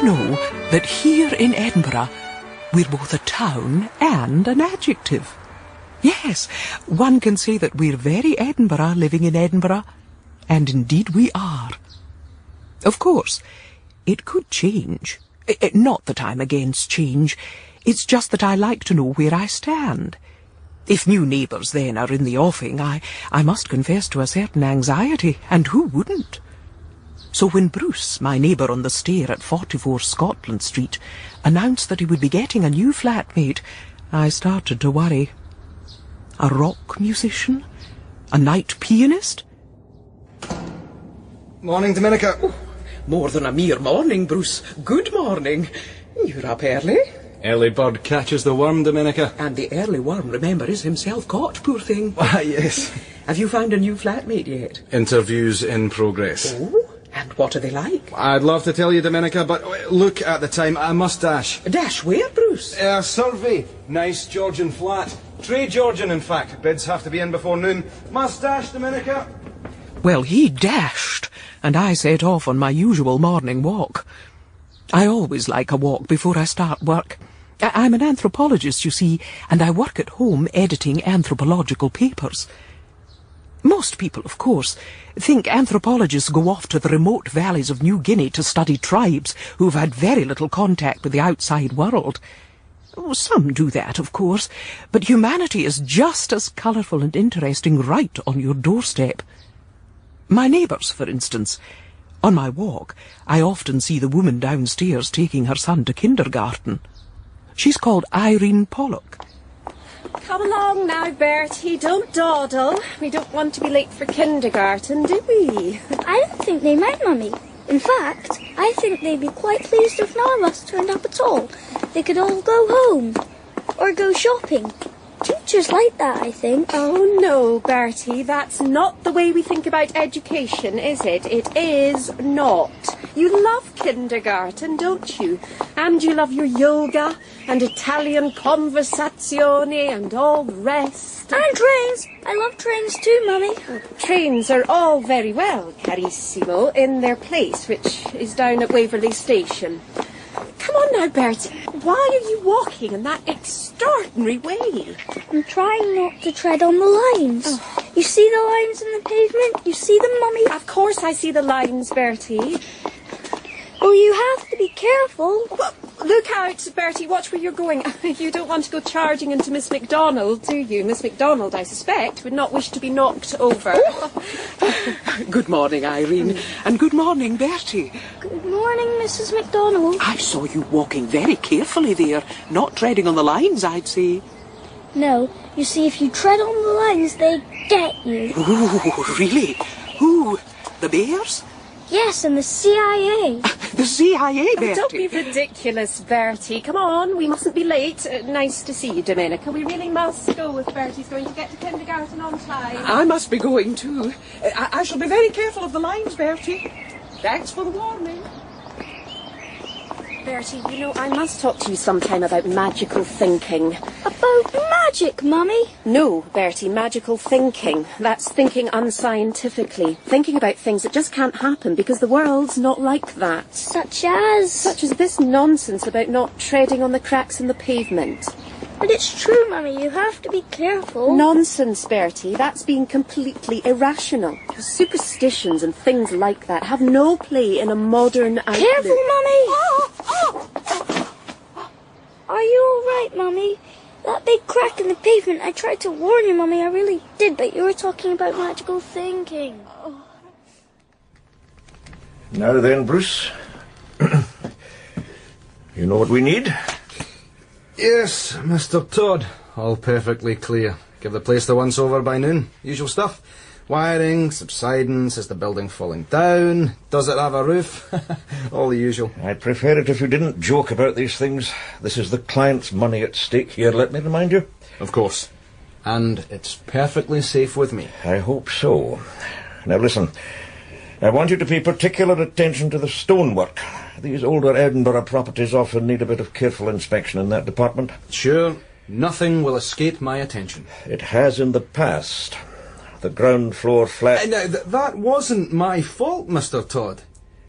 you know that here in Edinburgh we're both a town and an adjective? Yes, one can say that we're very Edinburgh living in Edinburgh, and indeed we are. Of course, it could change. Not that I'm against change, it's just that I like to know where I stand. If new neighbours then are in the offing, I must confess to a certain anxiety, and who wouldn't? So when Bruce, my neighbour on the stair at 44 Scotland Street, announced that he would be getting a new flatmate, I started to worry. A rock musician? A night pianist? Morning, Domenica. Oh, more than a mere morning, Bruce. Good morning. You're up early. Early bird catches the worm, Domenica. And the early worm, remember, is himself caught, poor thing. Why, yes. Have you found a new flatmate yet? Interviews in progress. Oh, and what are they like? I'd love to tell you, Domenica, but look at the time. I must dash. Dash where, Bruce? A survey. Nice Georgian flat. Trey Georgian, in fact. Bids have to be in before noon. Must dash, Domenica. Well, he dashed, and I set off on my usual morning walk. I always like a walk before I start work. I'm an anthropologist, you see, and I work at home editing anthropological papers. Most people, of course, think anthropologists go off to the remote valleys of New Guinea to study tribes who've had very little contact with the outside world. Some do that, of course, but humanity is just as colourful and interesting right on your doorstep. My neighbours, for instance. On my walk, I often see the woman downstairs taking her son to kindergarten. She's called Irene Pollock. Come along now, Bertie. Don't dawdle. We don't want to be late for kindergarten, do we? I don't think they mind, Mummy. In fact, I think they'd be quite pleased if none of us turned up at all. They could all go home. Or go shopping. Teachers like that, I think. Oh, no, Bertie. That's not the way we think about education, is it? It is not. You love kindergarten, don't you? And you love your yoga and Italian conversazione and all the rest. And trains. I love trains too, Mummy. Trains are all very well, carissimo, in their place, which is down at Waverley Station. Come on now, Bertie. Why are you walking in that extraordinary way? I'm trying not to tread on the lines. Oh. You see the lines in the pavement? You see them, Mummy? Of course I see the lines, Bertie. Well, you have to be careful. Well, look out, Bertie. Watch where you're going. You don't want to go charging into Miss MacDonald, do you? Miss MacDonald, I suspect, would not wish to be knocked over. Good morning, Irene. And good morning, Bertie. Good morning, Mrs. MacDonald. I saw you walking very carefully there, not treading on the lines, I'd say. No, you see, if you tread on the lines, they get you. Oh, really? Who? The bears? Yes, and the CIA. The CIA, Bertie. Don't be ridiculous, Bertie. Come on, we mustn't be late. Nice to see you, Domenica. We really must go if Bertie's going to get to kindergarten on time. I must be going too. I shall be very careful of the lines, Bertie. Thanks for the warning. Bertie, you know, I must talk to you sometime about magical thinking. About magic, Mummy? No, Bertie, magical thinking. That's thinking unscientifically. Thinking about things that just can't happen because the world's not like that. Such as? Such as this nonsense about not treading on the cracks in the pavement. But it's true, Mummy. You have to be careful. Nonsense, Bertie. That's being completely irrational. Superstitions and things like that have no play in a modern outlook. Careful, Mummy! Are you all right, Mummy? That big crack in the pavement, I tried to warn you, Mummy. I really did, but you were talking about magical thinking. Now then, Bruce. You know what we need? Yes, Mr. Todd. All perfectly clear. Give the place the once-over by noon. Usual stuff. Wiring, subsidence, is the building falling down? Does it have a roof? All the usual. I'd prefer it if you didn't joke about these things. This is the client's money at stake here, let me remind you. Of course. And it's perfectly safe with me. I hope so. Now listen, I want you to pay particular attention to the stonework. These older Edinburgh properties often need a bit of careful inspection in that department. Sure, nothing will escape my attention. It has in the past. The ground floor flat... Now, that wasn't my fault, Mr. Todd.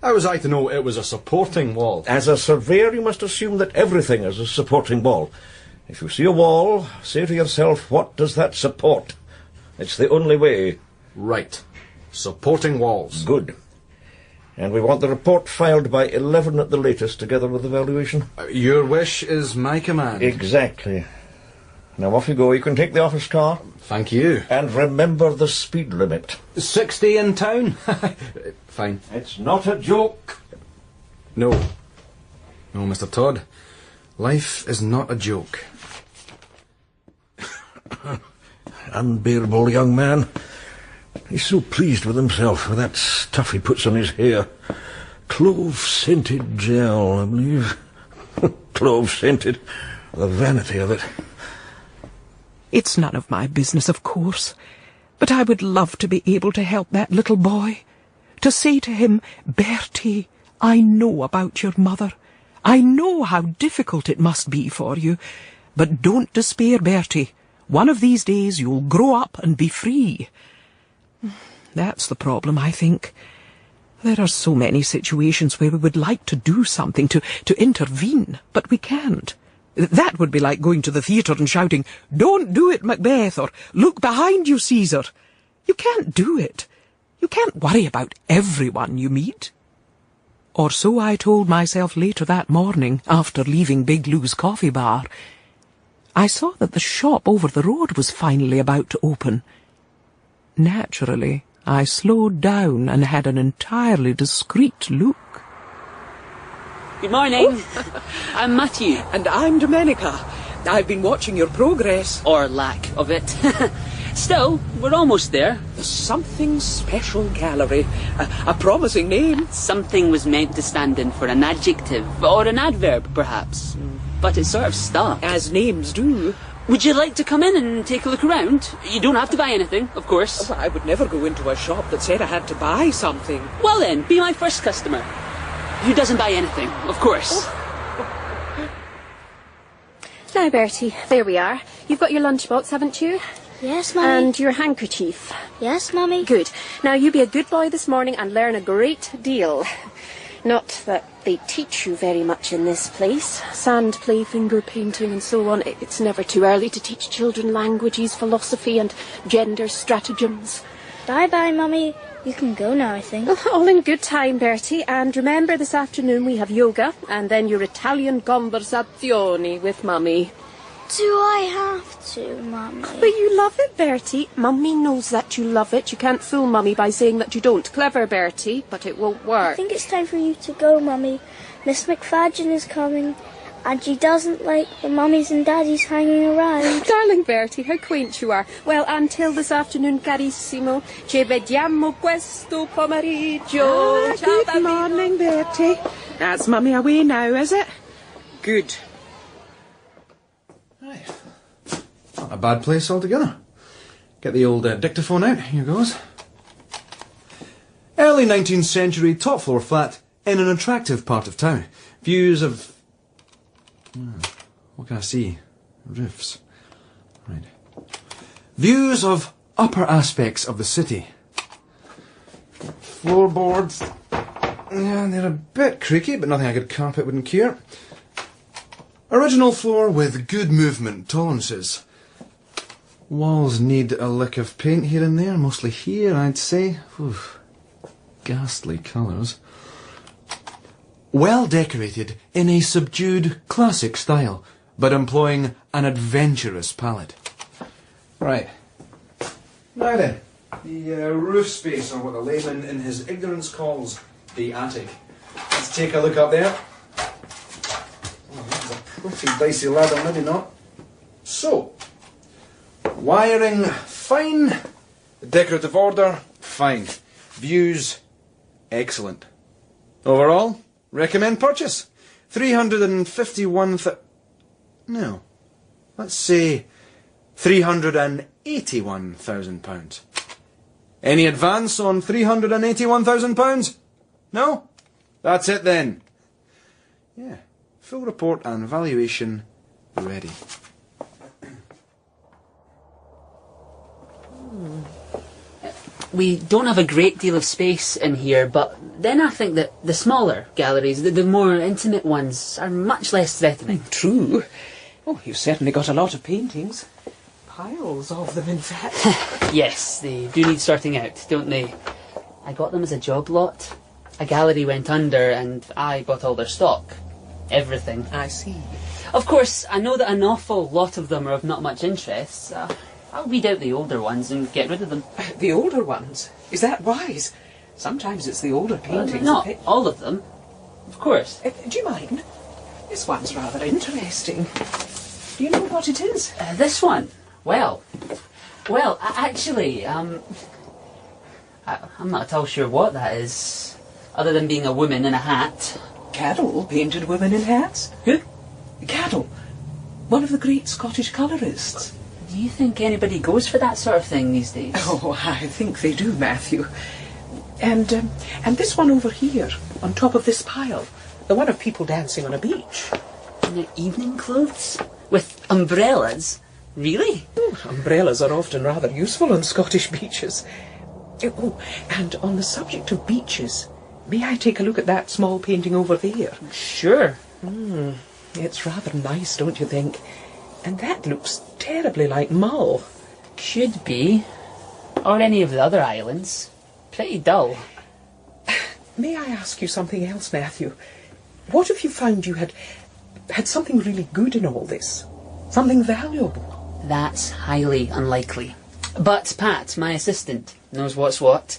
How was I to know it was a supporting wall? As a surveyor, you must assume that everything is a supporting wall. If you see a wall, say to yourself, what does that support? It's the only way. Right. Supporting walls. Good. And we want the report filed by 11 at the latest, together with the valuation. Your wish is my command. Exactly. Now off you go. You can take the office car. Thank you. And remember the speed limit. 60 in town? Fine. It's not a joke. No. No, Mr. Todd. Life is not a joke. Unbearable young man. He's so pleased with himself, with that stuff he puts on his hair. Clove-scented gel, I believe. Clove-scented. The vanity of it. It's none of my business, of course, but I would love to be able to help that little boy. To say to him, Bertie, I know about your mother. I know how difficult it must be for you. But don't despair, Bertie. One of these days you'll grow up and be free. That's the problem, I think. There are so many situations where we would like to do something, to intervene, but we can't. That would be like going to the theatre and shouting, "Don't do it, Macbeth," or "Look behind you, Caesar." You can't do it. You can't worry about everyone you meet. Or so I told myself later that morning, after leaving Big Lou's coffee bar. I saw that the shop over the road was finally about to open. Naturally, I slowed down and had an entirely discreet look. Good morning. I'm Matthew. And I'm Domenica. I've been watching your progress. Or lack of it. Still, we're almost there. The Something Special Gallery. A promising name. Something was meant to stand in for an adjective, or an adverb, perhaps. But it sort of stuck. As names do. Would you like to come in and take a look around? You don't have to buy anything, of course. I would never go into a shop that said I had to buy something. Well then, be my first customer. Who doesn't buy anything, of course. Now, Bertie, there we are. You've got your lunchbox, haven't you? Yes, Mummy. And your handkerchief. Yes, Mummy. Good. Now, you be a good boy this morning and learn a great deal. Not that they teach you very much in this place. Sand play, finger painting and so on. It's never too early to teach children languages, philosophy and gender stratagems. Bye-bye, Mummy. You can go now, I think. All in good time, Bertie. And remember, this afternoon we have yoga and then your Italian conversazioni with Mummy. Do I have to, Mummy? But you love it, Bertie. Mummy knows that you love it. You can't fool Mummy by saying that you don't. Clever, Bertie, but it won't work. I think it's time for you to go, Mummy. Miss McFadgen is coming, and she doesn't like the mummies and daddies hanging around. Darling Bertie, how quaint you are. Well, until this afternoon, carissimo. Ci vediamo questo pomeriggio. Ciao, Good bambino. morning, Bertie. That's Mummy away now, is it? Good. Not a bad place altogether. Get the old dictaphone out. Here goes. Early 19th century top floor flat in an attractive part of town. Views of... what can I see? Roofs. Right. Views of upper aspects of the city. Floorboards. Yeah, they're a bit creaky, but nothing a good carpet wouldn't cure. Original floor with good movement tolerances. Walls need a lick of paint here and there, mostly here, I'd say. Oof. Ghastly colours. Well decorated in a subdued classic style, but employing an adventurous palette. Right. Now then, the roof space, or what the layman in his ignorance calls the attic. Let's take a look up there. Oh, this is a pretty dicey ladder, maybe not. So, wiring, fine. Decorative order, fine. Views, excellent. Overall, recommend purchase. 351 no. Let's say £381,000. Any advance on £381,000? No? That's it then. Yeah. Full report and valuation ready. We don't have a great deal of space in here, but then I think that the smaller galleries, the more intimate ones, are much less threatening. True. Oh, you've certainly got a lot of paintings. Piles of them, in fact. Yes, they do need sorting out, don't they? I got them as a job lot. A gallery went under and I bought all their stock. Everything. I see. Of course, I know that an awful lot of them are of not much interest. I'll weed out the older ones and get rid of them. The older ones? Is that wise? Sometimes it's the older paintings. Not all of them, of course. Do you mind? This one's rather interesting. Do you know what it is? This one? Well, actually, I'm not at all sure what that is, other than being a woman in a hat. Cadell painted women in hats? Who? Cadell, one of the great Scottish colourists. Do you think anybody goes for that sort of thing these days? Oh, I think they do, Matthew. And this one over here, on top of this pile, the one of people dancing on a beach. In their evening clothes? With umbrellas? Really? Oh, umbrellas are often rather useful on Scottish beaches. Oh, and on the subject of beaches, may I take a look at that small painting over there? Sure. It's rather nice, don't you think? And that looks terribly like Mull. Should be. Or any of the other islands. Pretty dull. May I ask you something else, Matthew? What if you found you had something really good in all this? Something valuable? That's highly unlikely. But Pat, my assistant, knows what's what.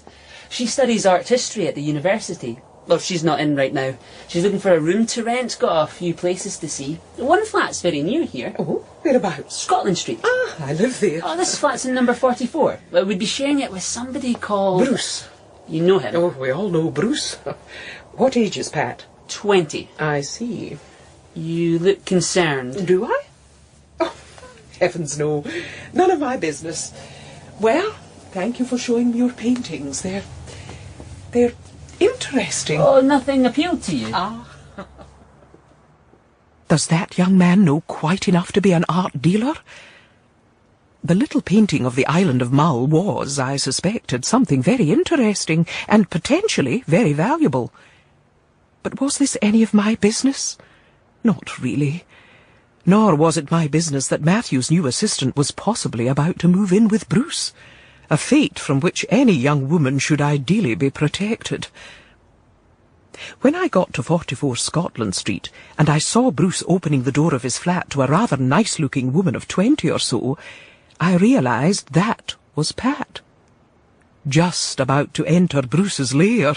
She studies art history at the university. Well, she's not in right now. She's looking for a room to rent, got a few places to see. One flat's very near here. Oh, whereabouts? Scotland Street. Ah, I live there. Oh, this flat's in number 44. Well, we'd be sharing it with somebody called... Bruce. You know him? Oh, we all know Bruce. What age is Pat? 20. I see. You look concerned. Do I? Oh, heavens no. None of my business. Well, thank you for showing me your paintings. They're interesting. Oh, nothing appealed to you? Ah. Does that young man know quite enough to be an art dealer? The little painting of the island of Mull was, I suspected, something very interesting and potentially very valuable. But was this any of my business? Not really. Nor was it my business that Matthew's new assistant was possibly about to move in with Bruce, a fate from which any young woman should ideally be protected. When I got to 44 Scotland Street, and I saw Bruce opening the door of his flat to a rather nice-looking woman of 20 or so, I realised that was Pat. Just about to enter Bruce's lair.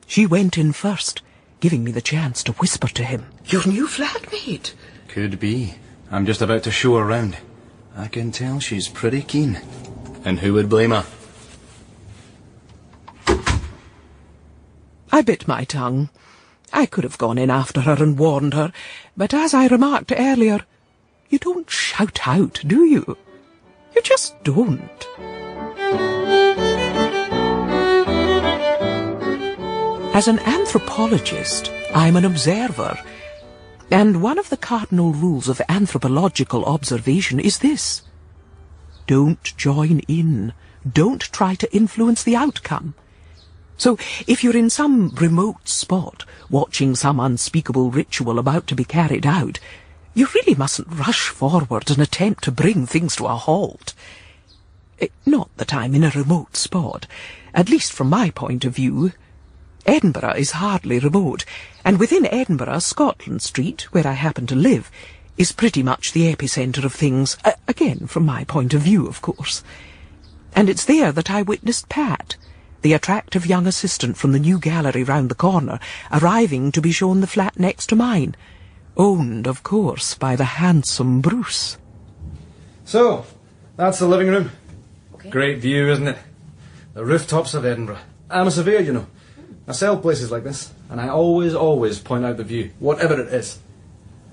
She went in first, giving me the chance to whisper to him. Your new flatmate? Could be. I'm just about to show her round. I can tell she's pretty keen. And who would blame her? I bit my tongue. I could have gone in after her and warned her, but as I remarked earlier, you don't shout out, do you? You just don't. As an anthropologist, I'm an observer, and one of the cardinal rules of anthropological observation is this: don't join in. Don't try to influence the outcome. So, if you're in some remote spot, watching some unspeakable ritual about to be carried out, you really mustn't rush forward and attempt to bring things to a halt. Not that I'm in a remote spot, at least from my point of view. Edinburgh is hardly remote, and within Edinburgh, Scotland Street, where I happen to live, is pretty much the epicentre of things, again from my point of view, of course. And it's there that I witnessed Pat, the attractive young assistant from the new gallery round the corner, arriving to be shown the flat next to mine, owned, of course, by the handsome Bruce. So, that's the living room. Okay. Great view, isn't it? The rooftops of Edinburgh. I'm a surveyor, you know. I sell places like this, and I always point out the view, whatever it is.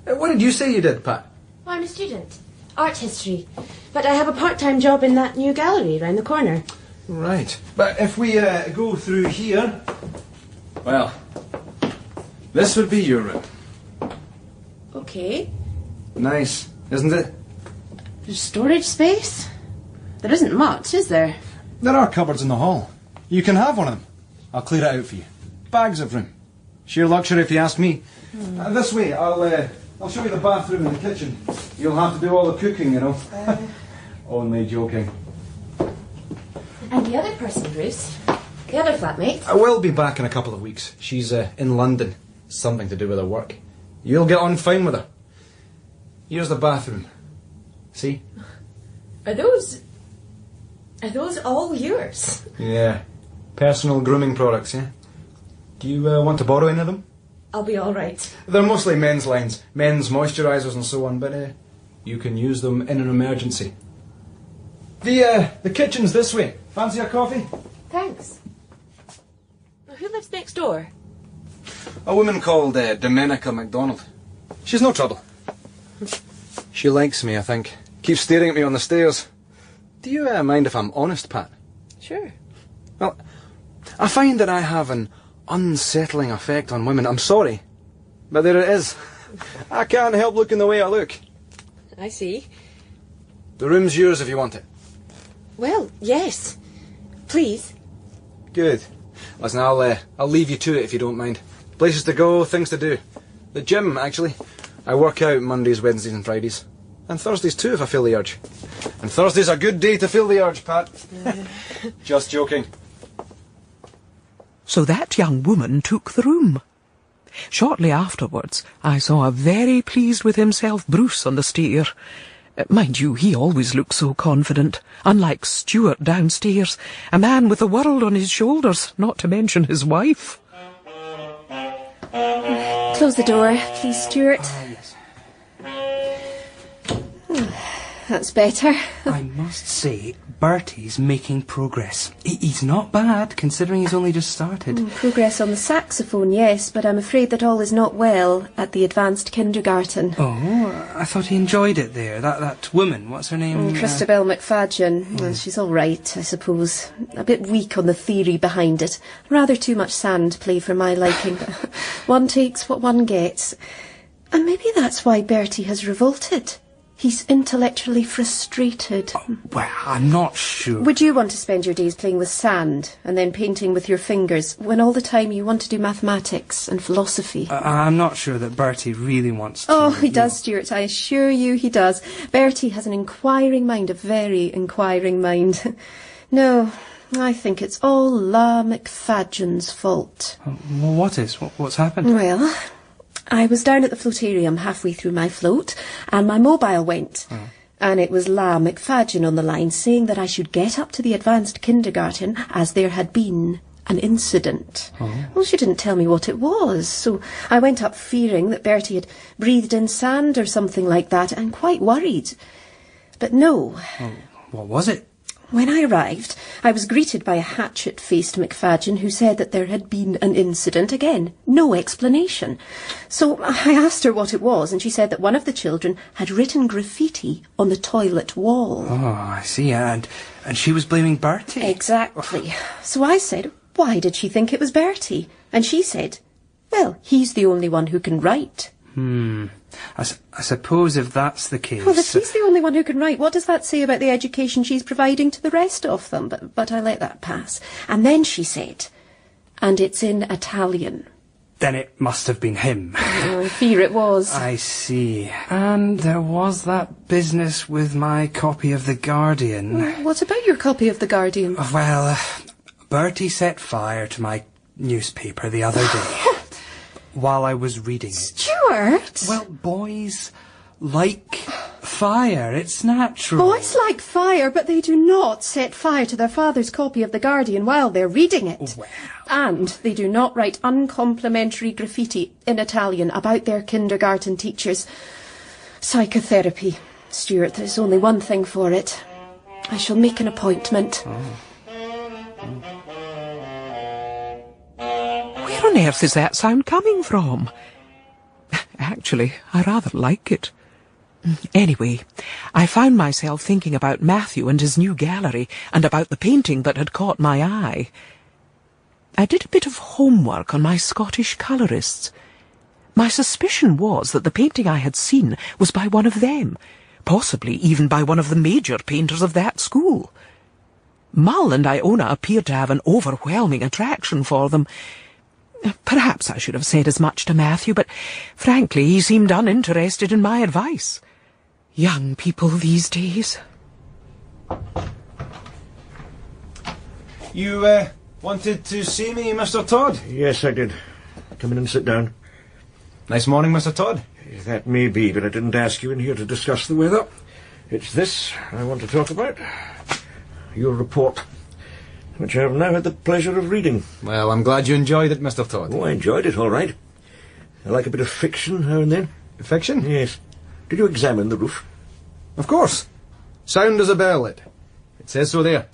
What did you say you did, Pat? Well, I'm a student. Art history. But I have a part-time job in that new gallery round the corner. Right. But if we go through here, well, this would be your room. Okay. Nice, isn't it? There's storage space? There isn't much, is there? There are cupboards in the hall. You can have one of them. I'll clear it out for you. Bags of room. Sheer luxury if you ask me. This way, I'll show you the bathroom and the kitchen. You'll have to do all the cooking, you know. Only joking. And the other person, Bruce? The other flatmate? I will be back in a couple of weeks. She's in London. Something to do with her work. You'll get on fine with her. Here's the bathroom. See? Are those all yours? Yeah. Personal grooming products, yeah? Do you want to borrow any of them? I'll be all right. They're mostly men's lines. Men's moisturisers and so on, but you can use them in an emergency. The kitchen's this way. Fancy a coffee? Thanks. Who lives next door? A woman called Domenica MacDonald. She's no trouble. She likes me, I think. Keeps staring at me on the stairs. Do you mind if I'm honest, Pat? Sure. Well, I find that I have an unsettling effect on women. I'm sorry, but there it is. I can't help looking the way I look. I see. The room's yours if you want it. Well, yes. Please. Good. Listen, I'll leave you to it if you don't mind. Places to go, things to do. The gym, actually. I work out Mondays, Wednesdays and Fridays. And Thursdays too, if I feel the urge. And Thursday's a good day to feel the urge, Pat. Just joking. So that young woman took the room. Shortly afterwards, I saw a very pleased with himself Bruce on the stair. Mind you, he always looked so confident, unlike Stuart downstairs, a man with the world on his shoulders, not to mention his wife. Close the door, please, Stuart. Yes. That's better. I must say, Bertie's making progress. He's not bad, considering he's only just started. Progress on the saxophone, yes, but I'm afraid that all is not well at the advanced kindergarten. Oh, I thought he enjoyed it there. That woman, what's her name? Christabel McFadgen. Well, she's all right, I suppose. A bit weak on the theory behind it. Rather too much sand play for my liking. But one takes what one gets. And maybe that's why Bertie has revolted. He's intellectually frustrated. Well, I'm not sure. Would you want to spend your days playing with sand and then painting with your fingers when all the time you want to do mathematics and philosophy? I'm not sure that Bertie really wants to. Oh, he does, Stuart. I assure you he does. Bertie has an inquiring mind, a very inquiring mind. No, I think it's all La McFadgen's fault. Well, what's happened? Well, I was down at the floatarium halfway through my float, and my mobile went. And it was La McFadgen on the line saying that I should get up to the advanced kindergarten as there had been an incident. Well, she didn't tell me what it was, so I went up fearing that Bertie had breathed in sand or something like that, and quite worried. But no. What was it? When I arrived, I was greeted by a hatchet-faced McFadgen who said that there had been an incident. Again, no explanation. So I asked her what it was, and she said that one of the children had written graffiti on the toilet wall. Oh, I see. And she was blaming Bertie? Exactly. So I said, why did she think it was Bertie? And she said, well, he's the only one who can write. I suppose if that's the case... Well, if he's the only one who can write, what does that say about the education she's providing to the rest of them? But I let that pass. And then she said, and it's in Italian. Then it must have been him. I fear it was. I see. And there was that business with my copy of The Guardian. What about your copy of The Guardian? Well, Bertie set fire to my newspaper the other day. While I was reading it. Stuart! Well, boys like fire. It's natural. Boys like fire, but they do not set fire to their father's copy of The Guardian while they're reading it. Well. And they do not write uncomplimentary graffiti in Italian about their kindergarten teachers. Psychotherapy. Stuart, there's only one thing for it. I shall make an appointment. Where on earth is that sound coming from? Actually, I rather like it. Anyway, I found myself thinking about Matthew and his new gallery, and about the painting that had caught my eye. I did a bit of homework on my Scottish colourists. My suspicion was that the painting I had seen was by one of them, possibly even by one of the major painters of that school. Mull and Iona appeared to have an overwhelming attraction for them. Perhaps I should have said as much to Matthew, but frankly he seemed uninterested in my advice. Young people these days. You, wanted to see me, Mr. Todd? Yes, I did. Come in and sit down. Nice morning, Mr. Todd. That may be, but I didn't ask you in here to discuss the weather. It's this I want to talk about. Your report, which I have now had the pleasure of reading. Well, I'm glad you enjoyed it, Mr. Todd. Oh, I enjoyed it, all right. I like a bit of fiction now and then. Fiction? Yes. Did you examine the roof? Of course. Sound as a bell, it says so there.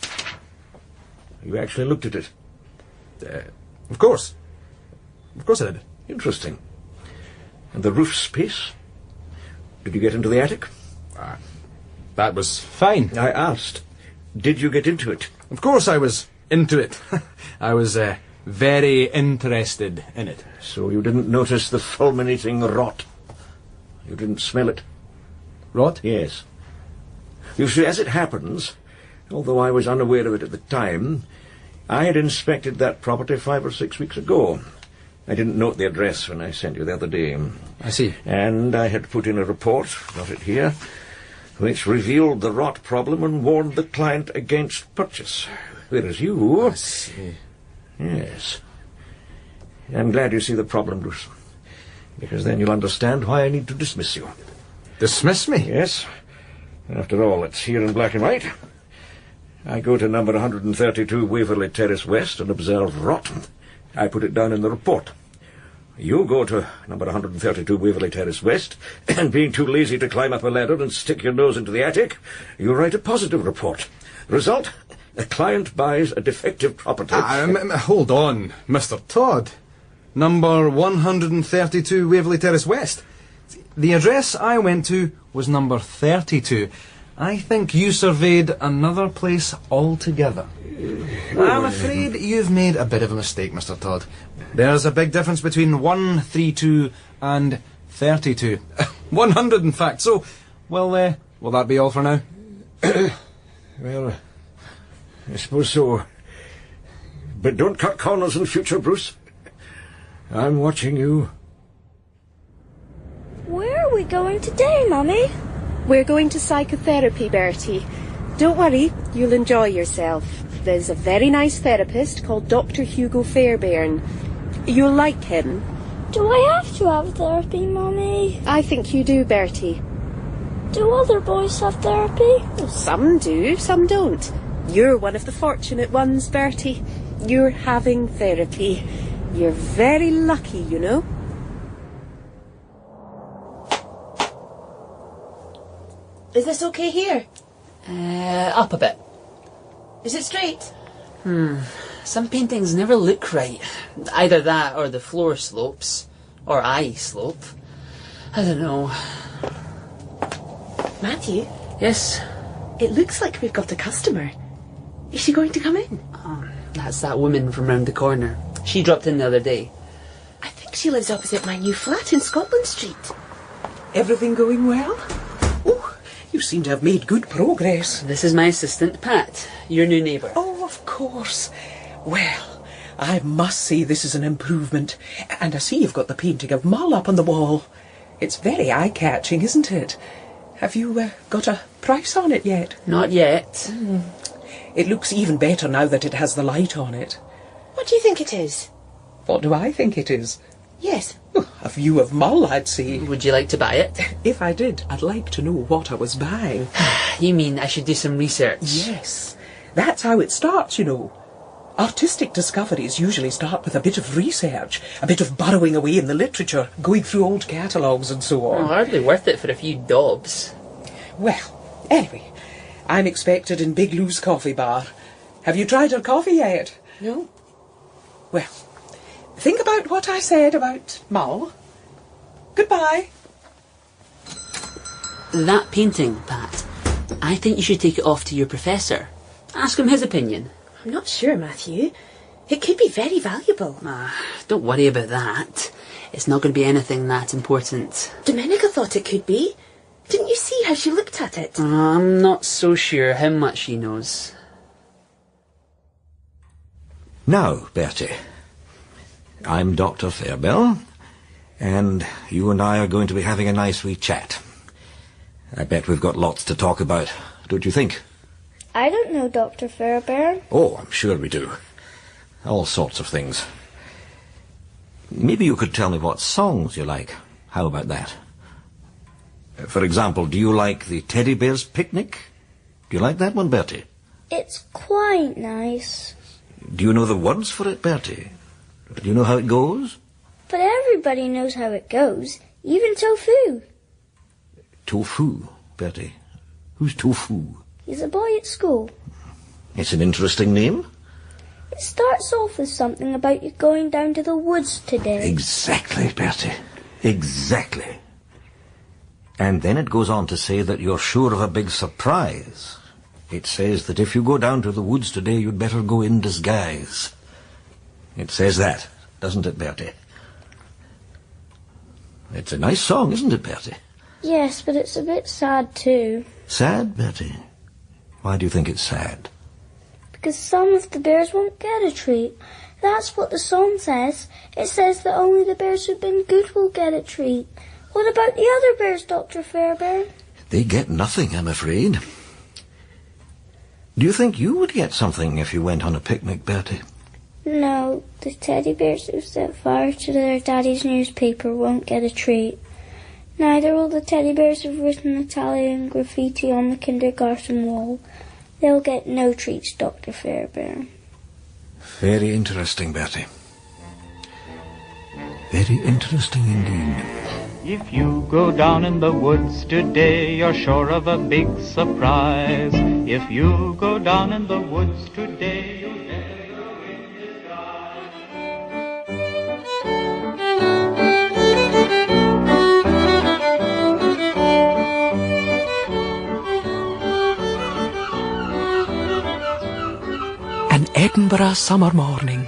You actually looked at it? Of course. Of course I did. Interesting. And the roof space? Did you get into the attic? That was fine. I asked, did you get into it? Of course I was into it. I was very interested in it. So you didn't notice the fulminating rot? You didn't smell it? Rot? Yes. You see, as it happens, although I was unaware of it at the time, I had inspected that property 5 or 6 weeks ago. I didn't note the address when I sent you the other day. I see. And I had put in a report, got it here, which revealed the rot problem and warned the client against purchase. Whereas you... I see. Yes. I'm glad you see the problem, Bruce, because then you'll understand why I need to dismiss you. Dismiss me? Yes. After all, it's here in black and white. I go to number 132 Waverley Terrace West and observe rot. I put it down in the report. You go to number 132 Waverley Terrace West, and being too lazy to climb up a ladder and stick your nose into the attic, you write a positive report. Result, a client buys a defective property. Hold on, Mr. Todd. Number 132 Waverley Terrace West. The address I went to was number 32. I think you surveyed another place altogether. I'm afraid you've made a bit of a mistake, Mr. Todd. There's a big difference between 132 and 32. 100, in fact. So, well, will that be all for now? Well, I suppose so. But don't cut corners in future, Bruce. I'm watching you. Where are we going today, Mummy? We're going to psychotherapy, Bertie. Don't worry, you'll enjoy yourself. There's a very nice therapist called Dr. Hugo Fairbairn. You'll like him. Do I have to have therapy, Mummy? I think you do, Bertie. Do other boys have therapy? Well, some do, some don't. You're one of the fortunate ones, Bertie. You're having therapy. You're very lucky, you know. Is this okay here? Up a bit. Is it straight? Some paintings never look right. Either that or the floor slopes. Or I slope. I don't know. Matthew? Yes? It looks like we've got a customer. Is she going to come in? That's that woman from round the corner. She dropped in the other day. I think she lives opposite my new flat in Scotland Street. Everything going well? Oh, you seem to have made good progress. This is my assistant, Pat, your new neighbour. Oh, of course. Well, I must say this is an improvement. And I see you've got the painting of Mull up on the wall. It's very eye-catching, isn't it? Have you got a price on it yet? Not yet. It looks even better now that it has the light on it. What do you think it is? What do I think it is? Yes. A view of Mull, I'd say. Would you like to buy it? If I did, I'd like to know what I was buying. You mean I should do some research? Yes. That's how it starts, you know. Artistic discoveries usually start with a bit of research, a bit of burrowing away in the literature, going through old catalogues and so on. Hardly worth it for a few daubs. Well, anyway, I'm expected in Big Lou's coffee bar. Have you tried her coffee yet? No. Well, think about what I said about Mull. Goodbye. That painting, Pat, I think you should take it off to your professor. Ask him his opinion. I'm not sure, Matthew. It could be very valuable. Don't worry about that. It's not going to be anything that important. Domenica thought it could be. Didn't you see how she looked at it? I'm not so sure how much she knows. Now, Bertie, I'm Dr. Fairbell, and you and I are going to be having a nice wee chat. I bet we've got lots to talk about, don't you think? I don't know Dr. Fairbairn. Oh, I'm sure we do. All sorts of things. Maybe you could tell me what songs you like. How about that? For example, do you like the Teddy Bear's Picnic? Do you like that one, Bertie? It's quite nice. Do you know the words for it, Bertie? Do you know how it goes? But everybody knows how it goes, even Tofu. Tofu, Bertie. Who's Tofu? He's a boy at school. It's an interesting name. It starts off with something about you going down to the woods today. Exactly, Bertie. Exactly. And then it goes on to say that you're sure of a big surprise. It says that if you go down to the woods today, you'd better go in disguise. It says that, doesn't it, Bertie? It's a nice song, isn't it, Bertie? Yes, but it's a bit sad too. Sad, Bertie? Why do you think it's sad? Because some of the bears won't get a treat. That's what the song says. It says that only the bears who've been good will get a treat. What about the other bears, Dr. Fairbairn? They get nothing, I'm afraid. Do you think you would get something if you went on a picnic, Bertie? No, the teddy bears who set fire to their daddy's newspaper won't get a treat. Neither will the teddy bears who've written Italian graffiti on the kindergarten wall. They'll get no treats, Dr. Fairbairn. Very interesting, Bertie. Very interesting indeed. If you go down in the woods today, you're sure of a big surprise. If you go down in the woods today, you'll never go in disguise. An Edinburgh summer morning,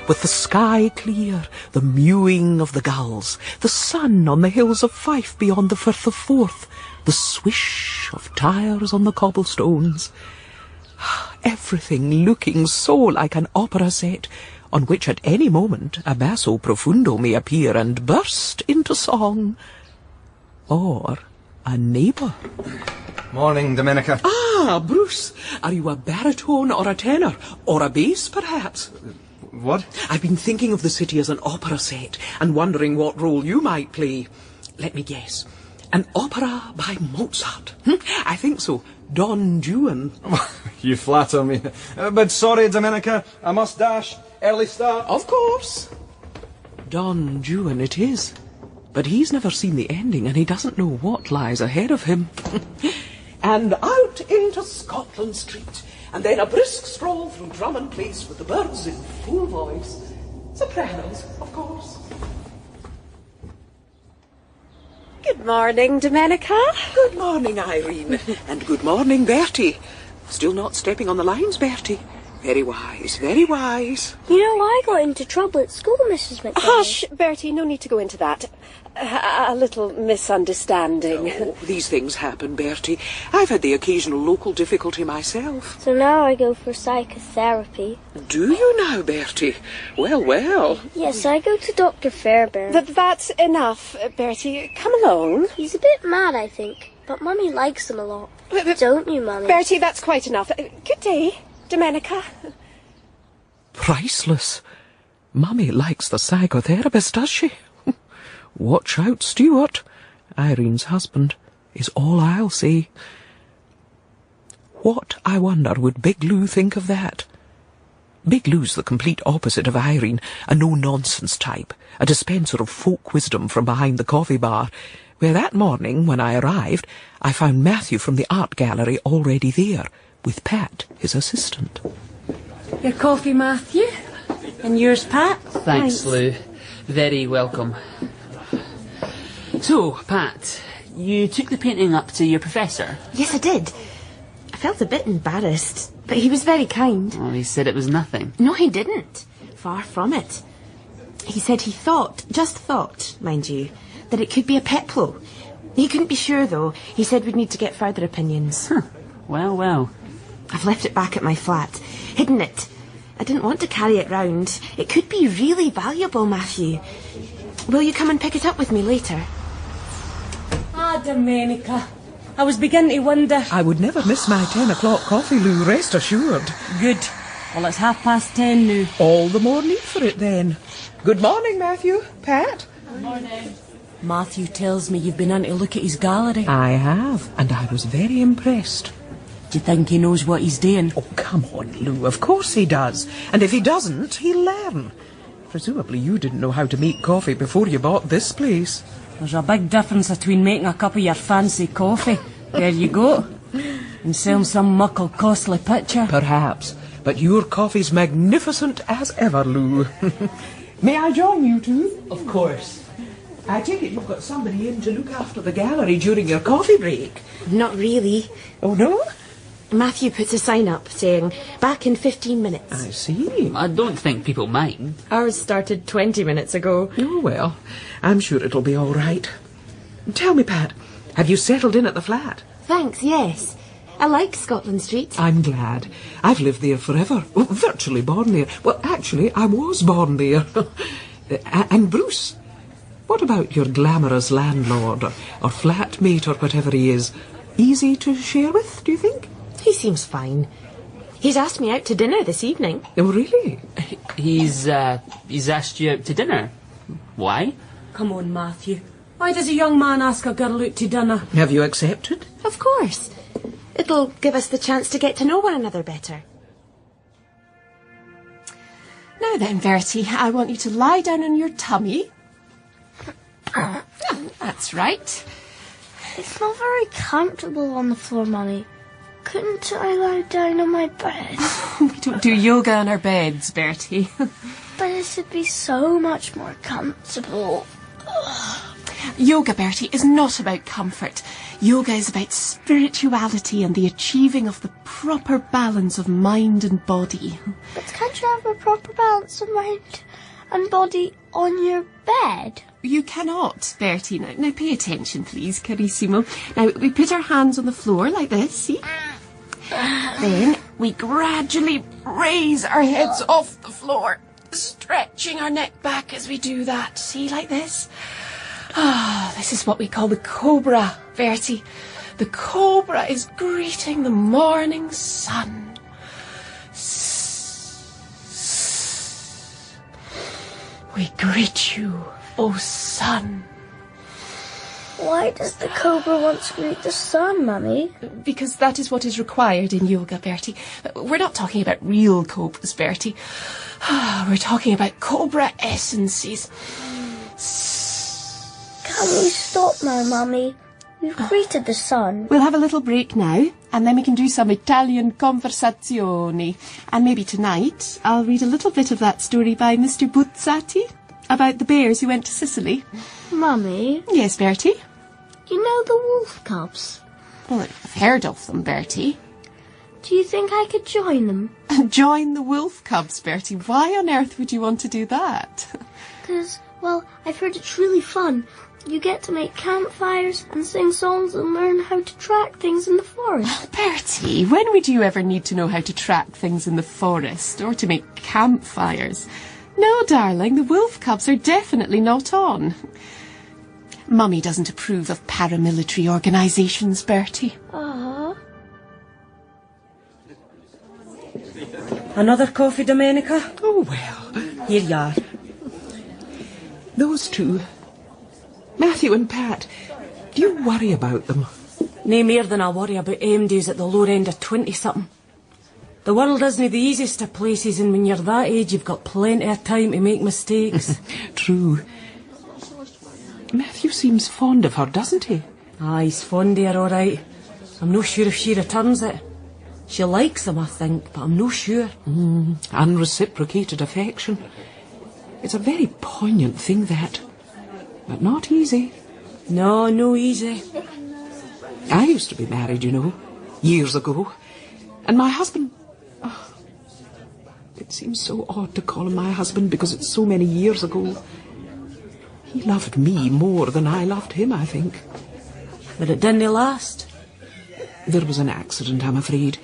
with the sky clear, the mewing of the gulls, the sun on the hills of Fife beyond the Firth of Forth, the swish of tyres on the cobblestones. Everything looking so like an opera set, on which at any moment a basso profundo may appear and burst into song. Or a neighbour. Morning, Domenica. Ah, Bruce, are you a baritone or a tenor? Or a bass, perhaps? What? I've been thinking of the city as an opera set and wondering what role you might play. Let me guess. An opera by Mozart. I think so. Don Juan. You flatter me. But sorry, Domenica, I must dash. Early start. Of course. Don Juan it is. But he's never seen the ending and he doesn't know what lies ahead of him. And out into Scotland Street. And then a brisk stroll through Drummond Place with the birds in full voice. Sopranos, of course. Good morning, Domenica. Good morning, Irene. And good morning, Bertie. Still not stepping on the lines, Bertie. Very wise, very wise. You know, I got into trouble at school, Mrs. McDonald. Hush, Bertie, no need to go into that. A little misunderstanding. Oh, these things happen, Bertie. I've had the occasional local difficulty myself. So now I go for psychotherapy. Do you now, Bertie? Well, well. Yes, I go to Dr. Fairbairn. That's enough, Bertie. Come along. He's a bit mad, I think, but Mummy likes him a lot. Don't you, Mummy? Bertie, that's quite enough. Good day, Domenica. Priceless. Mummy likes the psychotherapist, does she? Watch out, Stuart. Irene's husband is all I'll say. What, I wonder, would Big Lou think of that? Big Lou's the complete opposite of Irene, a no-nonsense type, a dispenser of folk wisdom from behind the coffee bar, where that morning, when I arrived, I found Matthew from the art gallery already there, with Pat, his assistant. Your coffee, Matthew. And yours, Pat. Thanks, Lou. Very welcome. So, Pat, you took the painting up to your professor? Yes, I did. I felt a bit embarrassed, but he was very kind. Oh, he said it was nothing. No, he didn't. Far from it. He said he thought, just thought, mind you, that it could be a peplo. He couldn't be sure, though. He said we'd need to get further opinions. Huh. Well, well. I've left it back at my flat. Hidden it. I didn't want to carry it round. It could be really valuable, Matthew. Will you come and pick it up with me later? Ah, Domenica. I was beginning to wonder. I would never miss my 10 o'clock coffee, Lou, rest assured. Good. Well, it's 10:30 now. All the more need for it, then. Good morning, Matthew. Pat? Good morning. Matthew tells me you've been in to look at his gallery. I have, and I was very impressed. Do you think he knows what he's doing? Oh, come on, Lou, of course he does. And if he doesn't, he'll learn. Presumably you didn't know how to make coffee before you bought this place. There's a big difference between making a cup of your fancy coffee. There you go. And selling some muckle costly picture. Perhaps. But your coffee's magnificent as ever, Lou. May I join you two? Of course. I take it you've got somebody in to look after the gallery during your coffee break. Not really. Oh, no? Matthew puts a sign up saying, back in 15 minutes. I see. I don't think people mind. Ours started 20 minutes ago. Oh, well, I'm sure it'll be all right. Tell me, Pat, have you settled in at the flat? Thanks, yes. I like Scotland Street. I'm glad. I've lived there forever. Oh, virtually born there. Well, actually, I was born there. And Bruce, what about your glamorous landlord or flatmate or whatever he is? Easy to share with, do you think? He seems fine. He's asked me out to dinner this evening. Oh, really? He's asked you out to dinner. Why? Come on, Matthew. Why does a young man ask a girl out to dinner? Have you accepted? Of course. It'll give us the chance to get to know one another better. Now then, Bertie, I want you to lie down on your tummy. That's right. It's not very comfortable on the floor, Mummy. Couldn't I lie down on my bed? We don't do yoga on our beds, Bertie. But it would be so much more comfortable. Yoga, Bertie, is not about comfort. Yoga is about spirituality and the achieving of the proper balance of mind and body. But can't you have a proper balance of mind and body on your bed? You cannot, Bertie. Now pay attention, please, carissimo. Now, we put our hands on the floor like this, see? Then we gradually raise our heads off the floor, stretching our neck back as we do that. See, like this? This is what we call the cobra, Bertie. The cobra is greeting the morning sun. We greet you, O sun. Why does the cobra want to greet the sun, Mummy? Because that is what is required in yoga, Bertie. We're not talking about real cobras, Bertie. We're talking about cobra essences. Can we stop now, Mummy? We've greeted the sun. We'll have a little break now, and then we can do some Italian conversazioni. And maybe tonight I'll read a little bit of that story by Mr. Buzzati about the bears who went to Sicily. Mummy? Yes, Bertie? You know the wolf cubs? Well, I've heard of them, Bertie. Do you think I could join them? Join the wolf cubs, Bertie? Why on earth would you want to do that? Because, well, I've heard it's really fun. You get to make campfires and sing songs and learn how to track things in the forest. Bertie, when would you ever need to know how to track things in the forest or to make campfires? No, darling, the wolf cubs are definitely not on. Mummy doesn't approve of paramilitary organisations, Bertie. Another coffee, Domenica? Oh, well. Here you are. Those two, Matthew and Pat, do you worry about them? No more than I worry about MDs at the lower end of 20-something. The world isn't the easiest of places, and when you're that age, you've got plenty of time to make mistakes. True. Matthew seems fond of her, doesn't he? Ah, he's fond of her, all right. I'm not sure if she returns it. She likes him, I think, but I'm not sure. Unreciprocated affection. It's a very poignant thing, that. But not easy. No easy. I used to be married, you know, years ago. And my husband... Oh, it seems so odd to call him my husband because it's so many years ago. He loved me more than I loved him, I think. But it didn't last. There was an accident, I'm afraid.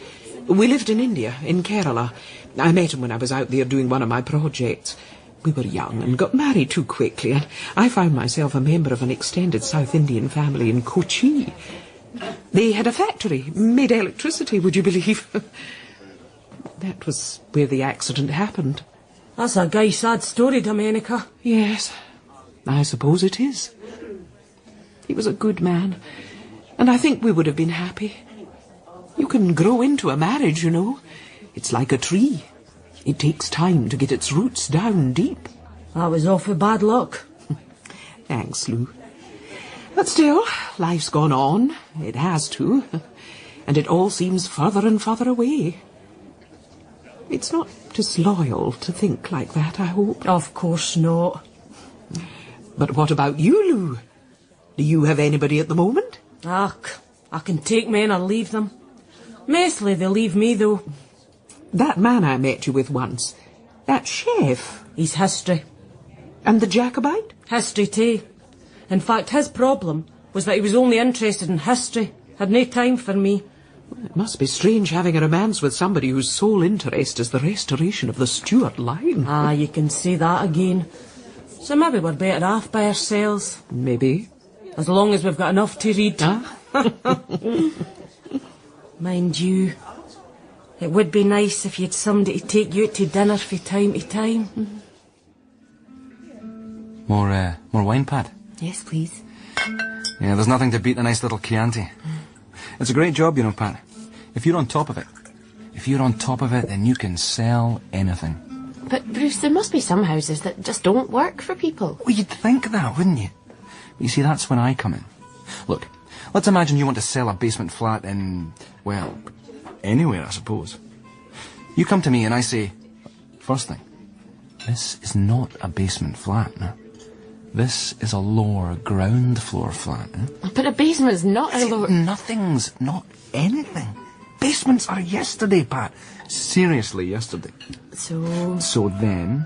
We lived in India, in Kerala. I met him when I was out there doing one of my projects. We were young and got married too quickly, and I found myself a member of an extended South Indian family in Kochi. They had a factory, made electricity, would you believe? That was where the accident happened. That's a gay sad story, Domenica. Yes, I suppose it is. He was a good man, and I think we would have been happy. You can grow into a marriage, you know. It's like a tree. It takes time to get its roots down deep. That was awful bad luck. Thanks, Lou. But still, life's gone on. It has to. And it all seems further and further away. It's not disloyal to think like that, I hope. Of course not. But what about you, Lou? Do you have anybody at the moment? I can take men or leave them. Mostly they leave me, though. That man I met you with once, that chef. He's history. And the Jacobite? History too. In fact, his problem was that he was only interested in history, had no time for me. It must be strange having a romance with somebody whose sole interest is the restoration of the Stuart line. Ah, you can say that again. So maybe we're better off by ourselves. Maybe. As long as we've got enough to read. Huh? Mind you, it would be nice if you had somebody to take you out to dinner from time to time. More wine, Pat? Yes, please. Yeah, there's nothing to beat a nice little Chianti. It's a great job, you know, Pat. If you're on top of it, then you can sell anything. But, Bruce, there must be some houses that just don't work for people. Well, you'd think that, wouldn't you? But you see, that's when I come in. Look, let's imagine you want to sell a basement flat in, well, anywhere, I suppose. You come to me and I say, first thing, this is not a basement flat, no. This is a lower ground floor flat, eh? But a basement's not a lower... Nothing's not anything. Basements are yesterday, Pat. Seriously, yesterday. So then,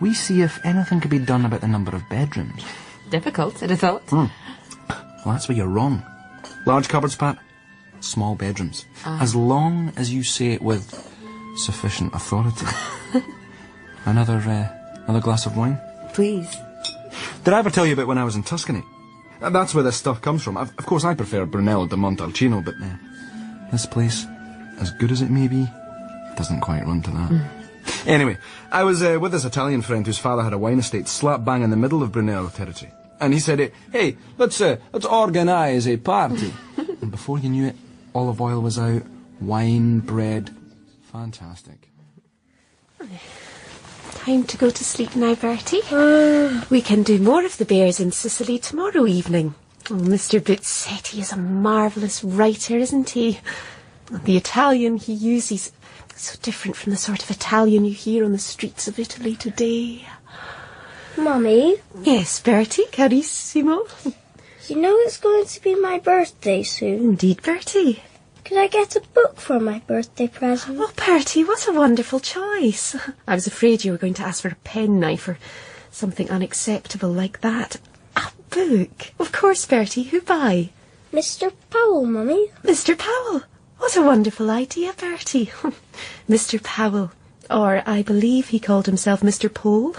we see if anything can be done about the number of bedrooms. Difficult, I'd have thought. Well, that's where you're wrong. Large cupboards, Pat. Small bedrooms. As long as you say it with sufficient authority. Another glass of wine? Please. Did I ever tell you about when I was in Tuscany? That's where this stuff comes from. Of course, I prefer Brunello de Montalcino, but this place, as good as it may be, doesn't quite run to that. Anyway, I was with this Italian friend whose father had a wine estate slap bang in the middle of Brunello territory. And he said, hey, let's organise a party. And before you knew it, olive oil was out, wine, bread. Fantastic. Time to go to sleep now, Bertie. We can do more of the bears in Sicily tomorrow evening. Oh, Mr. Buzzetti is a marvellous writer, isn't he? The Italian he uses, so different from the sort of Italian you hear on the streets of Italy today. Mummy? Yes, Bertie, carissimo. You know it's going to be my birthday soon. Indeed, Bertie. Could I get a book for my birthday present? Oh, Bertie, what a wonderful choice. I was afraid you were going to ask for a penknife or something unacceptable like that. A book? Of course, Bertie. Who by? Mr. Powell, Mummy. Mr. Powell? What a wonderful idea, Bertie. Mr. Powell. Or I believe he called himself Mr. Pole.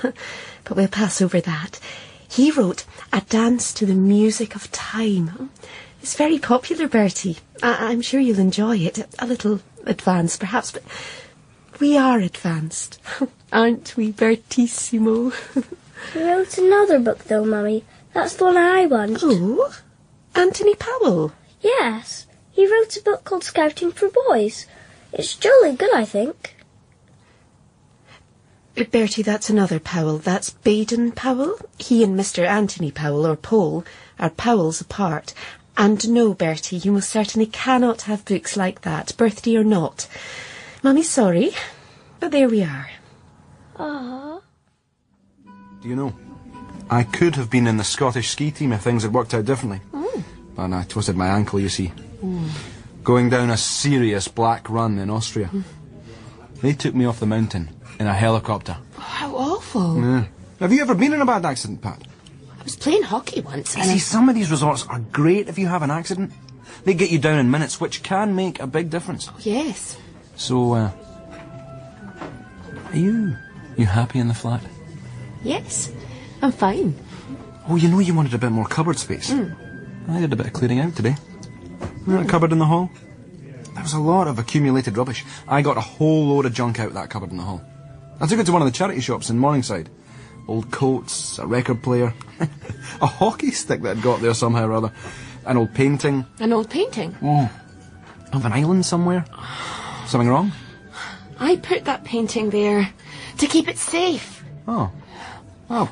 But we'll pass over that. He wrote A Dance to the Music of Time. It's very popular, Bertie. I'm sure you'll enjoy it. A little advanced, perhaps, but we are advanced. Aren't we, Bertissimo? He wrote another book, though, Mummy. That's the one I want. Oh? Anthony Powell? Yes. He wrote a book called Scouting for Boys. It's jolly good, I think. Bertie, that's another Powell. That's Baden Powell. He and Mr. Anthony Powell, or Pole, are Powells apart. And no, Bertie, you most certainly cannot have books like that, birthday or not. Mummy's sorry, but there we are. Ah. Do you know, I could have been in the Scottish ski team if things had worked out differently. But I twisted my ankle, you see. Going down a serious black run in Austria. They took me off the mountain in a helicopter. Oh, how awful. Yeah. Have you ever been in a bad accident, Pat? I was playing hockey once. You see, some of these resorts are great if you have an accident. They get you down in minutes, which can make a big difference. Oh, yes. So, are you happy in the flat? Yes, I'm fine. Oh, you know you wanted a bit more cupboard space. I did a bit of clearing out today. Remember that cupboard in the hall? There was a lot of accumulated rubbish. I got a whole load of junk out of that cupboard in the hall. I took it to one of the charity shops in Morningside. Old coats, a record player, a hockey stick that I'd got there somehow or other, an old painting. An old painting? Oh, of an island somewhere. Something wrong? I put that painting there to keep it safe. Oh, well,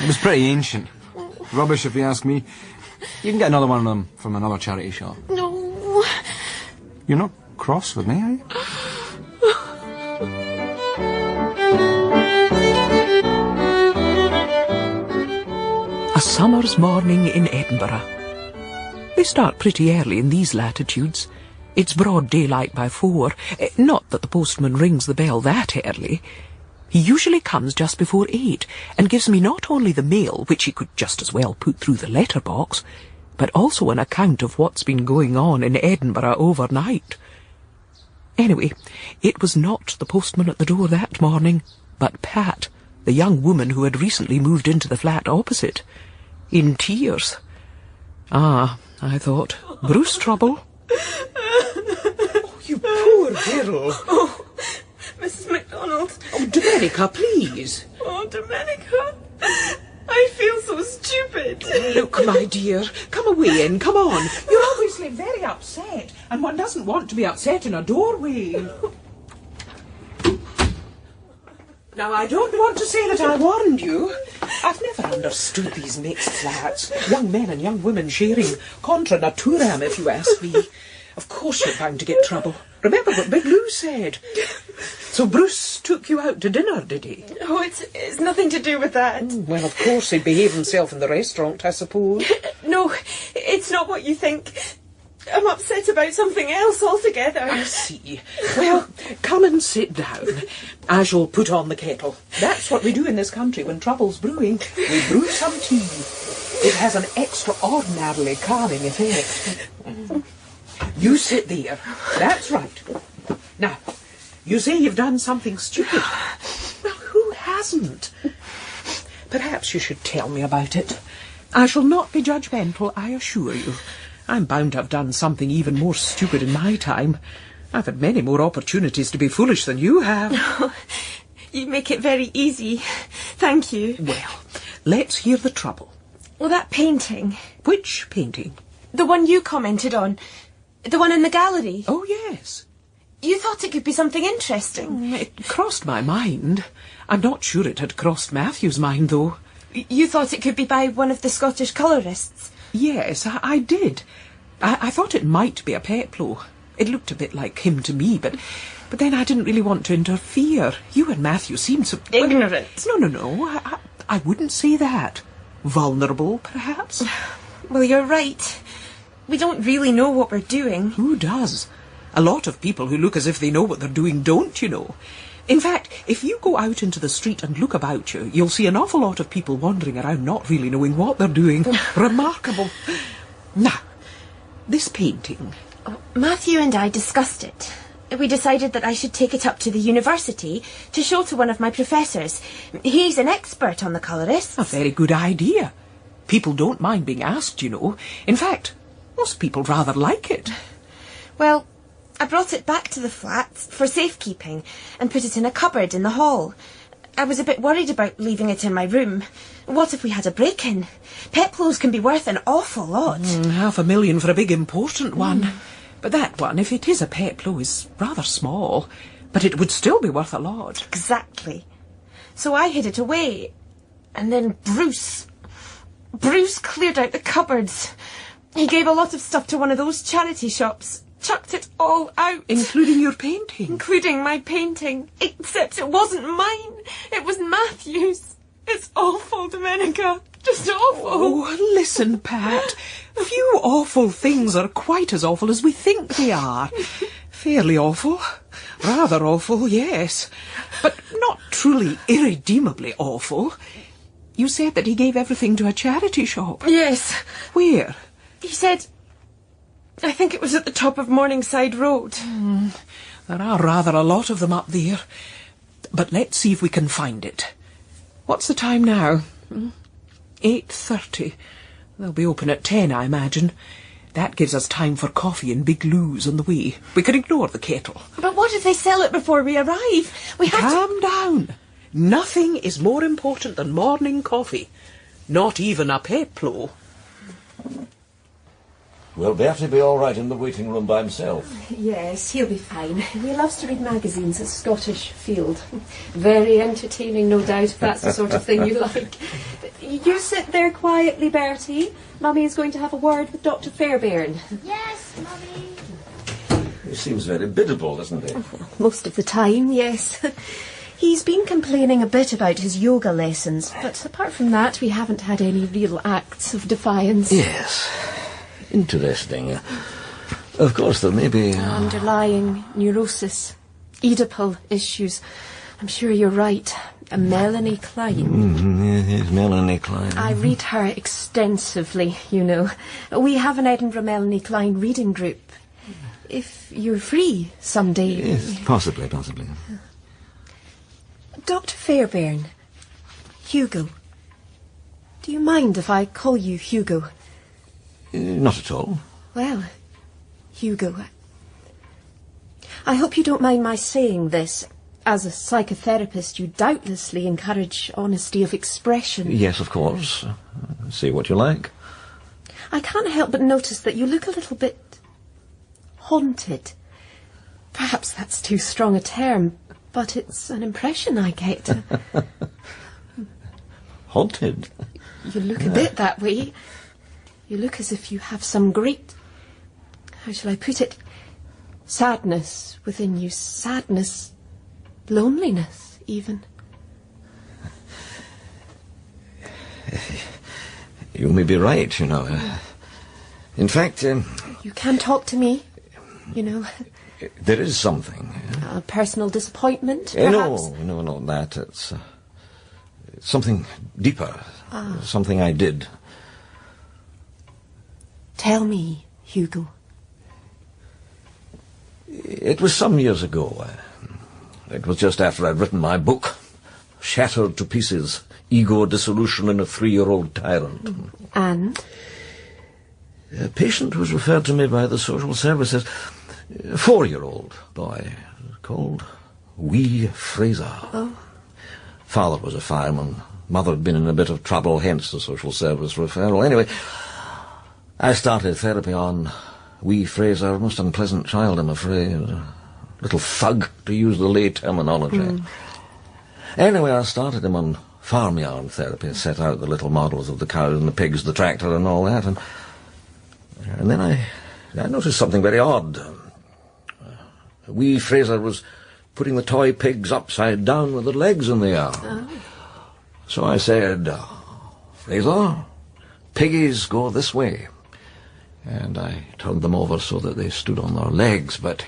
it was pretty ancient. Rubbish if you ask me. You can get another one of them from another charity shop. No. You're not cross with me, are you? A summer's morning in Edinburgh. They start pretty early in these latitudes. It's broad daylight by 4. Not that the postman rings the bell that early. He usually comes just before 8 and gives me not only the mail, which he could just as well put through the letterbox, but also an account of what's been going on in Edinburgh overnight. Anyway, it was not the postman at the door that morning, but Pat, the young woman who had recently moved into the flat opposite, in tears. Ah, I thought, Bruce trouble. Oh, you poor girl. Oh, Mrs. MacDonald. Oh, Domenica, please. Oh, Domenica. I feel so stupid. Look, my dear, come away in, come on. You're obviously very upset, and one doesn't want to be upset in a doorway. Now, I don't want to say that I warned you. I've never understood these mixed flats. Young men and young women sharing contra naturam, if you ask me. Of course you're bound to get trouble. Remember what Big Lou said. So Bruce took you out to dinner, did he? Oh, it's nothing to do with that. Well, of course he'd behave himself in the restaurant, I suppose. No, it's not what you think. I'm upset about something else altogether. I see. Well, come and sit down. I shall put on the kettle. That's what we do in this country when trouble's brewing. We brew some tea. It has an extraordinarily calming effect. You sit there. That's right. Now, you say you've done something stupid. Well, who hasn't? Perhaps you should tell me about it. I shall not be judgmental, I assure you. I'm bound to have done something even more stupid in my time. I've had many more opportunities to be foolish than you have. Oh, you make it very easy. Thank you. Well, let's hear the trouble. Well, that painting. Which painting? The one you commented on. The one in the gallery. Oh, yes. You thought it could be something interesting. It crossed my mind. I'm not sure it had crossed Matthew's mind, though. You thought it could be by one of the Scottish colourists? Yes, I did. I thought it might be a Peploe. It looked a bit like him to me, but then I didn't really want to interfere. You and Matthew seemed so... ignorant. No. I wouldn't say that. Vulnerable, perhaps? Well, you're right. We don't really know what we're doing. Who does? A lot of people who look as if they know what they're doing don't, you know. In fact, if you go out into the street and look about you, you'll see an awful lot of people wandering around not really knowing what they're doing. Remarkable. Now, this painting... Matthew and I discussed it. We decided that I should take it up to the university to show to one of my professors. He's an expert on the colourists. A very good idea. People don't mind being asked, you know. In fact, most people rather like it. Well, I brought it back to the flat for safekeeping and put it in a cupboard in the hall. I was a bit worried about leaving it in my room. What if we had a break-in? Peploes can be worth an awful lot. $500,000 for a big important one. But that one, if it is a Peploe, is rather small. But it would still be worth a lot. Exactly. So I hid it away. And then Bruce cleared out the cupboards. He gave a lot of stuff to one of those charity shops. Chucked it all out. Including your painting? Including my painting. Except it wasn't mine. It was Matthew's. It's awful, Domenica. Just awful. Oh, listen, Pat. Few awful things are quite as awful as we think they are. Fairly awful. Rather awful, yes. But not truly irredeemably awful. You said that he gave everything to a charity shop. Yes. Where? He said... I think it was at the top of Morningside Road. There are rather a lot of them up there. But let's see if we can find it. What's the time now? 8:30. They'll be open at 10, I imagine. That gives us time for coffee and big loos on the way. We can ignore the kettle. But what if they sell it before we arrive? We have Calm down. Nothing is more important than morning coffee. Not even a peplo. Will Bertie be all right in the waiting room by himself? Yes, he'll be fine. He loves to read magazines at Scottish Field. Very entertaining, no doubt, if that's the sort of thing you like. You sit there quietly, Bertie. Mummy is going to have a word with Dr. Fairbairn. Yes, Mummy. He seems very biddable, doesn't he? Most of the time, yes. He's been complaining a bit about his yoga lessons, but apart from that, we haven't had any real acts of defiance. Yes. Interesting. Of course, there may be... Underlying neurosis, Oedipal issues. I'm sure you're right. A Melanie Klein. Yes, Melanie Klein. I read her extensively, you know. We have an Edinburgh Melanie Klein reading group. If you're free someday... Yes, possibly. Dr. Fairbairn. Hugo. Do you mind if I call you Hugo? Not at all. Well, Hugo, I hope you don't mind my saying this. As a psychotherapist, you doubtlessly encourage honesty of expression. Yes, of course. Say what you like. I can't help but notice that you look a little bit haunted. Perhaps that's too strong a term, but it's an impression I get. Haunted? You look a bit that way. You look as if you have some great, how shall I put it, sadness within you. Sadness, loneliness, even. You may be right, you know. In fact... You can talk to me, you know. There is something. A personal disappointment, perhaps? No, that. It's something deeper. Something I did. Tell me, Hugo. It was some years ago. It was just after I'd written my book, Shattered to Pieces, Ego Dissolution in a 3-year-old Tyrant. And? A patient was referred to me by the social services, a 4-year-old boy called Wee Fraser. Oh. Father was a fireman. Mother had been in a bit of trouble, hence the social service referral. Anyway, I started therapy on Wee Fraser, a most unpleasant child, I'm afraid. A little thug, to use the lay terminology. Anyway, I started him on farmyard therapy, set out the little models of the cows and the pigs, the tractor and all that, and then I noticed something very odd. Wee Fraser was putting the toy pigs upside down with their legs in the air. Oh. So I said, Fraser, piggies go this way. And I turned them over so that they stood on their legs, but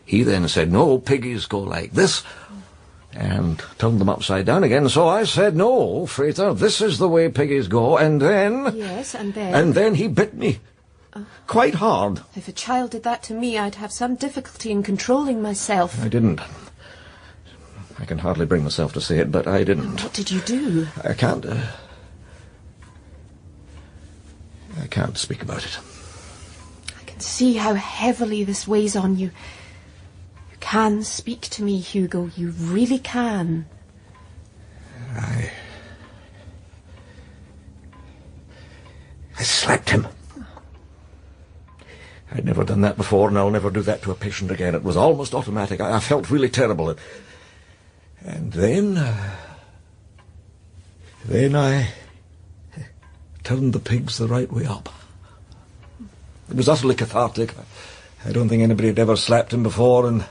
he then said, no, piggies go like this, and turned them upside down again. So I said, no, Fraser, this is the way piggies go, and then... Yes, and then... And then he bit me. Quite hard. If a child did that to me, I'd have some difficulty in controlling myself. I didn't. I can hardly bring myself to say it, but I didn't. What did you do? I can't speak about it. I can see how heavily this weighs on you. You can speak to me, Hugo. You really can. I slapped him. I'd never done that before, and I'll never do that to a patient again. It was almost automatic. I felt really terrible. And then I turned the pigs the right way up. It was utterly cathartic. I don't think anybody had ever slapped him before, and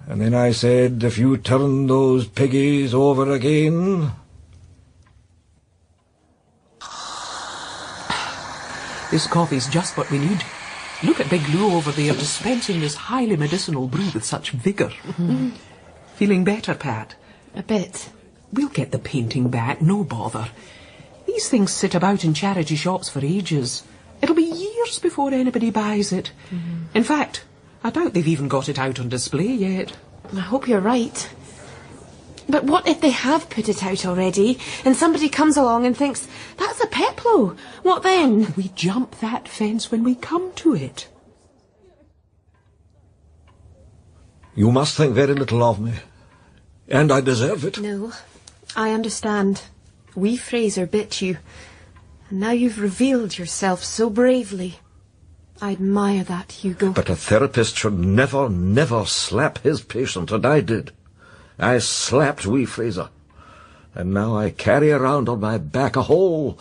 then I said, if you turn those piggies over again... This coffee's just what we need. Look at Big Lou over there dispensing this highly medicinal brew with such vigour. Feeling better, Pat? A bit. We'll get the painting back, no bother. These things sit about in charity shops for ages. It'll be years before anybody buys it. In fact, I doubt they've even got it out on display yet. I hope you're right. But what if they have put it out already, and somebody comes along and thinks, that's a peplo? What then? We jump that fence when we come to it. You must think very little of me. And I deserve it. No, I understand. Wee Fraser bit you. And now you've revealed yourself so bravely. I admire that, Hugo. But a therapist should never, never slap his patient, and I did. I slapped wee Fraser. And now I carry around on my back a whole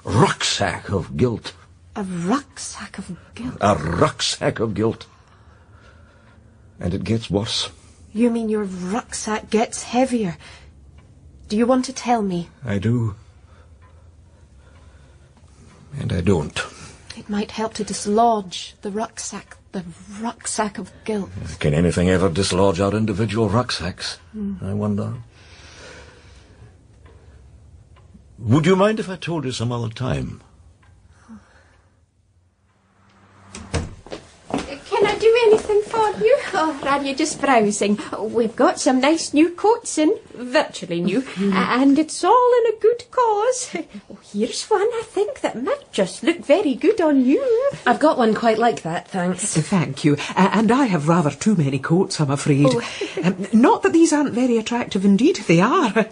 rucksack of guilt. A rucksack of guilt? A rucksack of guilt. And it gets worse. You mean your rucksack gets heavier? Do you want to tell me? I do. And I don't. It might help to dislodge the rucksack of guilt. Can anything ever dislodge our individual rucksacks? I wonder. Would you mind if I told you some other time? Can I do anything for you? Or are you just browsing? We've got some nice new coats in, virtually new, and it's all in a good cause. Here's one I think that might just look very good on you. I've got one quite like that, thanks. Thank you. And I have rather too many coats, I'm afraid. Not that these aren't very attractive indeed, they are.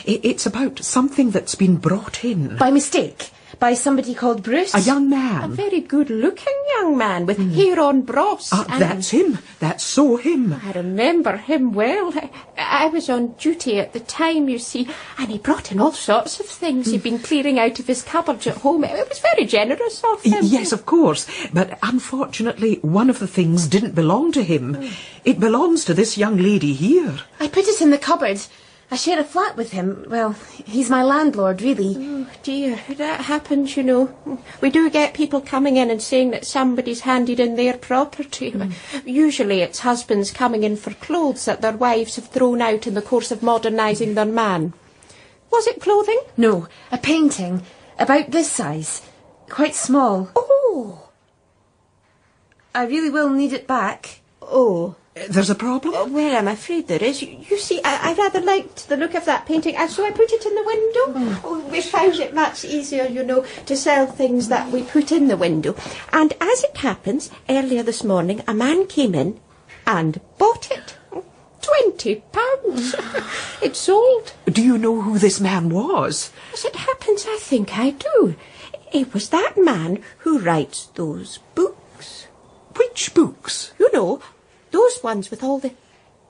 It's about something that's been brought in. By mistake? By somebody called Bruce? A young man. A very good-looking young man with hair on bross. That's him. That's so him. I remember him well. I was on duty at the time, you see, and he brought in all sorts of things he'd been clearing out of his cupboards at home. It was very generous of him. Yes, of course. But unfortunately, one of the things didn't belong to him. It belongs to this young lady here. I put it in the cupboard. I share a flat with him. Well, he's my landlord, really. Oh, dear, that happens, you know. We do get people coming in and saying that somebody's handed in their property. Usually it's husbands coming in for clothes that their wives have thrown out in the course of modernising their man. Was it clothing? No, a painting. About this size. Quite small. Oh! I really will need it back. Oh. There's a problem? Well, I'm afraid there is. You see, I rather liked the look of that painting, so I put it in the window. We found it much easier, you know, to sell things that we put in the window. And as it happens, earlier this morning, a man came in and bought it. £20. It's sold. Do you know who this man was? As it happens, I think I do. It was that man who writes those books. Which books? You know, those ones with all the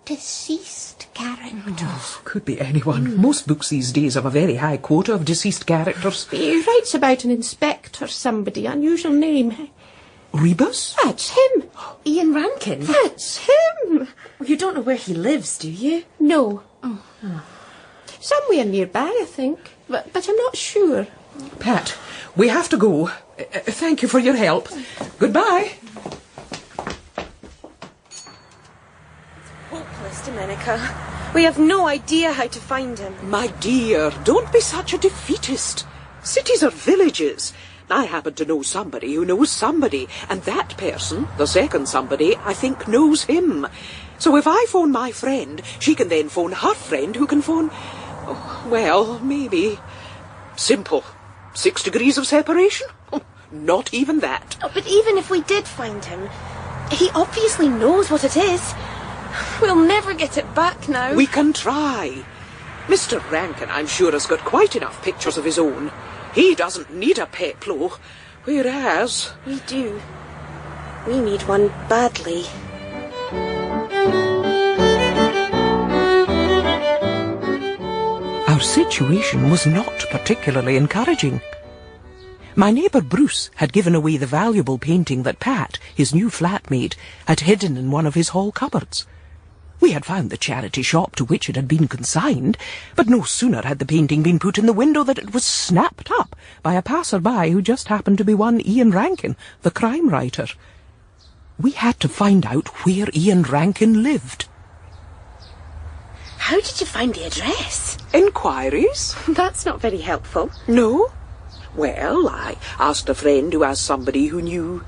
deceased characters. Oh, could be anyone. Most books these days have a very high quota of deceased characters. He writes about an inspector, somebody, unusual name. Rebus? That's him. Ian Rankin? That's him. You don't know where he lives, do you? No. Somewhere nearby, I think. But I'm not sure. Pat, we have to go. Thank you for your help. Goodbye. Domenica. We have no idea how to find him. My dear, don't be such a defeatist. Cities are villages. I happen to know somebody who knows somebody, and that person, the second somebody, I think knows him. So if I phone my friend, she can then phone her friend who can phone... Oh, well, maybe. Simple. 6 degrees of separation? Not even that. Oh, but even if we did find him, he obviously knows what it is. We'll never get it back now. We can try. Mr. Rankin, I'm sure, has got quite enough pictures of his own. He doesn't need a peplo, whereas... We do. We need one badly. Our situation was not particularly encouraging. My neighbour Bruce had given away the valuable painting that Pat, his new flatmate, had hidden in one of his hall cupboards. We had found the charity shop to which it had been consigned, but no sooner had the painting been put in the window than it was snapped up by a passer-by who just happened to be one Ian Rankin, the crime writer. We had to find out where Ian Rankin lived. How did you find the address? Inquiries? That's not very helpful. No? Well, I asked a friend who asked somebody who knew...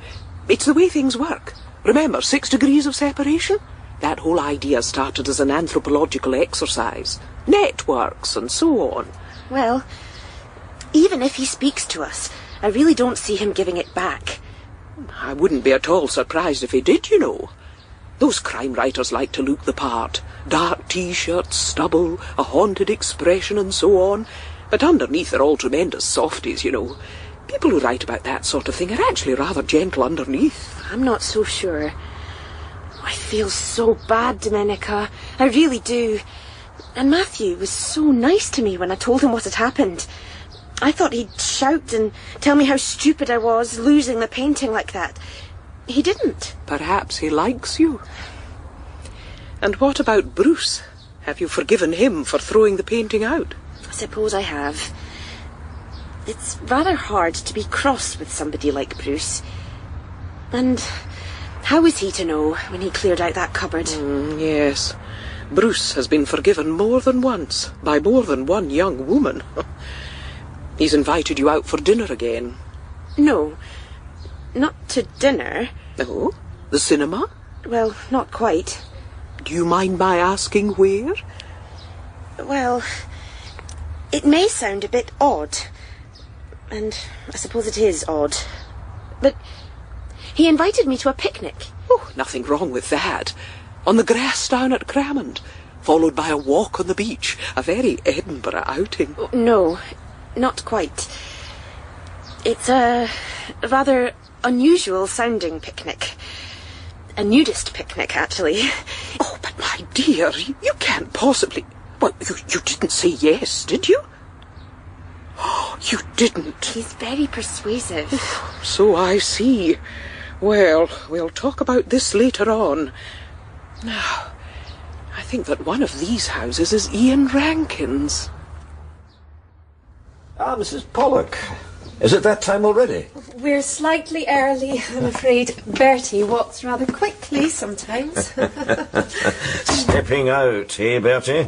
It's the way things work. Remember, 6 degrees of separation? That whole idea started as an anthropological exercise. Networks and so on. Well, even if he speaks to us, I really don't see him giving it back. I wouldn't be at all surprised if he did, you know. Those crime writers like to look the part. Dark T-shirts, stubble, a haunted expression and so on. But underneath they're all tremendous softies, you know. People who write about that sort of thing are actually rather gentle underneath. I'm not so sure. I feel so bad, Domenica. I really do. And Matthew was so nice to me when I told him what had happened. I thought he'd shout and tell me how stupid I was losing the painting like that. He didn't. Perhaps he likes you. And what about Bruce? Have you forgiven him for throwing the painting out? I suppose I have. It's rather hard to be cross with somebody like Bruce. And how was he to know when he cleared out that cupboard? Yes. Bruce has been forgiven more than once by more than one young woman. He's invited you out for dinner again. No, not to dinner. Oh? The cinema? Well, not quite. Do you mind my asking where? Well, it may sound a bit odd. And I suppose it is odd. But he invited me to a picnic. Oh, nothing wrong with that. On the grass down at Cramond, followed by a walk on the beach. A very Edinburgh outing. Oh, no, not quite. It's a rather unusual sounding picnic. A nudist picnic, actually. Oh, but my dear, you can't possibly... Well, you didn't say yes, did you? Oh, you didn't. He's very persuasive. So I see. Well, we'll talk about this later on. Now, I think that one of these houses is Ian Rankin's. Ah, Mrs. Pollock. Is it that time already? We're slightly early, I'm afraid. Bertie walks rather quickly sometimes. Stepping out, eh, Bertie?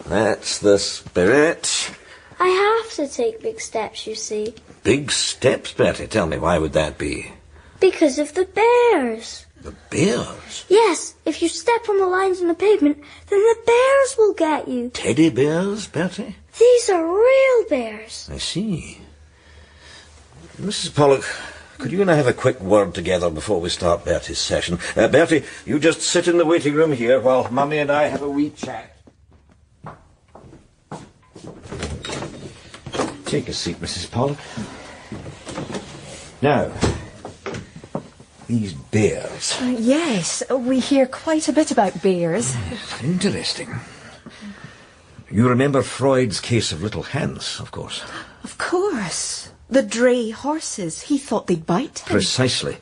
That's the spirit. I have to take big steps, you see. Big steps, Bertie? Tell me, why would that be? Because of the bears. The bears? Yes, if you step on the lines in the pavement, then the bears will get you. Teddy bears, Bertie? These are real bears. I see. Mrs. Pollock, could you and I have a quick word together before we start Bertie's session? Bertie, you just sit in the waiting room here while Mummy and I have a wee chat. Take a seat, Mrs. Pollock. Now, these bears. Yes, we hear quite a bit about bears. Interesting. You remember Freud's case of little Hans, of course. Of course. The dray horses. He thought they'd bite him. Precisely.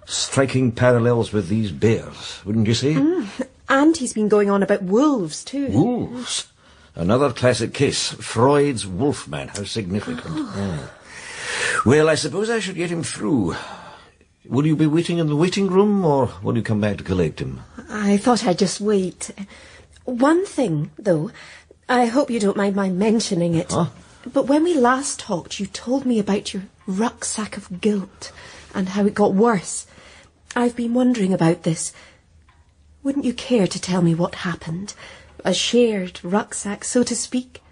Striking parallels with these bears, wouldn't you say? And he's been going on about wolves, too. Wolves? Another classic case. Freud's Wolfman. How significant. Well, I suppose I should get him through. Will you be waiting in the waiting room, or will you come back to collect him? I thought I'd just wait. One thing, though. I hope you don't mind my mentioning it. Huh? But when we last talked, you told me about your rucksack of guilt and how it got worse. I've been wondering about this. Wouldn't you care to tell me what happened? A shared rucksack, so to speak,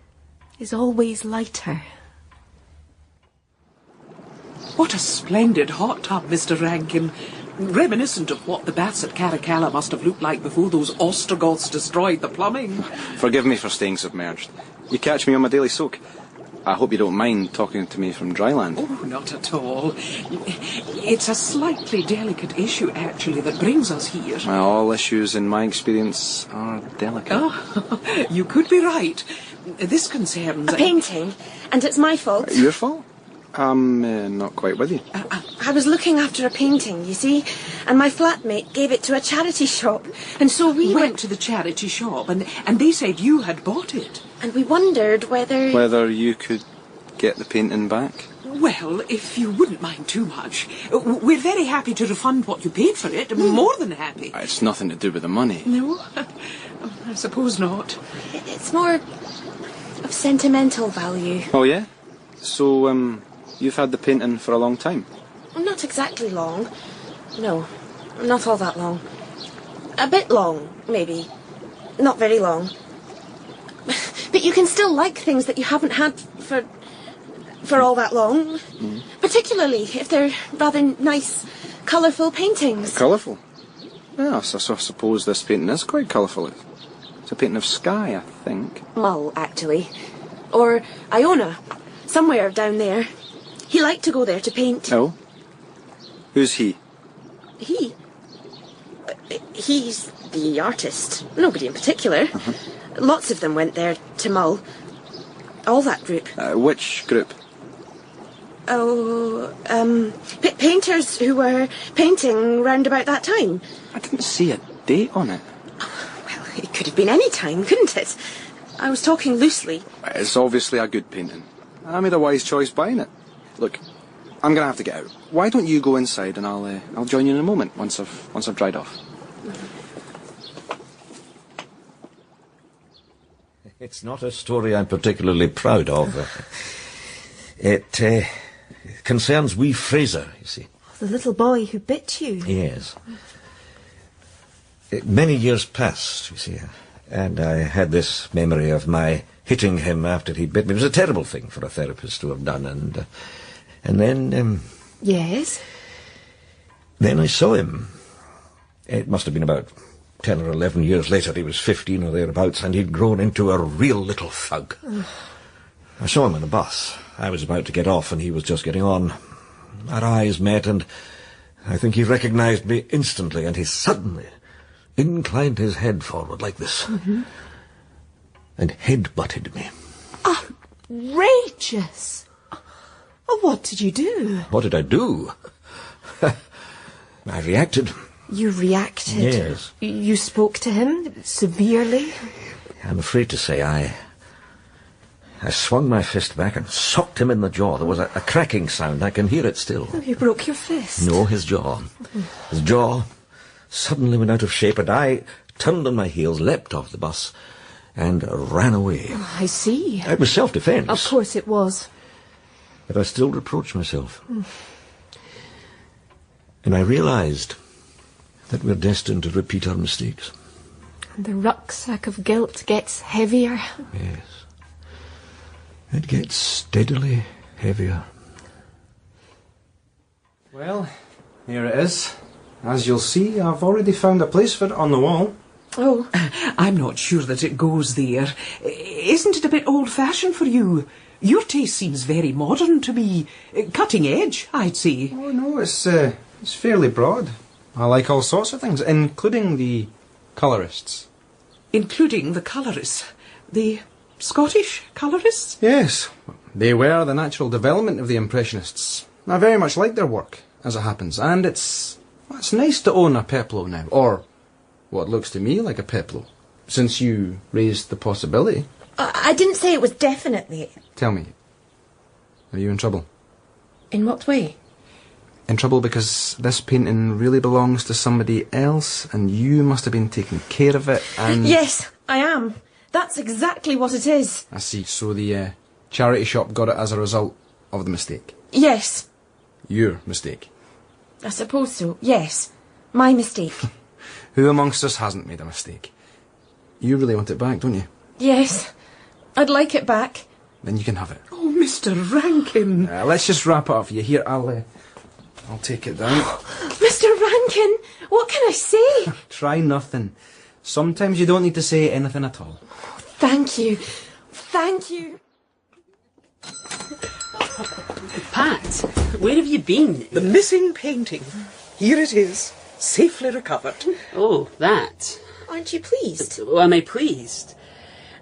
is always lighter. What a splendid hot tub, Mr. Rankin. Reminiscent of what the baths at Caracalla must have looked like before those Ostrogoths destroyed the plumbing. Forgive me for staying submerged. You catch me on my daily soak. I hope you don't mind talking to me from dry land. Oh, not at all. It's a slightly delicate issue, actually, that brings us here. Well, all issues, in my experience, are delicate. Oh, you could be right. This concerns... A painting, and it's my fault. Your fault? I'm not quite with you. I was looking after a painting, you see, and my flatmate gave it to a charity shop, and so we went to the charity shop, and they said you had bought it. And we wondered whether... Whether you could get the painting back? Well, if you wouldn't mind too much, we're very happy to refund what you paid for it. More than happy. It's nothing to do with the money. No, I suppose not. It's more of sentimental value. Oh, yeah? So, you've had the painting for a long time? Not exactly long. No, not all that long. A bit long, maybe. Not very long. But you can still like things that you haven't had for all that long. Particularly if they're rather nice, colourful paintings. Colourful? Well, so I suppose this painting is quite colourful. It's a painting of sky, I think. Mull, actually. Or Iona. Somewhere down there. He liked to go there to paint. Oh? Who's he? He? He's the artist. Nobody in particular. Lots of them went there to Mull. All that group. Which group? Oh, painters who were painting round about that time. I didn't see a date on it. Well, it could have been any time, couldn't it? I was talking loosely. It's obviously a good painting. I made a wise choice buying it. Look, I'm going to have to get out. Why don't you go inside and I'll join you in a moment once I've dried off. It's not a story I'm particularly proud of. It concerns wee Fraser, you see. The little boy who bit you. Yes. Many years passed, you see, and I had this memory of my hitting him after he'd bit me. It was a terrible thing for a therapist to have done, and then... Yes? Then I saw him. It must have been about 10 or 11 years later. He was 15 or thereabouts, and he'd grown into a real little thug. I saw him on the bus. I was about to get off, and he was just getting on. Our eyes met, and I think he recognised me instantly, and he suddenly inclined his head forward like this, and head-butted me. Outrageous! Oh, what did you do? What did I do? I reacted. You reacted? Yes. You spoke to him severely? I'm afraid to say I swung my fist back and socked him in the jaw. There was a cracking sound. I can hear it still. Oh, you broke your fist? No, his jaw. His jaw suddenly went out of shape, and I turned on my heels, leapt off the bus, and ran away. Oh, I see. It was self-defence. Of course it was. But I still reproach myself. And I realised that we're destined to repeat our mistakes. And the rucksack of guilt gets heavier. Yes. It gets steadily heavier. Well, here it is. As you'll see, I've already found a place for it on the wall. Oh, I'm not sure that it goes there. Isn't it a bit old-fashioned for you? Your taste seems very modern to me. Cutting edge, I'd say. Oh, no, it's fairly broad. I like all sorts of things, including the colourists. Including the colourists? The Scottish colourists? Yes, they were the natural development of the Impressionists. I very much like their work, as it happens, and it's nice to own a Peplo now, or what looks to me like a Peplo, since you raised the possibility. I didn't say it was definitely. Tell me, are you in trouble? In what way? In trouble because this painting really belongs to somebody else, and you must have been taking care of it, and... Yes, I am. That's exactly what it is. I see. So the charity shop got it as a result of the mistake? Yes. Your mistake? I suppose so, yes. My mistake. Who amongst us hasn't made a mistake? You really want it back, don't you? Yes. I'd like it back. Then you can have it. Oh, Mr. Rankin. Let's just wrap it up for you. Here, I'll take it down. Mr. Rankin, what can I say? Try nothing. Sometimes you don't need to say anything at all. Thank you. Thank you. Pat, where have you been? The missing painting. Here it is, safely recovered. Oh, that. Aren't you pleased? Oh, am I pleased?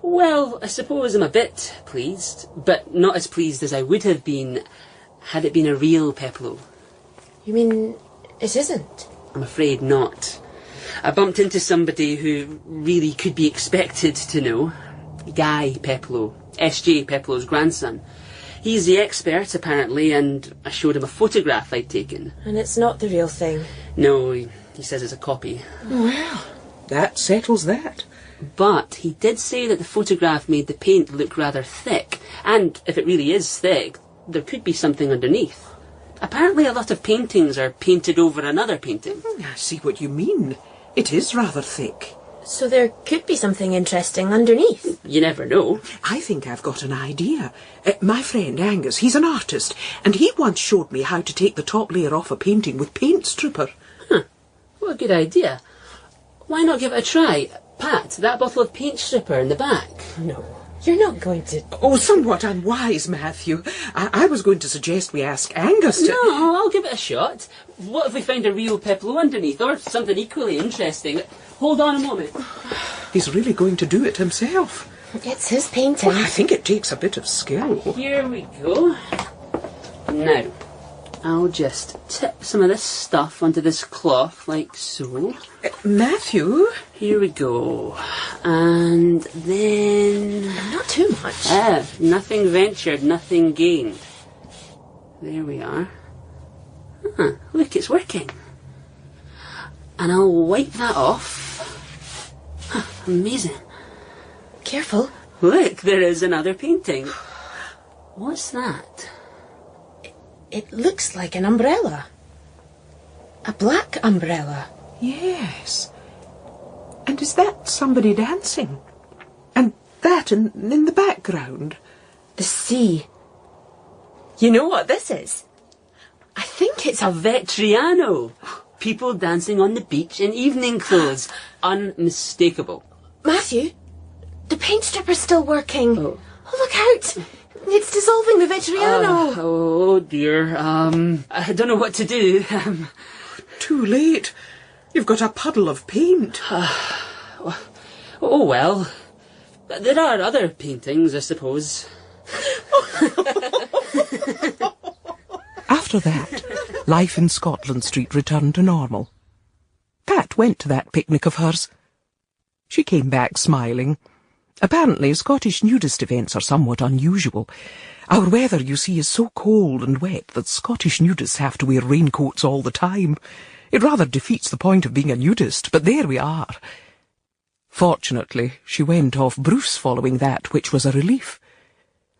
Well, I suppose I'm a bit pleased, but not as pleased as I would have been had it been a real Peplo. You mean it isn't? I'm afraid not. I bumped into somebody who really could be expected to know. Guy Peplo, S.J. Peplo's grandson. He's the expert, apparently, and I showed him a photograph I'd taken. And it's not the real thing? No, he says it's a copy. Well, that settles that. But he did say that the photograph made the paint look rather thick, and if it really is thick, there could be something underneath. Apparently a lot of paintings are painted over another painting. I see what you mean. It is rather thick. So there could be something interesting underneath. You never know. I think I've got an idea. My friend Angus, he's an artist, and he once showed me how to take the top layer off a painting with paint stripper. Huh. What a good idea. Why not give it a try? Pat, that bottle of paint stripper in the back. No, you're not going to... Oh, somewhat unwise, Matthew. I was going to suggest we ask Angus to... No, I'll give it a shot. What if we find a real peplo underneath, or something equally interesting? Hold on a moment. He's really going to do it himself. It's his painting. Well, I think it takes a bit of skill. Here we go. Now, I'll just tip some of this stuff onto this cloth, like so. Matthew? Here we go. And then... Not too much. Nothing ventured, nothing gained. There we are. Ah, look, it's working. And I'll wipe that off. Amazing. Careful. Look, there is another painting. What's that? It looks like an umbrella. A black umbrella. Yes. And is that somebody dancing? And that in the background? The sea. You know what this is? I think it's A vetriano. People dancing on the beach in evening clothes. Unmistakable. Matthew, the paint stripper's still working. Oh. Oh, look out! It's dissolving the vetriano. Oh dear. I don't know what to do. Too late. You've got a puddle of paint. Oh well. There are other paintings, I suppose. After that, life in Scotland Street returned to normal. Pat went to that picnic of hers. She came back smiling. Apparently, Scottish nudist events are somewhat unusual. Our weather, you see, is so cold and wet that Scottish nudists have to wear raincoats all the time. It rather defeats the point of being a nudist, but there we are. Fortunately, she went off Bruce following that, which was a relief.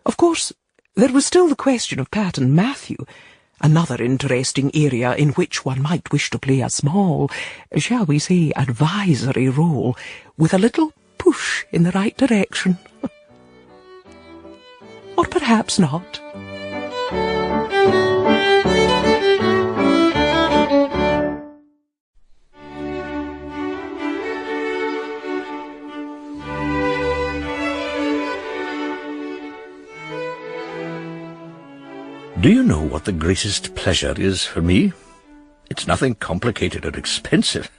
Of course, there was still the question of Pat and Matthew, another interesting area in which one might wish to play a small, shall we say, advisory role, with a little push in the right direction. Or perhaps not. Do you know what the greatest pleasure is for me? It's nothing complicated or expensive.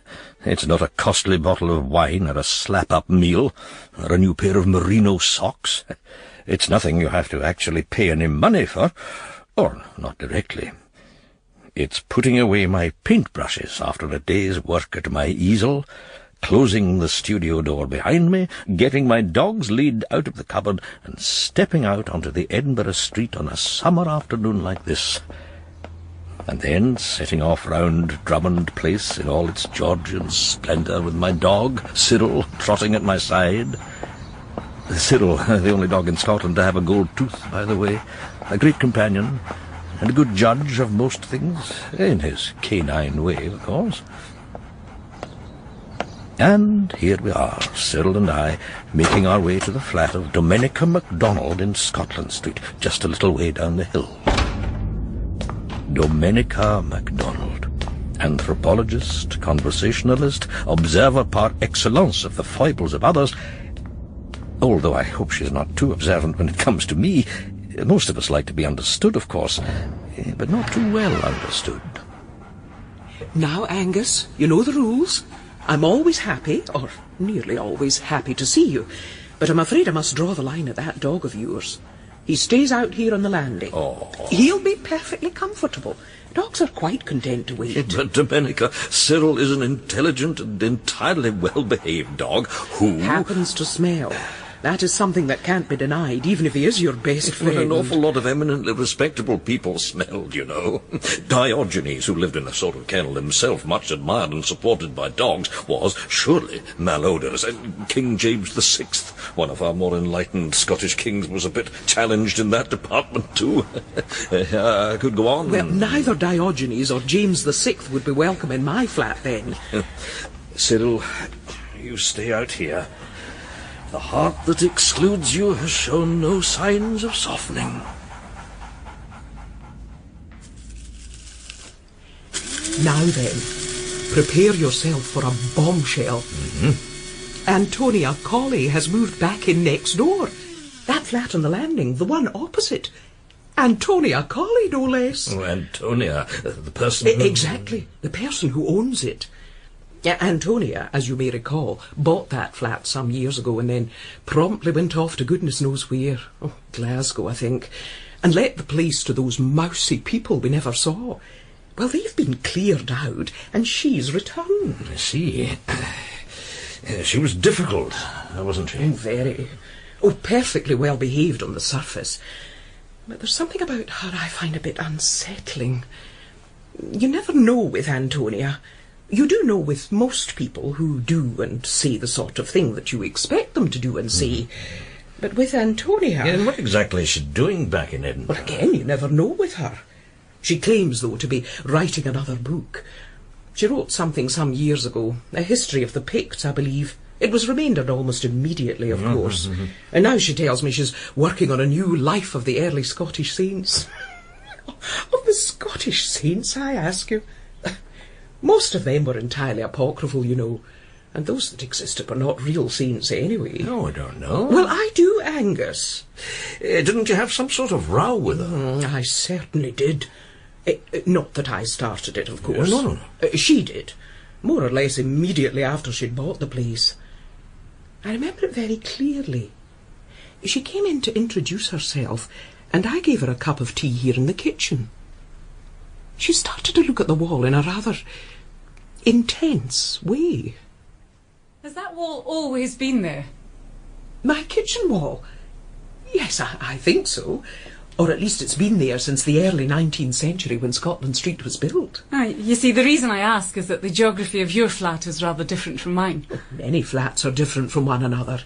It's not a costly bottle of wine or a slap-up meal or a new pair of merino socks. It's nothing you have to actually pay any money for, or not directly. It's putting away my paintbrushes after a day's work at my easel, closing the studio door behind me, getting my dog's lead out of the cupboard, and stepping out onto the Edinburgh street on a summer afternoon like this. And then setting off round Drummond Place in all its Georgian splendour with my dog, Cyril, trotting at my side. Cyril, the only dog in Scotland to have a gold tooth, by the way, a great companion, and a good judge of most things, in his canine way, of course. And here we are, Cyril and I, making our way to the flat of Domenica MacDonald in Scotland Street, just a little way down the hill. Domenica MacDonald, anthropologist, conversationalist, observer par excellence of the foibles of others. Although I hope she's not too observant when it comes to me. Most of us like to be understood, of course, but not too well understood. Now, Angus, you know the rules. I'm always happy, or nearly always happy to see you, but I'm afraid I must draw the line at that dog of yours. He stays out here on the landing. Oh. He'll be perfectly comfortable. Dogs are quite content to wait. But, Domenica, Cyril is an intelligent and entirely well-behaved dog who... happens to smell. That is something that can't be denied, even if he is your best friend. What an awful lot of eminently respectable people smelled, you know. Diogenes, who lived in a sort of kennel himself, much admired and supported by dogs, was surely malodorous. And King James VI, one of our more enlightened Scottish kings, was a bit challenged in that department too. I could go on. Well, neither Diogenes or James VI would be welcome in my flat then. Cyril, you stay out here. The heart that excludes you has shown no signs of softening. Now then, prepare yourself for a bombshell. Antonia Colley has moved back in next door. That flat on the landing, the one opposite. Antonia Colley, no less. Oh, Antonia, the person who... Exactly, the person who owns it. Antonia, as you may recall, bought that flat some years ago and then promptly went off to goodness knows where. Oh, Glasgow, I think. And let the place to those mousy people we never saw. Well, they've been cleared out and she's returned. I see. She was difficult, wasn't she? Oh, very. Oh, perfectly well behaved on the surface. But there's something about her I find a bit unsettling. You never know with Antonia. You do know with most people who do and say the sort of thing that you expect them to do and say. But with Antonia... Yeah, and what exactly is she doing back in Edinburgh? Well, again, you never know with her. She claims, though, to be writing another book. She wrote something some years ago, a history of the Picts, I believe. It was remaindered almost immediately, of course. And now she tells me she's working on a new life of the early Scottish saints. Of the Scottish saints, I ask you? Most of them were entirely apocryphal, you know, and those that existed were not real saints anyway. No, I don't know. Well, I do, Angus. Didn't you have some sort of row with her? I certainly did. Not that I started it, of course. No. She did, more or less immediately after she'd bought the place. I remember it very clearly. She came in to introduce herself, and I gave her a cup of tea here in the kitchen. She started to look at the wall in a rather intense way. Has that wall always been there? My kitchen wall? Yes, I think so. Or at least it's been there since the early 19th century when Scotland Street was built. You see, the reason I ask is that the geography of your flat is rather different from mine. Many flats are different from one another.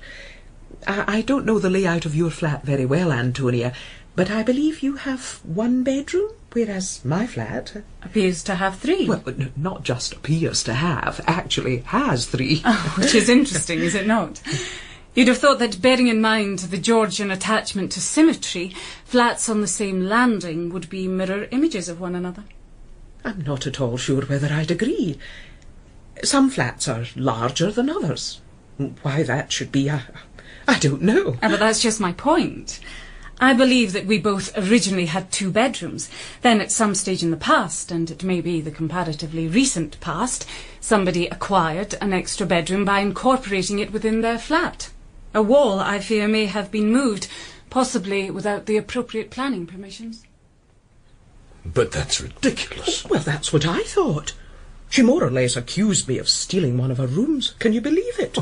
I don't know the layout of your flat very well, Antonia, but I believe you have one bedroom, whereas my flat... appears to have 3. Well, not just appears to have, actually has 3. Oh, which is interesting, is it not? You'd have thought that, bearing in mind the Georgian attachment to symmetry, flats on the same landing would be mirror images of one another. I'm not at all sure whether I'd agree. Some flats are larger than others. Why that should be, I don't know. But that's just my point. I believe that we both originally had 2 bedrooms. Then at some stage in the past, and it may be the comparatively recent past, somebody acquired an extra bedroom by incorporating it within their flat. A wall, I fear, may have been moved, possibly without the appropriate planning permissions. But that's ridiculous. Well, that's what I thought. She more or less accused me of stealing one of her rooms. Can you believe it?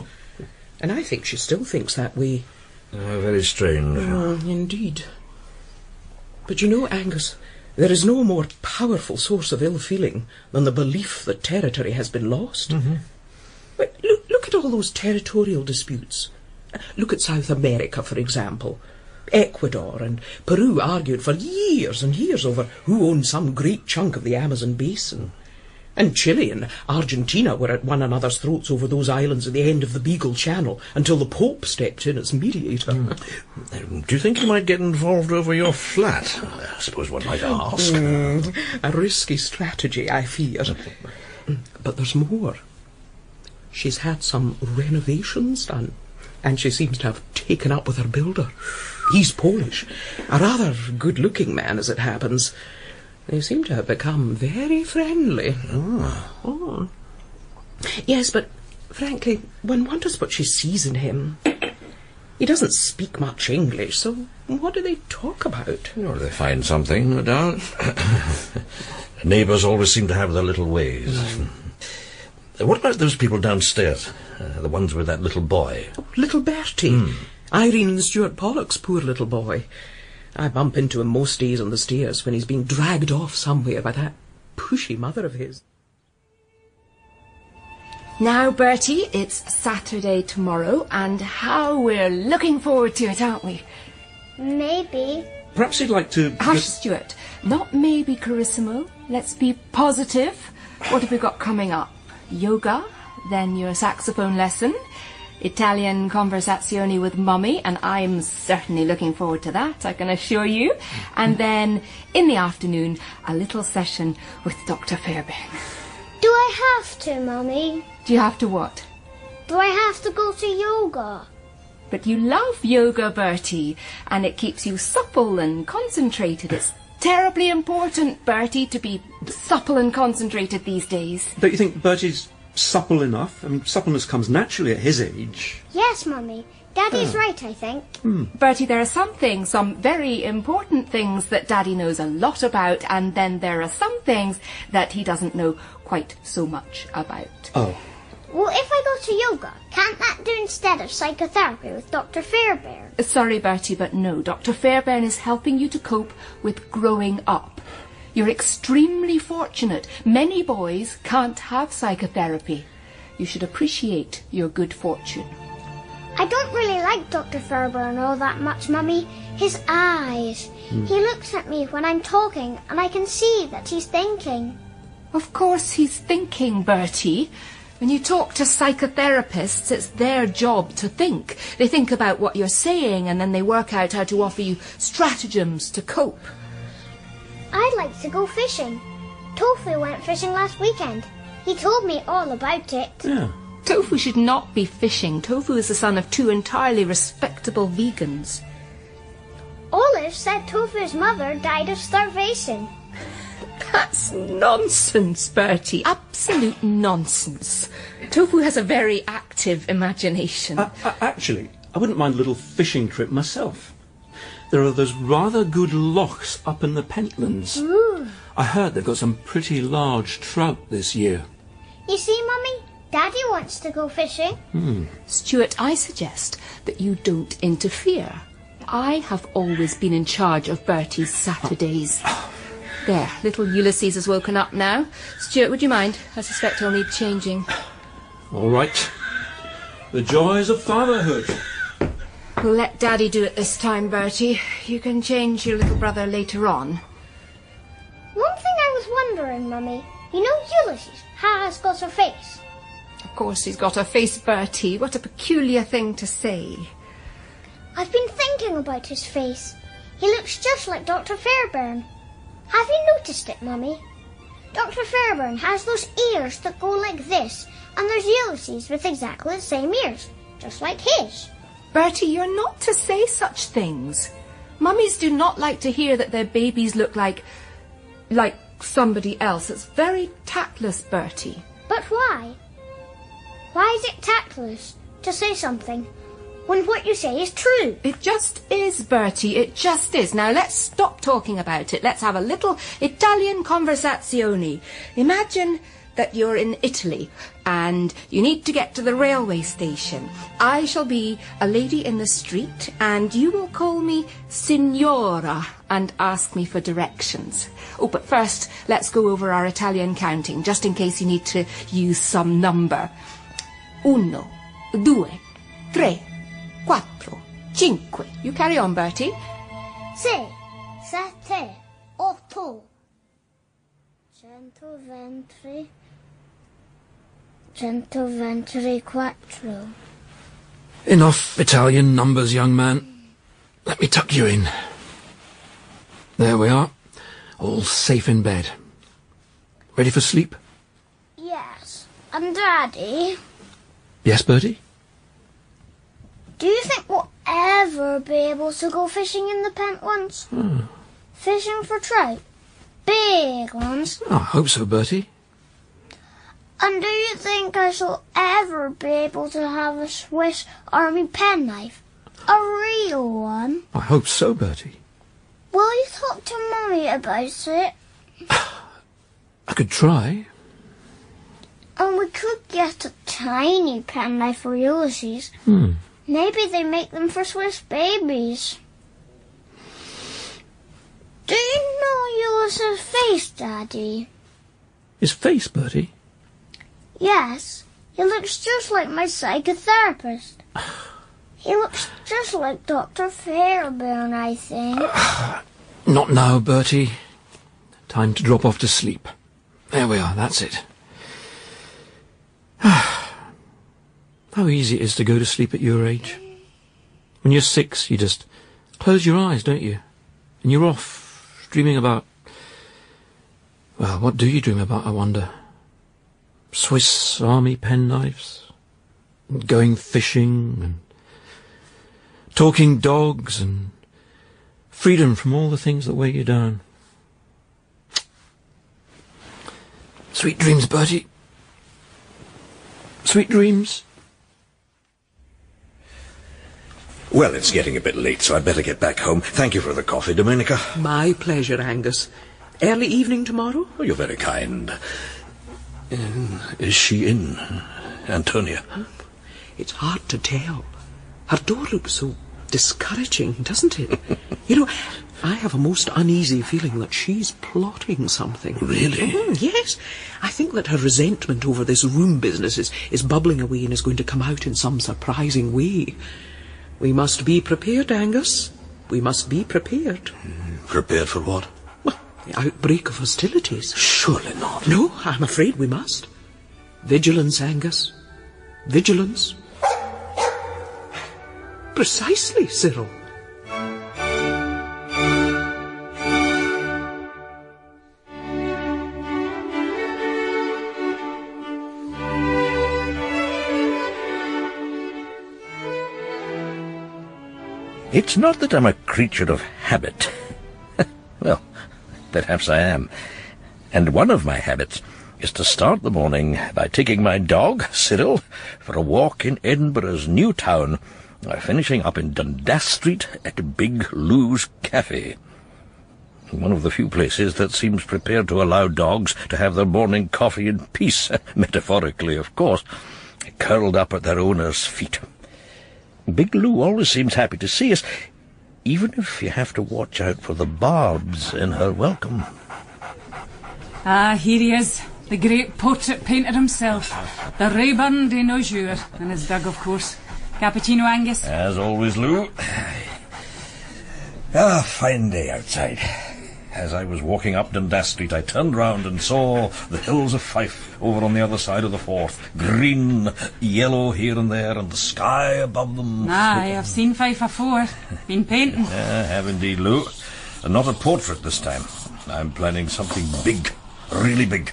And I think she still thinks that way. Very strange. Indeed. But you know, Angus, there is no more powerful source of ill feeling than the belief that territory has been lost. But look at all those territorial disputes. Look at South America, for example. Ecuador and Peru argued for years and years over who owned some great chunk of the Amazon basin. And Chile and Argentina were at one another's throats over those islands at the end of the Beagle Channel until the Pope stepped in as mediator. Do you think you might get involved over your flat? I suppose one might ask. A risky strategy, I fear. But there's more. She's had some renovations done, and she seems to have taken up with her builder. He's Polish, a rather good-looking man, as it happens. They seem to have become very friendly. Yes, but frankly, one wonders what she sees in him. He doesn't speak much English, so what do they talk about? Or they find something, no doubt. Neighbours always seem to have their little ways. What about those people downstairs? The ones with that little boy? Little Bertie. Irene and Stuart Pollock's poor little boy. I bump into him most days on the stairs when he's being dragged off somewhere by that pushy mother of his. Now, Bertie, it's Saturday tomorrow, and how we're looking forward to it, aren't we? Maybe. Perhaps you'd like to... Hush, Stuart. Not maybe, Carissimo. Let's be positive. What have we got coming up? Yoga, then your saxophone lesson, Italian conversazione with Mummy, and I'm certainly looking forward to that, I can assure you. And then, in the afternoon, a little session with Dr. Fairbairn. Do I have to, Mummy? Do you have to what? Do I have to go to yoga? But you love yoga, Bertie, and it keeps you supple and concentrated. It's terribly important, Bertie, to be supple and concentrated these days. Don't you think Bertie's supple enough? I mean, suppleness comes naturally at his age. Yes, Mummy. Daddy's right, I think. Bertie, there are some things, some very important things that Daddy knows a lot about, and then there are some things that he doesn't know quite so much about. Oh. Well, if I go to yoga, can't that do instead of psychotherapy with Dr. Fairbairn? Sorry, Bertie, but no. Dr. Fairbairn is helping you to cope with growing up. You're extremely fortunate. Many boys can't have psychotherapy. You should appreciate your good fortune. I don't really like Dr. Fairbairn all that much, Mummy. His eyes. He looks at me when I'm talking, and I can see that he's thinking. Of course he's thinking, Bertie. When you talk to psychotherapists, it's their job to think. They think about what you're saying, and then they work out how to offer you stratagems to cope. I'd like to go fishing. Tofu went fishing last weekend. He told me all about it. Yeah. Tofu should not be fishing. Tofu is the son of two entirely respectable vegans. Olive said Tofu's mother died of starvation. That's nonsense, Bertie. Absolute nonsense. Tofu has a very active imagination. Actually, I wouldn't mind a little fishing trip myself. There are those rather good lochs up in the Pentlands. Ooh. I heard they've got some pretty large trout this year. You see, Mummy? Daddy wants to go fishing. Stuart, I suggest that you don't interfere. I have always been in charge of Bertie's Saturdays. There, little Ulysses has woken up now. Stuart, would you mind? I suspect he'll need changing. All right. The joys of fatherhood. We'll let Daddy do it this time, Bertie. You can change your little brother later on. One thing I was wondering, Mummy. You know Ulysses has got a face. Of course he's got a face, Bertie. What a peculiar thing to say. I've been thinking about his face. He looks just like Dr. Fairbairn. Have you noticed it, Mummy? Dr. Fairbairn has those ears that go like this, and there's Ulysses with exactly the same ears, just like his. Bertie, you're not to say such things. Mummies do not like to hear that their babies look like somebody else. It's very tactless, Bertie. But why? Why is it tactless to say something when what you say is true? It just is, Bertie. It just is. Now, let's stop talking about it. Let's have a little Italian conversazione. Imagine that you're in Italy and you need to get to the railway station. I shall be a lady in the street and you will call me Signora and ask me for directions. Oh, but first, let's go over our Italian counting, just in case you need to use some number. 1, 2, 3, 4, 5. You carry on, Bertie. 6, 7, 8, 120, 124. Enough Italian numbers, young man. Let me tuck you in. There we are, all safe in bed. Ready for sleep? Yes. And Daddy? Yes, Bertie? Do you think we'll ever be able to go fishing in the Pentlands? Fishing for trout? Big ones? I hope so, Bertie. And do you think I shall ever be able to have a Swiss Army penknife? A real one? I hope so, Bertie. Will you talk to Mummy about it? I could try. And we could get a tiny penknife for Ulysses. Maybe they make them for Swiss babies. Do you know Euliss's face, Daddy? His face, Bertie? Yes. He looks just like my psychotherapist. He looks just like Dr. Fairbairn, I think. Not now, Bertie. Time to drop off to sleep. There we are, that's it. How easy it is to go to sleep at your age. When you're 6, you just close your eyes, don't you? And you're off, dreaming about... Well, what do you dream about, I wonder? Swiss Army penknives? And going fishing, and talking dogs, and freedom from all the things that weigh you down. Sweet dreams, Bertie. Sweet dreams. Well, it's getting a bit late, so I'd better get back home. Thank you for the coffee, Domenica. My pleasure, Angus. Early evening tomorrow? Oh, you're very kind. Is she in, Antonia? It's hard to tell. Her door looks so discouraging, doesn't it? You know, I have a most uneasy feeling that she's plotting something. Really? Yes. I think that her resentment over this room business is bubbling away and is going to come out in some surprising way. We must be prepared, Angus. We must be prepared. Prepared for what? Well, the outbreak of hostilities. Surely not. No, I'm afraid we must. Vigilance, Angus. Vigilance. Precisely, Cyril. It's not that I'm a creature of habit. Well, perhaps I am. And one of my habits is to start the morning by taking my dog, Cyril, for a walk in Edinburgh's new town, finishing up in Dundas Street at Big Lou's Cafe. One of the few places that seems prepared to allow dogs to have their morning coffee in peace, metaphorically, of course, curled up at their owner's feet. Big Lou always seems happy to see us, even if you have to watch out for the barbs in her welcome. Ah, here he is, the great portrait painter himself, the Rayburn de Nozure, and his dog, of course. Cappuccino, Angus? As always, Lou. Ah, fine day outside. As I was walking up Dundas Street, I turned round and saw the hills of Fife over on the other side of the Forth. Green, yellow here and there, and the sky above them. Aye, I've seen Fife afore. Been painting. I have indeed, Lou. And not a portrait this time. I'm planning something big, really big.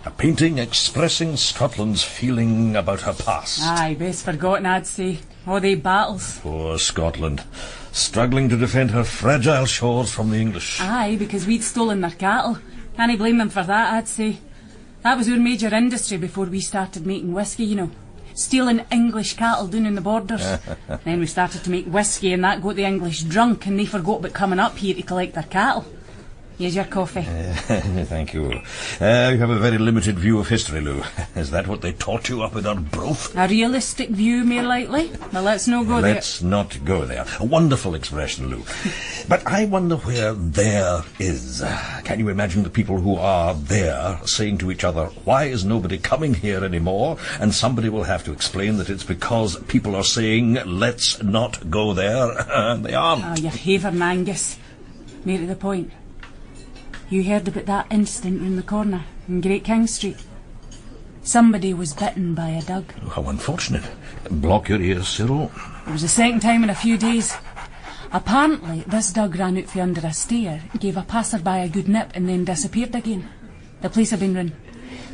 A painting expressing Scotland's feeling about her past. Aye, best forgotten, I'd say. All they battles. Poor Scotland, struggling to defend her fragile shores from the English. Aye, because we'd stolen their cattle. Can't I blame them for that, I'd say. That was our major industry before we started making whiskey, you know. Stealing English cattle down in the borders. Then we started to make whiskey and that got the English drunk and they forgot about coming up here to collect their cattle. Here's your coffee. Thank you. You have a very limited view of history, Lou. Is that what they taught you up in Arbroath? A realistic view, more likely. Well, let's not go there. Let's not go there. A wonderful expression, Lou. But I wonder where there is. Can you imagine the people who are there saying to each other, why is nobody coming here anymore? And somebody will have to explain that it's because people are saying, let's not go there. And they aren't. Oh, you're havering, Angus. More to the point. You heard about that incident round the corner in Great King Street? Somebody was bitten by a dog. Oh, how unfortunate. Block your ears, Cyril. It was the second time in a few days. Apparently, this dog ran out from under a stair, gave a passer-by a good nip and then disappeared again. The police have been run.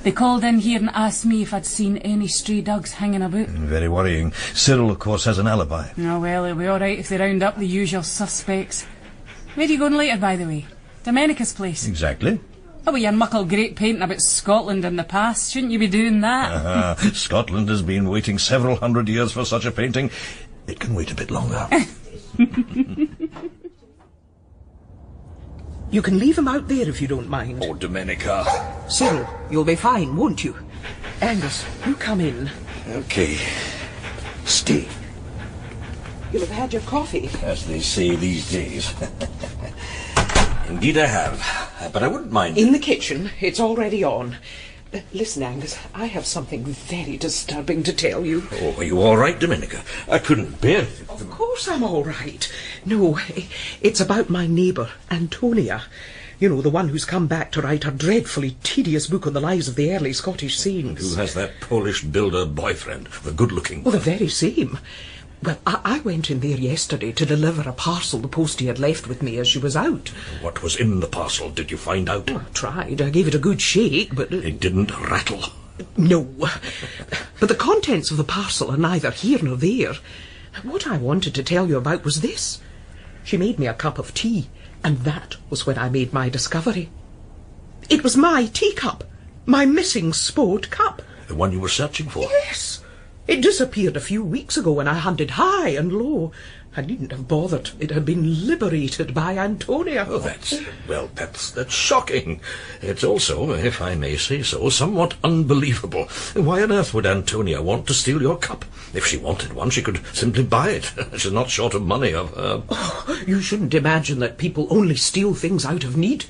They called in here and asked me if I'd seen any stray dogs hanging about. Very worrying. Cyril, of course, has an alibi. Oh, well, it'll be all right if they round up the usual suspects. Where are you going later, by the way? Domenica's place. Exactly. Oh, well, you're muckle great painting about Scotland in the past. Shouldn't you be doing that? Scotland has been waiting several hundred years for such a painting. It can wait a bit longer. You can leave him out there if you don't mind. Oh, Domenica. Cyril, you'll be fine, won't you? Angus, you come in. Okay. Stay. You'll have had your coffee. As they say these days. Indeed I have. But I wouldn't mind... In the kitchen. It's already on. Listen, Angus, I have something very disturbing to tell you. Oh, are you all right, Domenica? I couldn't bear it. Of course I'm all right. No, it's about my neighbour, Antonia. You know, the one who's come back to write a dreadfully tedious book on the lives of the early Scottish saints. Who has that Polish builder boyfriend, the good-looking... Well, the very same. Well, I went in there yesterday to deliver a parcel the postie had left with me as she was out. What was in the parcel, did you find out? Oh, I tried. I gave it a good shake, but... It didn't rattle? No. But the contents of the parcel are neither here nor there. What I wanted to tell you about was this. She made me a cup of tea, and that was when I made my discovery. It was my teacup. My missing Spode cup. The one you were searching for? Yes. It disappeared a few weeks ago when I hunted high and low. I needn't have bothered. It had been liberated by Antonia. Oh, that's shocking. It's also, if I may say so, somewhat unbelievable. Why on earth would Antonia want to steal your cup? If she wanted one, she could simply buy it. She's not short of money of her. Oh, you shouldn't imagine that people only steal things out of need.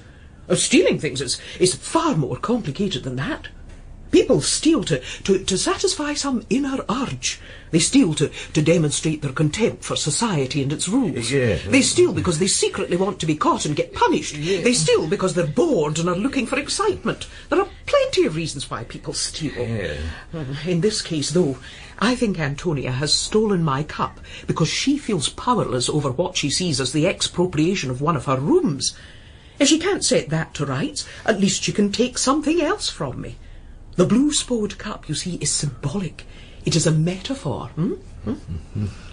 Stealing things is far more complicated than that. People steal to satisfy some inner urge. They steal to demonstrate their contempt for society and its rules. Yeah. They steal because they secretly want to be caught and get punished. Yeah. They steal because they're bored and are looking for excitement. There are plenty of reasons why people steal. Yeah. In this case, though, I think Antonia has stolen my cup because she feels powerless over what she sees as the expropriation of one of her rooms. If she can't set that to rights, at least she can take something else from me. The Blue Spode Cup, you see, is symbolic. It is a metaphor.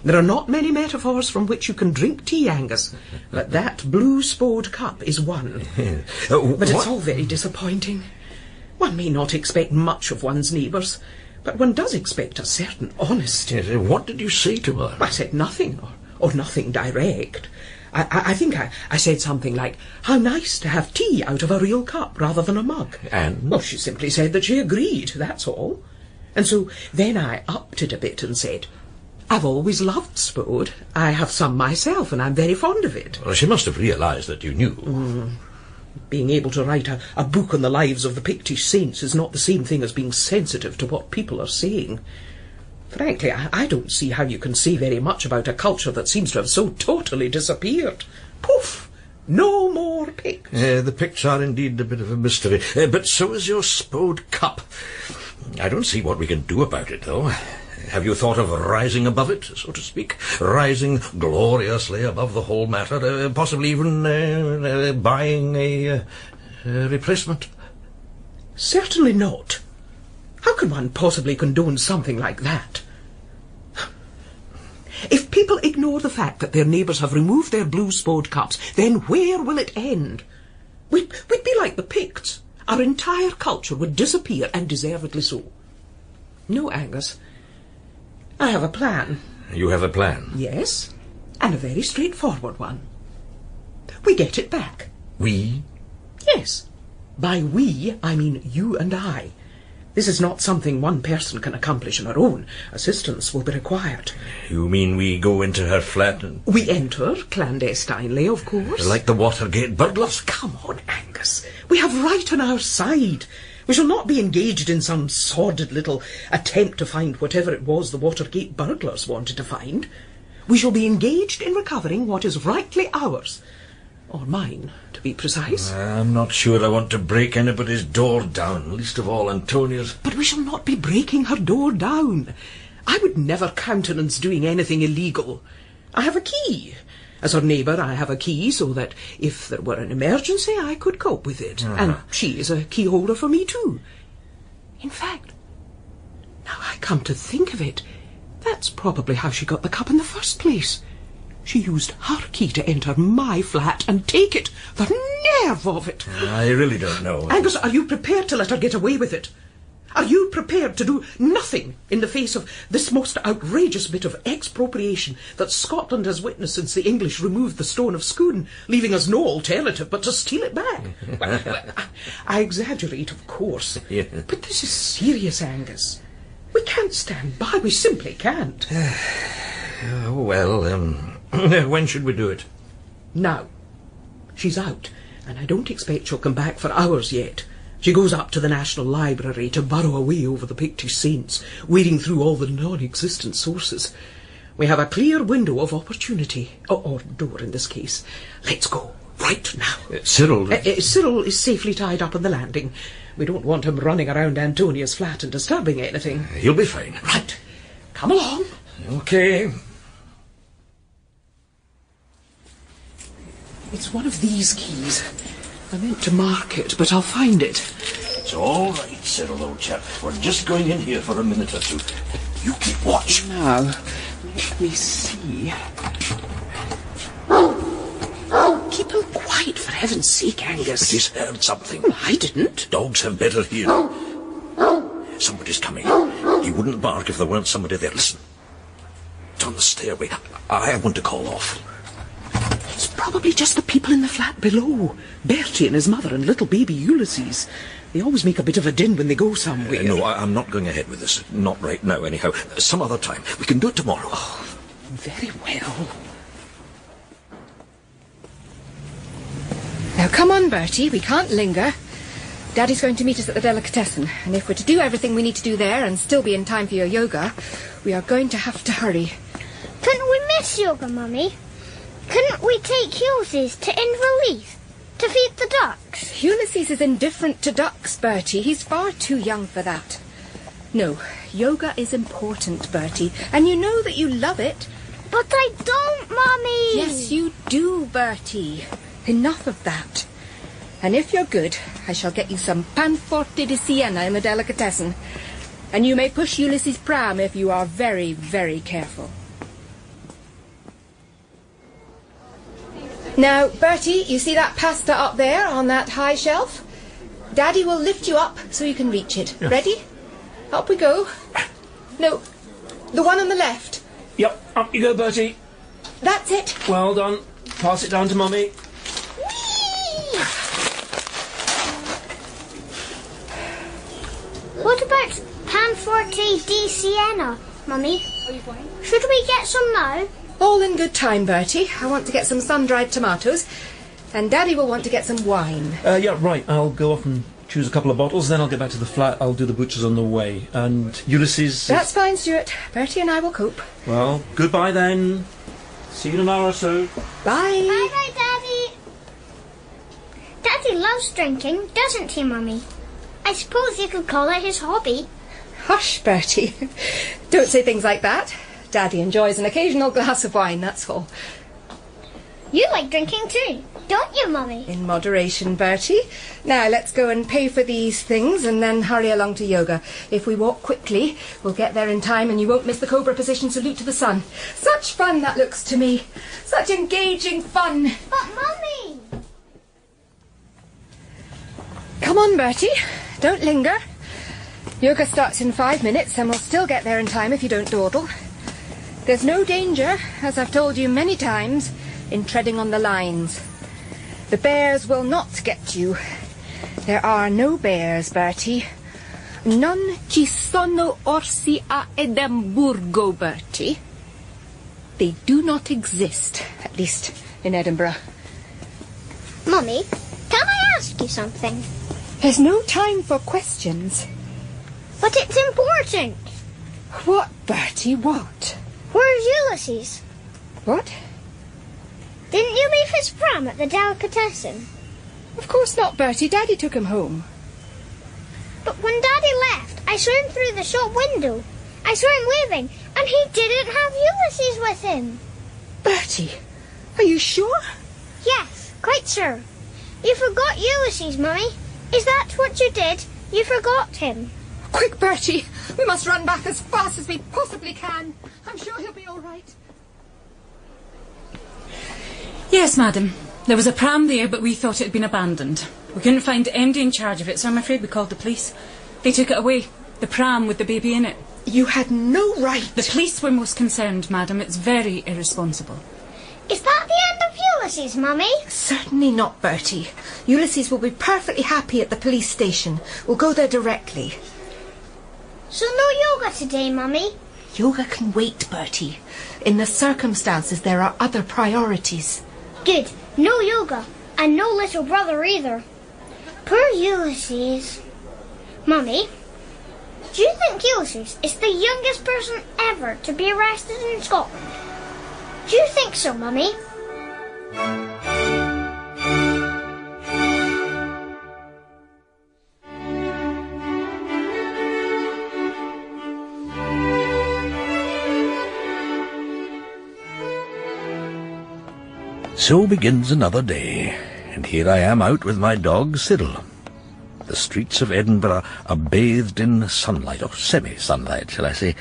There are not many metaphors from which you can drink tea, Angus, but that Blue Spode Cup is one. But it's all very disappointing. One may not expect much of one's neighbours, but one does expect a certain honesty. Yes, what did you say to her? I said nothing, or nothing direct. I think I said something like, how nice to have tea out of a real cup rather than a mug. And? Well, she simply said that she agreed, that's all. And so then I upped it a bit and said, I've always loved Spode. I have some myself and I'm very fond of it. Well, she must have realised that you knew. Being able to write a book on the lives of the Pictish saints is not the same thing as being sensitive to what people are saying. Frankly, I don't see how you can say very much about a culture that seems to have so totally disappeared. Poof! No more Picts. The Picts are indeed a bit of a mystery. But so is your Spode cup. I don't see what we can do about it, though. Have you thought of rising above it, so to speak? Rising gloriously above the whole matter? Possibly even buying a replacement? Certainly not. How can one possibly condone something like that? If people ignore the fact that their neighbours have removed their Blue Spode cups, then where will it end? We'd be like the Picts. Our entire culture would disappear, and deservedly so. No, Angus. I have a plan. You have a plan? Yes, and a very straightforward one. We get it back. We? Yes. By we, I mean you and I. This is not something one person can accomplish on her own. Assistance will be required. You mean we go into her flat and... We enter, clandestinely, of course. Like the Watergate burglars? Come on, Angus. We have right on our side. We shall not be engaged in some sordid little attempt to find whatever it was the Watergate burglars wanted to find. We shall be engaged in recovering what is rightly ours. Or mine, to be precise. I'm not sure I want to break anybody's door down, least of all Antonia's. But we shall not be breaking her door down. I would never countenance doing anything illegal. I have a key. As her neighbour, I have a key so that if there were an emergency, I could cope with it. And she is a key holder for me too. In fact, now I come to think of it, that's probably how she got the cup in the first place. She used her key to enter my flat and take it. The nerve of it! I really don't know. Angus, are you prepared to let her get away with it? Are you prepared to do nothing in the face of this most outrageous bit of expropriation that Scotland has witnessed since the English removed the Stone of Scone, leaving us no alternative but to steal it back? I exaggerate, of course. Yeah. But this is serious, Angus. We can't stand by. We simply can't. When should we do it? Now. She's out, and I don't expect she'll come back for hours yet. She goes up to the National Library to burrow away over the picture saints, wading through all the non-existent sources. We have a clear window of opportunity, or door in this case. Let's go, right now. Cyril... Cyril is safely tied up on the landing. We don't want him running around Antonia's flat and disturbing anything. He'll be fine. Right, come along. Okay. It's one of these keys. I meant to mark it, but I'll find it. It's all right, Cyril, old chap. We're just going in here for a minute or two. You keep watch. Now, let me see. Keep him quiet, for heaven's sake, Angus. But he's heard something. I didn't. Dogs have better hearing. Somebody's coming. He wouldn't bark if there weren't somebody there. Listen. It's on the stairway. I want to call off. It's probably just the people in the flat below. Bertie and his mother and little baby Ulysses. They always make a bit of a din when they go somewhere. No, I'm not going ahead with this. Not right now, anyhow. Some other time. We can do it tomorrow. Oh, very well. Now come on, Bertie. We can't linger. Daddy's going to meet us at the delicatessen, and if we're to do everything we need to do there and still be in time for your yoga, we are going to have to hurry. Couldn't we miss yoga, Mummy? Couldn't we take Ulysses to Inverleith to feed the ducks? Ulysses is indifferent to ducks, Bertie. He's far too young for that. No, yoga is important, Bertie, and you know that you love it. But I don't, Mummy! Yes, you do, Bertie. Enough of that. And if you're good, I shall get you some panforte di Siena in the delicatessen. And you may push Ulysses' pram if you are very, very careful. Now, Bertie, you see that pasta up there on that high shelf? Daddy will lift you up so you can reach it. Yes. Ready? Up we go. No, the one on the left. Yep, up you go, Bertie. That's it. Well done. Pass it down to Mummy. What about panforte di Siena, Mummy? Should we get some now? All in good time, Bertie. I want to get some sun-dried tomatoes, and Daddy will want to get some wine. Yeah, right. I'll go off and choose a couple of bottles, then I'll get back to the flat. I'll do the butcher's on the way. And Ulysses... That's fine, Stuart. Bertie and I will cope. Well, goodbye then. See you in an hour or so. Bye. Bye-bye, Daddy. Daddy loves drinking, doesn't he, Mummy? I suppose you could call it his hobby. Hush, Bertie. Don't say things like that. Daddy enjoys an occasional glass of wine, that's all. You like drinking too, don't you, Mummy? In moderation, Bertie. Now, let's go and pay for these things and then hurry along to yoga. If we walk quickly, we'll get there in time and you won't miss the Cobra position salute to the sun. Such fun that looks to me. Such engaging fun. But, Mummy! Come on, Bertie. Don't linger. Yoga starts in 5 minutes and we'll still get there in time if you don't dawdle. There's no danger, as I've told you many times, in treading on the lines. The bears will not get you. There are no bears, Bertie. Non ci sono orsi a Edimburgo, Bertie. They do not exist, at least in Edinburgh. Mummy, can I ask you something? There's no time for questions. But it's important. What, Bertie, what? Where's Ulysses? What? Didn't you leave his pram at the delicatessen? Of course not, Bertie. Daddy took him home. But when Daddy left, I saw him through the shop window. I saw him waving, and he didn't have Ulysses with him. Bertie, are you sure? Yes, quite sure. You forgot Ulysses, Mummy. Is that what you did? You forgot him. Quick, Bertie. We must run back as fast as we possibly can. I'm sure he'll be all right. Yes, madam. There was a pram there, but we thought it had been abandoned. We couldn't find anybody in charge of it, so I'm afraid we called the police. They took it away, the pram with the baby in it. You had no right. The police were most concerned, madam. It's very irresponsible. Is that the end of Ulysses, Mummy? Certainly not, Bertie. Ulysses will be perfectly happy at the police station. We'll go there directly. So no yoga today, Mummy? Yoga can wait, Bertie. In the circumstances, there are other priorities. Good. No yoga. And no little brother either. Poor Ulysses. Mummy, do you think Ulysses is the youngest person ever to be arrested in Scotland? Do you think so, Mummy? So begins another day, and here I am out with my dog Cyril. The streets of Edinburgh are bathed in sunlight, or semi-sunlight, shall I say.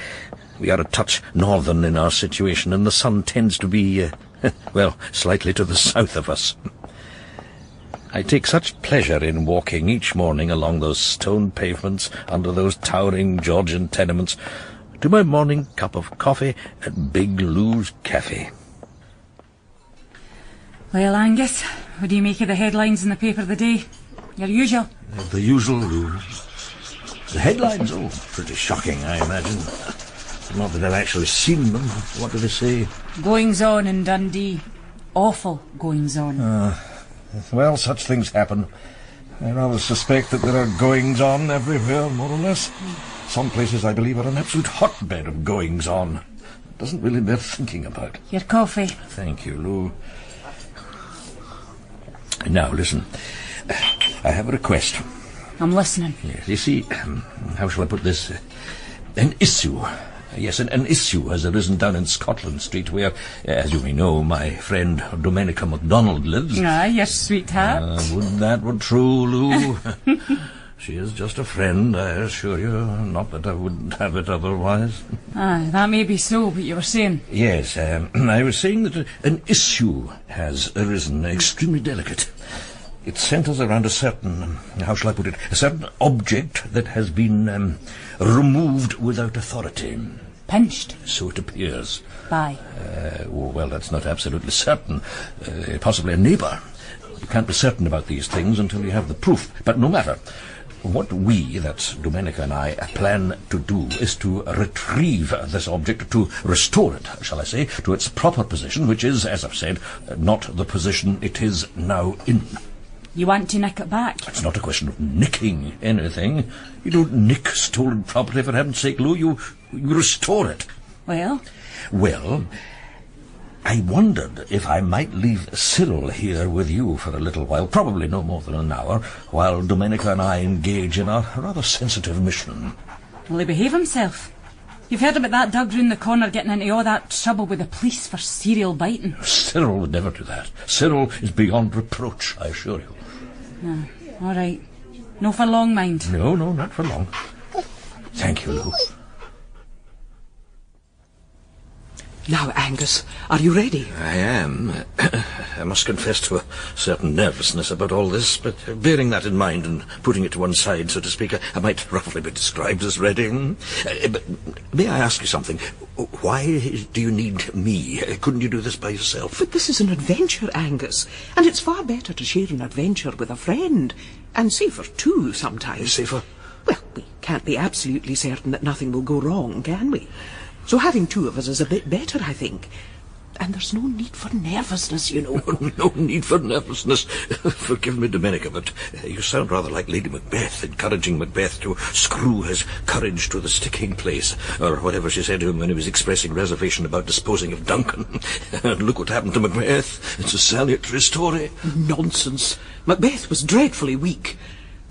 We are a touch northern in our situation, and the sun tends to be, well, slightly to the south of us. I take such pleasure in walking each morning along those stone pavements under those towering Georgian tenements to my morning cup of coffee at Big Lou's Cafe. Well, Angus, what do you make of the headlines in the paper of the day? Your usual? The usual, Lou. The headlines, oh, pretty shocking, I imagine. Not that I've actually seen them. What do they say? Goings-on in Dundee. Awful goings-on. Well, such things happen. I rather suspect that there are goings-on everywhere, more or less. Some places, I believe, are an absolute hotbed of goings-on. It doesn't really bear thinking about. Your coffee. Thank you, Lou. Now, listen. I have a request. I'm listening. Yes, you see, how shall I put this? An issue. Yes, an issue has arisen down in Scotland Street where, as you may know, my friend Domenica MacDonald lives. Ah, yes, sweetheart. Would that were true, Lou? She is just a friend, I assure you. Not that I wouldn't have it otherwise. That may be so, but you were saying... Yes, I was saying that an issue has arisen, extremely delicate. It centres around a certain, how shall I put it, a certain object that has been removed without authority. Pinched? So it appears. By? Well, that's not absolutely certain. Possibly a neighbour. You can't be certain about these things until you have the proof. But no matter. What we, that's Domenica and I, plan to do is to retrieve this object, to restore it, shall I say, to its proper position, which is, as I've said, not the position it is now in. You want to nick it back? It's not a question of nicking anything. You don't nick stolen property, for heaven's sake, Lou. You restore it. Well? Well, I wondered if I might leave Cyril here with you for a little while, probably no more than an hour, while Domenica and I engage in our rather sensitive mission. Will he behave himself? You've heard about that Doug round the corner getting into all that trouble with the police for serial biting. Cyril would never do that. Cyril is beyond reproach, I assure you. All right. No for long, mind. No, not for long. Thank you, Lou. Now, Angus, are you ready? I am. I must confess to a certain nervousness about all this, but bearing that in mind and putting it to one side, so to speak, I might roughly be described as ready. But may I ask you something? Why do you need me? Couldn't you do this by yourself? But this is an adventure, Angus, and it's far better to share an adventure with a friend, and safer too sometimes. Safer? Well, we can't be absolutely certain that nothing will go wrong, can we? So having two of us is a bit better, I think. And there's no need for nervousness, you know. No need for nervousness. Forgive me, Domenica, but you sound rather like Lady Macbeth, encouraging Macbeth to screw his courage to the sticking place, or whatever she said to him when he was expressing reservation about disposing of Duncan. And look what happened to Macbeth. It's a salutary story. Nonsense. Macbeth was dreadfully weak.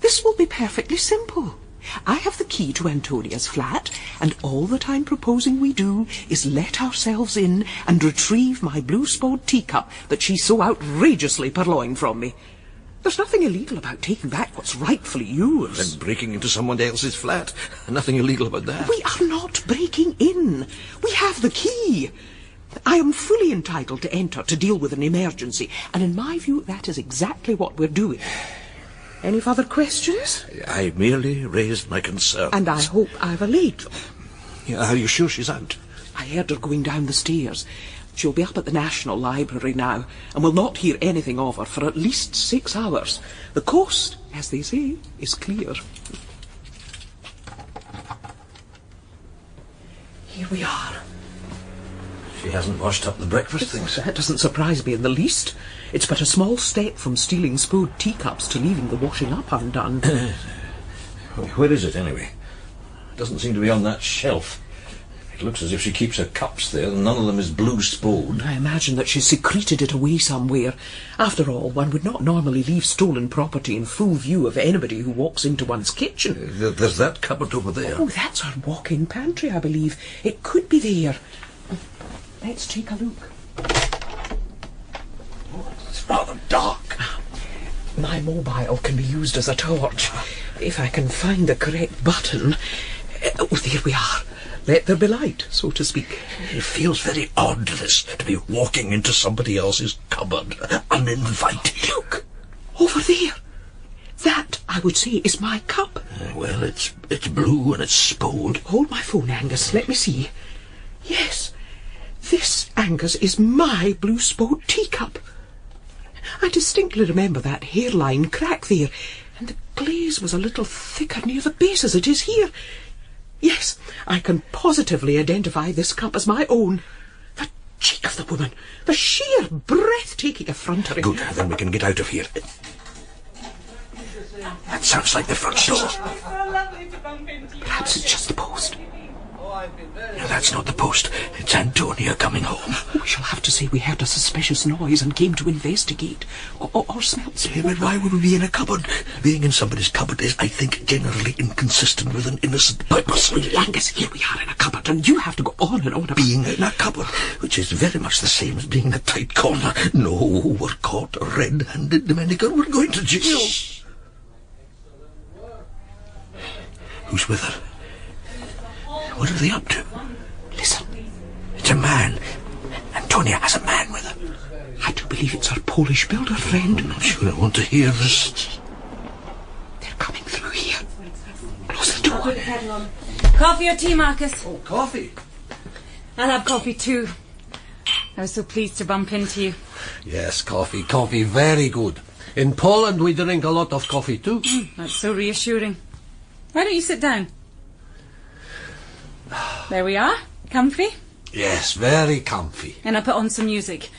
This will be perfectly simple. I have the key to Antonia's flat, and all that I'm proposing we do is let ourselves in and retrieve my Blue Spode Tea Cup that she's so outrageously purloined from me. There's nothing illegal about taking back what's rightfully yours. And breaking into someone else's flat. Nothing illegal about that. We are not breaking in. We have the key. I am fully entitled to enter to deal with an emergency, and in my view that is exactly what we're doing. Any further questions? I merely raised my concerns. And I hope I've allayed them. Are you sure she's out? I heard her going down the stairs. She'll be up at the National Library now, and will not hear anything of her for at least 6 hours. The coast, as they say, is clear. Here we are. She hasn't washed up the breakfast things. That doesn't surprise me in the least. It's but a small step from stealing Spode teacups to leaving the washing up undone. Where is it, anyway? It doesn't seem to be on that shelf. It looks as if she keeps her cups there, and none of them is Blue Spode. I imagine that she's secreted it away somewhere. After all, one would not normally leave stolen property in full view of anybody who walks into one's kitchen. There's that cupboard over there. Oh, that's our walk-in pantry, I believe. It could be there. Let's take a look. Oh, it's rather dark. My mobile can be used as a torch. If I can find the correct button. Oh, there we are. Let there be light, so to speak. It feels very odd, this, to be walking into somebody else's cupboard, uninvited. Look! Over there. That, I would say, is my cup. Well, it's blue and it's Spode. Hold my phone, Angus. Let me see. Yes. This, Angus, is my Blue Spode Tea Cup. I distinctly remember that hairline crack there, and the glaze was a little thicker near the base as it is here. Yes, I can positively identify this cup as my own. The cheek of the woman, the sheer breathtaking effrontery. Good, then we can get out of here. That sounds like the front door. Perhaps it's just the post. No, that's not the post. It's Antonia coming home. We shall have to say we heard a suspicious noise and came to investigate. Or smelt smoke. But why would we be in a cupboard? Being in somebody's cupboard is, I think, generally inconsistent with an innocent purpose. Angus, here we are in a cupboard, and you have to go on and on about... Being in a cupboard, which is very much the same as being in a tight corner. No, we're caught red-handed, Domenica. We're going to jail. Shh. Who's with her? What are they up to? Listen. It's a man. Antonia has a man with her. I do believe it's our Polish builder friend. I'm not sure I want to hear this. They're coming through here. Close the door. Coffee or tea, Marcus? Oh, coffee. I'll have coffee too. I was so pleased to bump into you. Yes, coffee, very good. In Poland we drink a lot of coffee too. That's so reassuring. Why don't you sit down? There we are. Comfy? Yes, very comfy. And I put on some music.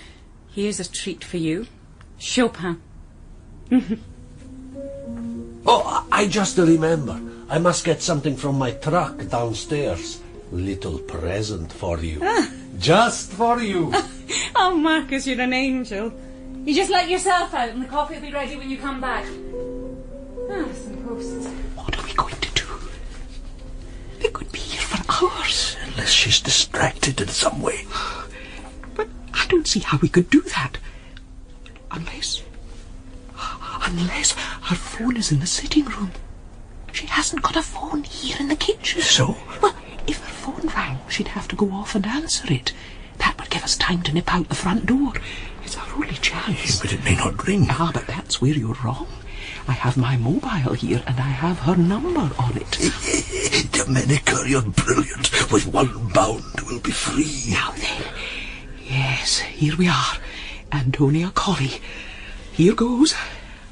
Here's a treat for you. Chopin. Oh, I just remember. I must get something from my truck downstairs. Little present for you. Just for you. Oh, Marcus, you're an angel. You just let yourself out and the coffee will be ready when you come back. Some posts. What are we going to do? They could be here for hours. Unless she's distracted in some way. But I don't see how we could do that. Unless her phone is in the sitting room. She hasn't got a phone here in the kitchen. So? Well, if her phone rang, she'd have to go off and answer it. That would give us time to nip out the front door. It's our only chance. But it may not ring. Ah, but that's where you're wrong. I have my mobile here, and I have her number on it. Domenica, you're brilliant. With one bound, we'll be free. Now then. Yes, here we are. Antonia Colley. Here goes.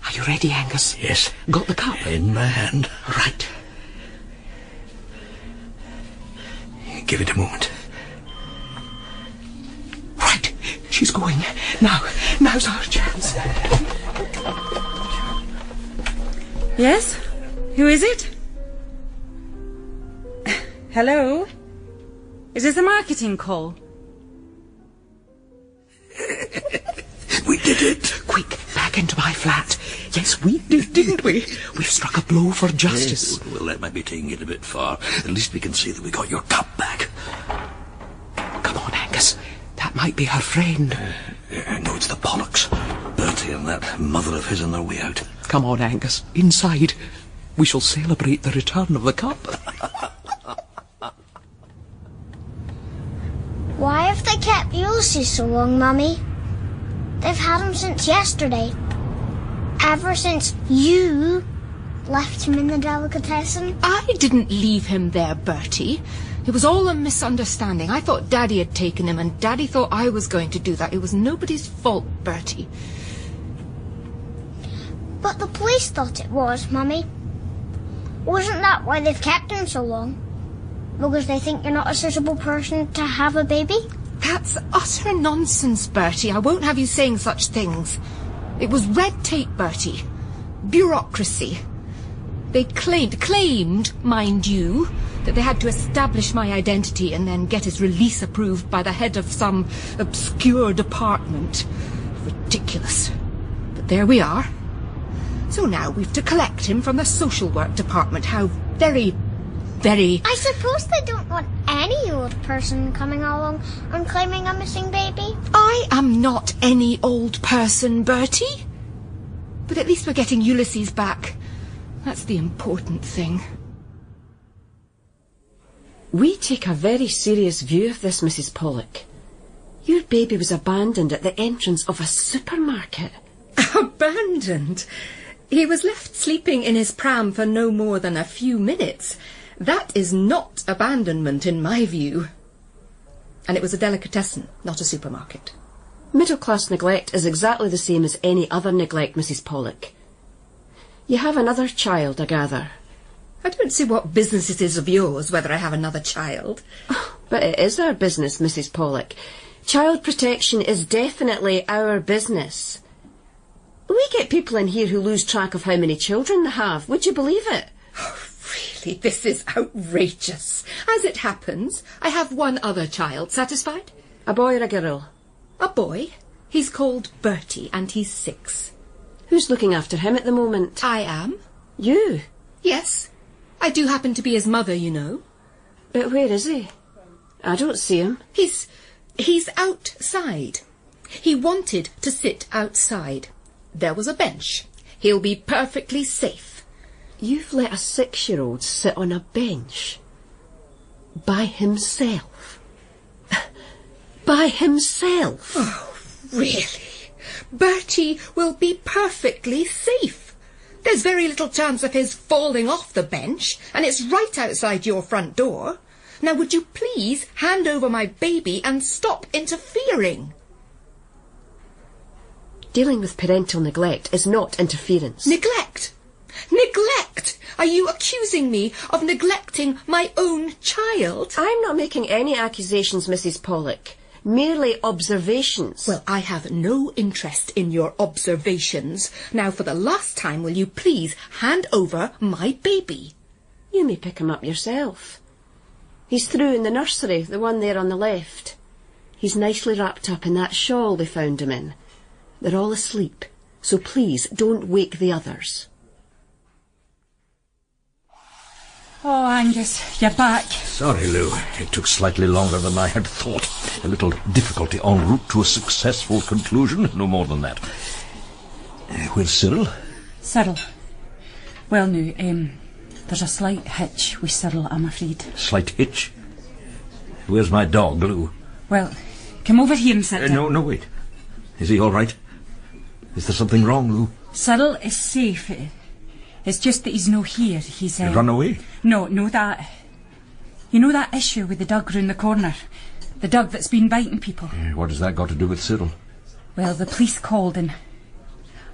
Are you ready, Angus? Yes. Got the cup? In my hand. Right. Give it a moment. Right. She's going. Now's our chance. Yes? Who is it? Hello? Is this a marketing call? We did it. Quick, back into my flat. Yes, we did, didn't we? We've struck a blow for justice. Well, that might be taking it a bit far. At least we can see that we got your cup back. Come on, Angus. That might be her friend. No, it's the Pollocks. Bertie and that mother of his on their way out. Come on, Angus. Inside. We shall celebrate the return of the cup. Why have they kept Ulysses so long, Mummy? They've had him since yesterday. Ever since you left him in the delicatessen. I didn't leave him there, Bertie. It was all a misunderstanding. I thought Daddy had taken him, and Daddy thought I was going to do that. It was nobody's fault, Bertie. But the police thought it was, Mummy. Wasn't that why they've kept him so long? Because they think you're not a suitable person to have a baby? That's utter nonsense, Bertie. I won't have you saying such things. It was red tape, Bertie. Bureaucracy. They claimed, mind you, that they had to establish my identity and then get his release approved by the head of some obscure department. Ridiculous. But there we are. So now we've to collect him from the social work department. How very... I suppose they don't want any old person coming along and claiming a missing baby? I am not any old person, Bertie. But at least we're getting Ulysses back. That's the important thing. We take a very serious view of this, Mrs. Pollock. Your baby was abandoned at the entrance of a supermarket. Abandoned? He was left sleeping in his pram for no more than a few minutes. That is not abandonment in my view. And it was a delicatessen, not a supermarket. Middle-class neglect is exactly the same as any other neglect, Mrs. Pollock. You have another child, I gather. I don't see what business it is of yours whether I have another child. But it is our business, Mrs. Pollock. Child protection is definitely our business. We get people in here who lose track of how many children they have. Would you believe it? Oh, really, this is outrageous. As it happens, I have one other child. Satisfied? A boy or a girl? A boy. He's called Bertie, and he's 6. Who's looking after him at the moment? I am. You? Yes. I do happen to be his mother, you know. But where is he? I don't see him. He's outside. He wanted to sit outside. There was a bench. He'll be perfectly safe. You've let a 6-year-old sit on a bench? By himself? By himself? Oh, really? Bertie will be perfectly safe. There's very little chance of his falling off the bench, and it's right outside your front door. Now, would you please hand over my baby and stop interfering? Dealing with parental neglect is not interference. Neglect? Neglect? Are you accusing me of neglecting my own child? I'm not making any accusations, Mrs. Pollock. Merely observations. Well, I have no interest in your observations. Now, for the last time, will you please hand over my baby? You may pick him up yourself. He's through in the nursery, the one there on the left. He's nicely wrapped up in that shawl they found him in. They're all asleep, so please don't wake the others. Oh, Angus, you're back. Sorry, Lou. It took slightly longer than I had thought. A little difficulty en route to a successful conclusion, no more than that. Where's Cyril? Cyril? Well, no, there's a slight hitch with Cyril, I'm afraid. Slight hitch? Where's my dog, Lou? Well, come over here and sit down. No, wait. Is he all right? Is there something wrong, Lou? Cyril is safe. It's just that he's no here. He's run away? No, that... You know that issue with the dog round the corner? The dog that's been biting people? What has that got to do with Cyril? Well, the police called and...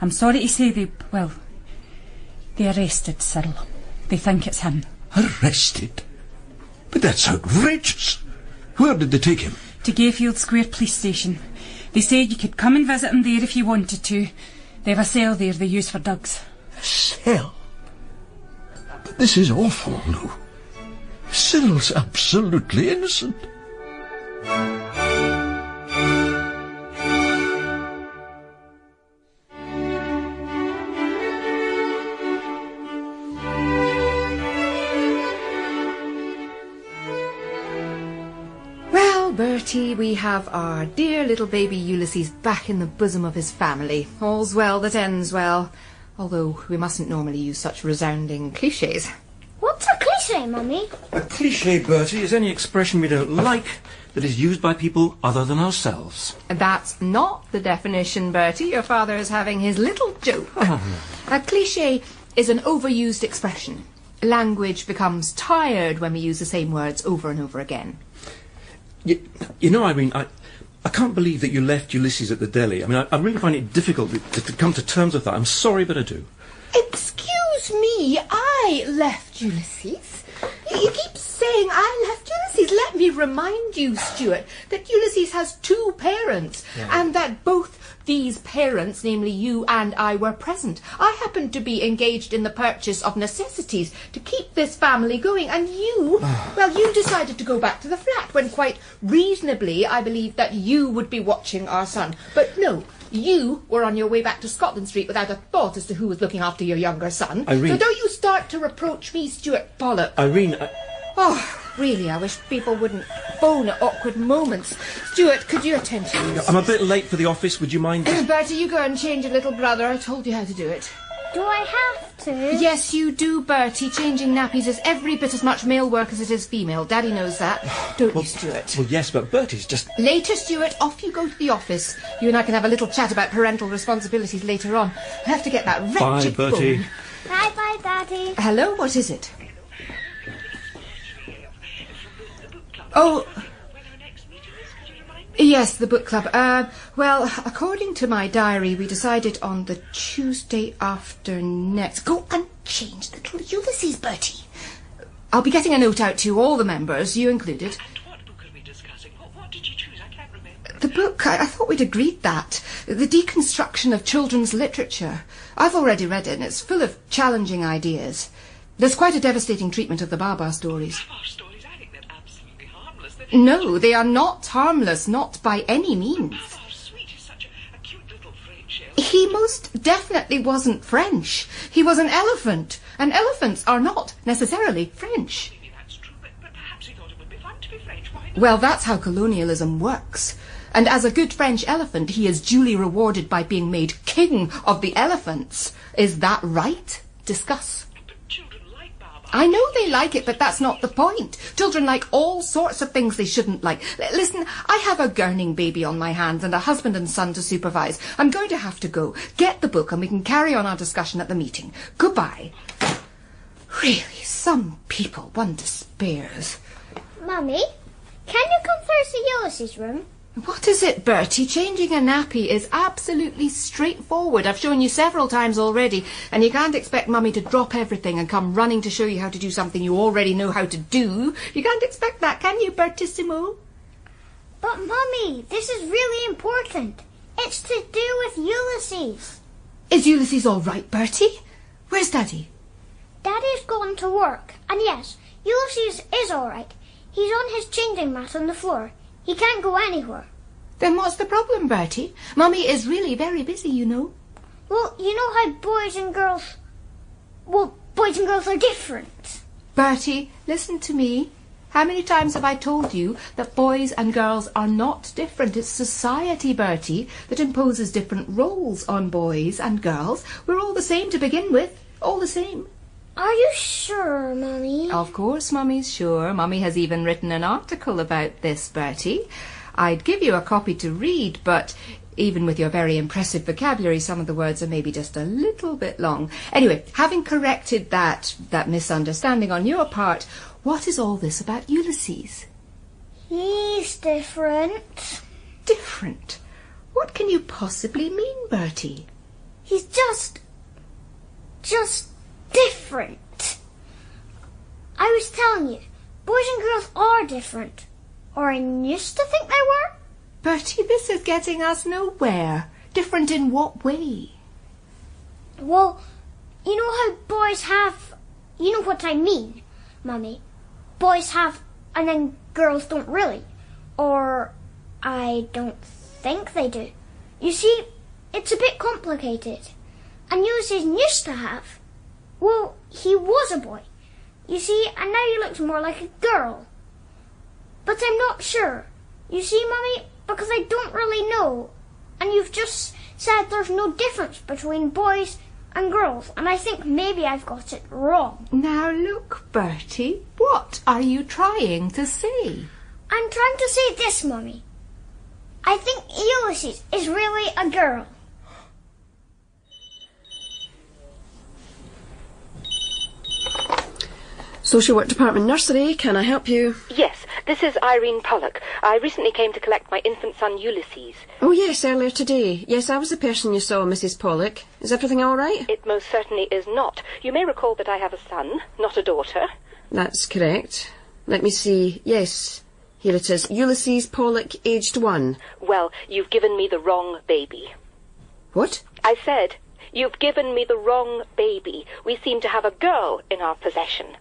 I'm sorry to say they arrested Cyril. They think it's him. Arrested? But that's outrageous. Where did they take him? To Gayfield Square Police Station. They said you could come and visit him there if you wanted to. They have a cell there they use for dogs. A cell? But this is awful, Lou. Cyril's absolutely innocent. Bertie, we have our dear little baby Ulysses back in the bosom of his family. All's well that ends well. Although we mustn't normally use such resounding clichés. What's a cliché, Mummy? A cliché, Bertie, is any expression we don't like that is used by people other than ourselves. That's not the definition, Bertie. Your father is having his little joke. Oh. A cliché is an overused expression. Language becomes tired when we use the same words over and over again. You know, Irene, I can't believe that you left Ulysses at the deli. I mean, I really find it difficult to come to terms with that. I'm sorry, but I do. Excuse me, I left Ulysses. You keep saying saying I left Ulysses. Let me remind you, Stuart, that Ulysses has 2 parents, and that both these parents, namely you and I, were present. I happened to be engaged in the purchase of necessities to keep this family going, and you, well, you decided to go back to the flat when quite reasonably I believed that you would be watching our son. But no, you were on your way back to Scotland Street without a thought as to who was looking after your younger son. Irene. So don't you start to reproach me, Stuart Pollock. Irene, Oh, really, I wish people wouldn't phone at awkward moments. Stuart, could you attend to me? I'm a bit late for the office. Would you mind? Bertie, you go and change your little brother. I told you how to do it. Do I have to? Yes, you do, Bertie. Changing nappies is every bit as much male work as it is female. Daddy knows that. Don't you, Stuart? Well, yes, but Bertie's just... Later, Stuart, off you go to the office. You and I can have a little chat about parental responsibilities later on. I have to get that wretched Bye, Bertie. phone. Bye-bye, Daddy. Hello, what is it? Oh, yes, the book club. Well, according to my diary, we decided on the Tuesday after next. Go and change little Ulysses, Bertie. I'll be getting a note out to all the members, you included. And what book are we discussing? What did you choose? I can't remember. The book, I thought we'd agreed that. The Deconstruction of Children's Literature. I've already read it, and it's full of challenging ideas. There's quite a devastating treatment of the Baba stories. Baba stories? I think they're absolutely harmless. No, they are not harmless, not by any means. Baba, sweet, is such a cute little French elf. He most definitely wasn't French. He was an elephant, and elephants are not necessarily French. Maybe that's true, but perhaps he thought it would be fun to be French. Why not? Well, that's how colonialism works. And as a good French elephant, he is duly rewarded by being made king of the elephants. Is that right? Discuss. I know they like it, but that's not the point. Children like all sorts of things they shouldn't like. Listen, I have a gurning baby on my hands and a husband and son to supervise. I'm going to have to go. Get the book and we can carry on our discussion at the meeting. Goodbye. Really, some people, one despairs. Mummy, can you come first to Ulysses' room? What is it, Bertie? Changing a nappy is absolutely straightforward. I've shown you several times already, and you can't expect Mummy to drop everything and come running to show you how to do something you already know how to do. You can't expect that, can you, Bertissimo? But Mummy, this is really important. It's to do with Ulysses. Is Ulysses all right, Bertie? Where's Daddy? Daddy's gone to work, and yes, Ulysses is all right. He's on his changing mat on the floor. He can't go anywhere. Then what's the problem, Bertie? Mummy is really very busy, you know. Well, you know how boys and girls... Well, boys and girls are different. Bertie, listen to me. How many times have I told you that boys and girls are not different? It's society, Bertie, that imposes different roles on boys and girls. We're all the same to begin with. All the same. Are you sure, Mummy? Of course, Mummy's sure. Mummy has even written an article about this, Bertie. I'd give you a copy to read, but even with your very impressive vocabulary, some of the words are maybe just a little bit long. Anyway, having corrected that misunderstanding on your part, what is all this about Ulysses? He's different. Different? What can you possibly mean, Bertie? He's just different. I was telling you, boys and girls are different. Or I used to think they were. Bertie, this is getting us nowhere. Different in what way? Well, you know how boys have... You know what I mean, Mummy. Boys have, and then girls don't really. Or I don't think they do. You see, it's a bit complicated. And Ulysses used to have... Well, he was a boy, you see, and now he looks more like a girl. But I'm not sure. You see, Mummy, because I don't really know. And you've just said there's no difference between boys and girls, and I think maybe I've got it wrong. Now look, Bertie, what are you trying to say? I'm trying to say this, Mummy. I think Ulysses is really a girl. Social Work Department Nursery, can I help you? Yes, this is Irene Pollock. I recently came to collect my infant son Ulysses. Oh yes, earlier today. Yes, I was the person you saw, Mrs. Pollock. Is everything all right? It most certainly is not. You may recall that I have a son, not a daughter. That's correct. Let me see. Yes, here it is. Ulysses Pollock, aged 1. Well, you've given me the wrong baby. What? I said, you've given me the wrong baby. We seem to have a girl in our possession.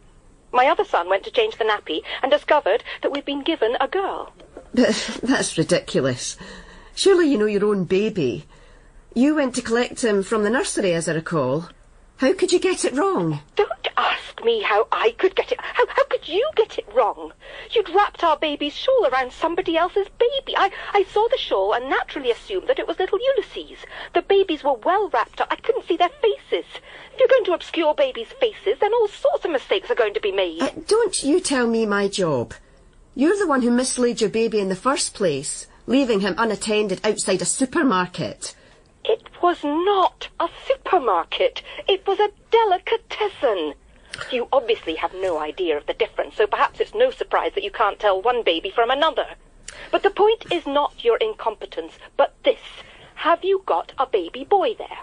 My other son went to change the nappy and discovered that we've been given a girl. But that's ridiculous. Surely you know your own baby. You went to collect him from the nursery, as I recall. How could you get it wrong? Don't ask me how I could get it. How could you get it wrong? You'd wrapped our baby's shawl around somebody else's baby. I saw the shawl and naturally assumed that it was little Ulysses. The babies were well wrapped up. I couldn't see their faces. If you're going to obscure babies' faces, then all sorts of mistakes are going to be made. Don't you tell me my job. You're the one who mislaid your baby in the first place, leaving him unattended outside a supermarket. It was not a supermarket. It was a delicatessen. You obviously have no idea of the difference, so perhaps it's no surprise that you can't tell one baby from another. But the point is not your incompetence, but this. Have you got a baby boy there?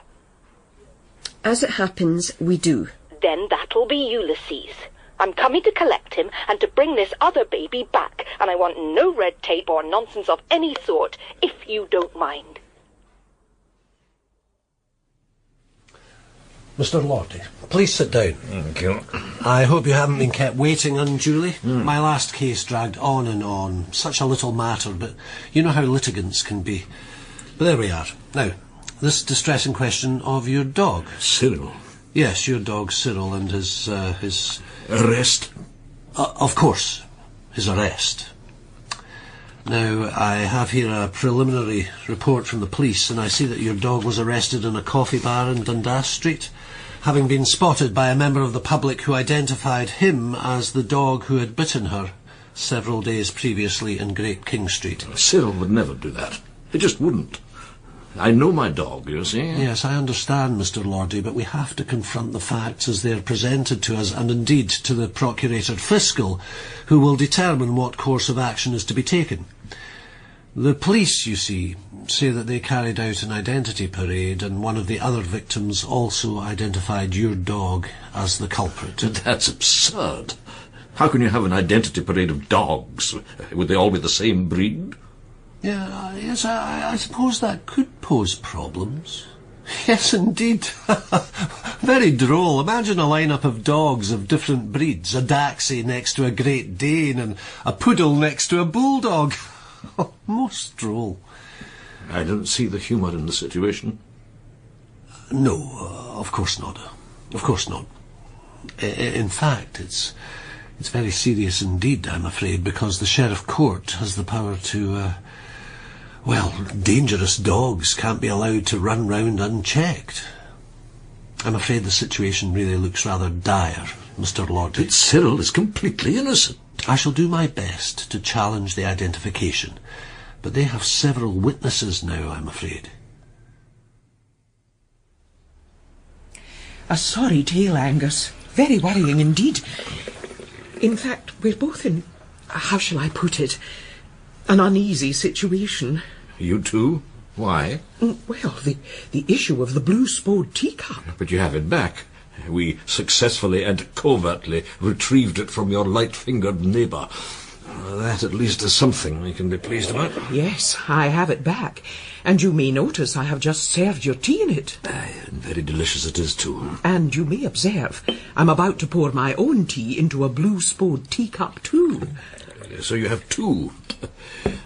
As it happens, we do. Then that'll be Ulysses. I'm coming to collect him and to bring this other baby back, and I want no red tape or nonsense of any sort, if you don't mind. Mr. Lordy, please sit down. Thank you. I hope you haven't been kept waiting unduly. My last case dragged on and on. Such a little matter, but you know how litigants can be. But there we are. Now, this distressing question of your dog. Cyril? Yes, your dog Cyril and his... Arrest? Of course, his arrest. Now, I have here a preliminary report from the police, and I see that your dog was arrested in a coffee bar in Dundas Street, having been spotted by a member of the public who identified him as the dog who had bitten her several days previously in Great King Street. Cyril would never do that. He just wouldn't. I know my dog, you see. Yes, I understand, Mr. Lordy, but we have to confront the facts as they are presented to us, and indeed to the Procurator Fiscal, who will determine what course of action is to be taken. The police, you see, say that they carried out an identity parade, and one of the other victims also identified your dog as the culprit. That's absurd. How can you have an identity parade of dogs? Would they all be the same breed? Yes, I suppose that could pose problems. Yes, indeed. Very droll. Imagine a lineup of dogs of different breeds. A Dachshund next to a Great Dane and a poodle next to a bulldog. Most droll. I don't see the humour in the situation. No, of course not. Of course not. In fact, it's very serious indeed, I'm afraid, because the Sheriff Court has the power to... dangerous dogs can't be allowed to run round unchecked. I'm afraid the situation really looks rather dire, Mr. Lordy. But Cyril is completely innocent. I shall do my best to challenge the identification, but they have several witnesses now, I'm afraid. A sorry tale, Angus. Very worrying indeed. In fact, we're both in, how shall I put it, an uneasy situation. You too? Why? Well, the issue of the Blue Spode Tea Cup. But you have it back. We successfully and covertly retrieved it from your light-fingered neighbour. That at least is something we can be pleased about. Yes, I have it back. And you may notice I have just served your tea in it. And very delicious it is too. And you may observe, I'm about to pour my own tea into a Blue Spode Tea Cup too. So you have two.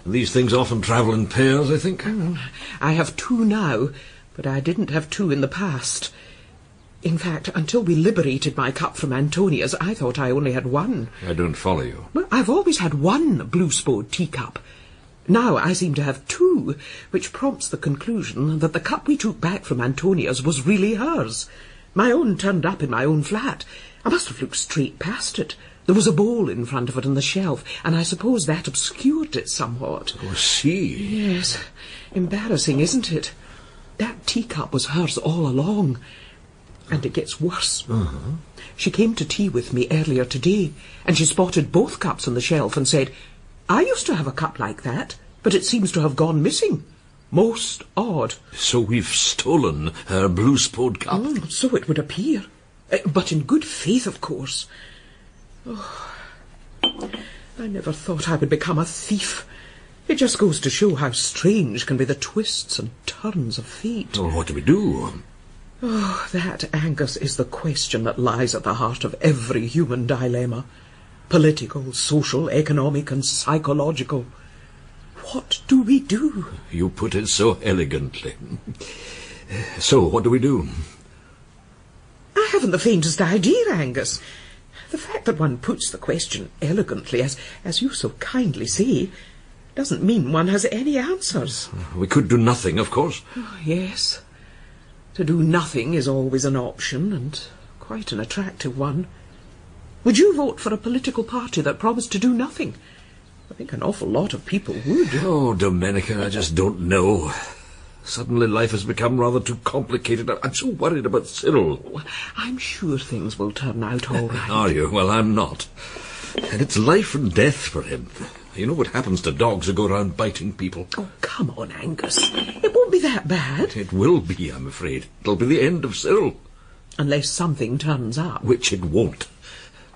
These things often travel in pairs, I think. I have two now, but I didn't have two in the past. In fact, until we liberated my cup from Antonia's, I thought I only had one. I don't follow you. Well, I've always had one Blue Spode tea cup. Now I seem to have two, which prompts the conclusion that the cup we took back from Antonia's was really hers. My own turned up in my own flat. I must have looked straight past it. There was a bowl in front of it on the shelf, and I suppose that obscured it somewhat. Oh, see. Yes. Embarrassing, isn't it? That teacup was hers all along. And it gets worse. She came to tea with me earlier today, and she spotted both cups on the shelf and said, I used to have a cup like that, but it seems to have gone missing. Most odd. So we've stolen her Blue Spode cup? So it would appear. But in good faith, of course. Oh. I never thought I would become a thief. It just goes to show how strange can be the twists and turns of fate. Well, what do we do? Oh, that, Angus, is the question that lies at the heart of every human dilemma. Political, social, economic and psychological. What do we do? You put it so elegantly. So, what do we do? I haven't the faintest idea, Angus. The fact that one puts the question elegantly, as you so kindly say, doesn't mean one has any answers. We could do nothing, of course. Oh, yes. To do nothing is always an option, and quite an attractive one. Would you vote for a political party that promised to do nothing? I think an awful lot of people would. Oh, Domenica, I just don't know. Suddenly life has become rather too complicated. I'm so worried about Cyril. I'm sure things will turn out all right. Are you? Well, I'm not. And it's life and death for him. You know what happens to dogs who go around biting people? Oh, come on, Angus. It won't be that bad. It will be, I'm afraid. It'll be the end of Cyril. Unless something turns up. Which it won't.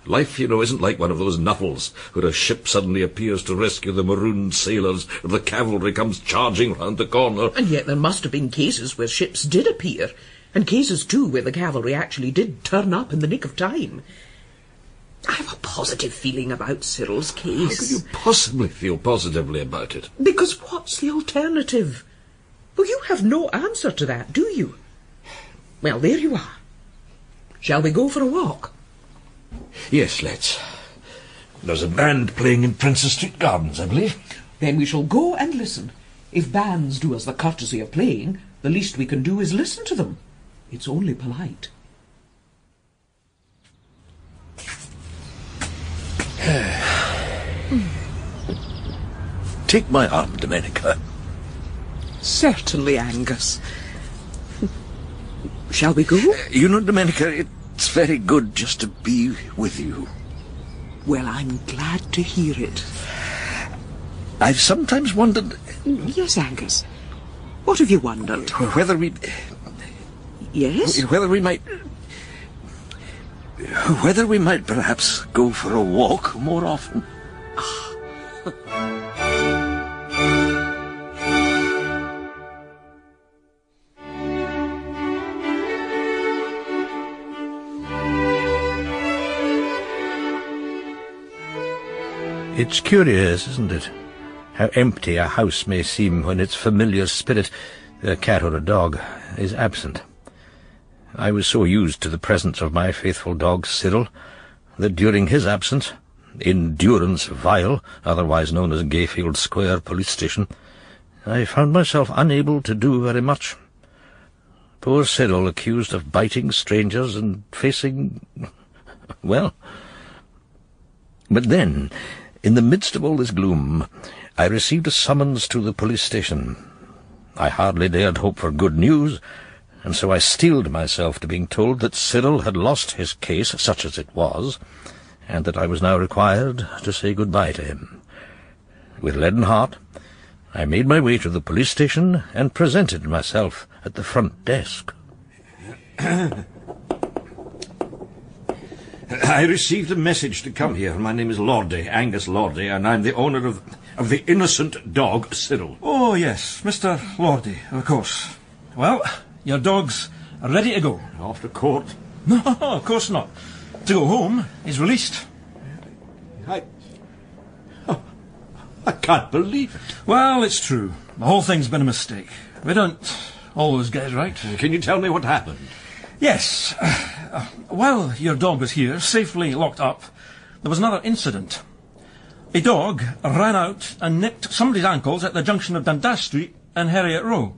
Life, you know, isn't like one of those novels where a ship suddenly appears to rescue the marooned sailors and the cavalry comes charging round the corner. And yet there must have been cases where ships did appear, and cases, too, where the cavalry actually did turn up in the nick of time. I have a positive feeling about Cyril's case. How could you possibly feel positively about it? Because what's the alternative? Well, you have no answer to that, do you? Well, there you are. Shall we go for a walk? Yes, let's. There's a band playing in Princess Street Gardens, I believe. Then we shall go and listen. If bands do us the courtesy of playing, the least we can do is listen to them. It's only polite. Take my arm, Domenica. Certainly, Angus. Shall we go? You know, Domenica, it's very good just to be with you. Well, I'm glad to hear it. I've sometimes wondered... Yes, Angus. What have you wondered? Whether we... Yes? Whether we might perhaps go for a walk more often. It's curious, isn't it? How empty a house may seem when its familiar spirit, a cat or a dog, is absent. I was so used to the presence of my faithful dog, Cyril, that during his absence, in Durance Vile, otherwise known as Gayfield Square Police Station, I found myself unable to do very much. Poor Cyril, accused of biting strangers and facing... well... But then, in the midst of all this gloom, I received a summons to the police station. I hardly dared hope for good news, and so I steeled myself to being told that Cyril had lost his case, such as it was, and that I was now required to say goodbye to him. With leaden heart, I made my way to the police station and presented myself at the front desk. I received a message to come here. My name is Lordy, Angus Lordy, and I'm the owner of the innocent dog, Cyril. Oh, yes, Mr. Lordy, of course. Well, your dog's ready to go. Off to court? No, of course not. To go home, he's released. I can't believe it. Well, it's true. The whole thing's been a mistake. We don't always get it right. Can you tell me what happened? Yes. While your dog was here, safely locked up, there was another incident. A dog ran out and nipped somebody's ankles at the junction of Dundas Street and Harriet Row.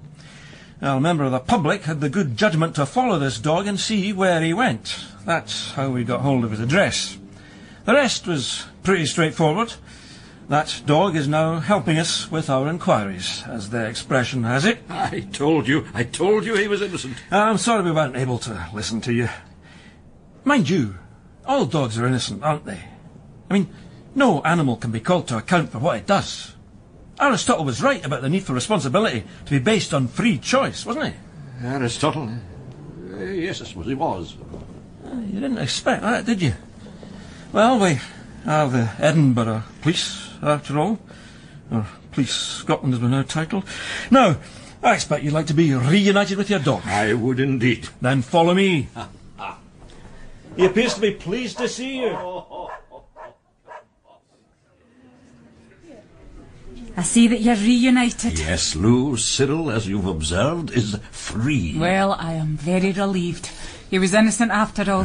Now, a member of the public had the good judgment to follow this dog and see where he went. That's how we got hold of his address. The rest was pretty straightforward. That dog is now helping us with our inquiries, as their expression has it. I told you he was innocent. I'm sorry we weren't able to listen to you. Mind you, all dogs are innocent, aren't they? I mean, no animal can be called to account for what it does. Aristotle was right about the need for responsibility to be based on free choice, wasn't he? Aristotle? Yes, I suppose he was. You didn't expect that, did you? Well, we The Edinburgh Police, after all. Or Police Scotland as we're now titled. Now, I expect you'd like to be reunited with your dog. I would indeed. Then follow me. He appears to be pleased to see you. I see that you're reunited. Yes, Lou, Cyril, as you've observed, is free. Well, I am very relieved. He was innocent after all.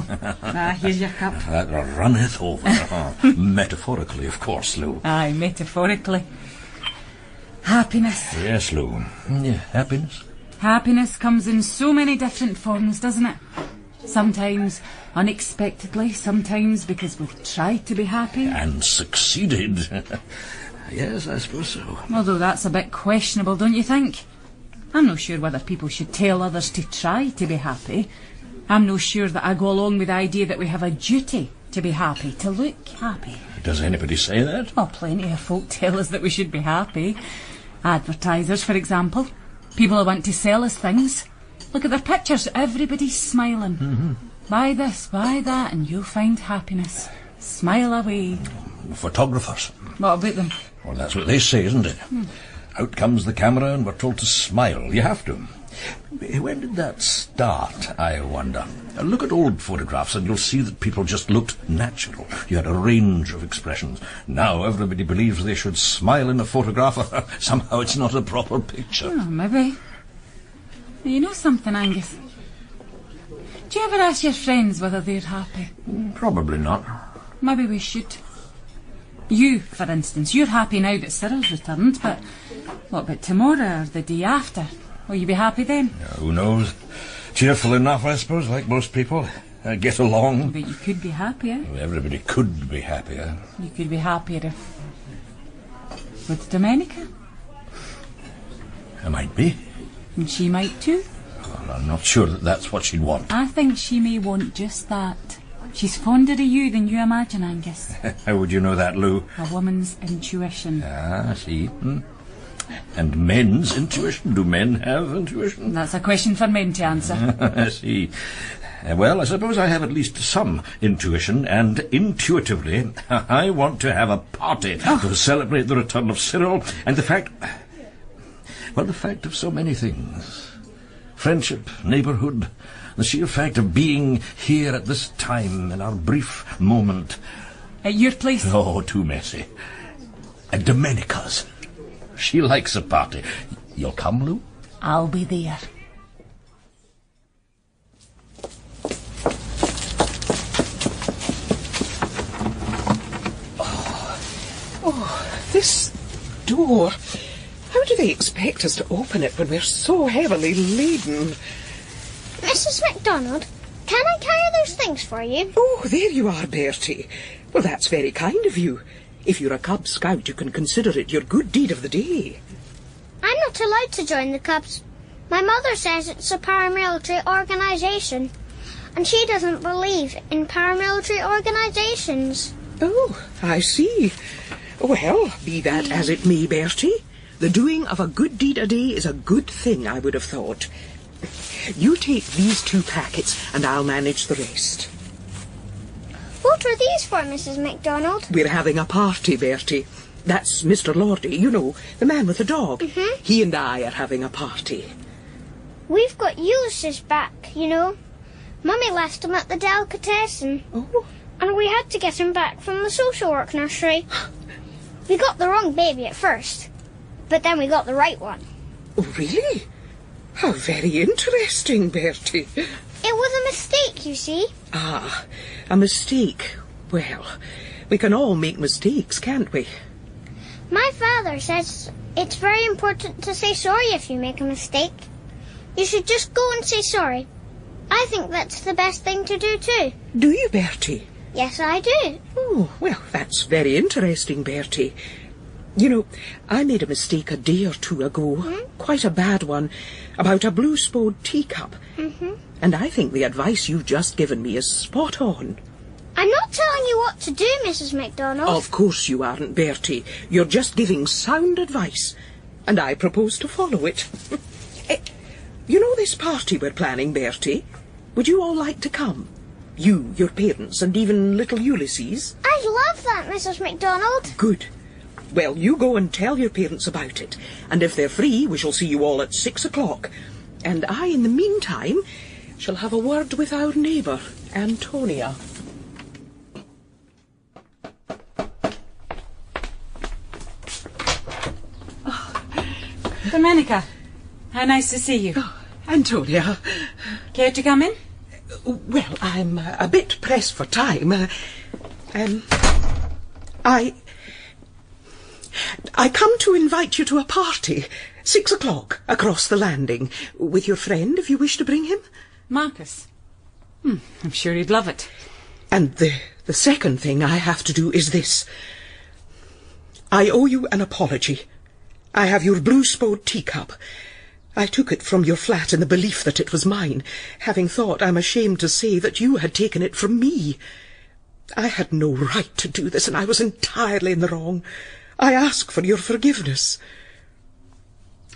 Here's your cup. That runneth over. Metaphorically, of course, Lou. Aye, metaphorically. Happiness. Yes, Lou. Yeah, happiness. Happiness comes in so many different forms, doesn't it? Sometimes unexpectedly, sometimes because we've tried to be happy. And succeeded. Yes, I suppose so. Although that's a bit questionable, don't you think? I'm not sure whether people should tell others to try to be happy. I'm not sure that I go along with the idea that we have a duty to be happy, to look happy. Does anybody say that? Oh, plenty of folk tell us that we should be happy. Advertisers, for example. People who want to sell us things. Look at their pictures, everybody's smiling. Mm-hmm. Buy this, buy that, and you'll find happiness. Smile away. Photographers. What about them? Well, that's what they say, isn't it? Out comes the camera and we're told to smile. You have to. When did that start, I wonder? Look at old photographs and you'll see that people just looked natural. You had a range of expressions. Now everybody believes they should smile in a photograph. Somehow it's not a proper picture. Oh, maybe. You know something, Angus? Do you ever ask your friends whether they're happy? Probably not. Maybe we should. You, for instance, you're happy now that Cyril's returned, but what about tomorrow or the day after? Will you be happy then? Who knows? Cheerful enough, I suppose, like most people. Get along. But you could be happier. Well, everybody could be happier. You could be happier with Domenica. I might be. And she might too. Well, I'm not sure that that's what she'd want. I think she may want just that. She's fonder of you than you imagine, Angus. How would you know that, Lou? A woman's intuition. Ah, I see. And men's intuition? Do men have intuition? That's a question for men to answer. I see. Well, I suppose I have at least some intuition, and intuitively, I want to have a party to celebrate the return of Cyril and the fact of so many things. Friendship, neighbourhood, the sheer fact of being here at this time in our brief moment. At your place? Oh, too messy. At Domenica's. She likes a party. You'll come, Lou? I'll be there. Oh, this door. How do they expect us to open it when we're so heavily laden? Mrs. MacDonald, can I carry those things for you? Oh, there you are, Bertie. Well, that's very kind of you. If you're a Cub Scout, you can consider it your good deed of the day. I'm not allowed to join the Cubs. My mother says it's a paramilitary organisation, and she doesn't believe in paramilitary organisations. Oh, I see. Well, be that as it may, Bertie, the doing of a good deed a day is a good thing, I would have thought. You take these 2 packets, and I'll manage the rest. What are these for, Mrs. MacDonald? We're having a party, Bertie. That's Mr. Lordy, you know, the man with the dog. Mm-hmm. He and I are having a party. We've got Ulysses back, you know. Mummy left him at the delicatessen. Oh. And we had to get him back from the social work nursery. We got the wrong baby at first, but then we got the right one. Oh, really? How very interesting, Bertie. It was a mistake, you see. Ah, a mistake. Well, we can all make mistakes, can't we? My father says it's very important to say sorry if you make a mistake. You should just go and say sorry. I think that's the best thing to do too. Do you, Bertie? Yes, I do. Oh, well, that's very interesting, Bertie. You know, I made a mistake a day or 2 ago, quite a bad one, about a Blue Spode Tea Cup. And I think the advice you've just given me is spot on. I'm not telling you what to do, Mrs. MacDonald. Of course you aren't, Bertie. You're just giving sound advice, and I propose to follow it. You know this party we're planning, Bertie? Would you all like to come? You, your parents, and even little Ulysses? I'd love that, Mrs. MacDonald. Good. Well, you go and tell your parents about it. And if they're free, we shall see you all at 6 o'clock. And I, in the meantime, shall have a word with our neighbour, Antonia. Domenica, how nice to see you. Oh, Antonia. Care to come in? Well, I'm a bit pressed for time. I come to invite you to a party, 6 o'clock, across the landing, with your friend, if you wish to bring him. Marcus? I'm sure he'd love it. And the second thing I have to do is this. I owe you an apology. I have your Blue Spode Tea Cup. I took it from your flat in the belief that it was mine, having thought, I'm ashamed to say, that you had taken it from me. I had no right to do this, and I was entirely in the wrong. I ask for your forgiveness.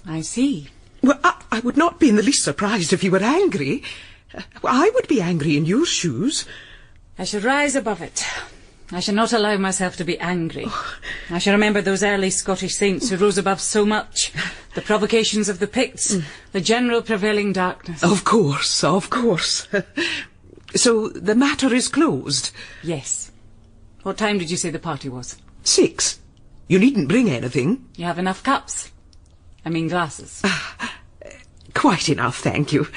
I see. Well, I would not be in the least surprised if you were angry. I would be angry in your shoes. I shall rise above it. I shall not allow myself to be angry. I shall remember those early Scottish saints who rose above so much. The provocations of the Picts, the general prevailing darkness. Of course, of course. So the matter is closed? Yes. What time did you say the party was? 6. You needn't bring anything. You have enough cups? I mean glasses. Quite enough, thank you.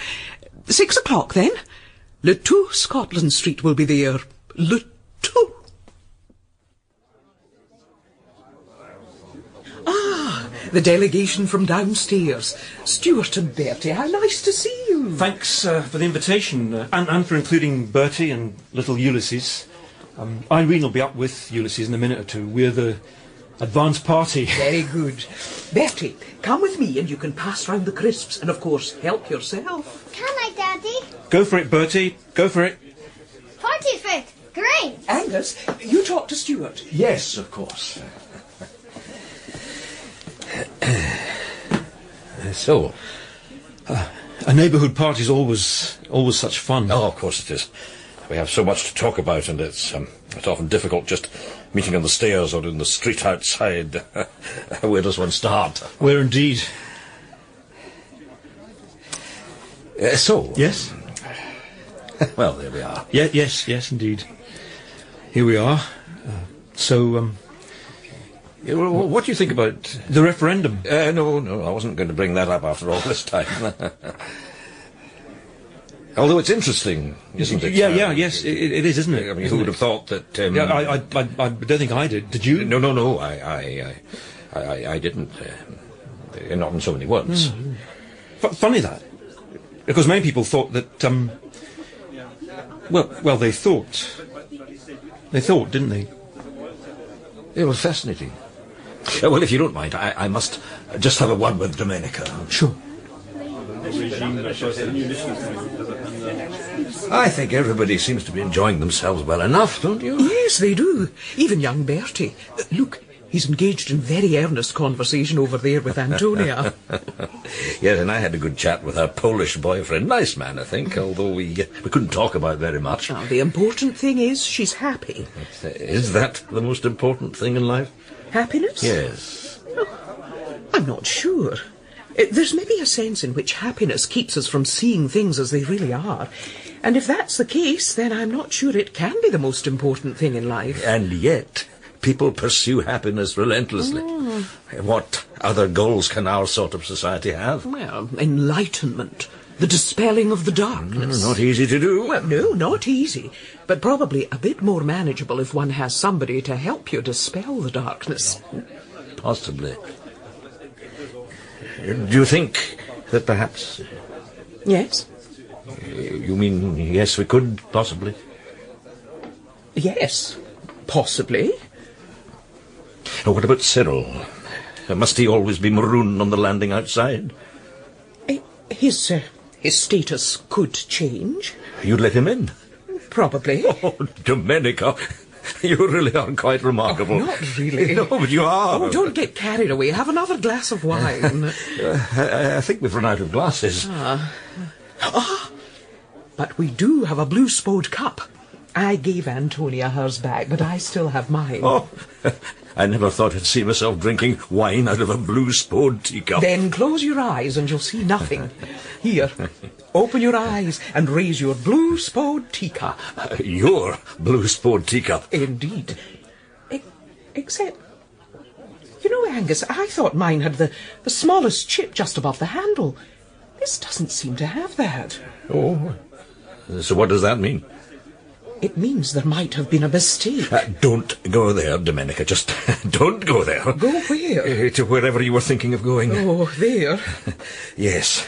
6 o'clock, then. Le Tout, Scotland Street will be there. Le Tout. Ah, the delegation from downstairs. Stuart and Bertie, how nice to see you. Thanks for the invitation, and for including Bertie and little Ulysses. Irene will be up with Ulysses in a minute or two. We're the advance party. Very good. Bertie, come with me and you can pass round the crisps and, of course, help yourself. Can I, Daddy? Go for it, Bertie. Go for it. Party fit. Great. Angus, you talk to Stuart. Yes, of course. So, a neighbourhood party's always such fun. Oh, of course it is. We have so much to talk about, and it's often difficult just meeting on the stairs or in the street outside. Where does one start? Where indeed. So? Yes? Well, there we are. Yes, indeed. Here we are. What do you think about... the referendum? No, I wasn't going to bring that up after all this time. Although it's interesting, isn't it? Yes, it is, isn't it? I mean, who would have thought that... I don't think I did. Did you? No, I didn't. Not in so many words. Funny that. Because many people thought that... Well, they thought... They thought, didn't they? It was fascinating. Well, if you don't mind, I must just have a word with Domenica. Sure. I think everybody seems to be enjoying themselves well enough, don't you? Yes, they do. Even young Bertie. Look, he's engaged in very earnest conversation over there with Antonia. Yes, and I had a good chat with her Polish boyfriend. Nice man, I think, although we couldn't talk about very much. Now, the important thing is she's happy. Is that the most important thing in life? Happiness? Yes. Oh, I'm not sure. There's maybe a sense in which happiness keeps us from seeing things as they really are. And if that's the case, then I'm not sure it can be the most important thing in life. And yet, people pursue happiness relentlessly. What other goals can our sort of society have? Well, enlightenment. The dispelling of the darkness. Not easy to do. Well, no, not easy. But probably a bit more manageable if one has somebody to help you dispel the darkness. Possibly. Do you think that perhaps... Yes? You mean, yes, we could, possibly? Yes, possibly. What about Cyril? Must he always be marooned on the landing outside? His status could change. You'd let him in? Probably. Oh, Domenica, you really are quite remarkable. Oh, not really. No, but you are. Oh, don't get carried away. Have another glass of wine. I think we've run out of glasses. But we do have a Blue Spode cup. I gave Antonia hers back, but I still have mine. Oh, I never thought I'd see myself drinking wine out of a Blue Spode Tea Cup. Then close your eyes and you'll see nothing. Here, open your eyes and raise your Blue Spode Tea Cup. Your Blue Spode Tea Cup? Indeed. Except, you know, Angus, I thought mine had the smallest chip just above the handle. This doesn't seem to have that. Oh, so what does that mean? It means there might have been a mistake. Don't go there, Domenica. Just don't go there. Go where? To wherever you were thinking of going. Oh, there? Yes.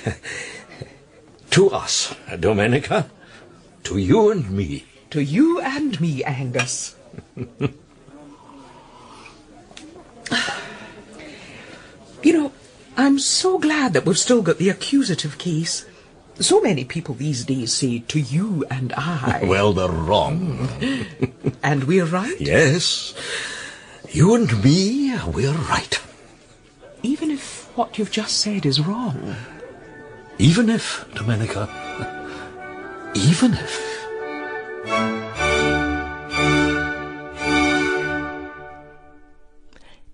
To us, Domenica. To you and me. To you and me, Angus. You know, I'm so glad that we've still got the accusative case. So many people these days say, to you and I. Well, they're wrong. And we're right? Yes. You and me, we're right. Even if what you've just said is wrong? Even if, Domenica. Even if.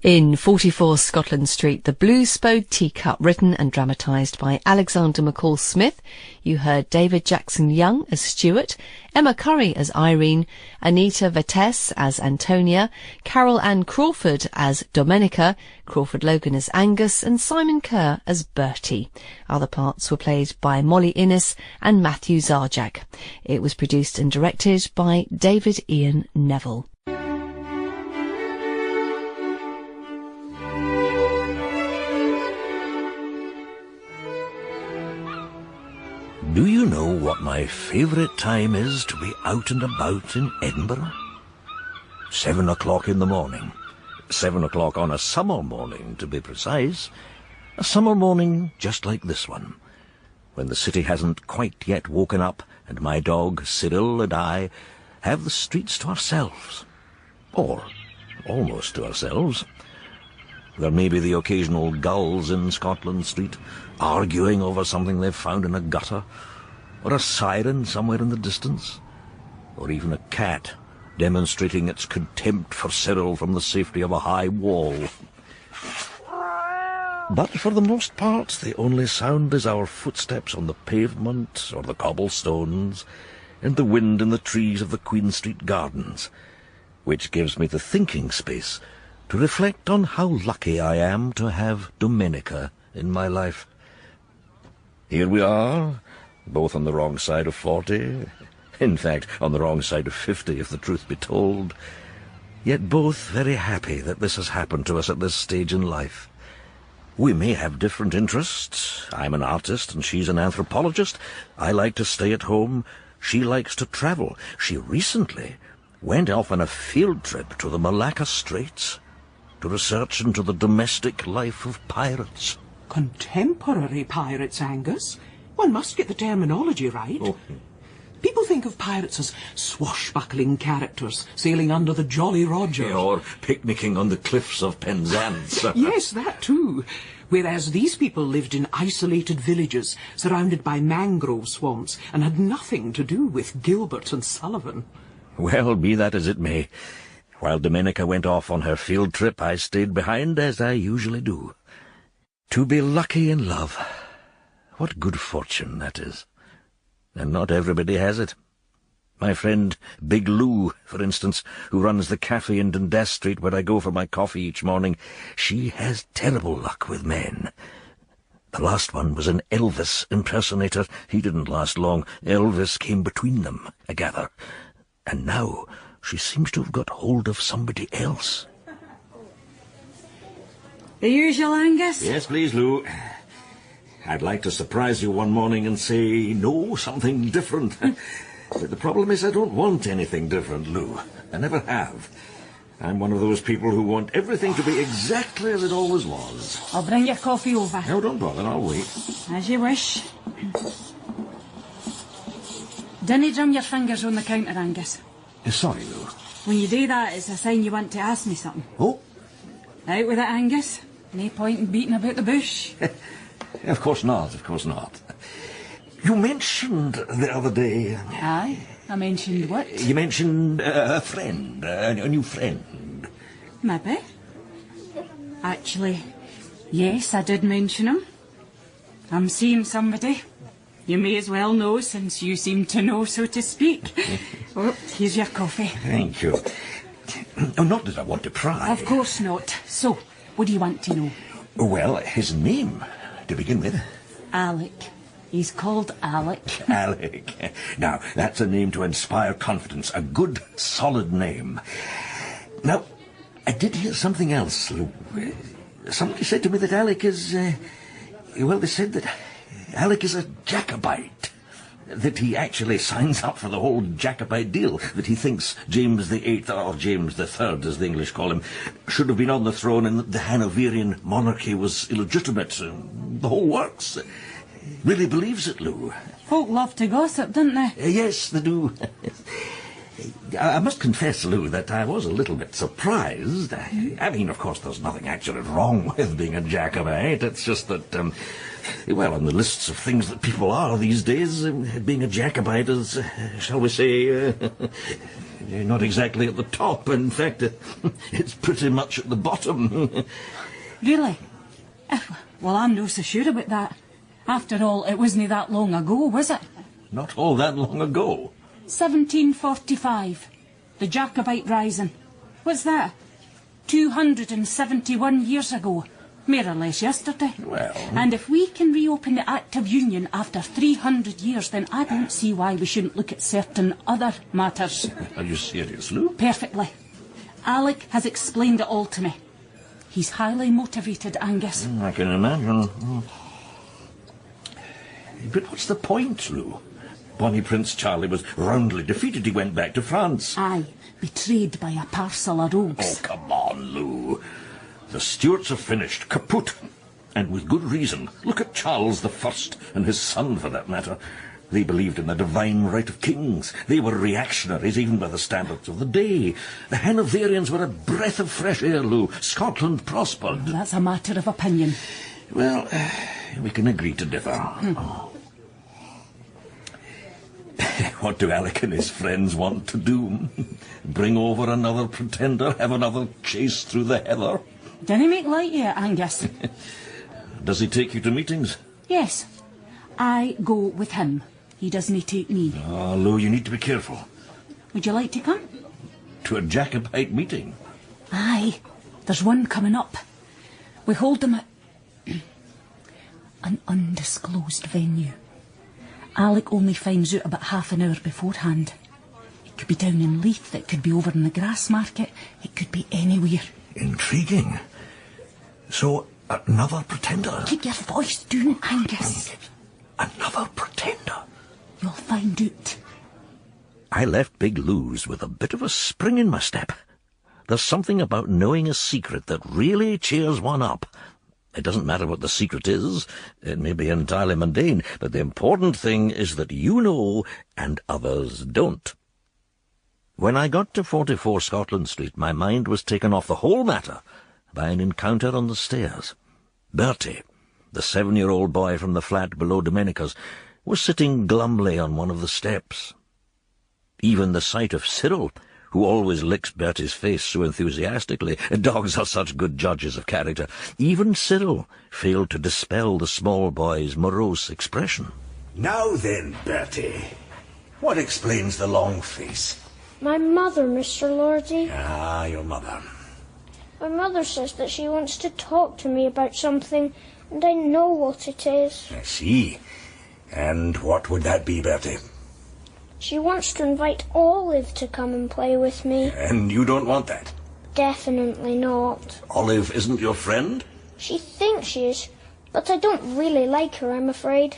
In 44 Scotland Street, The Blue Spode Tea Cup, written and dramatised by Alexander McCall Smith. You heard David Jackson Young as Stuart, Emma Curry as Irene, Anita Vettese as Antonia, Carol Ann Crawford as Domenica, Crawford Logan as Angus, and Simon Kerr as Bertie. Other parts were played by Molly Innes and Matthew Zajac. It was produced and directed by David Ian Neville. Do you know what my favourite time is to be out and about in Edinburgh? 7 o'clock in the morning. 7 o'clock on a summer morning, to be precise. A summer morning just like this one, when the city hasn't quite yet woken up and my dog Cyril and I have the streets to ourselves. Or almost to ourselves. There may be the occasional gulls in Scotland Street, arguing over something they've found in a gutter, or a siren somewhere in the distance, or even a cat demonstrating its contempt for Cyril from the safety of a high wall. But for the most part, the only sound is our footsteps on the pavement or the cobblestones, and the wind in the trees of the Queen Street gardens, which gives me the thinking space to reflect on how lucky I am to have Domenica in my life. Here we are, both on the wrong side of 40, in fact, on the wrong side of 50, if the truth be told, yet both very happy that this has happened to us at this stage in life. We may have different interests. I'm an artist and she's an anthropologist. I like to stay at home. She likes to travel. She recently went off on a field trip to the Malacca Straits to research into the domestic life of pirates. Contemporary pirates, Angus? One must get the terminology right. Oh. People think of pirates as swashbuckling characters sailing under the Jolly Roger. Or picnicking on the cliffs of Penzance. Yes, that too. Whereas these people lived in isolated villages surrounded by mangrove swamps and had nothing to do with Gilbert and Sullivan. Well, be that as it may. While Domenica went off on her field trip, I stayed behind, as I usually do. To be lucky in love. What good fortune that is. And not everybody has it. My friend Big Lou, for instance, who runs the cafe in Dundas Street where I go for my coffee each morning, she has terrible luck with men. The last one was an Elvis impersonator. He didn't last long. Elvis came between them, I gather. And now she seems to have got hold of somebody else. The usual, Angus? Yes, please, Lou. I'd like to surprise you one morning and say, no, something different. But the problem is I don't want anything different, Lou. I never have. I'm one of those people who want everything to be exactly as it always was. I'll bring your coffee over. No, don't bother, I'll wait. As you wish. Dinna drum your fingers on the counter, Angus. Sorry, Lou. When you do that, it's a sign you want to ask me something. Oh? Out with it, Angus. No point in beating about the bush. Of course not, of course not. You mentioned the other day... Aye, I mentioned what? You mentioned a friend, a new friend. Maybe. Actually, yes, I did mention him. I'm seeing somebody. You may as well know, since you seem to know, so to speak. Oh, here's your coffee. Thank you. Oh, not that I want to pry. Of course not. So, what do you want to know? Well, his name, to begin with. Alec. He's called Alec. Alec. Now, that's a name to inspire confidence. A good, solid name. Now, I did hear something else, Lou. Somebody said to me that Alec is... well, they said that Alec is a Jacobite. That he actually signs up for the whole Jacobite deal. That he thinks James VIII, or James III, as the English call him, should have been on the throne and that the Hanoverian monarchy was illegitimate. The whole works. Really believes it, Lou. Folk love to gossip, don't they? Yes, they do. I must confess, Lou, that I was a little bit surprised. I mean, of course, there's nothing actually wrong with being a Jacobite. It's just that, well, on the lists of things that people are these days, being a Jacobite is, shall we say, not exactly at the top. In fact, it's pretty much at the bottom. Really? Well, I'm no so sure about that. After all, it wasn't that long ago, was it? Not all that long ago. 1745. The Jacobite Rising. What's that? 271 years ago. More or less yesterday. Well... And if we can reopen the Act of Union after 300 years, then I don't see why we shouldn't look at certain other matters. Are you serious, Lou? Perfectly. Alec has explained it all to me. He's highly motivated, Angus. I can imagine. But what's the point, Lou? Bonnie Prince Charlie was roundly defeated. He went back to France. Aye, betrayed by a parcel of rogues. Oh, come on, Lou. The Stuarts are finished, kaput. And with good reason. Look at Charles I, and his son, for that matter. They believed in the divine right of kings. They were reactionaries, even by the standards of the day. The Hanoverians were a breath of fresh air, Lou. Scotland prospered. That's a matter of opinion. Well, we can agree to differ. What do Alec and his friends want to do? Bring over another pretender? Have another chase through the heather? Didn't he make light yet, Angus? Does he take you to meetings? Yes. I go with him. He doesn't take me. Oh, Lou, you need to be careful. Would you like to come? To a Jacobite meeting? Aye. There's one coming up. We hold them at an undisclosed venue. Alec only finds out about half an hour beforehand. It could be down in Leith, it could be over in the grass market, it could be anywhere. Intriguing. So, another pretender? Keep your voice down, Angus. Another pretender? You'll find out. I left Big Lou's with a bit of a spring in my step. There's something about knowing a secret that really cheers one up. It doesn't matter what the secret is. It may be entirely mundane, but the important thing is that you know and others don't. When I got to 44 Scotland Street, my mind was taken off the whole matter by an encounter on the stairs. Bertie, the 7-year-old boy from the flat below Domenica's, was sitting glumly on one of the steps. Even the sight of Cyril, who always licks Bertie's face so enthusiastically, dogs are such good judges of character, even Cyril failed to dispel the small boy's morose expression. Now then, Bertie, what explains the long face? My mother, Mr. Lordy. Ah, your mother. My mother says that she wants to talk to me about something, and I know what it is. I see. And what would that be, Bertie? She wants to invite Olive to come and play with me. And you don't want that? Definitely not. Olive isn't your friend? She thinks she is, but I don't really like her, I'm afraid.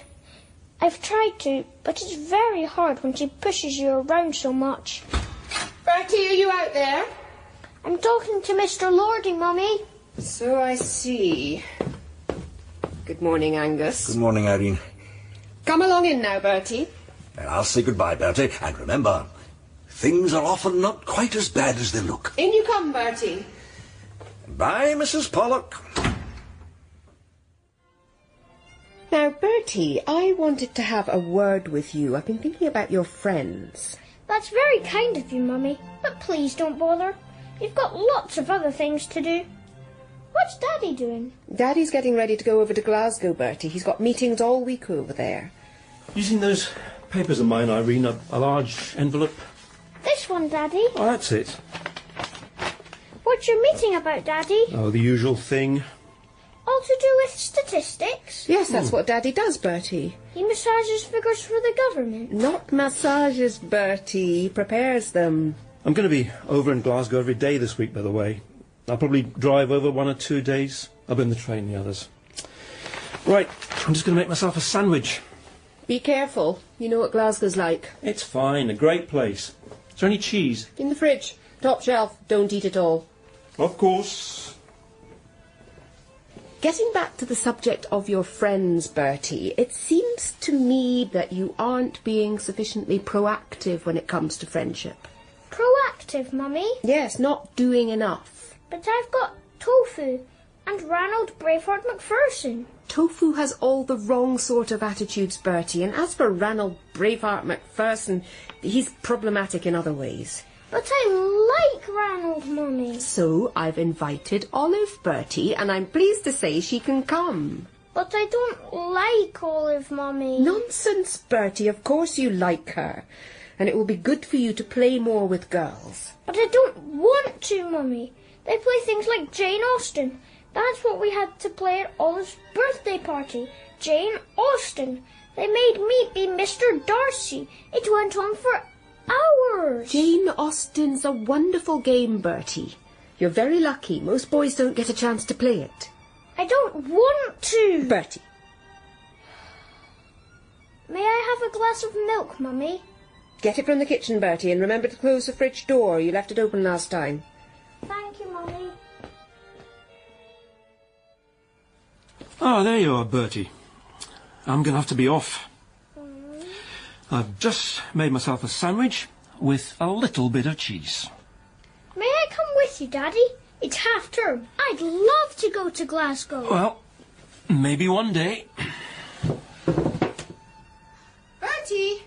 I've tried to, but it's very hard when she pushes you around so much. Bertie, are you out there? I'm talking to Mr. Lordy, Mummy. So I see. Good morning, Angus. Good morning, Irene. Come along in now, Bertie. And I'll say goodbye, Bertie. And remember, things are often not quite as bad as they look. In you come, Bertie. Bye, Mrs. Pollock. Now, Bertie, I wanted to have a word with you. I've been thinking about your friends. That's very kind of you, Mummy, but please don't bother. You've got lots of other things to do. What's Daddy doing? Daddy's getting ready to go over to Glasgow, Bertie. He's got meetings all week over there. You seen those papers of mine, Irene? A large envelope? This one, Daddy. Oh, that's it. What's your meeting about, Daddy? Oh, the usual thing. All to do with statistics? Yes, that's what Daddy does, Bertie. He massages figures for the government. Not massages, Bertie. He prepares them. I'm going to be over in Glasgow every day this week, by the way. I'll probably drive over 1 or 2 days. I'll be in the train the others. Right, I'm just going to make myself a sandwich. Be careful. You know what Glasgow's like. It's fine, a great place. Is there any cheese? In the fridge. Top shelf. Don't eat it all. Of course. Getting back to the subject of your friends, Bertie, it seems to me that you aren't being sufficiently proactive when it comes to friendship. Proactive, Mummy? Yes, not doing enough. But I've got Tofu and Ranald Braveheart McPherson. Tofu has all the wrong sort of attitudes, Bertie, and as for Ranald Braveheart McPherson, he's problematic in other ways. But I like Ranald, Mummy. So I've invited Olive, Bertie, and I'm pleased to say she can come. But I don't like Olive, Mummy. Nonsense, Bertie. Of course you like her. And it will be good for you to play more with girls. But I don't want to, Mummy. They play things like Jane Austen. That's what we had to play at Olive's birthday party. Jane Austen. They made me be Mr. Darcy. It went on for hours. Jane Austen's a wonderful game, Bertie. You're very lucky. Most boys don't get a chance to play it. I don't want to. Bertie. May I have a glass of milk, Mummy? Get it from the kitchen, Bertie, and remember to close the fridge door. You left it open last time. Thank you, Mummy. Oh, there you are, Bertie. I'm going to have to be off. I've just made myself a sandwich with a little bit of cheese. May I come with you, Daddy? It's half term. I'd love to go to Glasgow. Well, maybe one day. Bertie!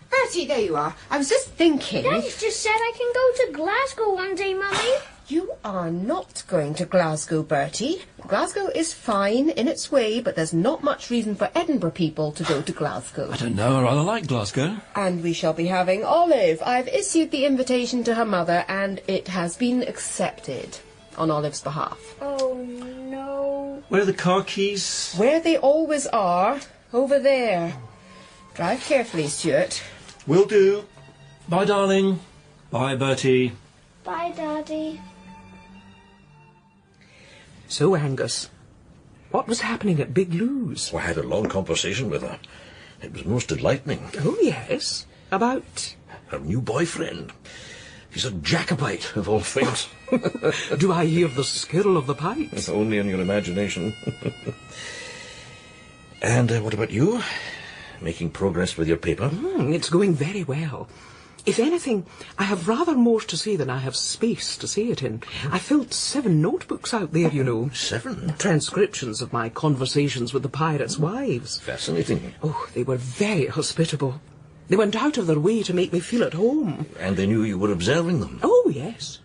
Bertie, there you are. I was just thinking... Daddy's just said I can go to Glasgow one day, Mummy. You are not going to Glasgow, Bertie. Glasgow is fine in its way, but there's not much reason for Edinburgh people to go to Glasgow. I don't know, I rather like Glasgow. And we shall be having Olive. I've issued the invitation to her mother, and it has been accepted on Olive's behalf. Oh, no. Where are the car keys? Where they always are. Over there. Drive carefully, Stuart. Will do. Bye, darling. Bye, Bertie. Bye, Daddy. So, Angus, what was happening at Big Lou's? Well, I had a long conversation with her. It was most enlightening. Oh, yes. About? Her new boyfriend. He's a Jacobite, of all things. Do I hear the skirl of the pipes? Only in your imagination. And what about you? Making progress with your paper? It's going very well. If anything, I have rather more to say than I have space to say it in. I filled 7 notebooks out there, you know. 7? Transcriptions of my conversations with the pirates' wives. Fascinating. Oh, they were very hospitable. They went out of their way to make me feel at home. And they knew you were observing them? Oh, yes,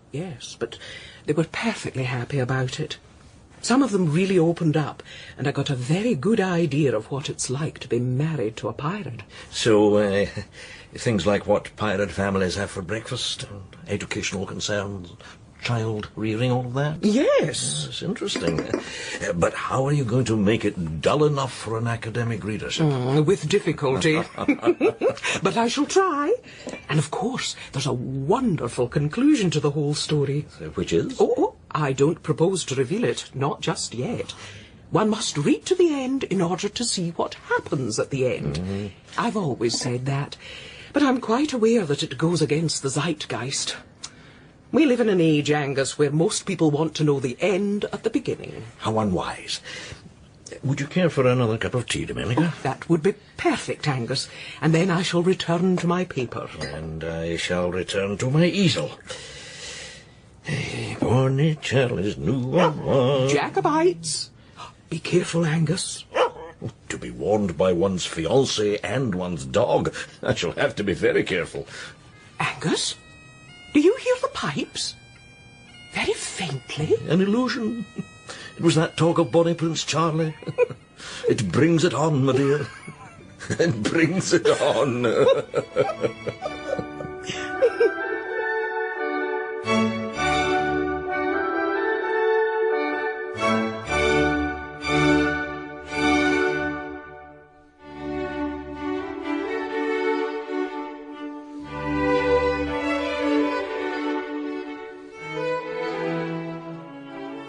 but they were perfectly happy about it. Some of them really opened up, and I got a very good idea of what it's like to be married to a pirate. So, things like what pirate families have for breakfast, and educational concerns, child rearing, all of that? Yes. It's interesting. But how are you going to make it dull enough for an academic readership? With difficulty. But I shall try. And of course, there's a wonderful conclusion to the whole story. Which is? Oh, I don't propose to reveal it, not just yet. One must read to the end in order to see what happens at the end. I've always said that. But I'm quite aware that it goes against the zeitgeist. We live in an age, Angus, where most people want to know the end at the beginning. How unwise. Would you care for another cup of tea, Domenica? Oh, that would be perfect, Angus. And then I shall return to my paper. And I shall return to my easel. Bornicelli's new one. Jacobites! Be careful, Angus. To be warned by one's fiancé and one's dog, I shall have to be very careful. Angus, do you hear the pipes? Very faintly. An illusion. It was that talk of bonny Prince Charlie. It brings it on, my dear. It brings it on.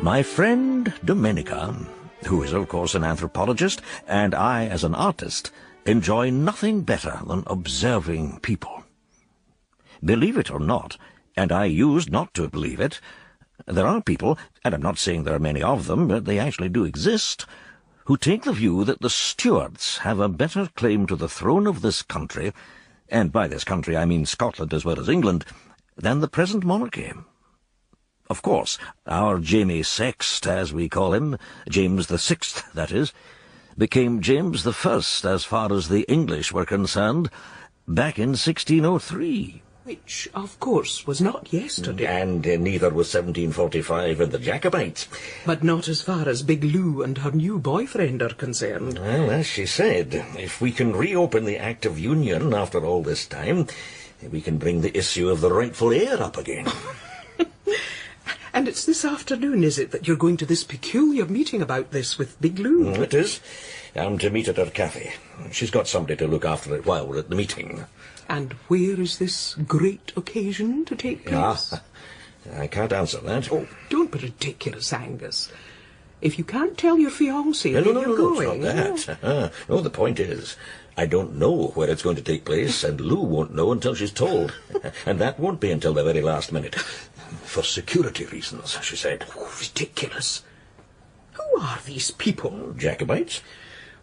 My friend Domenica, who is of course an anthropologist, and I as an artist, enjoy nothing better than observing people. Believe it or not, and I used not to believe it, there are people, and I'm not saying there are many of them, but they actually do exist, who take the view that the Stuarts have a better claim to the throne of this country, and by this country I mean Scotland as well as England, than the present monarchy. Of course, our Jamie Sext, as we call him, James the Sixth, that is, became James the First as far as the English were concerned, back in 1603. Which, of course, was not yesterday. And neither was 1745 and the Jacobites. But not as far as Big Lou and her new boyfriend are concerned. Well, as she said, if we can reopen the Act of Union after all this time, we can bring the issue of the rightful heir up again. And it's this afternoon, is it, that you're going to this peculiar meeting about this with Big Lou? It is. I'm to meet at her cafe. She's got somebody to look after it while we're at the meeting. And where is this great occasion to take place? I can't answer that. Oh, don't be ridiculous, Angus. If you can't tell your fiancée where you're going... No, it's not that. No, the point is, I don't know where it's going to take place, and Lou won't know until she's told. And that won't be until the very last minute. For security reasons, she said. Oh, ridiculous. Who are these people? Jacobites.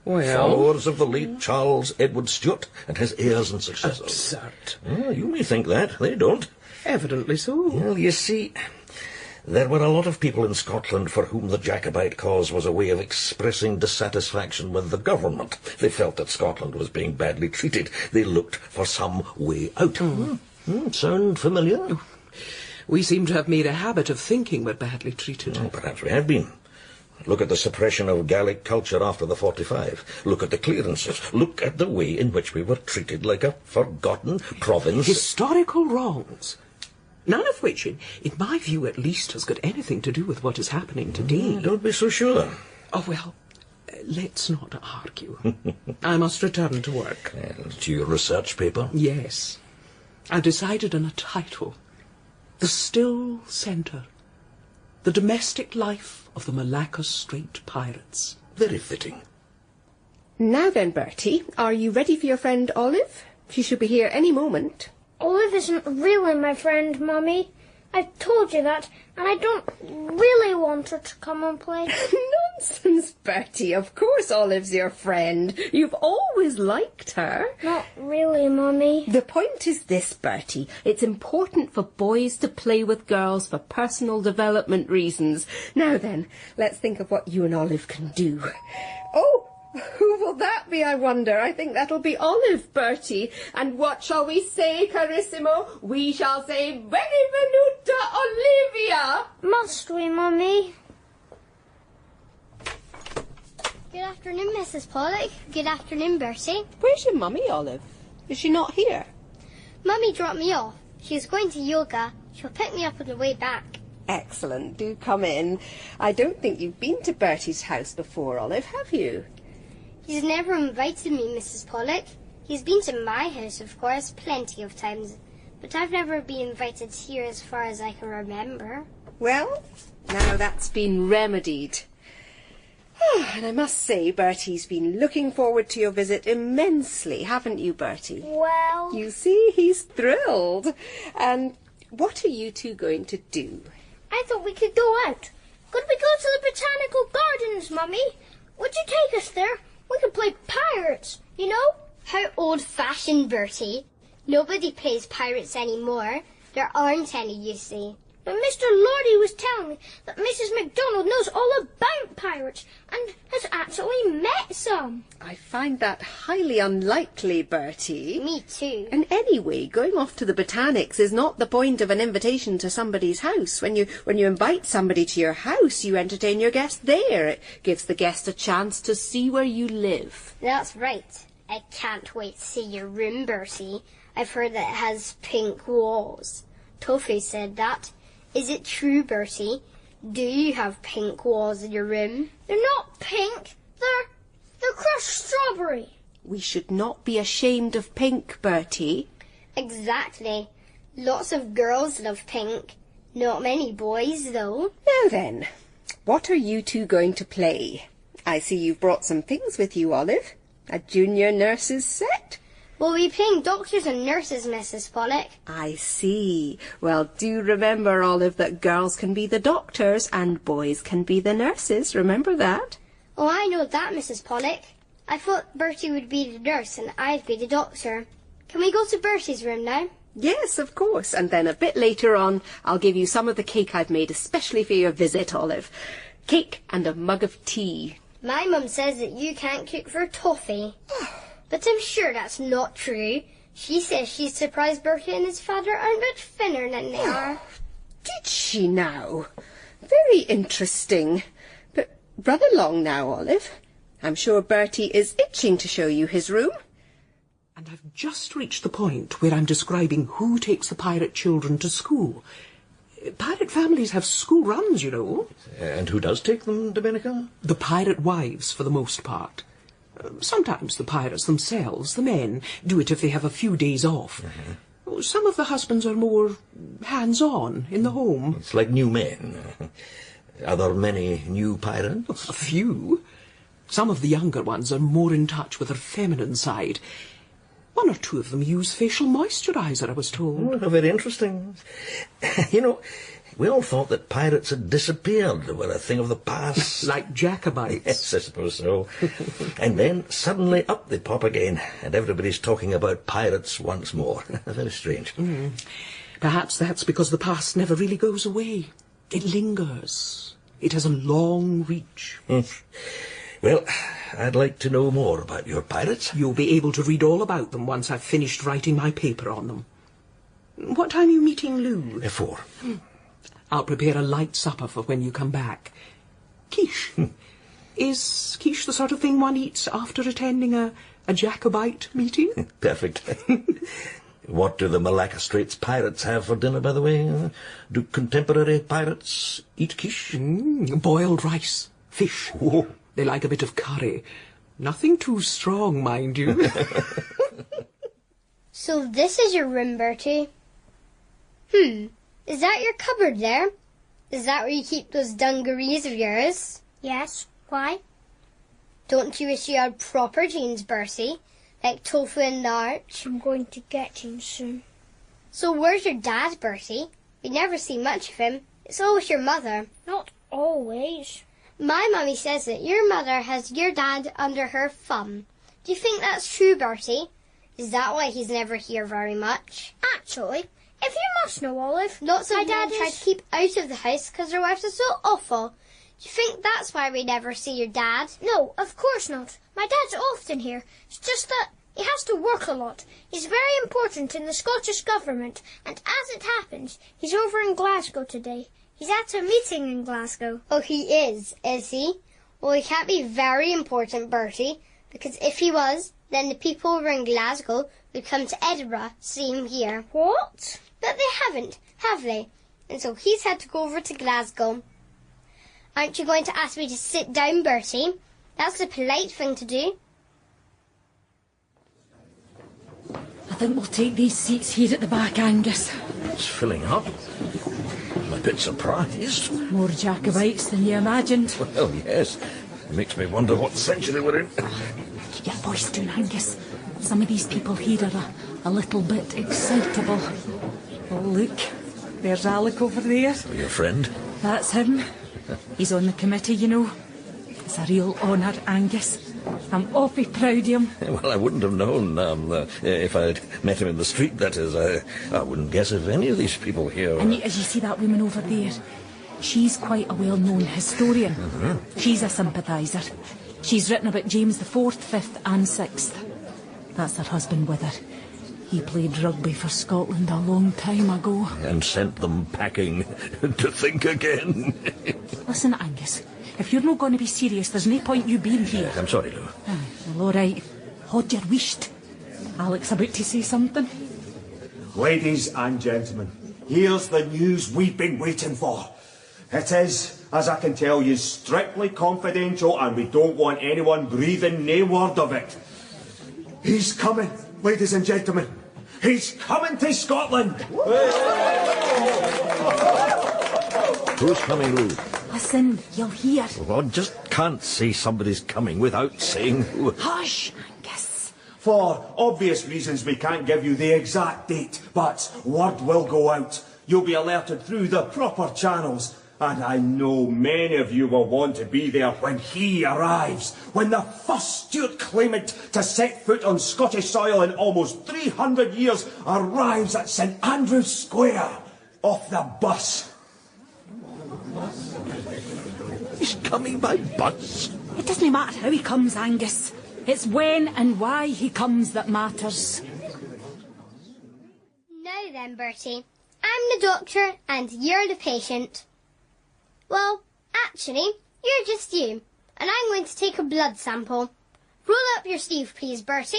Well... Followers of the late Charles Edward Stuart and his heirs and successors. Absurd. Well, you may think that. They don't. Evidently so. Well, you see, there were a lot of people in Scotland for whom the Jacobite cause was a way of expressing dissatisfaction with the government. They felt that Scotland was being badly treated. They looked for some way out. Sound familiar? We seem to have made a habit of thinking we're badly treated. Well, perhaps we have been. Look at the suppression of Gaelic culture after the 45. Look at the clearances. Look at the way in which we were treated like a forgotten province. Historical wrongs. None of which, in my view at least, has got anything to do with what is happening today. Don't be so sure. Oh, well, let's not argue. I must return to work. To your research paper? Yes. I decided on a title. The Still Centre. The Domestic Life of the Malacca Strait Pirates. Very fitting. Now then, Bertie, are you ready for your friend Olive? She should be here any moment. Olive isn't really my friend, Mummy. I've told you that, and I don't really want her to come and play. Nonsense, Bertie. Of course Olive's your friend. You've always liked her. Not really, Mummy. The point is this, Bertie. It's important for boys to play with girls for personal development reasons. Now then, let's think of what you and Olive can do. Oh! Who will that be, I wonder? I think that'll be Olive, Bertie. And what shall we say, Carissimo? We shall say, Benvenuta, Olivia! Must we, Mummy? Good afternoon, Mrs. Pollock. Good afternoon, Bertie. Where's your mummy, Olive? Is she not here? Mummy dropped me off. She's going to yoga. She'll pick me up on the way back. Excellent. Do come in. I don't think you've been to Bertie's house before, Olive, have you? He's never invited me, Mrs. Pollock. He's been to my house, of course, plenty of times. But I've never been invited here as far as I can remember. Well, now that's been remedied. And I must say, Bertie's been looking forward to your visit immensely, haven't you, Bertie? Well... You see, he's thrilled. And what are you two going to do? I thought we could go out. Could we go to the Botanical Gardens, Mummy? Would you take us there? We could play pirates, you know? How old-fashioned, Bertie. Nobody plays pirates anymore. There aren't any, you see. but Mr. Lordy was telling me that Mrs. MacDonald knows all about pirates and has actually met some. I find that highly unlikely, Bertie. Me too. And anyway, going off to the botanics is not the point of an invitation to somebody's house. When you invite somebody to your house, you entertain your guest there. It gives the guest a chance to see where you live. That's right. I can't wait to see your room, Bertie. I've heard that it has pink walls. Tofu said that. Is it true, Bertie? Do you have pink walls in your room? They're not pink. They're crushed strawberry. We should not be ashamed of pink, Bertie. Exactly. Lots of girls love pink. Not many boys, though. Now then, what are you two going to play? I see you've brought some things with you, Olive. A junior nurse's set? We'll be playing doctors and nurses, Mrs. Pollock. I see. Well, do remember, Olive, that girls can be the doctors and boys can be the nurses. Remember that? Oh, I know that, Mrs. Pollock. I thought Bertie would be the nurse and I'd be the doctor. Can we go to Bertie's room now? Yes, of course. And then a bit later on, I'll give you some of the cake I've made especially for your visit, Olive. Cake and a mug of tea. My mum says that you can't cook for Toffee. But I'm sure that's not true. She says she's surprised Bertie and his father are much thinner than they are. Did she now? Very interesting. But run along now, Olive. I'm sure Bertie is itching to show you his room. And I've just reached the point where I'm describing who takes the pirate children to school. Pirate families have school runs, you know. And who does take them, Domenica? The pirate wives, for the most part. Sometimes the pirates themselves, the men, do it if they have a few days off. Mm-hmm. Some of the husbands are more hands-on in the home. It's like new men. Are there many new pirates? A few. Some of the younger ones are more in touch with their feminine side. One or two of them use facial moisturiser, I was told. Oh, very interesting. You know, we all thought that pirates had disappeared. They were a thing of the past. Like Jacobites. Yes, I suppose so. And then suddenly up they pop again, and everybody's talking about pirates once more. Very strange. Perhaps that's because the past never really goes away. It lingers. It has a long reach. Well, I'd like to know more about your pirates. You'll be able to read all about them once I've finished writing my paper on them. What time are you meeting Lou? 4. I'll prepare a light supper for when you come back. Quiche. Is quiche the sort of thing one eats after attending a Jacobite meeting? Perfect. What do the Malacca Straits pirates have for dinner, by the way? Do contemporary pirates eat quiche? Boiled rice, fish. Oh. They like a bit of curry. Nothing too strong, mind you. So this is your room, Bertie? Is that your cupboard there? Is that where you keep those dungarees of yours? Yes. Why? Don't you wish you had proper jeans, Bertie? Like Tofu and Larch? I'm going to get jeans soon. So where's your dad, Bertie? We never see much of him. It's always your mother. Not always. My mummy says that your mother has your dad under her thumb. Do you think that's true, Bertie? Is that why he's never here very much? Actually, if you must know, Olive, lots of my men dad try to keep out of the house because their wives are so awful. Do you think that's why we never see your dad? No, of course not. My dad's often here. It's just that he has to work a lot. He's very important in the Scottish government, and as it happens, he's over in Glasgow today. He's at a meeting in Glasgow. Oh, he is he? Well, he can't be very important, Bertie, because if he was, then the people over in Glasgow would come to Edinburgh to see him here. What? But they haven't, have they? And so he's had to go over to Glasgow. Aren't you going to ask me to sit down, Bertie? That's the polite thing to do. I think we'll take these seats here at the back, Angus. It's filling up. I'm a bit surprised. More Jacobites than you imagined. Well, yes. It makes me wonder what century we're in. Keep your voice down, Angus. Some of these people here are a little bit excitable. Oh, look. There's Alec over there. Your friend? That's him. He's on the committee, you know. It's a real honour, Angus. I'm awfully proud of him. Well, I wouldn't have known if I'd met him in the street, that is. I wouldn't guess if any of these people here... And as you see that woman over there, she's quite a well-known historian. Mm-hmm. She's a sympathiser. She's written about James IV, Fifth and Sixth. That's her husband with her. He played rugby for Scotland a long time ago. And sent them packing to think again. Listen, Angus, if you're not going to be serious, there's no point you being here. I'm sorry, Lou. Well, all right. Hold your wisht. Alex about to say something. Ladies and gentlemen, here's the news we've been waiting for. It is, as I can tell you, strictly confidential, and we don't want anyone breathing no word of it. He's coming, ladies and gentlemen. He's coming to Scotland. Who's coming, Lou? Listen, you'll hear. Well, I just can't say somebody's coming without saying who. Hush, Angus. For obvious reasons, we can't give you the exact date, but word will go out. You'll be alerted through the proper channels. And I know many of you will want to be there when he arrives, when the first Stuart claimant to set foot on Scottish soil in almost 300 years arrives at St Andrew's Square, off the bus. He's coming by bus? It doesn't matter how he comes, Angus. It's when and why he comes that matters. Now then, Bertie, I'm the doctor and you're the patient. Well, actually, you're just you, and I'm going to take a blood sample. Roll up your sleeve, please, Bertie.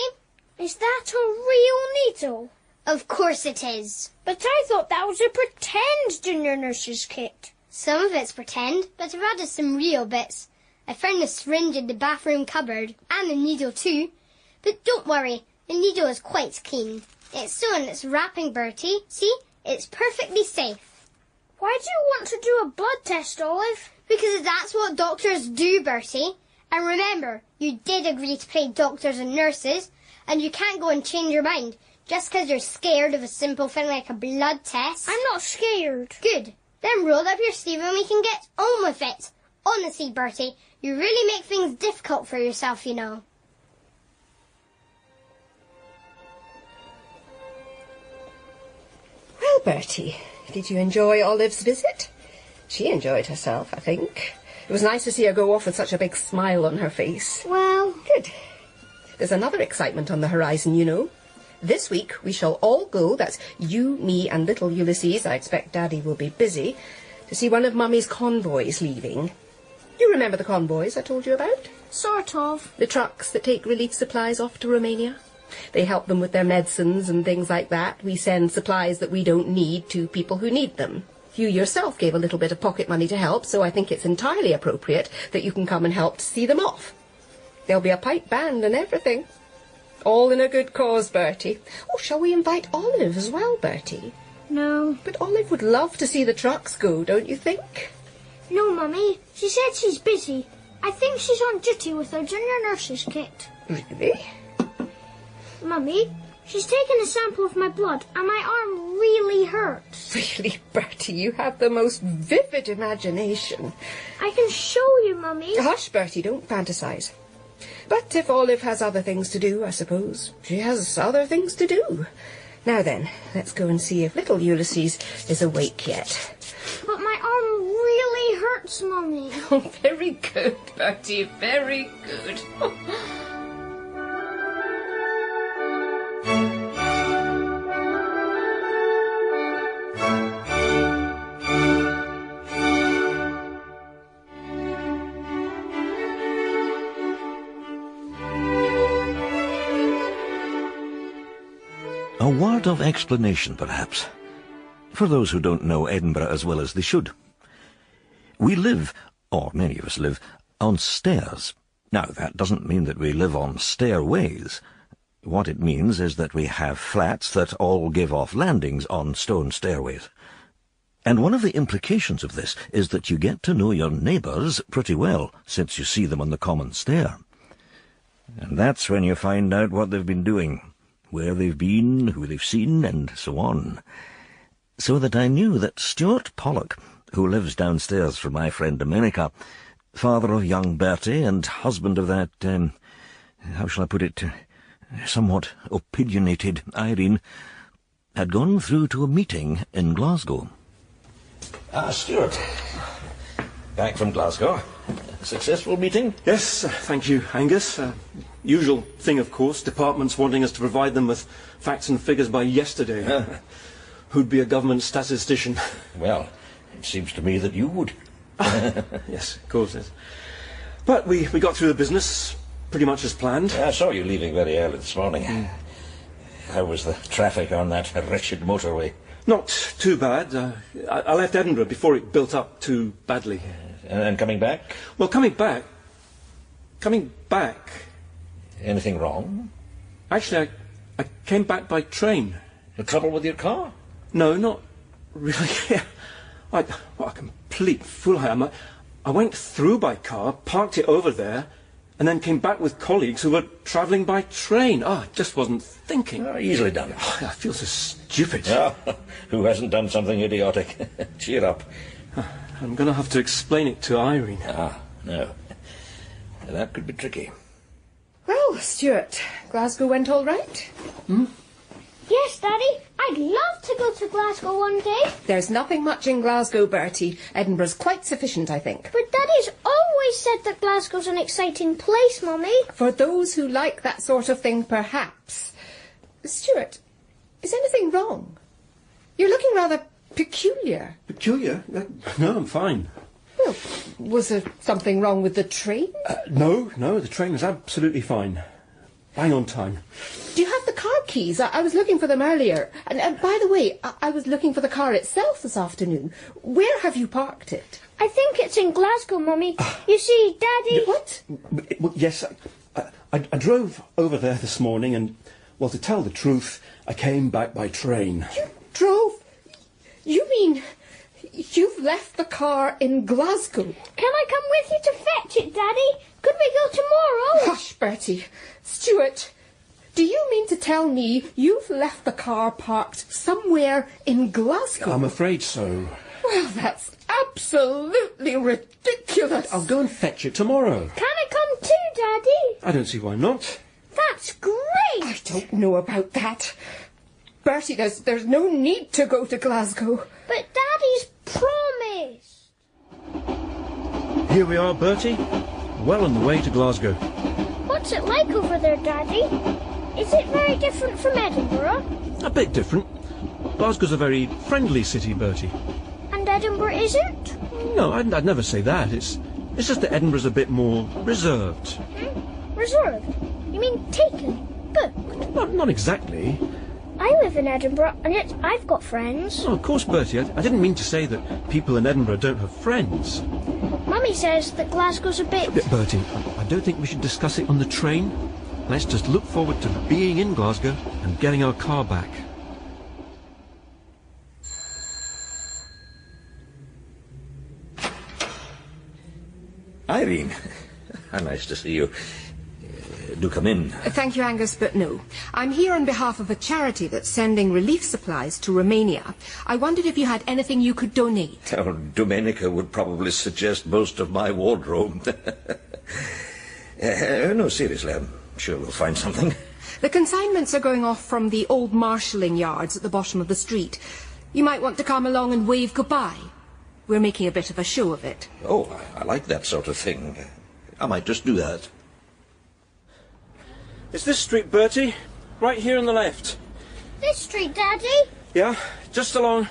Is that a real needle? Of course it is. But I thought that was a pretend junior nurse's kit. Some of it's pretend, but I've added some real bits. I found the syringe in the bathroom cupboard, and the needle too. But don't worry, the needle is quite clean. It's sewn in its wrapping, Bertie. See, it's perfectly safe. Why do you want to do a blood test, Olive? Because that's what doctors do, Bertie. And remember, you did agree to play doctors and nurses, and you can't go and change your mind just because you're scared of a simple thing like a blood test. I'm not scared. Good. Then roll up your sleeve and we can get on with it. Honestly, Bertie, you really make things difficult for yourself, you know. Well, Bertie, did you enjoy Olive's visit? She enjoyed herself, I think. It was nice to see her go off with such a big smile on her face. Well... Good. There's another excitement on the horizon, you know. This week we shall all go, that's you, me and little Ulysses, I expect Daddy will be busy, to see one of Mummy's convoys leaving. You remember the convoys I told you about? Sort of. The trucks that take relief supplies off to Romania. They help them with their medicines and things like that. We send supplies that we don't need to people who need them. You yourself gave a little bit of pocket money to help, so I think it's entirely appropriate that you can come and help to see them off. There'll be a pipe band and everything. All in a good cause, Bertie. Oh, shall we invite Olive as well, Bertie? No. But Olive would love to see the trucks go, don't you think? No, Mummy. She said she's busy. I think she's on duty with her junior nurse's kit. Really? Mummy, she's taken a sample of my blood and my arm really hurts. Really, Bertie, you have the most vivid imagination. I can show you, Mummy. Hush, Bertie, don't fantasise. But if Olive has other things to do, I suppose she has other things to do. Now then, let's go and see if little Ulysses is awake yet. But my arm really hurts, Mummy. Oh, very good, Bertie, very good. A word of explanation, perhaps, for those who don't know Edinburgh as well as they should. We live, or many of us live, on stairs. Now, that doesn't mean that we live on stairways. What it means is that we have flats that all give off landings on stone stairways. And one of the implications of this is that you get to know your neighbours pretty well, since you see them on the common stair. And that's when you find out what they've been doing, where they've been, who they've seen, and so on. So that I knew that Stuart Pollock, who lives downstairs from my friend Domenica, father of young Bertie and husband of that, how shall I put it, somewhat opinionated Irene had gone through to a meeting in Glasgow. Stuart. Back from Glasgow. Successful meeting? Yes, thank you, Angus. Usual thing, of course, departments wanting us to provide them with facts and figures by yesterday. Who'd be a government statistician? Well, it seems to me that you would. Yes, of course, yes. But we got through the business pretty much as planned. I saw you leaving very early this morning. How was the traffic on that wretched motorway? Not too bad. I left Edinburgh before it built up too badly. And coming back? Well, coming back... Anything wrong? Actually, I came back by train. The trouble with your car? No, not really. What a complete fool I am. I went through by car, parked it over there, and then came back with colleagues who were travelling by train. I just wasn't thinking. Easily done. I feel so stupid. Who hasn't done something idiotic? Cheer up. I'm going to have to explain it to Irene. No. That could be tricky. Well, Stuart, Glasgow went all right? Yes, Daddy. I'd love to go to Glasgow one day. There's nothing much in Glasgow, Bertie. Edinburgh's quite sufficient, I think. But Daddy's always said that Glasgow's an exciting place, Mummy. For those who like that sort of thing, perhaps. Stuart, is anything wrong? You're looking rather peculiar. Peculiar? No, I'm fine. Well, was there something wrong with the train? No, the train was absolutely fine. Bang on time. Do you have the car keys? I was looking for them earlier. And by the way, I was looking for the car itself this afternoon. Where have you parked it? I think it's in Glasgow, Mummy. You see, Daddy... What? Well, yes, I drove over there this morning and, well, to tell the truth, I came back by train. You drove? You mean you've left the car in Glasgow? Can I come with you to fetch it, Daddy? Could we go tomorrow? Hush, Bertie. Stuart, do you mean to tell me you've left the car parked somewhere in Glasgow? I'm afraid so. Well, that's absolutely ridiculous. I'll go and fetch it tomorrow. Can I come too, Daddy? I don't see why not. That's great. I don't know about that. Bertie, there's no need to go to Glasgow. But Daddy's promised. Here we are, Bertie. Well on the way to Glasgow. What's it like over there, Daddy? Is it very different from Edinburgh? A bit different. Glasgow's a very friendly city, Bertie. And Edinburgh isn't? No, I'd never say that. It's just that Edinburgh's a bit more reserved. Reserved? You mean taken? Booked? Not exactly. I live in Edinburgh, and yet I've got friends. Oh, of course, Bertie. I didn't mean to say that people in Edinburgh don't have friends. Mummy says that Glasgow's a bit... Bertie, I don't think we should discuss it on the train. Let's just look forward to being in Glasgow and getting our car back. Irene, how nice to see you. Do come in. Thank you, Angus, but no. I'm here on behalf of a charity that's sending relief supplies to Romania. I wondered if you had anything you could donate. Oh, Domenica would probably suggest most of my wardrobe. No, seriously, I'm sure we'll find something. The consignments are going off from the old marshalling yards at the bottom of the street. You might want to come along and wave goodbye. We're making a bit of a show of it. Oh, I like that sort of thing. I might just do that. It's this street, Bertie. Right here on the left. This street, Daddy? Yeah, just along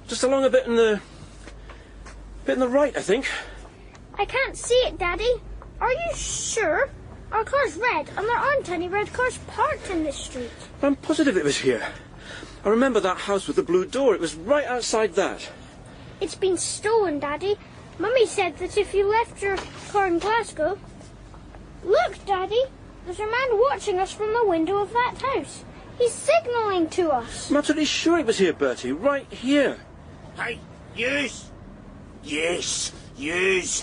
a bit in the right, I think. I can't see it, Daddy. Are you sure? Our car's red, and there aren't any red cars parked in this street. I'm positive it was here. I remember that house with the blue door. It was right outside that. It's been stolen, Daddy. Mummy said that if you left your car in Glasgow... Look, Daddy. There's a man watching us from the window of that house. He's signalling to us. I'm absolutely sure it was here, Bertie. Right here. Hey, yous! Yes, yous!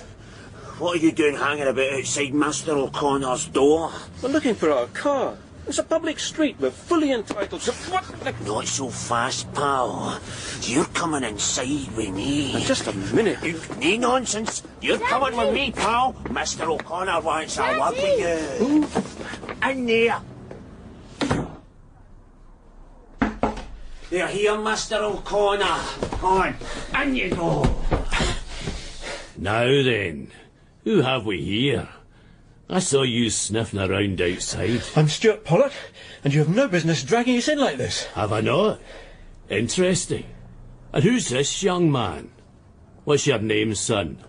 What are you doing hanging about outside Master O'Connor's door? We're looking for our car. It's a public street. We're fully entitled to... What? Not so fast, pal. You're coming inside with me. Now, just a minute. No nonsense. You're coming with me, pal. Mr. O'Connor wants a word with you. In there. They're here, Mr. O'Connor. On, in you go. Now then, who have we here? I saw you sniffing around outside. I'm Stuart Pollock, and you have no business dragging us in like this. Have I not? Interesting. And who's this young man? What's your name, son?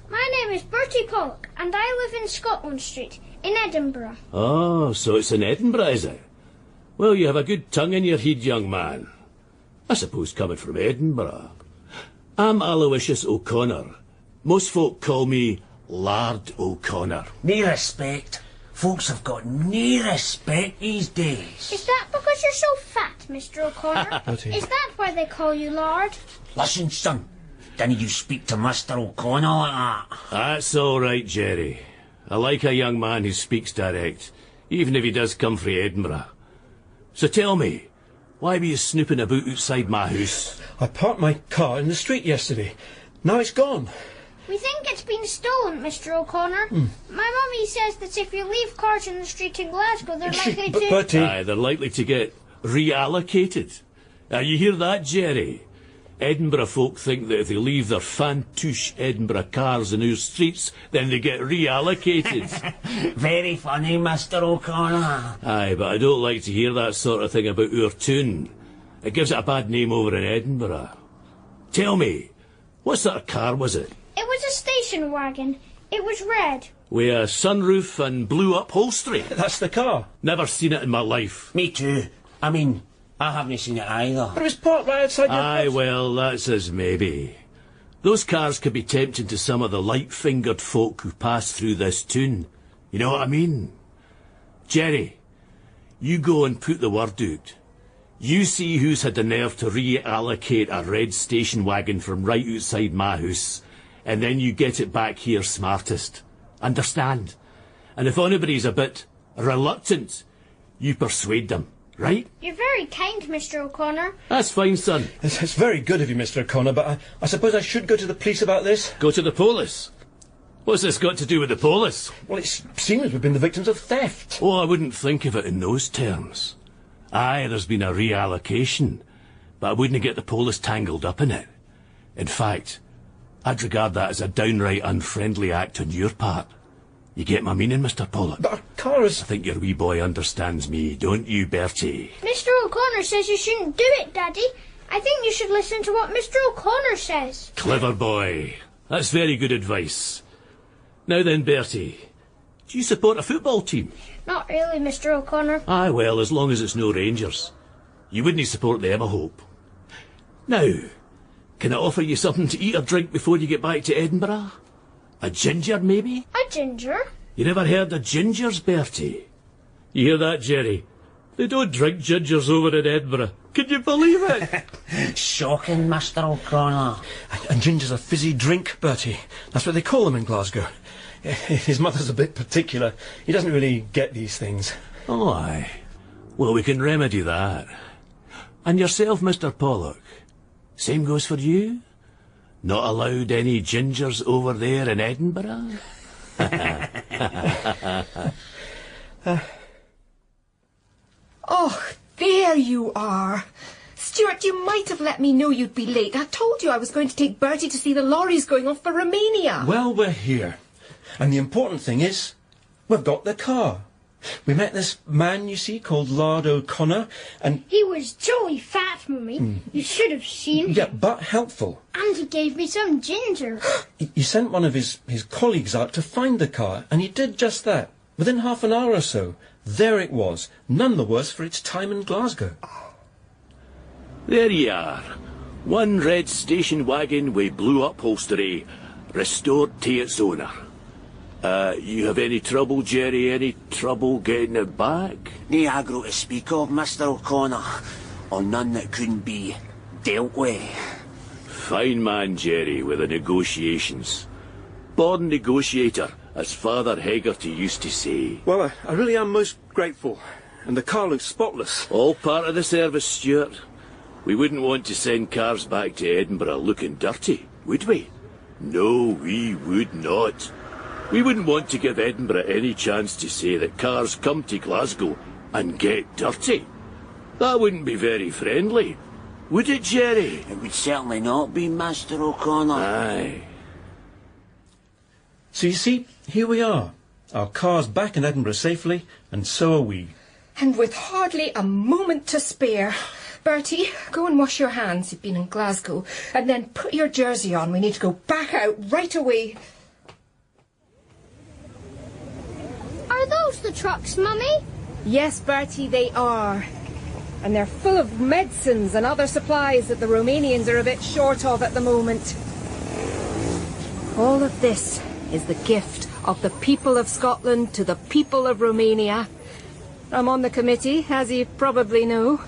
My name is Bertie Pollock, and I live in Scotland Street, in Edinburgh. Oh, so it's in Edinburgh, is it? Well, you have a good tongue in your head, young man. I suppose coming from Edinburgh. I'm Aloysius O'Connor. Most folk call me Lord O'Connor. No respect. Folks have got no respect these days. Is that because you're so fat, Mr. O'Connor? Is that why they call you Lord? Listen, son. Didn't you speak to Mr. O'Connor like that? That's all right, Jerry. I like a young man who speaks direct, even if he does come from Edinburgh. So tell me, why were you snooping about outside my house? I parked my car in the street yesterday. Now it's gone. We think it's been stolen, Mr. O'Connor. My mummy says that if you leave cars in the street in Glasgow, they're likely to... Bertie. Aye, they're likely to get reallocated. You hear that, Jerry? Edinburgh folk think that if they leave their fantouche Edinburgh cars in our streets, then they get reallocated. Very funny, Mr. O'Connor. Aye, but I don't like to hear that sort of thing about our tune. It gives it a bad name over in Edinburgh. Tell me, what sort of car was it? It was a station wagon. It was red. With a sunroof and blue upholstery. That's the car. Never seen it in my life. Me too. I mean, I haven't seen it either. But it was parked right outside your Aye, house. well, that's as maybe. Those cars could be tempting to some of the light-fingered folk who pass through this tune. You know what I mean? Jerry, you go and put the word out. You see who's had the nerve to reallocate a red station wagon from right outside my house, and then you get it back here smartest. Understand? And if anybody's a bit reluctant, you persuade them, right? You're very kind, Mr. O'Connor. That's fine, son. It's very good of you, Mr. O'Connor, but I suppose I should go to the police about this? Go to the police? What's this got to do with the police? Well, it seems we've been the victims of theft. Oh, I wouldn't think of it in those terms. Aye, there's been a reallocation, but I wouldn't get the police tangled up in it. In fact, I'd regard that as a downright unfriendly act on your part. You get my meaning, Mr. Pollock? But our car is... I think your wee boy understands me, don't you, Bertie? Mr. O'Connor says you shouldn't do it, Daddy. I think you should listen to what Mr. O'Connor says. Clever boy. That's very good advice. Now then, Bertie, do you support a football team? Not really, Mr. O'Connor. Aye, well, as long as it's no Rangers. You wouldn't support them, I hope. Now, can I offer you something to eat or drink before you get back to Edinburgh? A ginger, maybe? A ginger? You never heard of gingers, Bertie? You hear that, Jerry? They don't drink gingers over in Edinburgh. Can you believe it? Shocking, Mr. O'Connor. And ginger's a fizzy drink, Bertie. That's what they call them in Glasgow. His mother's a bit particular. He doesn't really get these things. Oh, aye. Well, we can remedy that. And yourself, Mr. Pollock? Same goes for you? Not allowed any gingers over there in Edinburgh? Oh, there you are. Stuart, you might have let me know you'd be late. I told you I was going to take Bertie to see the lorries going off for Romania. Well, we're here. And the important thing is, we've got the car. We met this man, you see, called Lord O'Connor, and... He was jolly fat, Mummy. You should have seen him. Yeah, but helpful. And he gave me some ginger. He sent one of his colleagues out to find the car, and he did just that. Within half an hour or so, there it was, none the worse for its time in Glasgow. There ye are. One red station wagon with blue upholstery, restored to its owner. You have any trouble, Jerry? Any trouble getting it back? No aggro to speak of, Mr. O'Connor, or none that couldn't be dealt with. Fine man, Jerry, with the negotiations. Born negotiator, as Father Hegarty used to say. Well, I really am most grateful, and the car looks spotless. All part of the service, Stuart. We wouldn't want to send cars back to Edinburgh looking dirty, would we? No, we would not. We wouldn't want to give Edinburgh any chance to say that cars come to Glasgow and get dirty. That wouldn't be very friendly, would it, Jerry? It would certainly not be, Master O'Connor. Aye. So you see, here we are. Our car's back in Edinburgh safely, and so are we. And with hardly a moment to spare. Bertie, go and wash your hands. You've been in Glasgow. And then put your jersey on. We need to go back out right away. Are those the trucks, Mummy? Yes, Bertie, they are. And they're full of medicines and other supplies that the Romanians are a bit short of at the moment. All of this is the gift of the people of Scotland to the people of Romania. I'm on the committee, as you probably know.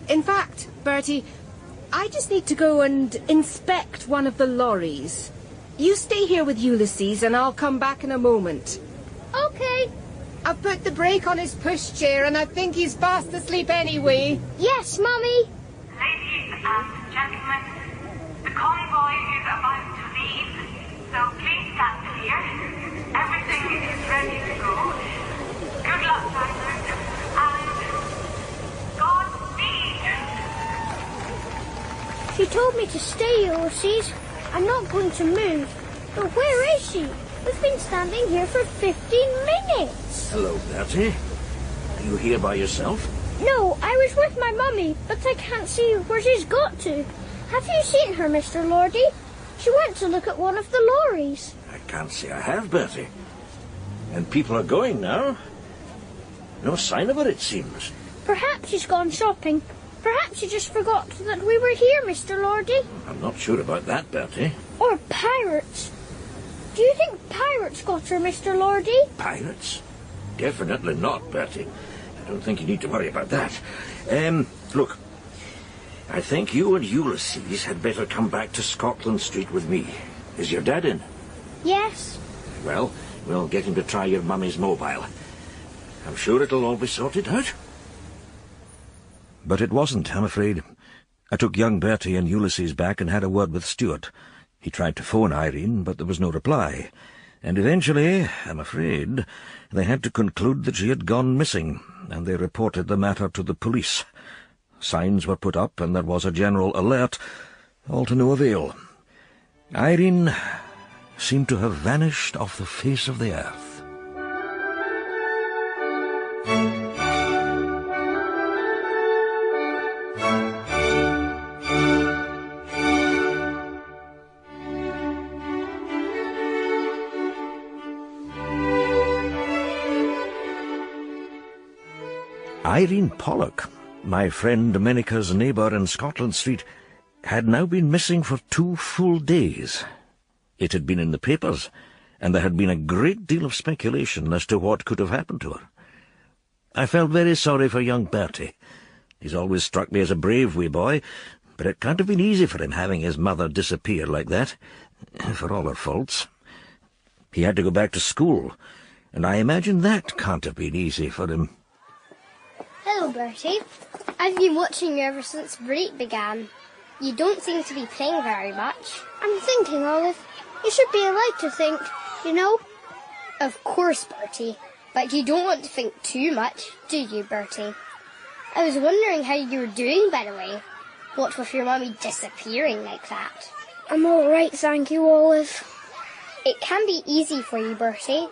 In fact, Bertie, I just need to go and inspect one of the lorries. You stay here with Ulysses and I'll come back in a moment. Okay. I've put the brake on his pushchair and I think he's fast asleep anyway. Yes, Mummy. Ladies and gentlemen, the convoy is about to leave, so please stand clear. Everything is ready to go. Good luck, drivers, and Godspeed. She told me to stay, Ulysses. I'm not going to move. But where is she? We've been standing here for 15 minutes. Hello, Bertie. Are you here by yourself? No, I was with my mummy, but I can't see where she's got to. Have you seen her, Mr. Lordy? She went to look at one of the lorries. I can't say I have, Bertie. And people are going now. No sign of her, it seems. Perhaps she's gone shopping. Perhaps she just forgot that we were here, Mr. Lordy. I'm not sure about that, Bertie. Or pirates. Do you think pirates got her, Mr. Lordy? Pirates? Definitely not, Bertie. I don't think you need to worry about that. Look, I think you and Ulysses had better come back to Scotland Street with me. Is your dad in? Yes. Well, we'll get him to try your mummy's mobile. I'm sure it'll all be sorted out. But it wasn't, I'm afraid. I took young Bertie and Ulysses back and had a word with Stuart. He tried to phone Irene, but there was no reply. And eventually, I'm afraid, they had to conclude that she had gone missing, and they reported the matter to the police. Signs were put up, and there was a general alert, all to no avail. Irene seemed to have vanished off the face of the earth. Irene Pollock, my friend Domenica's neighbour in Scotland Street, had now been missing for 2 full days. It had been in the papers, and there had been a great deal of speculation as to what could have happened to her. I felt very sorry for young Bertie. He's always struck me as a brave wee boy, but it can't have been easy for him having his mother disappear like that, for all her faults. He had to go back to school, and I imagine that can't have been easy for him. Hello, Bertie. I've been watching you ever since break began. You don't seem to be playing very much. I'm thinking, Olive. You should be allowed to think, you know. Of course, Bertie. But you don't want to think too much, do you, Bertie? I was wondering how you were doing, by the way. What with your mummy disappearing like that? I'm all right, thank you, Olive. It can be easy for you, Bertie.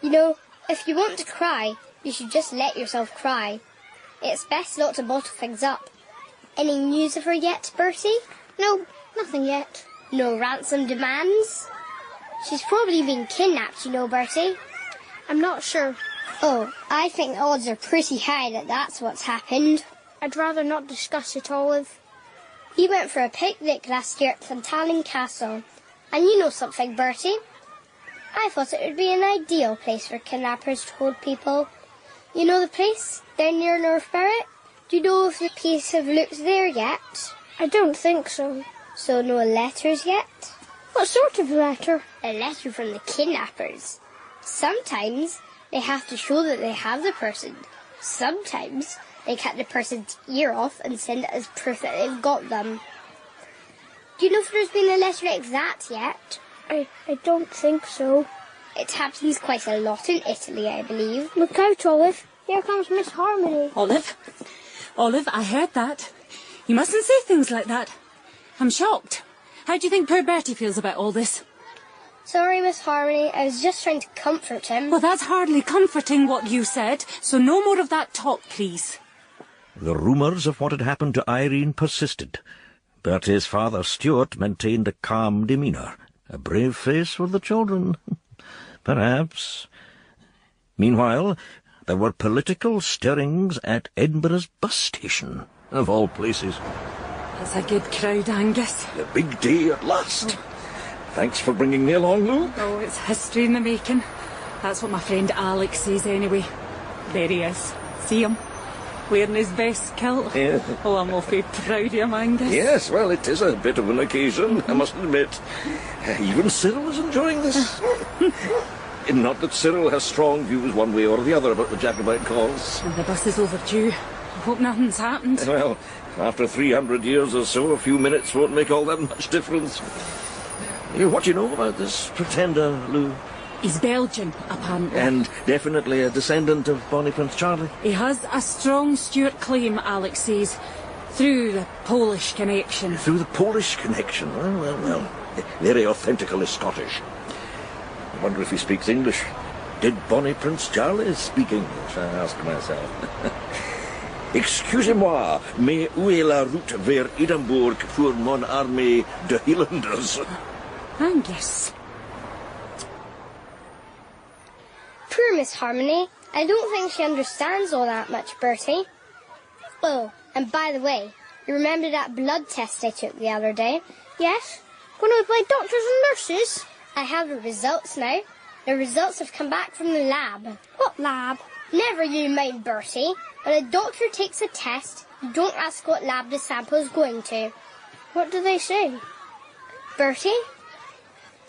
You know, if you want to cry, you should just let yourself cry. It's best not to bottle things up. Any news of her yet, Bertie? No, nothing yet. No ransom demands? She's probably been kidnapped, you know, Bertie. I'm not sure. Oh, I think the odds are pretty high that that's what's happened. I'd rather not discuss it, Olive. We went for a picnic last year at Plantaling Castle. And you know something, Bertie? I thought it would be an ideal place for kidnappers to hold people. You know the place? There near North Berwick? Do you know if the police have looked there yet? I don't think so. So no letters yet? What sort of letter? A letter from the kidnappers. Sometimes they have to show that they have the person. Sometimes they cut the person's ear off and send it as proof that they've got them. Do you know if there's been a letter like that yet? I don't think so. It happens quite a lot in Italy, I believe. Look out, Olive. Here comes Miss Harmony. Olive, I heard that. You mustn't say things like that. I'm shocked. How do you think poor Bertie feels about all this? Sorry, Miss Harmony. I was just trying to comfort him. Well, that's hardly comforting what you said, so no more of that talk, please. The rumours of what had happened to Irene persisted. Bertie's father, Stuart, maintained a calm demeanour, a brave face for the children. Perhaps. Meanwhile, there were political stirrings at Edinburgh's bus station, of all places. It's a good crowd, Angus. The big day at last. Thanks for bringing me along, Lou. Oh, it's history in the making. That's what my friend Alex says anyway. There he is. See him? Wearing his best kilt. Yeah. Oh, I'm awfully proud of him, Angus. Yes, well, it is a bit of an occasion, I must admit. Even Cyril is enjoying this. Not that Cyril has strong views one way or the other about the Jacobite cause. And the bus is overdue. I hope nothing's happened. Well, after 300 years or so, a few minutes won't make all that much difference. What do you know about this pretender, Lou? He's Belgian, apparently. And definitely a descendant of Bonnie Prince Charlie. He has a strong Stuart claim, Alex says, through the Polish connection. Through the Polish connection? Well. Very authentically Scottish. I wonder if he speaks English. Did Bonnie Prince Charlie speak English? I ask myself. Excusez-moi, mais où est la route vers Edinburgh pour mon armée de Highlanders? Angus. Poor Miss Harmony. I don't think she understands all that much, Bertie. Oh, and by the way, you remember that blood test I took the other day? Yes, when I played doctors and nurses. I have the results now. The results have come back from the lab. What lab? Never you mind, Bertie. When a doctor takes a test, you don't ask what lab the sample is going to. What do they say? Bertie,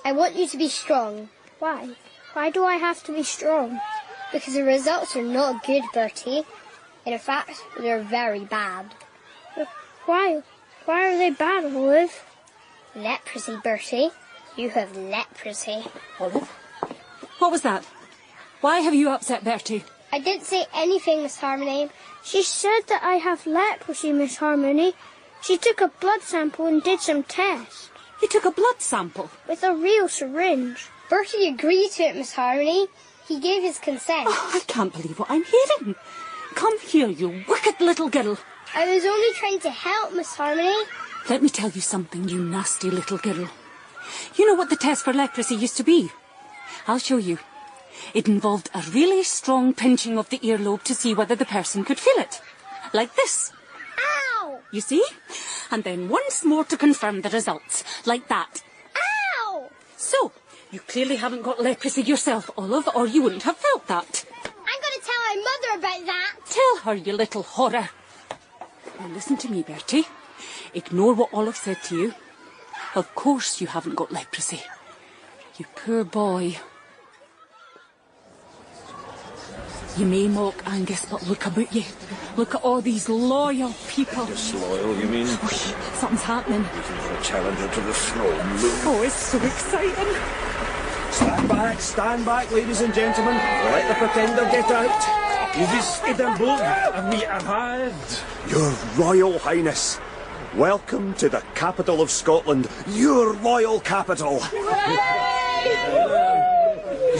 I want you to be strong. Why? Why do I have to be strong? Because the results are not good, Bertie. In fact, they're very bad. Why? Why are they bad, Olive? Leprosy, Bertie. You have leprosy. Olive? What was that? Why have you upset Bertie? I didn't say anything, Miss Harmony. She said that I have leprosy, Miss Harmony. She took a blood sample and did some tests. You took a blood sample? With a real syringe. Bertie agreed to it, Miss Harmony. He gave his consent. Oh, I can't believe what I'm hearing. Come here, you wicked little girl. I was only trying to help, Miss Harmony. Let me tell you something, you nasty little girl. You know what the test for leprosy used to be? I'll show you. It involved a really strong pinching of the earlobe to see whether the person could feel it. Like this. Ow! You see? And then once more to confirm the results. Like that. Ow! So, you clearly haven't got leprosy yourself, Olive, or you wouldn't have felt that. I'm going to tell my mother about that. Tell her, you little horror. Now listen to me, Bertie. Ignore what Olive said to you. Of course you haven't got leprosy. You poor boy. You may mock, Angus, but look about you. Look at all these loyal people. Disloyal, you mean? Something's happening. A challenger to the throne, Lou. Oh, it's so exciting. Stand back, ladies and gentlemen. Let the pretender get out. This Edinburgh, and we arrived. Your Royal Highness, welcome to the capital of Scotland, your royal capital.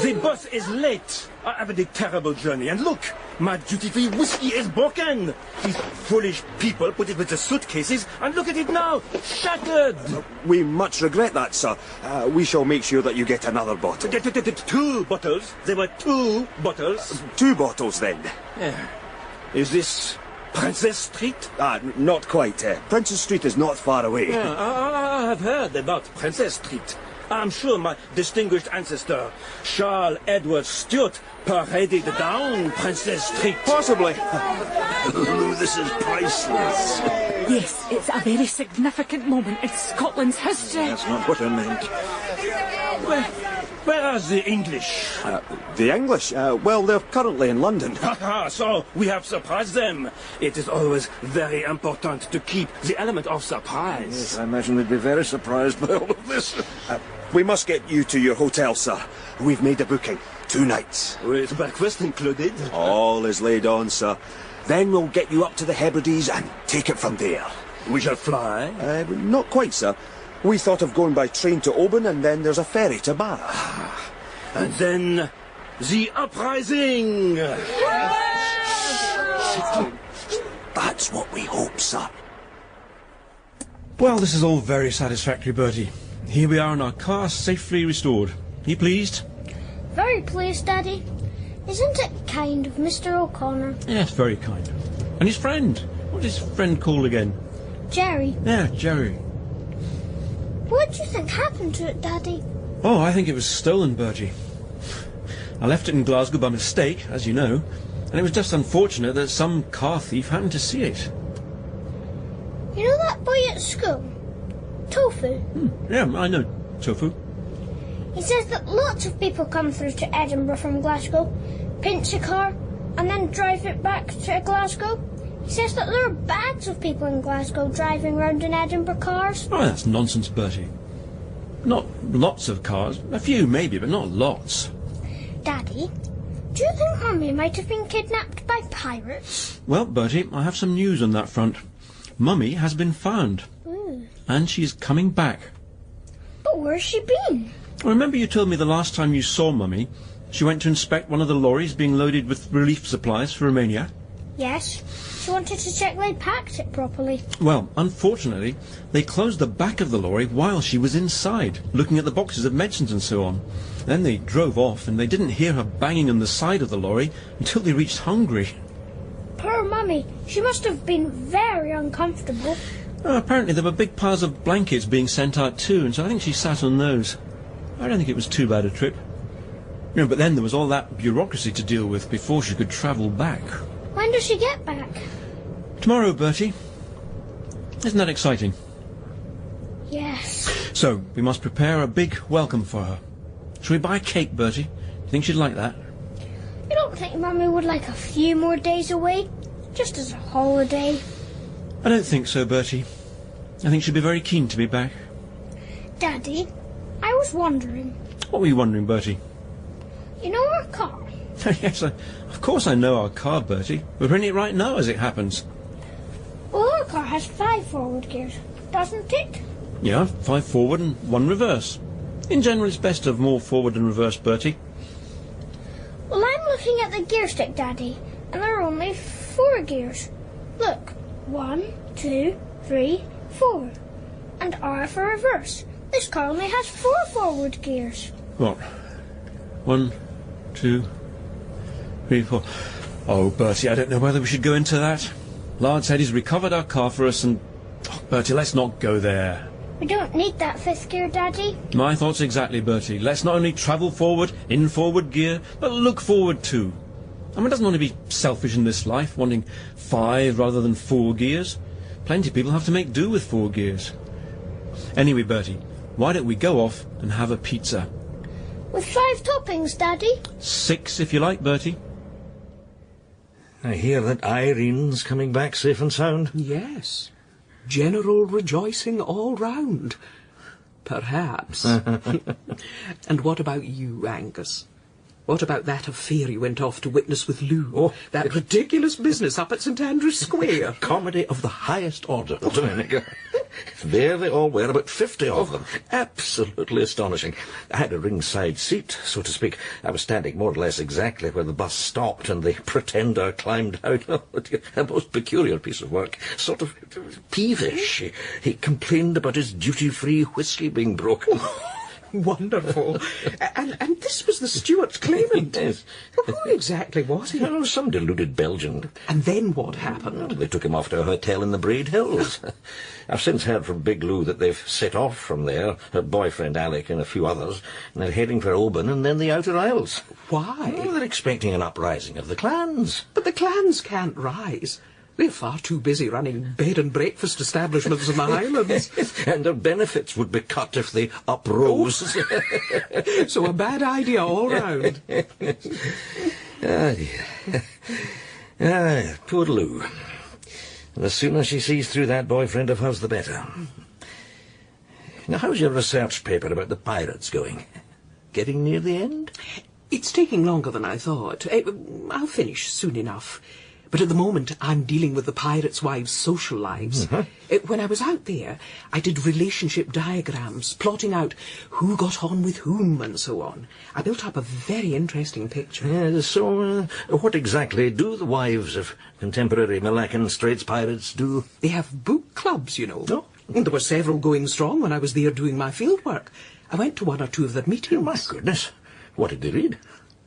The bus is late. I have a terrible journey. And look, my duty-free whiskey is broken. These foolish people put it with the suitcases, and look at it now, shattered. We much regret that, sir. We shall make sure that you get another bottle. 2 bottles. There were 2 bottles. 2 bottles, then. Is this Princess Street? Not quite. Princess Street is not far away. I have heard about Princess Street. I'm sure my distinguished ancestor, Charles Edward Stuart, paraded down Princess Street. Possibly. Lou, this is priceless. Yes, it's a very significant moment in Scotland's history. That's not what I meant. Where are the English? The English? Well, they're currently in London. So we have surprised them. It is always very important to keep the element of surprise. Yes, I imagine they'd be very surprised by all of this. We must get you to your hotel, sir. We've made a booking. 2 nights. With breakfast included? All is laid on, sir. Then we'll get you up to the Hebrides and take it from there. We shall fly? Not quite, sir. We thought of going by train to Oban, and then there's a ferry to Barra. And then the uprising! That's what we hope, sir. Well, this is all very satisfactory, Bertie. Here we are in our car, safely restored. Are you pleased? Very pleased, Daddy. Isn't it kind of Mr. O'Connor? Yes, very kind. And his friend. What is his friend called again? Jerry. Yeah, Jerry. What do you think happened to it, Daddy? Oh, I think it was stolen, Bertie. I left it in Glasgow by mistake, as you know, and it was just unfortunate that some car thief happened to see it. You know that boy at school? Tofu? Yeah, I know Tofu. He says that lots of people come through to Edinburgh from Glasgow, pinch a car, and then drive it back to Glasgow. He says that there are bags of people in Glasgow driving round in Edinburgh cars. Oh, that's nonsense, Bertie. Not lots of cars. A few, maybe, but not lots. Daddy, do you think Mummy might have been kidnapped by pirates? Well, Bertie, I have some news on that front. Mummy has been found. And she's coming back. But where's she been? Remember you told me the last time you saw Mummy, she went to inspect one of the lorries being loaded with relief supplies for Romania? Yes. She wanted to check they packed it properly. Well, unfortunately, they closed the back of the lorry while she was inside, looking at the boxes of medicines and so on. Then they drove off, and they didn't hear her banging on the side of the lorry until they reached Hungary. Poor Mummy. She must have been very uncomfortable. Apparently there were big piles of blankets being sent out too, and so I think she sat on those. I don't think it was too bad a trip. No, but then there was all that bureaucracy to deal with before she could travel back. When does she get back? Tomorrow, Bertie. Isn't that exciting? Yes. So, we must prepare a big welcome for her. Shall we buy a cake, Bertie? Do you think she'd like that? You don't think Mummy would like a few more days away? Just as a holiday? I don't think so, Bertie. I think she'd be very keen to be back. Daddy, I was wondering. What were you wondering, Bertie? You know our car? Yes, of course I know our car, Bertie. We're in it right now, as it happens. Well, our car has 5 forward gears, doesn't it? Yeah, 5 forward and 1 reverse. In general, it's best to have more forward and reverse, Bertie. Well, I'm looking at the gear stick, Daddy, and there are only 4 gears. Look, 1, 2, 3, 4. And R for reverse. This car only has 4 forward gears. What? 1, 2, 3, 4. Oh, Bertie, I don't know whether we should go into that. Lard said he's recovered our car for us and... Oh, Bertie, let's not go there. We don't need that 5th gear, Daddy. My thoughts exactly, Bertie. Let's not only travel forward, in forward gear, but look forward too. I mean, it doesn't want to be selfish in this life, wanting 5 rather than 4 gears. Plenty of people have to make do with 4 gears. Anyway, Bertie, why don't we go off and have a pizza? With 5 toppings, Daddy? 6 if you like, Bertie. I hear that Irene's coming back safe and sound. Yes. General rejoicing all round. Perhaps. And what about you, Angus? What about that affair you went off to witness with Lou? Oh, that ridiculous business up at St Andrew's Square? Comedy of the highest order, Domenica. There they all were, about 50 of them. Absolutely astonishing. I had a ringside seat, so to speak. I was standing more or less exactly where the bus stopped and the pretender climbed out. A most peculiar piece of work. Sort of peevish. He complained about his duty-free whisky being broken. Wonderful. And this was the Stuart's claimant. Yes. Who exactly was he? Oh, some deluded Belgian. And then what happened? Well, they took him off to a hotel in the Braid Hills. I've since heard from Big Lou that they've set off from there, her boyfriend Alec and a few others, and they're heading for Oban and then the Outer Isles. Why? Well, they're expecting an uprising of the clans. But the clans can't rise. They're far too busy running bed and breakfast establishments in the Highlands. And their benefits would be cut if they uprose. Oh. So a bad idea all round. Poor Lou. And the sooner she sees through that boyfriend of hers, the better. Now, how's your research paper about the pirates going? Getting near the end? It's taking longer than I thought. I'll finish soon enough. But at the moment, I'm dealing with the pirates' wives' social lives. When I was out there, I did relationship diagrams, plotting out who got on with whom and so on. I built up a very interesting picture. So, what exactly do the wives of contemporary Malaccan Straits pirates do? They have book clubs, you know. Oh. There were several going strong when I was there doing my field work. I went to one or two of their meetings. Oh, my goodness. What did they read?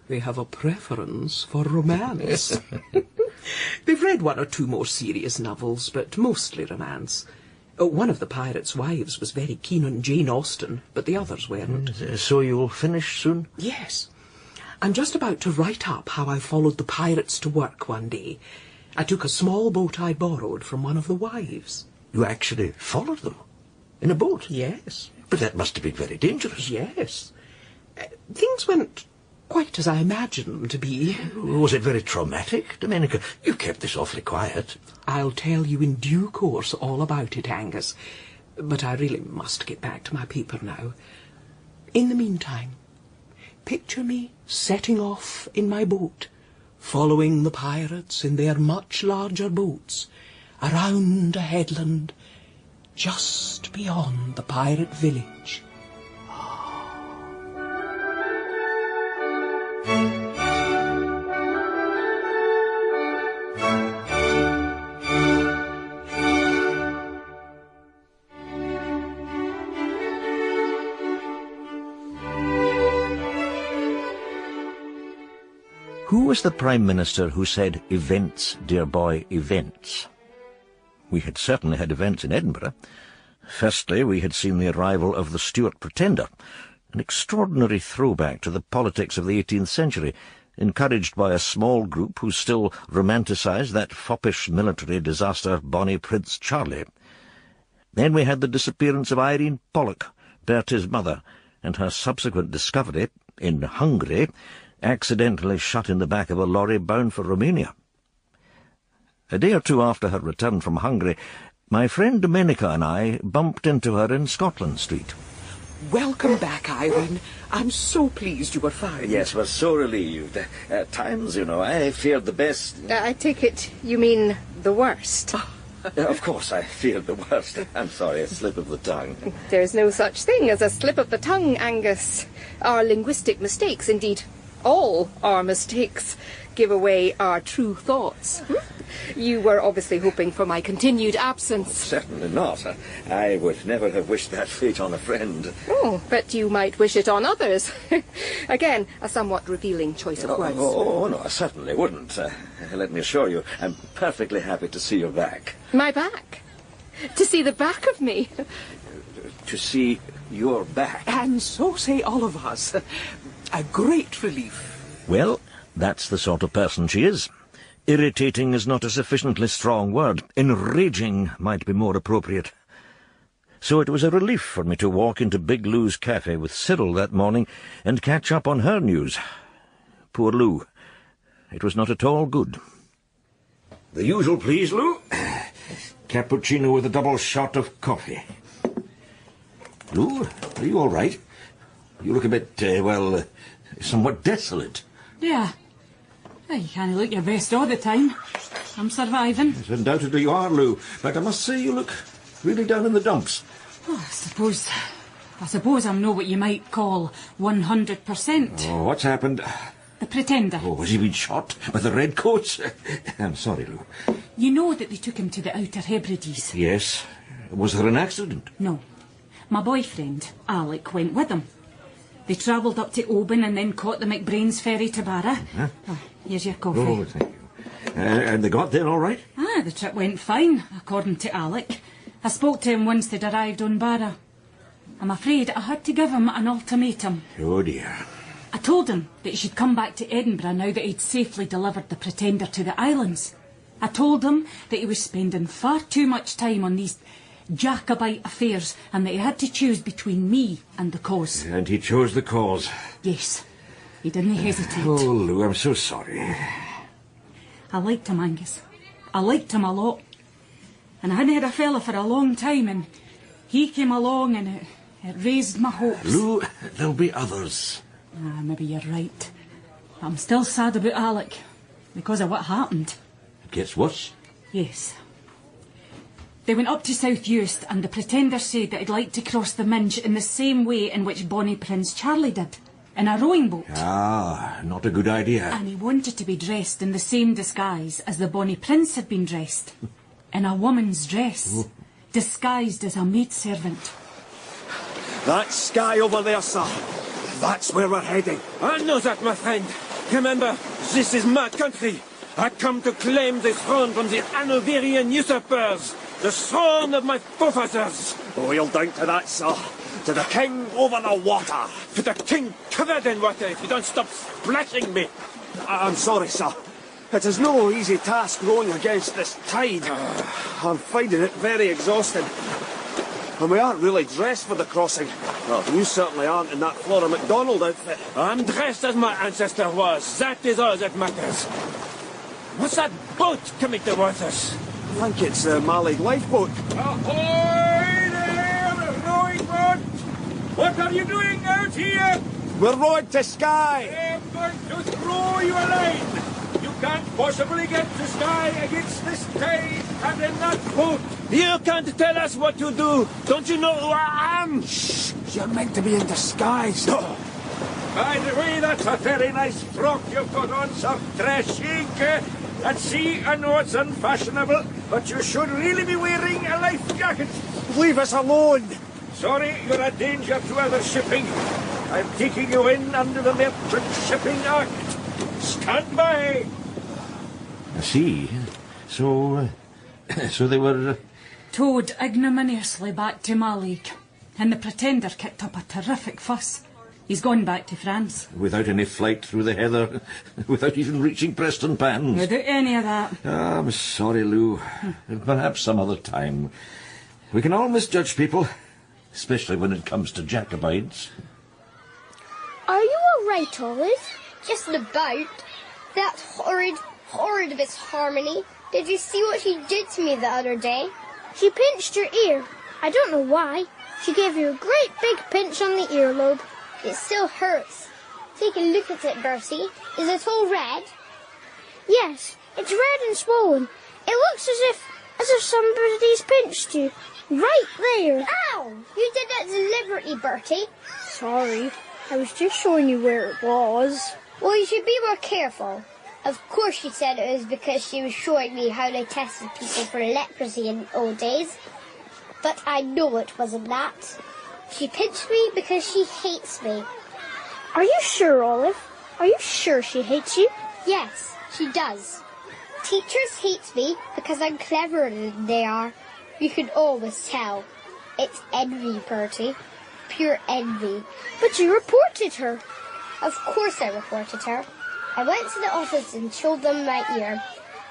They have a preference for romance. They've read one or two more serious novels, but mostly romance. One of the pirates' wives was very keen on Jane Austen, but the others weren't. So you'll finish soon? Yes. I'm just about to write up how I followed the pirates to work one day. I took a small boat I borrowed from one of the wives. You actually followed them? In a boat? Yes. But that must have been very dangerous. Yes. Things went quite as I imagined them to be. Was it very traumatic, Domenica? You kept this awfully quiet. I'll tell you in due course all about it, Angus. But I really must get back to my paper now. In the meantime, picture me setting off in my boat, following the pirates in their much larger boats, around a headland just beyond the pirate village. Who was the Prime Minister who said, "Events, dear boy, events"? We had certainly had events in Edinburgh. Firstly, we had seen the arrival of the Stuart Pretender, an extraordinary throwback to the politics of the 18th century, encouraged by a small group who still romanticised that foppish military disaster, Bonnie Prince Charlie. Then we had the disappearance of Irene Pollock, Bertie's mother, and her subsequent discovery, in Hungary, accidentally shut in the back of a lorry bound for Romania. A day or two after her return from Hungary, my friend Domenica and I bumped into her in Scotland Street. Welcome back, Irene. I'm so pleased you were fine. Yes, we're so relieved. At times, you know, I feared the best. I take it you mean the worst. Of course, I feared the worst. I'm sorry, a slip of the tongue. There's no such thing as a slip of the tongue, Angus. Our linguistic mistakes, indeed all our mistakes, give away our true thoughts. You were obviously hoping for my continued absence. Certainly not. I would never have wished that fate on a friend. Oh, but you might wish it on others. Again, a somewhat revealing choice of words. Oh, no, I certainly wouldn't. Let me assure you, I'm perfectly happy to see you back. My back? To see the back of me? To see your back. And so say all of us. A great relief. Well, that's the sort of person she is. Irritating is not a sufficiently strong word. Enraging might be more appropriate. So it was a relief for me to walk into Big Lou's cafe with Cyril that morning and catch up on her news. Poor Lou. It was not at all good. The usual, please, Lou. Cappuccino with a double shot of coffee. Lou, are you all right? You look a bit, somewhat desolate. Yeah. You can't look your best all the time. I'm surviving. Yes, undoubtedly you are, Lou. But I must say you look really down in the dumps. Oh, I suppose I'm not what you might call 100%. Oh, what's happened? The Pretender. Oh, has he been shot by the redcoats? I'm sorry, Lou. You know that they took him to the Outer Hebrides? Yes. Was there an accident? No. My boyfriend, Alec, went with him. They travelled up to Oban and then caught the McBrain's ferry to Barra. Huh? Oh, here's your coffee. Oh, thank you. And they got there all right? The trip went fine, according to Alec. I spoke to him once they'd arrived on Barra. I'm afraid I had to give him an ultimatum. Oh, dear. I told him that he should come back to Edinburgh now that he'd safely delivered the Pretender to the islands. I told him that he was spending far too much time on these Jacobite affairs and that he had to choose between me and the cause. And he chose the cause? Yes. He didn't hesitate. Oh, Lou, I'm so sorry. I liked him, Angus. I liked him a lot. And I hadn't had a fella for a long time, and he came along and It raised my hopes. Lou, there'll be others. Maybe you're right. I'm still sad about Alec, because of what happened. It gets worse. Yes. They went up to South Eust, and the Pretender said that he'd like to cross the Minch in the same way in which Bonnie Prince Charlie did, in a rowing boat. Not a good idea. And he wanted to be dressed in the same disguise as the Bonnie Prince had been dressed, in a woman's dress, disguised as a maidservant. That sky over there, sir. That's where we're heading. I know that, my friend. Remember, this is my country. I come to claim the throne from the Hanoverian usurpers. The throne of my forefathers. We'll down to that, sir. To the king over the water. To the king covered in water if you don't stop splashing me. I'm sorry, sir. It is no easy task rowing against this tide. I'm finding it very exhausting. And we aren't really dressed for the crossing. Well, you certainly aren't in that Flora MacDonald outfit. I'm dressed as my ancestor was. That is all that matters. What's that boat coming towards us? I think it's the Malleed lifeboat. Ahoy there, rowing boat! What are you doing out here? We're rowing to Skye. I'm going to throw you a line. You can't possibly get to Skye against this tide and in that boat. You can't tell us what to do. Don't you know who I am? Shh! You're meant to be in disguise. No. By the way, that's a very nice frock you've got on, sir. Très chic. And see, I know it's unfashionable, but you should really be wearing a life jacket. Leave us alone. Sorry, you're a danger to other shipping. I'm taking you in under the Merchant Shipping Act. Stand by. I see. So they were... towed ignominiously back to Malleed, and the Pretender kicked up a terrific fuss. He's gone back to France. Without any flight through the heather, without even reaching Preston Pans. Without any of that. I'm sorry, Lou. Perhaps some other time. We can all misjudge people, especially when it comes to Jacobites. Are you all right, Olive? Just about. That horrid Miss Harmony. Did you see what she did to me the other day? She pinched your ear. I don't know why. She gave you a great big pinch on the earlobe. It still hurts. Take a look at it, Bertie. Is it all red? Yes, it's red and swollen. It looks as if somebody's pinched you. Right there. Ow! You did that deliberately, Bertie. Sorry. I was just showing you where it was. Well, you should be more careful. Of course she said it was because she was showing me how they tested people for leprosy in the old days. But I know it wasn't that. She pinched me because she hates me. Are you sure, Olive? Are you sure she hates you? Yes, she does. Teachers hate me because I'm cleverer than they are. You can always tell. It's envy, Bertie. Pure envy. But you reported her. Of course I reported her. I went to the office and showed them my ear.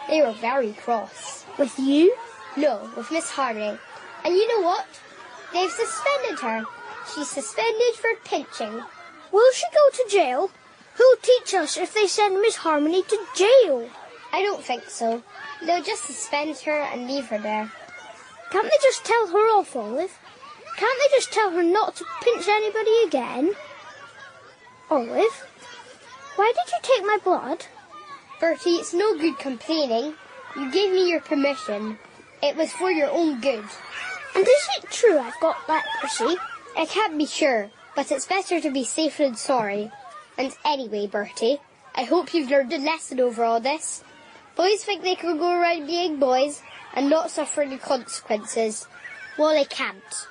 They were very cross. With you? No, with Miss Harmony. And you know what? They've suspended her. She's suspended for pinching. Will she go to jail? Who'll teach us if they send Miss Harmony to jail? I don't think so. They'll just suspend her and leave her there. Can't they just tell her off, Olive? Can't they just tell her not to pinch anybody again? Olive, why did you take my blood? Bertie, it's no good complaining. You gave me your permission. It was for your own good. And is it true I've got leprosy? I can't be sure, but it's better to be safe than sorry. And anyway, Bertie, I hope you've learned a lesson over all this. Boys think they can go around being boys and not suffer any consequences. Well, they can't.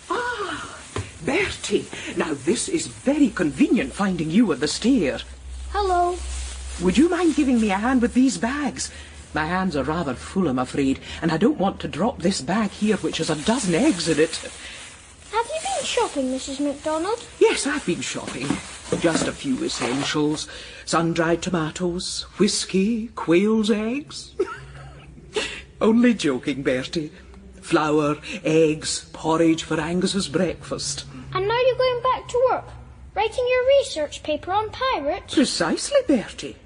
Ah, Bertie. Now, this is very convenient finding you at the stair. Hello. Would you mind giving me a hand with these bags? My hands are rather full, I'm afraid, and I don't want to drop this bag here, which has a dozen eggs in it. Have you been shopping, Mrs. MacDonald? Yes, I've been shopping. Just a few essentials. Sun-dried tomatoes, whiskey, quail's eggs. Only joking, Bertie. Flour, eggs, porridge for Angus's breakfast. And now you're going back to work, writing your research paper on pirates? Precisely, Bertie.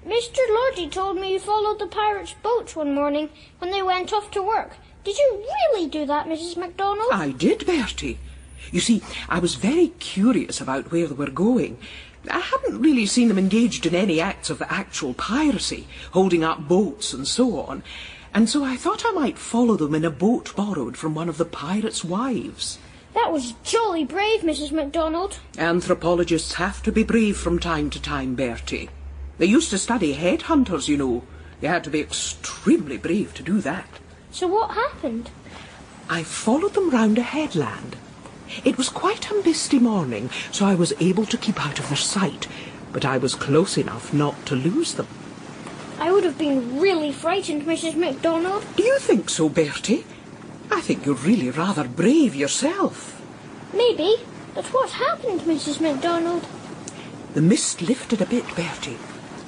Mr. Lordy told me you followed the pirates' boats one morning when they went off to work. Did you really do that, Mrs. MacDonald? I did, Bertie. You see, I was very curious about where they were going. I hadn't really seen them engaged in any acts of actual piracy, holding up boats and so on, and so I thought I might follow them in a boat borrowed from one of the pirates' wives. That was jolly brave, Mrs. MacDonald. Anthropologists have to be brave from time to time, Bertie. They used to study headhunters, you know. They had to be extremely brave to do that. So what happened? I followed them round a headland. It was quite a misty morning, so I was able to keep out of their sight, but I was close enough not to lose them. I would have been really frightened, Mrs. MacDonald. Do you think so, Bertie? I think you're really rather brave yourself. Maybe, but what happened, Mrs. MacDonald? The mist lifted a bit, Bertie,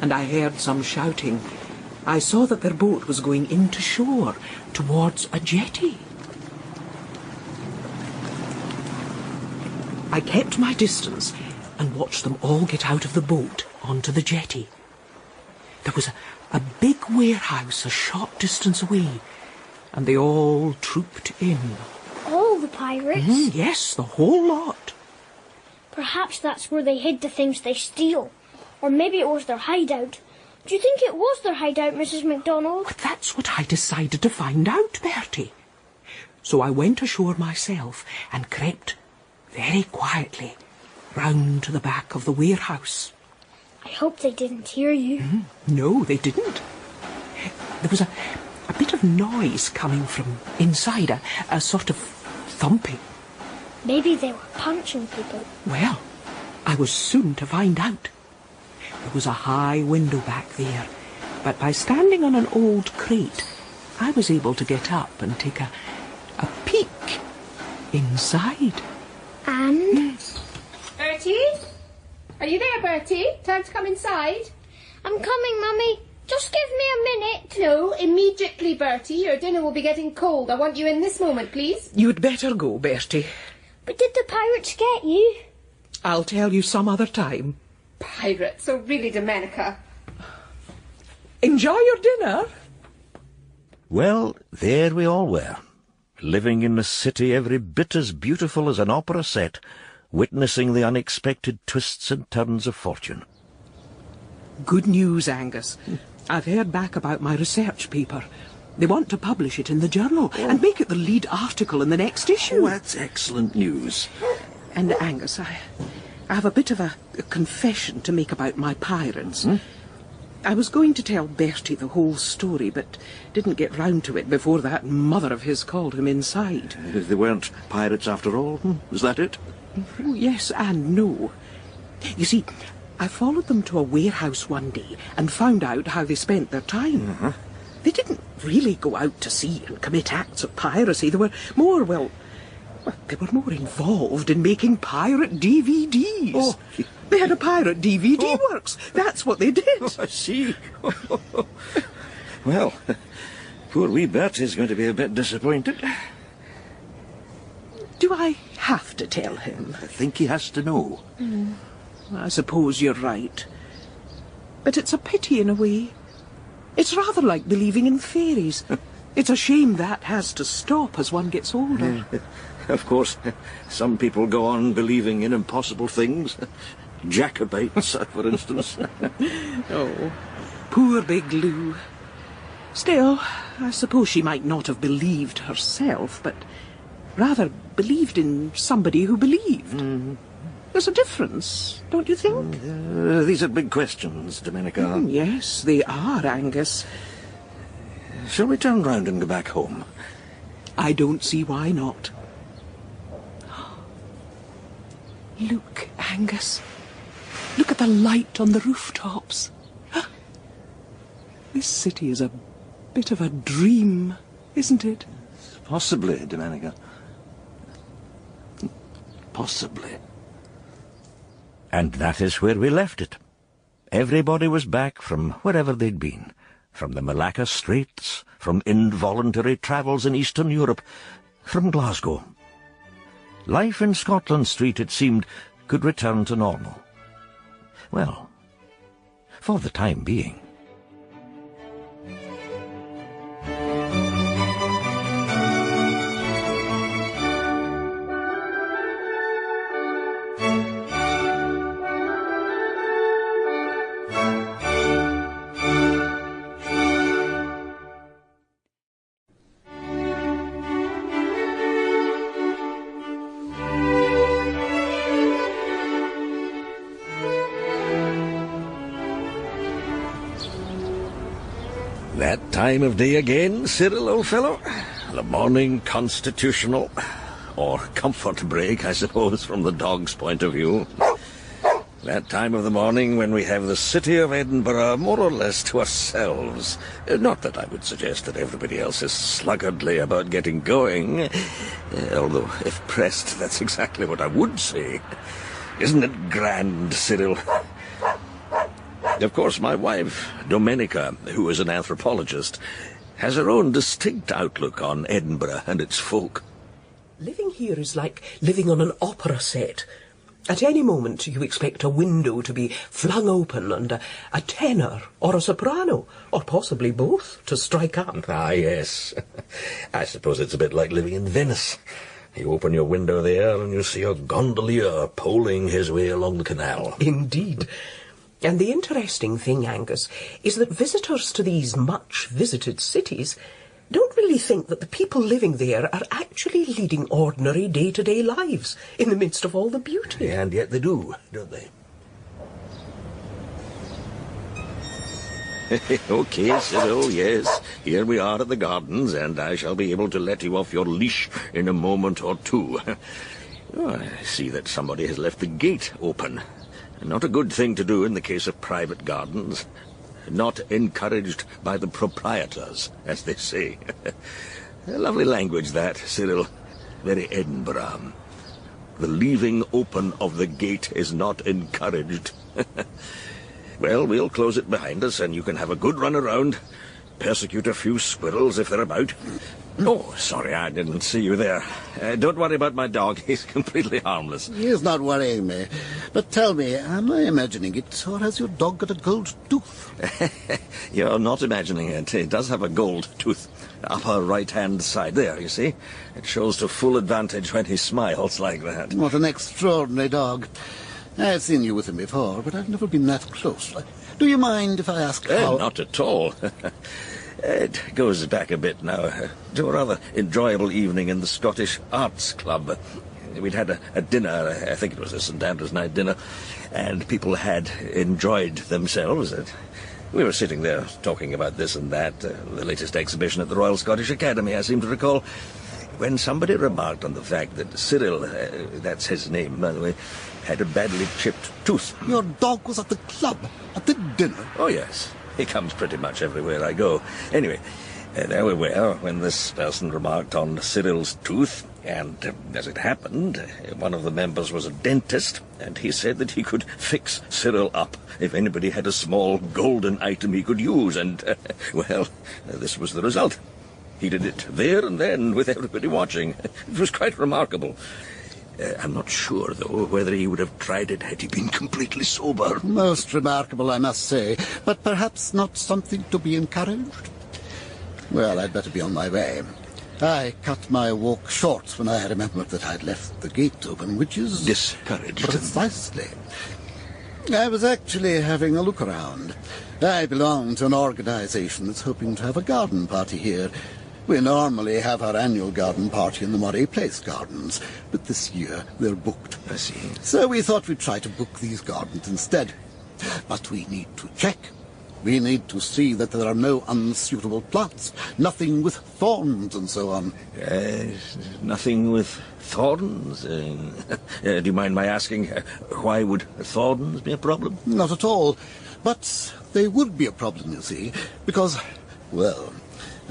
and I heard some shouting. I saw that their boat was going into shore, towards a jetty. I kept my distance and watched them all get out of the boat onto the jetty. There was a big warehouse a short distance away, and they all trooped in. All the pirates? Yes, the whole lot. Perhaps that's where they hid the things they steal. Or maybe it was their hideout. Do you think it was their hideout, Mrs. MacDonald? But that's what I decided to find out, Bertie. So I went ashore myself and crept very quietly round to the back of the warehouse. I hope they didn't hear you. No, they didn't. There was a bit of noise coming from inside, a sort of thumping. Maybe they were punching people. Well, I was soon to find out. There was a high window back there, but by standing on an old crate, I was able to get up and take a peek inside. And? Bertie? Are you there, Bertie? Time to come inside? I'm coming, Mummy. Just give me a minute. No, immediately, Bertie. Your dinner will be getting cold. I want you in this moment, please. You'd better go, Bertie. But did the pirates get you? I'll tell you some other time. Pirates, oh really, Domenica. Enjoy your dinner. Well, there we all were, living in a city every bit as beautiful as an opera set, witnessing the unexpected twists and turns of fortune. Good news, Angus. I've heard back about my research paper. They want to publish it in the journal and make it the lead article in the next issue. Oh, that's excellent news. And, Angus, I have a bit of a confession to make about my pirates. I was going to tell Bertie the whole story, but didn't get round to it before that mother of his called him inside. They weren't pirates after all? Was that it? Oh, yes and no. You see, I followed them to a warehouse one day and found out how they spent their time. They didn't really go out to sea and commit acts of piracy. They were more, they were more involved in making pirate DVDs. Oh. They had a pirate DVD works. That's what they did. Oh, I see. Well, poor wee Bertie's going to be a bit disappointed. Do I have to tell him? I think he has to know. I suppose you're right. But it's a pity in a way. It's rather like believing in fairies. It's a shame that has to stop as one gets older. Of course, some people go on believing in impossible things. Jacobites, for instance. Oh, poor Big Lou. Still, I suppose she might not have believed herself, but rather believed in somebody who believed. There's a difference, don't you think? These are big questions, Domenica. Yes, they are, Angus. Shall we turn round and go back home? I don't see why not. Look, Angus. Look at the light on the rooftops. This city is a bit of a dream, isn't it? Possibly, Domenica. Possibly. And that is where we left it. Everybody was back from wherever they'd been, from the Malacca Straits, from involuntary travels in Eastern Europe, from Glasgow. Life in Scotland Street, it seemed, could return to normal. Well, for the time being. time of day again, Cyril, old fellow? The morning constitutional, or comfort break, I suppose, from the dog's point of view. That time of the morning when we have the city of Edinburgh more or less to ourselves. Not that I would suggest that everybody else is sluggardly about getting going, although, if pressed, that's exactly what I would say. Isn't it grand, Cyril? Of course, my wife, Domenica, who is an anthropologist, has her own distinct outlook on Edinburgh and its folk. Living here is like living on an opera set. At any moment you expect a window to be flung open and a tenor or a soprano, or possibly both, to strike up. Ah, yes. I suppose it's a bit like living in Venice. You open your window there and you see a gondolier poling his way along the canal. Indeed. And the interesting thing, Angus, is that visitors to these much-visited cities don't really think that the people living there are actually leading ordinary day-to-day lives in the midst of all the beauty. And yet they do, don't they? Okay, Cyril, yes. Here we are at the gardens, and I shall be able to let you off your leash in a moment or two. Oh, I see that somebody has left the gate open. Not a good thing to do in the case of private gardens. Not encouraged by the proprietors, as they say. A lovely language, that, Cyril. Very Edinburgh. The leaving open of the gate is not encouraged. Well, we'll close it behind us, and you can have a good run around. Persecute a few squirrels if they're about. Oh, sorry, I didn't see you there. Don't worry about my dog. He's completely harmless. He's not worrying me. But tell me, am I imagining it, or has your dog got a gold tooth? You're not imagining it. It does have a gold tooth. Upper right-hand side there, you see. It shows to full advantage when he smiles like that. What an extraordinary dog. I've seen you with him before, but I've never been that close. Do you mind if I ask how... Not at all. It goes back a bit now, to a rather enjoyable evening in the Scottish Arts Club. We'd had a dinner, I think it was a St Andrew's night dinner, and people had enjoyed themselves. We were sitting there talking about this and that, the latest exhibition at the Royal Scottish Academy, I seem to recall, when somebody remarked on the fact that Cyril, that's his name, by the way, had a badly chipped tooth. Your dog was at the club, at the dinner? Oh, yes. He comes pretty much everywhere I go. Anyway, there we were when this person remarked on Cyril's tooth, and as it happened, one of the members was a dentist, and he said that he could fix Cyril up if anybody had a small golden item he could use, and, well, this was the result. He did it there and then with everybody watching. It was quite remarkable. I'm not sure, though, whether he would have tried it had he been completely sober. Most remarkable, I must say, but perhaps not something to be encouraged. Well, I'd better be on my way. I cut my walk short when I remembered that I'd left the gate open, which is... discouraged. Precisely. I was actually having a look around. I belong to an organisation that's hoping to have a garden party here. We normally have our annual garden party in the Moray Place Gardens, but this year they're booked. I see. So we thought we'd try to book these gardens instead. But we need to check. We need to see that there are no unsuitable plants, nothing with thorns and so on. Nothing with thorns? Do you mind my asking, why would thorns be a problem? Not at all. But they would be a problem, you see, because, well...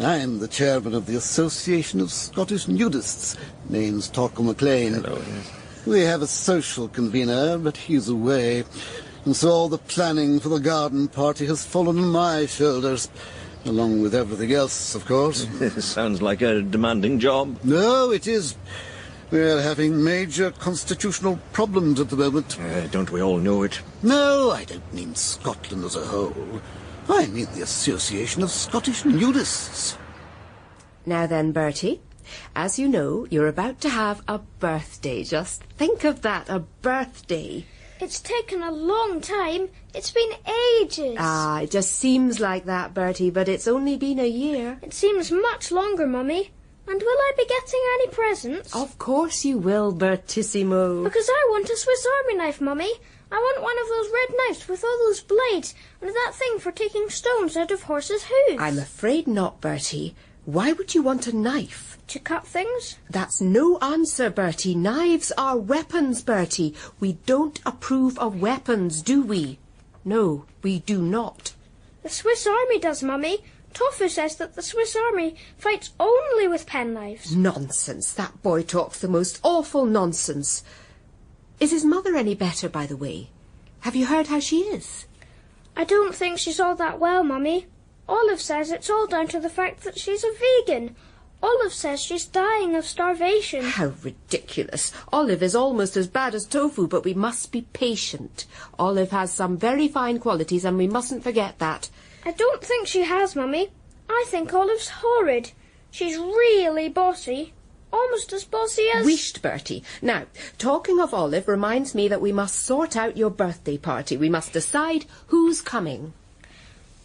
I'm the chairman of the Association of Scottish Nudists. Name's Torquil MacLean. Hello. We have a social convener, but he's away. And so all the planning for the garden party has fallen on my shoulders. Along with everything else, of course. Sounds like a demanding job. No, it is. We're having major constitutional problems at the moment. Don't we all know it? No, I don't mean Scotland as a whole. I mean the Association of Scottish Nudists. Now then, Bertie, as you know, you're about to have a birthday. Just think of that, a birthday. It's taken a long time. It's been ages. Ah, it just seems like that, Bertie, but it's only been a year. It seems much longer, Mummy. And will I be getting any presents? Of course you will, Bertissimo. Because I want a Swiss Army knife, Mummy. I want one of those red knives with all those blades and that thing for taking stones out of horses' hooves. I'm afraid not, Bertie. Why would you want a knife? To cut things? That's no answer, Bertie. Knives are weapons, Bertie. We don't approve of weapons, do we? No, we do not. The Swiss Army does, Mummy. Tofu says that the Swiss Army fights only with penknives. Nonsense. That boy talks the most awful nonsense. Is his mother any better, by the way? Have you heard how she is? I don't think she's all that well, Mummy. Olive says it's all down to the fact that she's a vegan. Olive says she's dying of starvation. How ridiculous. Olive is almost as bad as Tofu, but we must be patient. Olive has some very fine qualities, and we mustn't forget that. I don't think she has, Mummy. I think Olive's horrid. She's really bossy. Almost as bossy as... Wished, Bertie. Now, talking of Olive reminds me that we must sort out your birthday party. We must decide who's coming.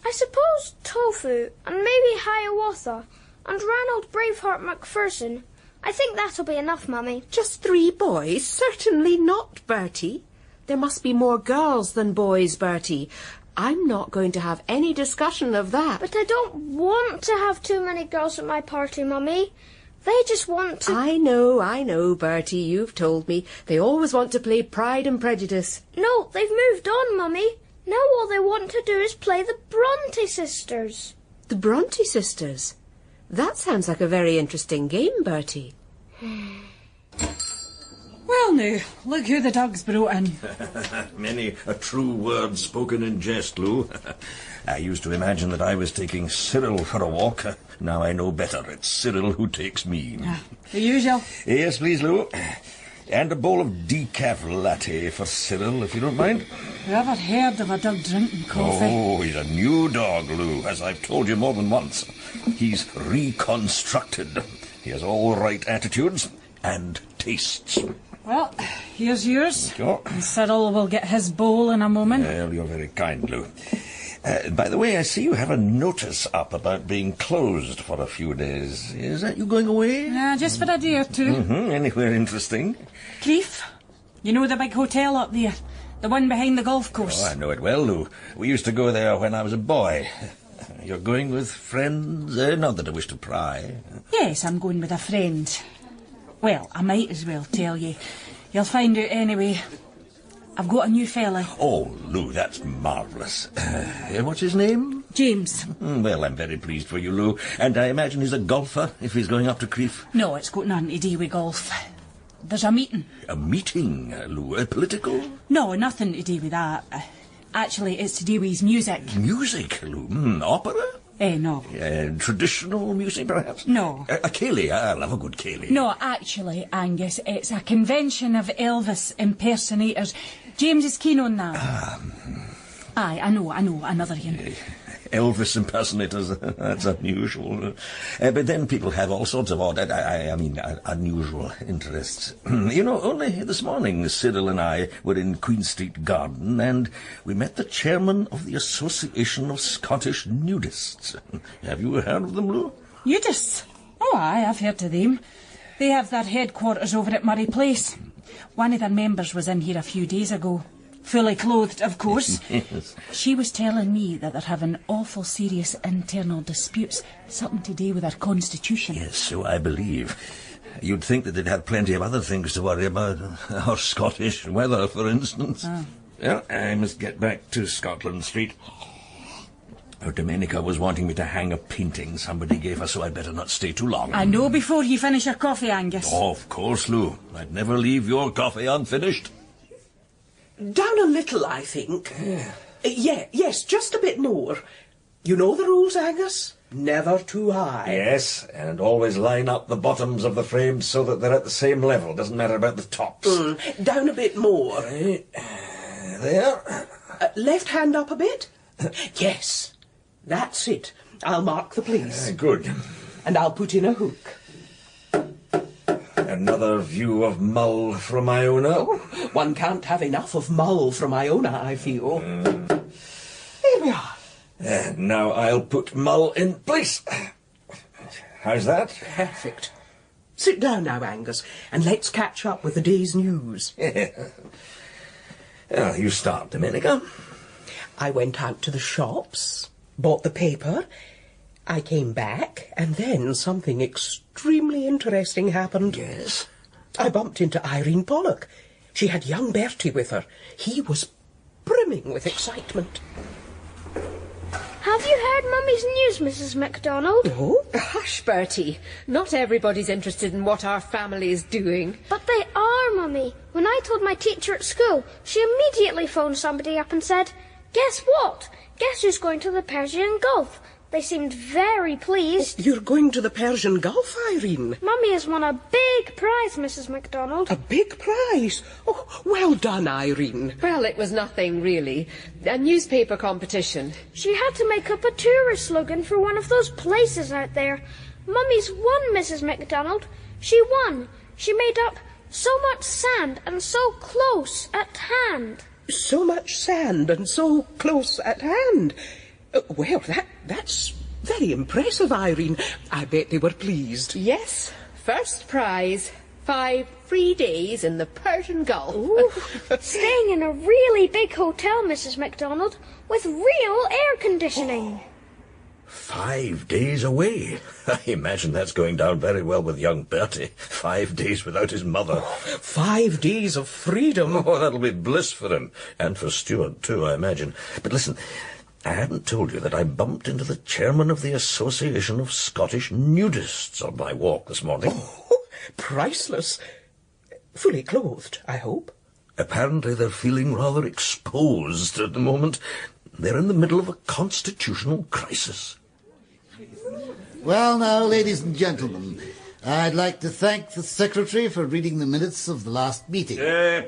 I suppose Tofu, and maybe Hiawatha, and Ranald Braveheart Macpherson. I think that'll be enough, Mummy. Just 3 boys? Certainly not, Bertie. There must be more girls than boys, Bertie. I'm not going to have any discussion of that. But I don't want to have too many girls at my party, Mummy. They just want to... I know, Bertie, you've told me. They always want to play Pride and Prejudice. No, they've moved on, Mummy. Now all they want to do is play the Bronte sisters. The Bronte sisters? That sounds like a very interesting game, Bertie. Well, now, look who the dog's brought in. Many a true word spoken in jest, Lou. I used to imagine that I was taking Cyril for a walk. Now I know better. It's Cyril who takes me. The usual. Yes, please, Lou. And a bowl of decaf latte for Cyril, if you don't mind. You ever heard of a dog drinking coffee? Oh, he's a new dog, Lou, as I've told you more than once. He's reconstructed. He has all right attitudes and tastes. Well, here's yours. Thank you. And Cyril will get his bowl in a moment. Well, you're very kind, Lou. By the way, I see you have a notice up about being closed for a few days. Is that you going away? Just for a day or two. Anywhere interesting? Crieff. You know the big hotel up there? The one behind the golf course. Oh, I know it well, Lou. We used to go there when I was a boy. You're going with friends? Not that I wish to pry. Yes, I'm going with a friend. Well, I might as well tell you. You'll find out anyway. I've got a new fella. Oh, Lou, that's marvellous. What's his name? James. Well, I'm very pleased for you, Lou. And I imagine he's a golfer, if he's going up to Crieff. No, it's got nothing to do with golf. There's a meeting. A meeting, Lou? Political? No, nothing to do with that. Actually, it's to do with his music. Music, Lou? Opera? No. Traditional music, perhaps? No. A ceilidh. I love a good ceilidh. No, actually, Angus, it's a convention of Elvis impersonators. James is keen on that. Aye, I know, another one. Elvis impersonators, that's unusual. But then people have all sorts of odd, unusual interests. You know, only this morning Cyril and I were in Queen Street Garden and we met the chairman of the Association of Scottish Nudists. Have you heard of them, Lou? Nudists? Oh, aye, I've heard of them. They have their headquarters over at Murray Place. One of their members was in here a few days ago. Fully clothed, of course. Yes. She was telling me that they're having awful serious internal disputes, something to do with their constitution. Yes, so I believe. You'd think that they'd have plenty of other things to worry about. Our Scottish weather, for instance. Well, I must get back to Scotland Street. Domenica was wanting me to hang a painting somebody gave her, so I'd better not stay too long. I know before you finish your coffee, Angus. Oh, of course, Lou. I'd never leave your coffee unfinished. Down a little, I think. Yes, just a bit more. You know the rules, Angus? Never too high. Yes, and always line up the bottoms of the frames so that they're at the same level. Doesn't matter about the tops. Down a bit more. There. Left hand up a bit. Yes, that's it. I'll mark the place. Good. And I'll put in a hook. Another view of Mull from Iona. One can't have enough of Mull from Iona, I feel. Here we are. And now I'll put Mull in place. How's that? Perfect. Sit down now, Angus, and let's catch up with the day's news. Well, you start, Domenica. I went out to the shops, bought the paper. I came back, and then something extremely interesting happened. Yes? I bumped into Irene Pollock. She had young Bertie with her. He was brimming with excitement. Have you heard Mummy's news, Mrs. MacDonald? Oh? Hush, Bertie. Not everybody's interested in what our family is doing. But they are, Mummy. When I told my teacher at school, she immediately phoned somebody up and said, "Guess what? Guess who's going to the Persian Gulf?" They seemed very pleased. You're going to the Persian Gulf, Irene? Mummy has won a big prize, Mrs. MacDonald. A big prize? Oh, well done, Irene. Well, it was nothing, really. A newspaper competition. She had to make up a tourist slogan for one of those places out there. Mummy's won, Mrs. MacDonald. She won. She made up so much sand and so close at hand. So much sand and so close at hand. Well, that's very impressive, Irene. I bet they were pleased. Yes, first prize. 5 free days in the Persian Gulf. Ooh, staying in a really big hotel, Mrs. MacDonald, with real air conditioning. 5 days away. I imagine that's going down very well with young Bertie. 5 days without his mother. 5 days of freedom. Oh, that'll be bliss for him. And for Stuart, too, I imagine. But listen, I hadn't told you that I bumped into the chairman of the Association of Scottish Nudists on my walk this morning. Oh, priceless. Fully clothed, I hope. Apparently they're feeling rather exposed at the moment. They're in the middle of a constitutional crisis. Well, now, ladies and gentlemen, I'd like to thank the Secretary for reading the minutes of the last meeting.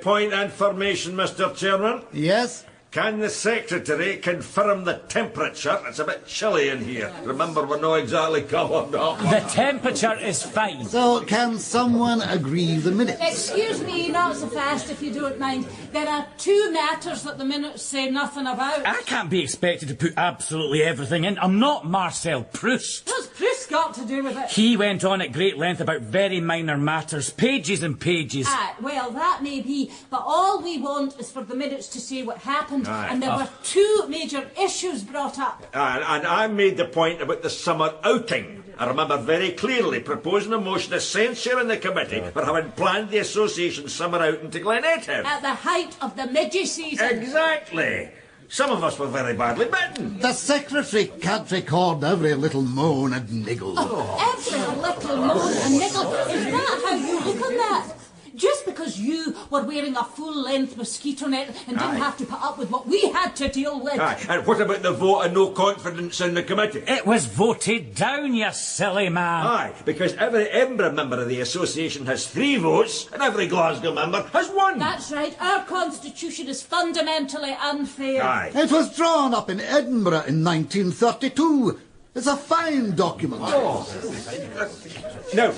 Point information, Mr. Chairman. Yes? Can the Secretary confirm the temperature? It's a bit chilly in here. Remember, we're not exactly covered up. The temperature is fine. So, can someone agree the minutes? Excuse me, not so fast if you don't mind. There are 2 matters that the minutes say nothing about. I can't be expected to put absolutely everything in. I'm not Marcel Proust. What's Proust got to do with it? He went on at great length about very minor matters, pages and pages. Well, that may be, but all we want is for the minutes to say what happened. Aye. And there were 2 major issues brought up. And I made the point about the summer outing. I remember very clearly proposing a motion of censure in the committee for having planned the association's summer outing to Glenative. At the height of the midge season. Exactly. Some of us were very badly bitten. The Secretary can't record every little moan and niggle. Every little moan and niggle. Is that how you look on that? Just because you were wearing a full-length mosquito net and didn't have to put up with what we had to deal with. And what about the vote of no confidence in the committee? It was voted down, you silly man. Because every Edinburgh member of the association has 3 votes and every Glasgow member has 1. That's right. Our constitution is fundamentally unfair. It was drawn up in Edinburgh in 1932. It's a fine document. Now,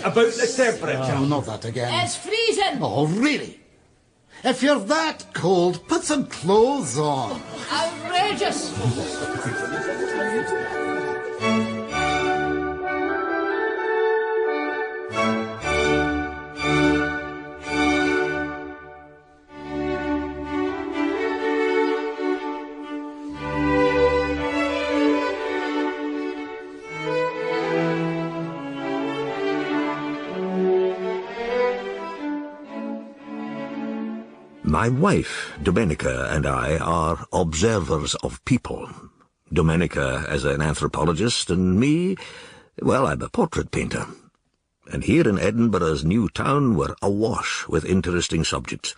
about the temperature. Oh, not that again. It's freezing. Oh, really? If you're that cold, put some clothes on. Outrageous. My wife, Domenica, and I are observers of people. Domenica as an anthropologist, and me, well, I'm a portrait painter. And here in Edinburgh's new town we're awash with interesting subjects.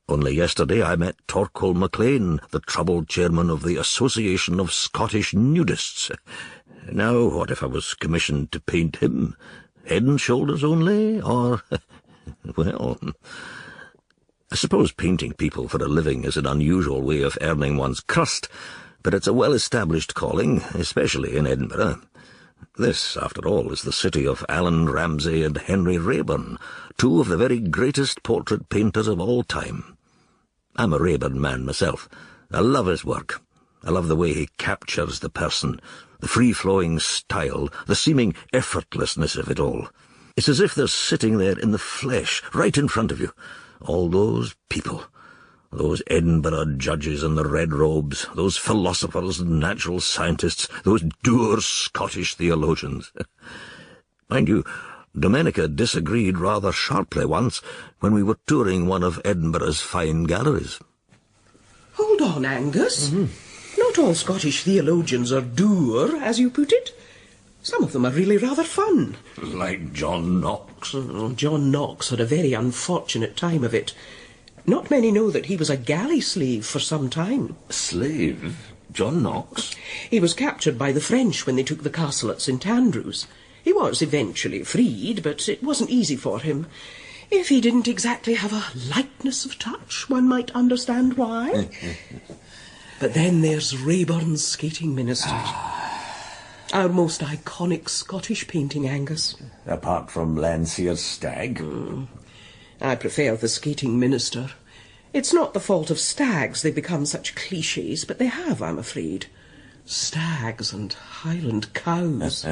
Only yesterday I met Torquil MacLean, the troubled chairman of the Association of Scottish Nudists. Now, what if I was commissioned to paint him? Head and shoulders only, or... well... I suppose painting people for a living is an unusual way of earning one's crust, but it's a well-established calling, especially in Edinburgh. This, after all, is the city of Alan Ramsay and Henry Raeburn, 2 of the very greatest portrait painters of all time. I'm a Raeburn man myself. I love his work. I love the way he captures the person, the free-flowing style, the seeming effortlessness of it all. It's as if they're sitting there in the flesh, right in front of you. All those people. Those Edinburgh judges in the red robes, those philosophers and natural scientists, those dour Scottish theologians. Mind you, Domenica disagreed rather sharply once when we were touring one of Edinburgh's fine galleries. Hold on, Angus. Not all Scottish theologians are dour, as you put it. Some of them are really rather fun. Like John Knox. John Knox had a very unfortunate time of it. Not many know that he was a galley slave for some time. Slave? John Knox? He was captured by the French when they took the castle at St Andrews. He was eventually freed, but it wasn't easy for him. If he didn't exactly have a lightness of touch, one might understand why. But then there's Raeburn's Skating Ministers. Our most iconic Scottish painting, Angus. Apart from Landseer's Stag? I prefer the Skating Minister. It's not the fault of stags they've become such clichés, but they have, I'm afraid. Stags and Highland cows.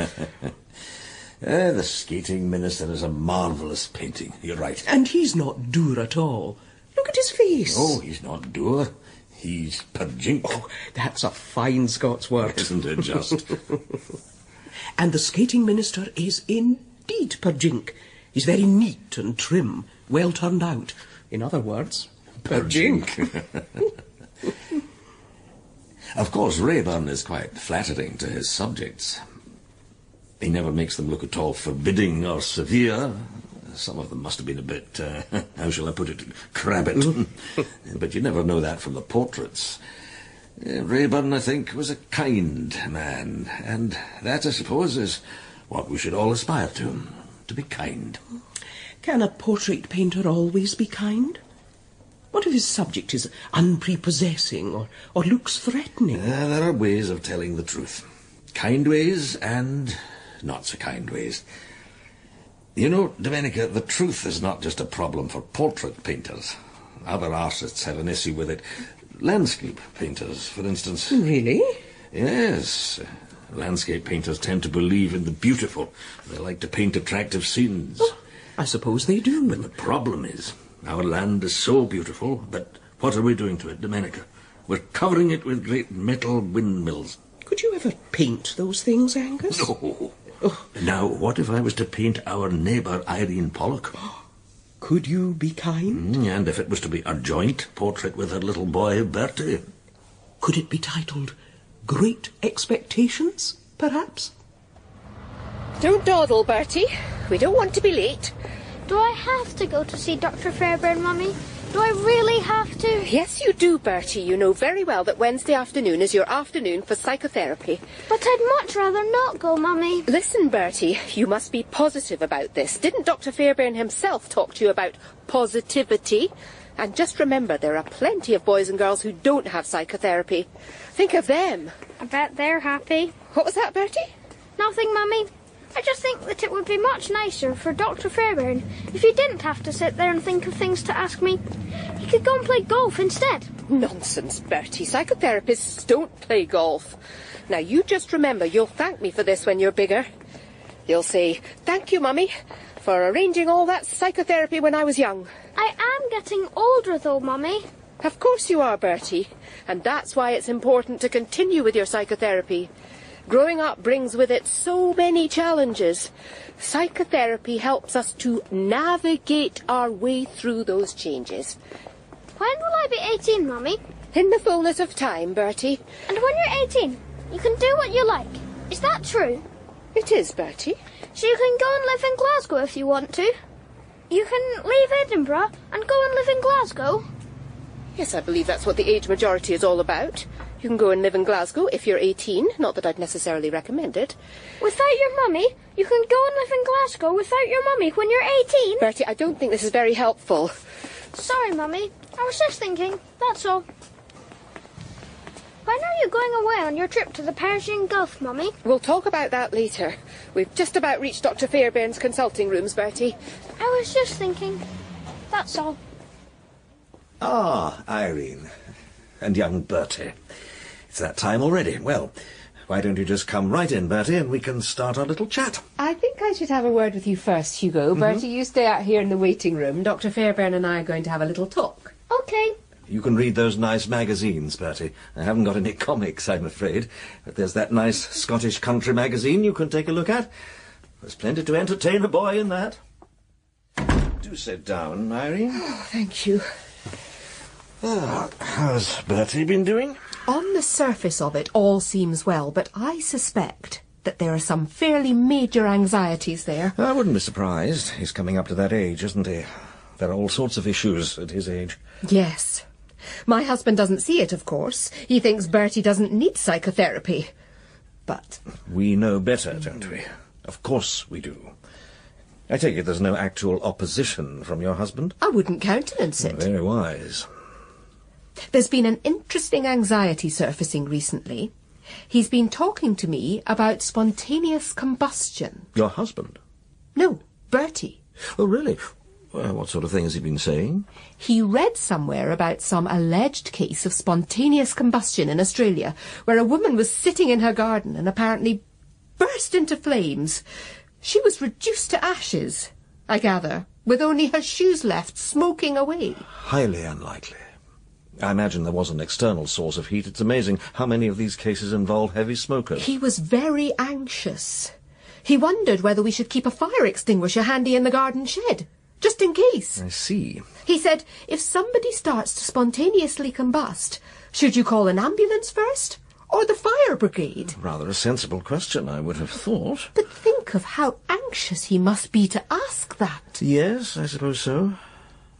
The Skating Minister is a marvellous painting, you're right. And he's not dour at all. Look at his face. Oh, he's not dour. He's perjink. Oh, that's a fine Scots word. Isn't it just? And the Skating Minister is indeed perjink. He's very neat and trim, well turned out. In other words, perjink. Of course, Raeburn is quite flattering to his subjects. He never makes them look at all forbidding or severe. Some of them must have been a bit, how shall I put it, crabbit. But you never know that from the portraits. Raeburn, I think, was a kind man, and that, I suppose, is what we should all aspire to be kind. Can a portrait painter always be kind? What if his subject is unprepossessing or looks threatening? There are ways of telling the truth. Kind ways and not so kind ways. You know, Domenica, the truth is not just a problem for portrait painters. Other artists have an issue with it. Landscape painters, for instance. Really? Yes. Landscape painters tend to believe in the beautiful. They like to paint attractive scenes. Oh, I suppose they do. But the problem is, our land is so beautiful, but what are we doing to it, Domenica? We're covering it with great metal windmills. Could you ever paint those things, Angus? No. Oh. Now, what if I was to paint our neighbour, Irene Pollock? Could you be kind? And if it was to be a joint portrait with her little boy, Bertie? Could it be titled Great Expectations, perhaps? Don't dawdle, Bertie. We don't want to be late. Do I have to go to see Dr. Fairbairn, Mummy? Do I really have to? Yes, you do, Bertie. You know very well that Wednesday afternoon is your afternoon for psychotherapy. But I'd much rather not go, Mummy. Listen, Bertie, you must be positive about this. Didn't Dr. Fairbairn himself talk to you about positivity? And just remember, there are plenty of boys and girls who don't have psychotherapy. Think of them. I bet they're happy. What was that, Bertie? Nothing, Mummy. I just think that it would be much nicer for Dr. Fairbairn if he didn't have to sit there and think of things to ask me. He could go and play golf instead. Nonsense, Bertie. Psychotherapists don't play golf. Now, you just remember you'll thank me for this when you're bigger. You'll say, "Thank you, Mummy, for arranging all that psychotherapy when I was young." I am getting older, though, Mummy. Of course you are, Bertie. And that's why it's important to continue with your psychotherapy. Growing up brings with it so many challenges. Psychotherapy helps us to navigate our way through those changes. When will I be 18, Mummy? In the fullness of time, Bertie. And when you're 18, you can do what you like. Is that true? It is, Bertie. So you can go and live in Glasgow if you want to? You can leave Edinburgh and go and live in Glasgow? Yes, I believe that's what the age majority is all about. You can go and live in Glasgow if you're 18. Not that I'd necessarily recommend it. Without your mummy? You can go and live in Glasgow without your mummy when you're 18? Bertie, I don't think this is very helpful. Sorry, Mummy. I was just thinking, that's all. When are you going away on your trip to the Persian Gulf, Mummy? We'll talk about that later. We've just about reached Dr. Fairbairn's consulting rooms, Bertie. I was just thinking, that's all. Ah, Irene. And young Bertie. It's that time already. Well, Why don't you just come right in, Bertie, and we can start our little chat? I think I should have a word with you first, Hugo. Bertie, you stay out here in the waiting room. Dr. Fairbairn and I are going to have a little talk. Okay. You can read those nice magazines, Bertie. I haven't got any comics, I'm afraid. But there's that nice Scottish country magazine you can take a look at. There's plenty to entertain a boy in that. Do sit down, Irene. Oh, thank you. How's Bertie been doing? On the surface of it, all seems well, but I suspect that there are some fairly major anxieties there. I wouldn't be surprised. He's coming up to that age, isn't he? There are all sorts of issues at his age. Yes. My husband doesn't see it, of course. He thinks Bertie doesn't need psychotherapy. But... we know better, don't we? Of course we do. I take it there's no actual opposition from your husband? I wouldn't countenance it. Very wise. There's been an interesting anxiety surfacing recently. He's been talking to me about spontaneous combustion. Your husband? No, Bertie. Oh, really? Well, what sort of thing has he been saying? He read somewhere about some alleged case of spontaneous combustion in Australia, where a woman was sitting in her garden and apparently burst into flames. She was reduced to ashes, I gather, with only her shoes left smoking away. Highly unlikely. I imagine there was an external source of heat. It's amazing how many of these cases involve heavy smokers. He was very anxious. He wondered whether we should keep a fire extinguisher handy in the garden shed, just in case. I see. He said, if somebody starts to spontaneously combust, should you call an ambulance first, or the fire brigade? Rather a sensible question, I would have thought. But think of how anxious he must be to ask that. Yes, I suppose so.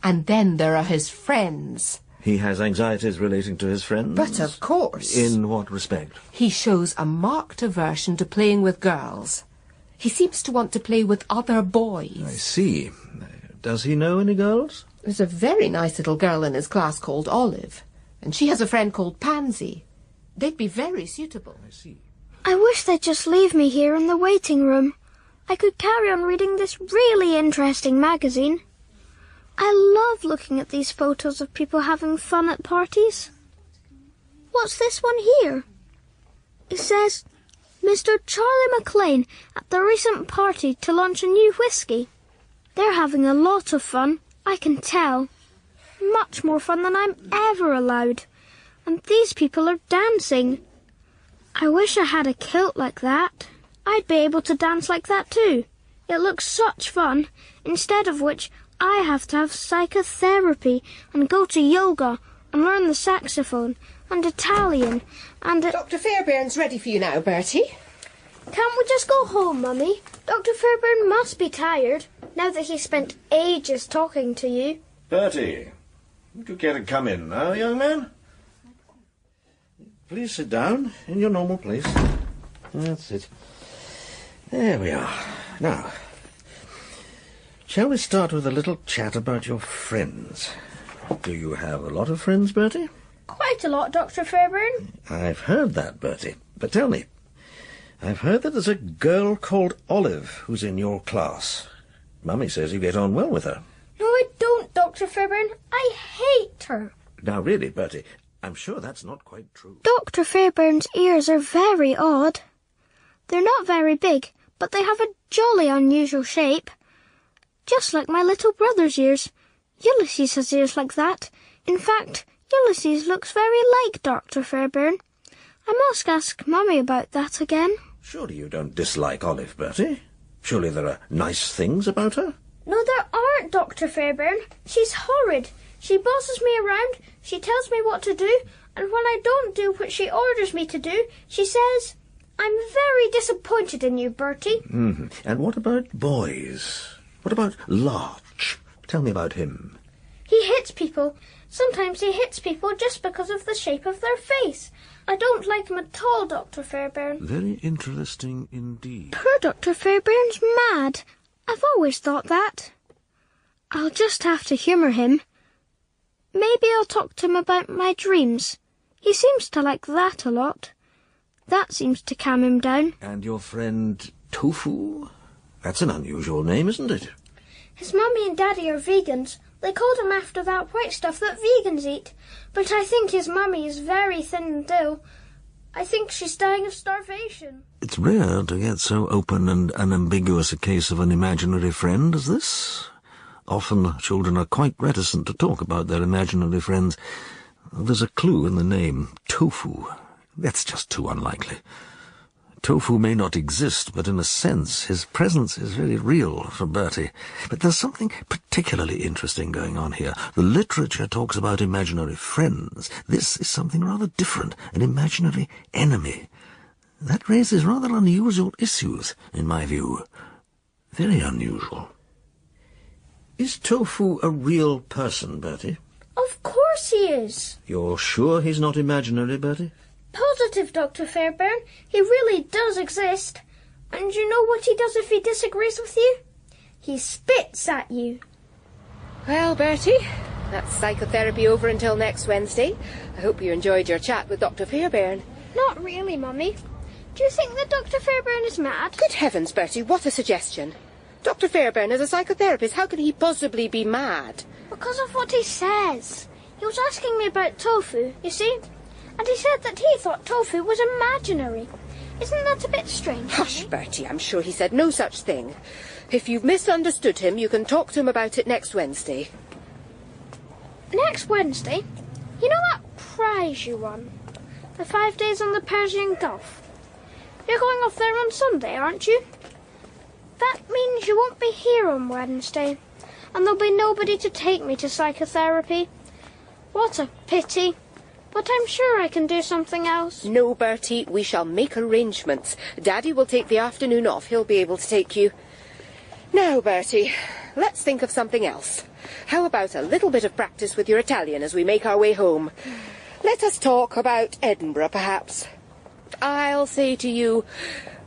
And then there are his friends. He has anxieties relating to his friends? But of course. In what respect? He shows a marked aversion to playing with girls. He seems to want to play with other boys. I see. Does he know any girls? There's a very nice little girl in his class called Olive, and she has a friend called Pansy. They'd be very suitable. I see. I wish they'd just leave me here in the waiting room. I could carry on reading this really interesting magazine. I love looking at these photos of people having fun at parties. What's this one here? It says, Mr. Charlie McLean at the recent party to launch a new whiskey. They're having a lot of fun, I can tell. Much more fun than I'm ever allowed. And these people are dancing. I wish I had a kilt like that. I'd be able to dance like that too. It looks such fun, instead of which I have to have psychotherapy and go to yoga and learn the saxophone and Italian and... Dr. Fairbairn's ready for you now, Bertie. Can't we just go home, Mummy? Dr. Fairbairn must be tired, now that he spent ages talking to you. Bertie, would you care to come in now, young man? Please sit down in your normal place. That's it. There we are. Now, shall we start with a little chat about your friends? Do you have a lot of friends, Bertie? Quite a lot, Dr. Fairbairn. I've heard that, Bertie. But tell me, I've heard that there's a girl called Olive who's in your class. Mummy says you get on well with her. No, I don't, Dr. Fairbairn. I hate her. Now, really, Bertie, I'm sure that's not quite true. Dr. Fairbairn's ears are very odd. They're not very big, but they have a jolly unusual shape. Just like my little brother's ears. Ulysses has ears like that. In fact, Ulysses looks very like Dr. Fairbairn. I must ask Mummy about that again. Surely you don't dislike Olive, Bertie? Surely there are nice things about her? No, there aren't, Dr. Fairbairn. She's horrid. She bosses me around, she tells me what to do, and when I don't do what she orders me to do, she says, I'm very disappointed in you, Bertie. Mm-hmm. And what about boys? What about Larch? Tell me about him. He hits people. Sometimes he hits people just because of the shape of their face. I don't like him at all, Dr. Fairbairn. Very interesting indeed. Poor Dr. Fairbairn's mad. I've always thought that. I'll just have to humour him. Maybe I'll talk to him about my dreams. He seems to like that a lot. That seems to calm him down. And your friend Tofu? That's an unusual name, isn't it? His mummy and daddy are vegans. They called him after that white stuff that vegans eat. But I think his mummy is very thin and ill. I think she's dying of starvation. It's rare to get so open and unambiguous a case of an imaginary friend as this. Often children are quite reticent to talk about their imaginary friends. There's a clue in the name, Tofu. That's just too unlikely. Tofu may not exist, but in a sense his presence is very real for Bertie. But there's something particularly interesting going on here. The literature talks about imaginary friends. This is something rather different, an imaginary enemy. That raises rather unusual issues, in my view. Very unusual. Is Tofu a real person, Bertie? Of course he is. You're sure he's not imaginary, Bertie? Positive, Dr. Fairbairn. He really does exist. And you know what he does if he disagrees with you? He spits at you. Well, Bertie, that's psychotherapy over until next Wednesday. I hope you enjoyed your chat with Dr. Fairbairn. Not really, Mummy. Do you think that Dr. Fairbairn is mad? Good heavens, Bertie, what a suggestion. Dr. Fairbairn is a psychotherapist. How can he possibly be mad? Because of what he says. He was asking me about tofu, you see? And he said that he thought tofu was imaginary. Isn't that a bit strange? Hush, Bertie, I'm sure he said no such thing. If you've misunderstood him, you can talk to him about it next Wednesday. Next Wednesday? You know that prize you won? The 5 days on the Persian Gulf. You're going off there on Sunday, aren't you? That means you won't be here on Wednesday. And there'll be nobody to take me to psychotherapy. What a pity. But I'm sure I can do something else. No, Bertie, we shall make arrangements. Daddy will take the afternoon off. He'll be able to take you. Now, Bertie, let's think of something else. How about a little bit of practice with your Italian as we make our way home? Let us talk about Edinburgh, perhaps. I'll say to you,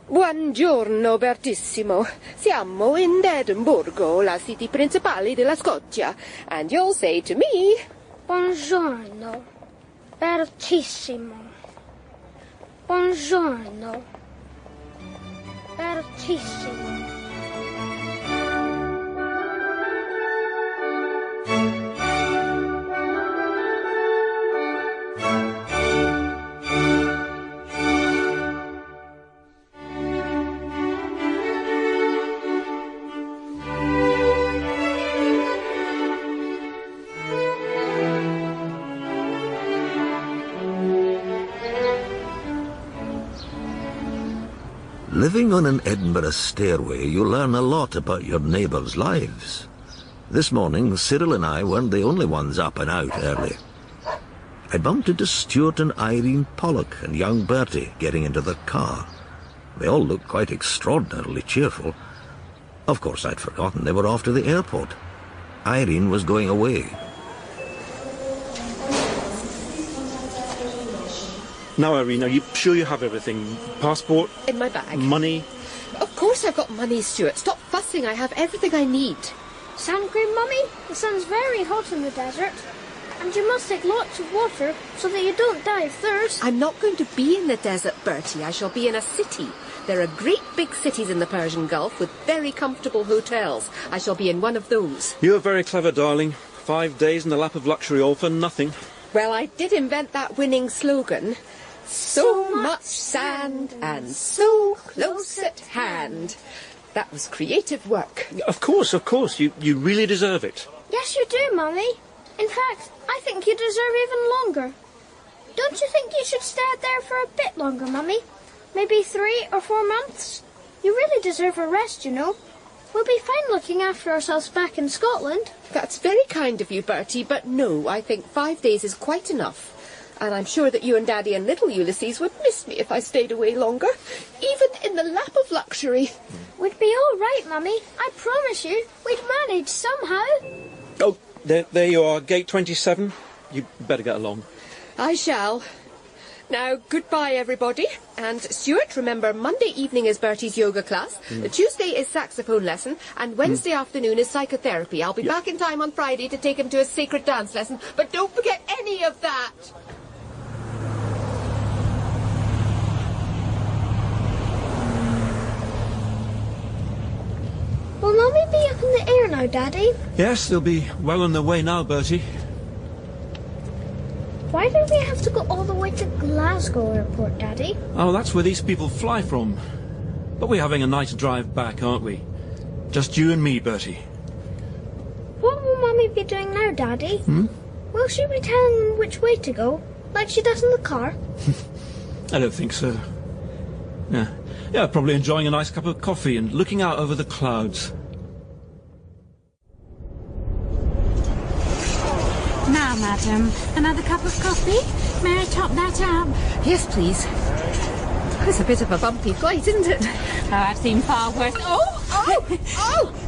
Buongiorno, Bertissimo. Siamo in Edinburgh, la city principale della Scozia. And you'll say to me, Buongiorno, Bertissimo. Buongiorno, Bertissimo. Living on an Edinburgh stairway, you learn a lot about your neighbours' lives. This morning, Cyril and I weren't the only ones up and out early. I bumped into Stuart and Irene Pollock and young Bertie getting into their car. They all looked quite extraordinarily cheerful. Of course, I'd forgotten they were off to the airport. Irene was going away. Now, Irene, are you sure you have everything? Passport? In my bag. Money? Of course I've got money, Stuart. Stop fussing. I have everything I need. Sun cream, Mummy? The sun's very hot in the desert. And you must take lots of water so that you don't die of thirst. I'm not going to be in the desert, Bertie. I shall be in a city. There are great big cities in the Persian Gulf with very comfortable hotels. I shall be in one of those. You're very clever, darling. 5 days in the lap of luxury, all for nothing. Well, I did invent that winning slogan. So much sand and so close at hand. That was creative work. Of course. You really deserve it. Yes, you do, Mummy. In fact, I think you deserve even longer. Don't you think you should stay out there for a bit longer, Mummy? Maybe 3 or 4 months? You really deserve a rest, you know. We'll be fine looking after ourselves back in Scotland. That's very kind of you, Bertie, but no, I think 5 days is quite enough. And I'm sure that you and Daddy and little Ulysses would miss me if I stayed away longer, even in the lap of luxury. We'd be all right, Mummy. I promise you, we'd manage somehow. Oh, there you are, gate 27. You'd better get along. I shall. Now, goodbye, everybody. And Stuart, remember, Monday evening is Bertie's yoga class, Tuesday is saxophone lesson, and Wednesday afternoon is psychotherapy. I'll be back in time on Friday to take him to a sacred dance lesson, but don't forget any of that. Will Mummy be up in the air now, Daddy? Yes, they'll be well on their way now, Bertie. Why don't we have to go all the way to Glasgow Airport, Daddy? Oh, that's where these people fly from. But we're having a nice drive back, aren't we? Just you and me, Bertie. What will Mummy be doing now, Daddy? Will she be telling them which way to go, like she does in the car? I don't think so. Yeah, probably enjoying a nice cup of coffee and looking out over the clouds. Now, madam, another cup of coffee? May I top that up? Yes, please. It's a bit of a bumpy flight, isn't it? Oh, I've seen far worse. Oh!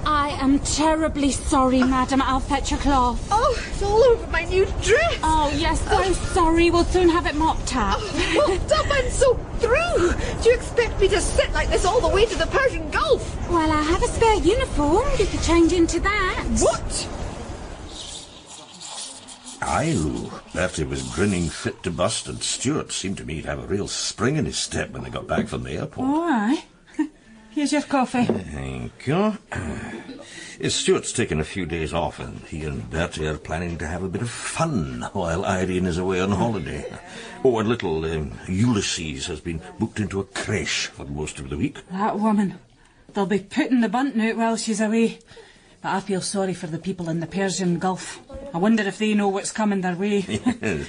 I am terribly sorry, madam. I'll fetch your cloth. Oh, it's all over my new dress. Oh, yes, so sorry. We'll soon have it mopped up. Mopped up and soaked through. Do you expect me to sit like this all the way to the Persian Gulf? Well, I have a spare uniform. You could change into that. What? Aye, Lou. Bertie was grinning fit to bust, and Stuart seemed to me to have a real spring in his step when they got back from the airport. Oh, aye. Here's your coffee. Thank you. Stuart's taken a few days off, and he and Bertie are planning to have a bit of fun while Irene is away on holiday. Oh, and little Ulysses has been booked into a creche for most of the week. That woman. They'll be putting the bunting out while she's away. But I feel sorry for the people in the Persian Gulf. I wonder if they know what's coming their way.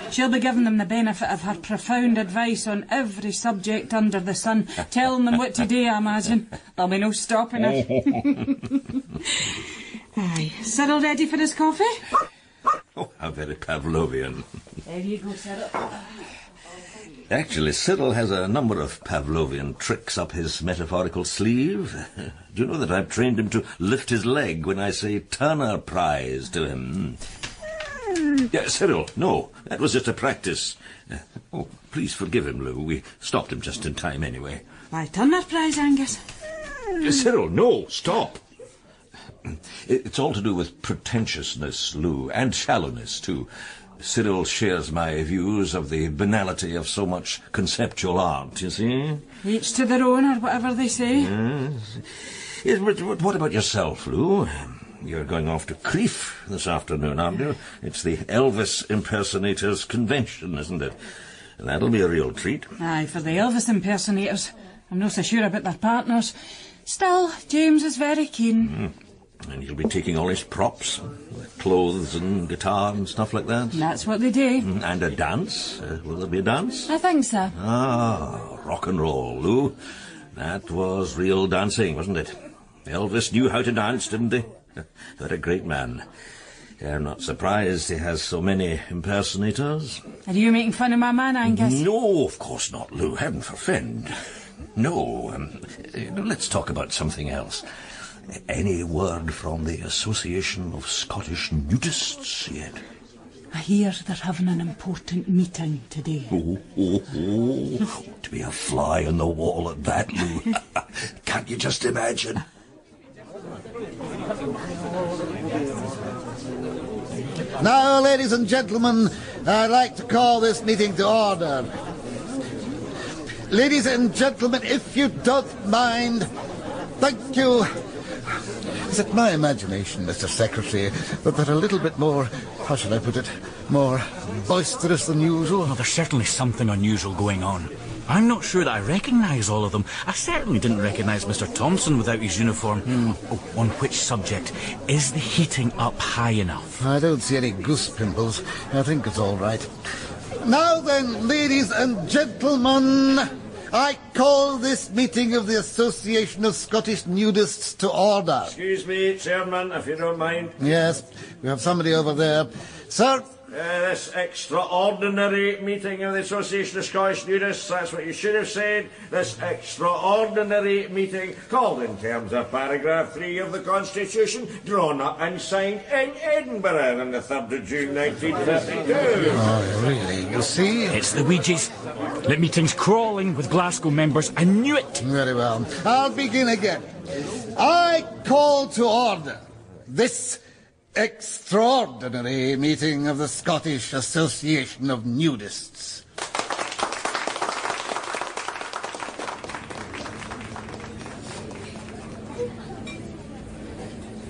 She'll be giving them the benefit of her profound advice on every subject under the sun, telling them what to do, I imagine. There'll be no stopping her. Aye. Cyril ready for his coffee? Oh, how very Pavlovian. There you go, Cyril. Actually, Cyril has a number of Pavlovian tricks up his metaphorical sleeve. Do you know that I've trained him to lift his leg when I say Turner Prize to him? Yeah, Cyril, no, that was just a practice. Oh, please forgive him, Lou. We stopped him just in time anyway. Why, Turner Prize, Angus? Cyril, no, stop. It's all to do with pretentiousness, Lou, and shallowness, too. Cyril shares my views of the banality of so much conceptual art, you see? Each to their own, or whatever they say. Yes, but what about yourself, Lou? You're going off to Crieff this afternoon, aren't you? It's the Elvis impersonators convention, isn't it? That'll be a real treat. Aye, for the Elvis impersonators. I'm not so sure about their partners. Still, James is very keen. And he'll be taking all his props, clothes and guitar and stuff like that. That's what they do. And a dance. Will there be a dance? I think so. Ah, rock and roll, Lou. That was real dancing, wasn't it? Elvis knew how to dance, didn't he? What a great man. I'm not surprised he has so many impersonators. Are you making fun of my man, Angus? No, of course not, Lou. Heaven forfend. No, let's talk about something else. Any word from the Association of Scottish Nudists yet? I hear they're having an important meeting today. Oh. To be a fly on the wall at that, Lou. Can't you just imagine? Now, ladies and gentlemen, I'd like to call this meeting to order. Ladies and gentlemen, if you don't mind, thank you. Is it my imagination, Mr. Secretary, that they're a little bit more, how shall I put it, more boisterous than usual? Well, there's certainly something unusual going on. I'm not sure that I recognise all of them. I certainly didn't recognise Mr. Thompson without his uniform. Oh, on which subject? Is the heating up high enough? I don't see any goose pimples. I think it's all right. Now then, ladies and gentlemen, I call this meeting of the Association of Scottish Nudists to order. Excuse me, Chairman, if you don't mind. Yes, we have somebody over there. Sir? This extraordinary meeting of the Association of Scottish Nudists, that's what you should have said. This extraordinary meeting, called in terms of paragraph 3 of the Constitution, drawn up and signed in Edinburgh on the 3rd of June 1952. Oh, really? You see? It's the Ouija's. The meeting's crawling with Glasgow members. I knew it. Very well. I'll begin again. I call to order this extraordinary meeting of the Scottish Association of Nudists.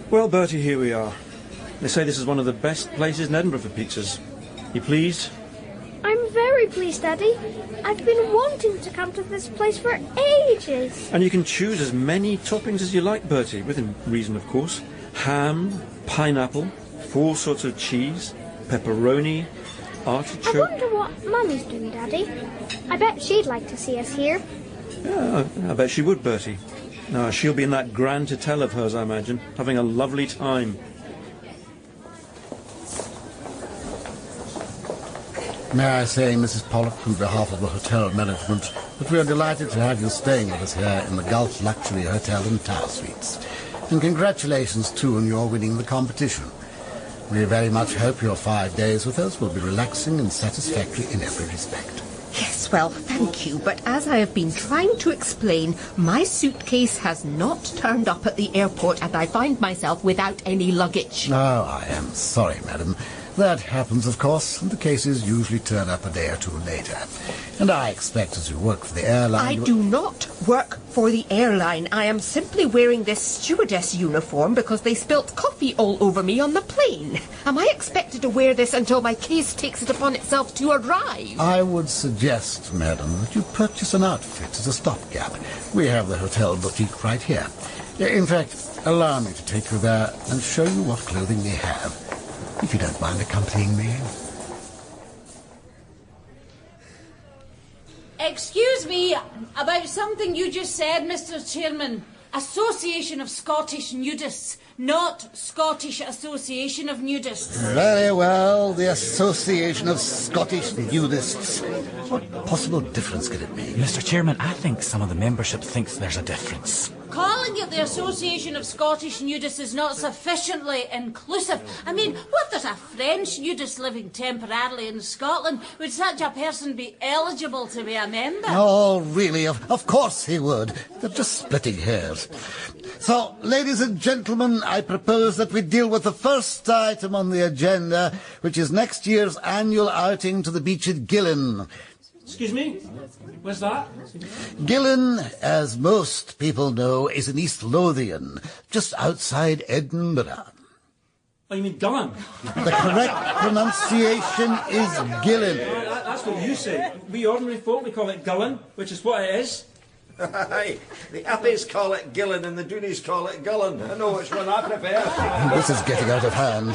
Well, Bertie, here we are. They say this is one of the best places in Edinburgh for pizzas. You pleased? I'm very very pleased, Daddy. I've been wanting to come to this place for ages. And you can choose as many toppings as you like, Bertie, within reason, of course. Ham, pineapple, 4 sorts of cheese, pepperoni, artichoke... I wonder what Mummy's doing, Daddy. I bet she'd like to see us here. Yeah, I bet she would, Bertie. No, she'll be in that grand hotel of hers, I imagine, having a lovely time. May I say, Mrs. Pollock, on behalf of the hotel management, that we are delighted to have you staying with us here in the Gulf Luxury Hotel and Tower Suites. And congratulations, too, on your winning the competition. We very much hope your 5 days with us will be relaxing and satisfactory in every respect. Yes, well, thank you, but as I have been trying to explain, my suitcase has not turned up at the airport and I find myself without any luggage. Oh, I am sorry, madam. That happens, of course, and the cases usually turn up a day or 2 later. And I expect as you work for the airline... I do not work for the airline. I am simply wearing this stewardess uniform because they spilt coffee all over me on the plane. Am I expected to wear this until my case takes it upon itself to arrive? I would suggest, madam, that you purchase an outfit as a stopgap. We have the hotel boutique right here. In fact, allow me to take you there and show you what clothing we have, if you don't mind accompanying me. Excuse me, about something you just said, Mr. Chairman. Association of Scottish Nudists, not Scottish Association of Nudists. Very well, the Association of Scottish Nudists. What possible difference could it make? Mr. Chairman, I think some of the membership thinks there's a difference. Calling it the Association of Scottish Nudists is not sufficiently inclusive. I mean, what, there's a French nudist living temporarily in Scotland? Would such a person be eligible to be a member? Oh, really? Of course he would. They're just splitting hairs. So, ladies and gentlemen, I propose that we deal with the first item on the agenda, which is next year's annual outing to the beach at Gillen. Excuse me? Where's that? Gillen, as most people know, is in East Lothian, just outside Edinburgh. Oh, you mean Gullen? The correct pronunciation is Gillen. That's what you say. We ordinary folk, we call it Gullen, which is what it is. Aye, the Uppies call it Gillen and the Doonies call it Gullen. I know which one I prefer. This is getting out of hand.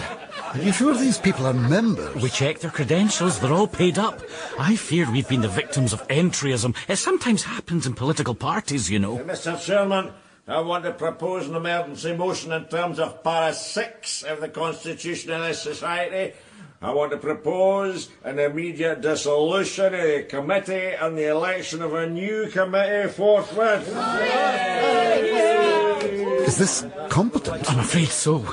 Are you sure these people are members? We checked their credentials. They're all paid up. I fear we've been the victims of entryism. It sometimes happens in political parties, you know. Mr. Chairman, I want to propose an emergency motion in terms of para 6 of the Constitution of this society. I want to propose an immediate dissolution of the committee and the election of a new committee forthwith. Is this competent? I'm afraid so.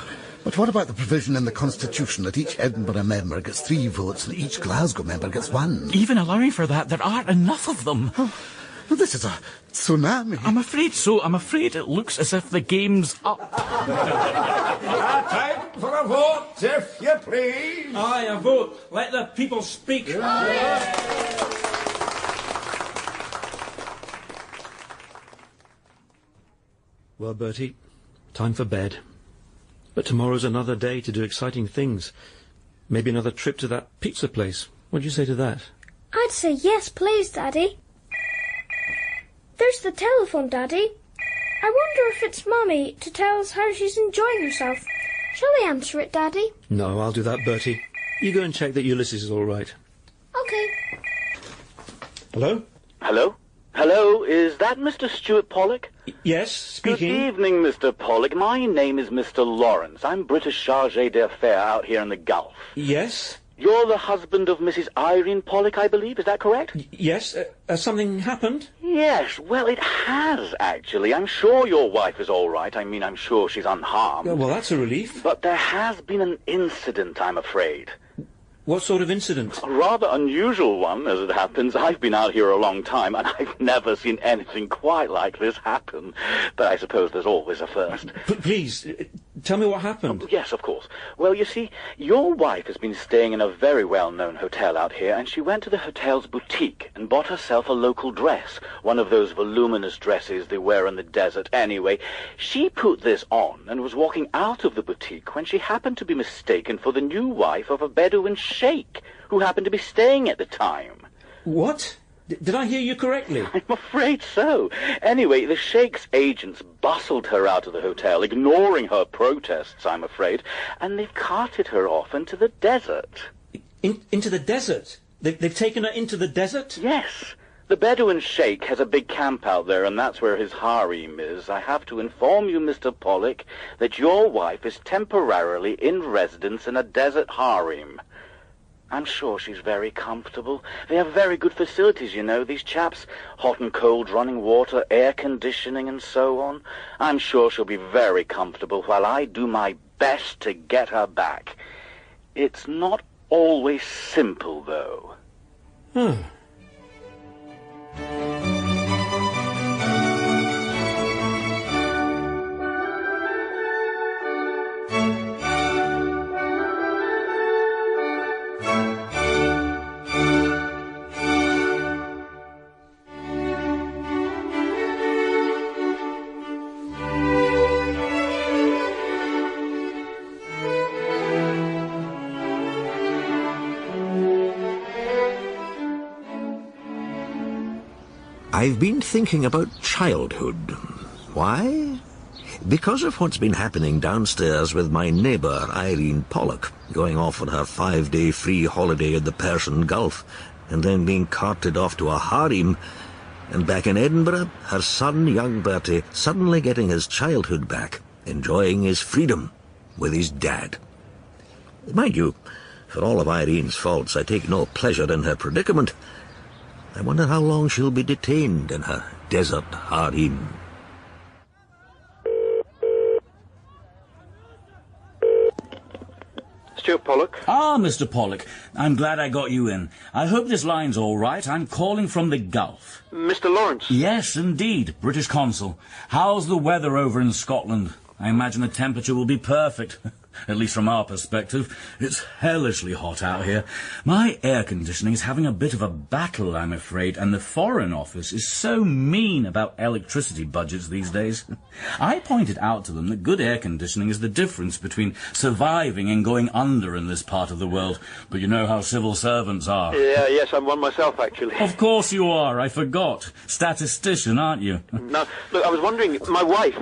But what about the provision in the Constitution that each Edinburgh member gets 3 votes and each Glasgow member gets 1? Even allowing for that, there aren't enough of them. Well, this is a tsunami. I'm afraid so. I'm afraid it looks as if the game's up. Time for a vote, if you please. Aye, a vote. Let the people speak. Well, Bertie, time for bed. But tomorrow's another day to do exciting things. Maybe another trip to that pizza place. What do you say to that? I'd say yes, please, Daddy. There's the telephone, Daddy. I wonder if it's Mummy to tell us how she's enjoying herself. Shall I answer it, Daddy? No, I'll do that, Bertie. You go and check that Ulysses is all right. OK. Hello? Hello? Hello, is that Mr. Stuart Pollock? Yes, speaking. Good evening, Mr. Pollock. My name is Mr. Lawrence. I'm British chargé d'affaires out here in the Gulf. Yes? You're the husband of Mrs. Irene Pollock, I believe. Is that correct? Yes. Has something happened? Yes. Well, it has, actually. I'm sure your wife is all right. I mean, I'm sure she's unharmed. Well, that's a relief. But there has been an incident, I'm afraid. What sort of incident? A rather unusual one, as it happens. I've been out here a long time, and I've never seen anything quite like this happen. But I suppose there's always a first. Please, tell me what happened. Oh, yes, of course. Well, you see, your wife has been staying in a very well-known hotel out here, and she went to the hotel's boutique and bought herself a local dress, one of those voluminous dresses they wear in the desert anyway. She put this on and was walking out of the boutique when she happened to be mistaken for the new wife of a Bedouin sheikh who happened to be staying at the time. What? Did I hear you correctly? I'm afraid so. Anyway, the Sheikh's agents bustled her out of the hotel, ignoring her protests, I'm afraid, and they've carted her off into the desert. Into the desert? They've taken her into the desert? Yes. The Bedouin Sheikh has a big camp out there, and that's where his harem is. I have to inform you, Mr. Pollock, that your wife is temporarily in residence in a desert harem. I'm sure she's very comfortable. They have very good facilities, you know, these chaps. Hot and cold running water, air conditioning, and so on. I'm sure she'll be very comfortable while I do my best to get her back. It's not always simple, though. I've been thinking about childhood. Why? Because of what's been happening downstairs with my neighbour, Irene Pollock, going off on her 5-day free holiday in the Persian Gulf, and then being carted off to a harem, and back in Edinburgh, her son, young Bertie, suddenly getting his childhood back, enjoying his freedom with his dad. Mind you, for all of Irene's faults, I take no pleasure in her predicament. I wonder how long she'll be detained in her desert harem. Stuart Pollock? Ah, Mr. Pollock. I'm glad I got you in. I hope this line's all right. I'm calling from the Gulf. Mr. Lawrence? Yes, indeed. British consul. How's the weather over in Scotland? I imagine the temperature will be perfect. At least from our perspective. It's hellishly hot out here. My air conditioning is having a bit of a battle, I'm afraid, and the Foreign Office is so mean about electricity budgets these days. I pointed out to them that good air conditioning is the difference between surviving and going under in this part of the world. But you know how civil servants are. Yes, I'm one myself, actually. Of course you are. I forgot. Statistician, aren't you? Now, look, I was wondering, my wife,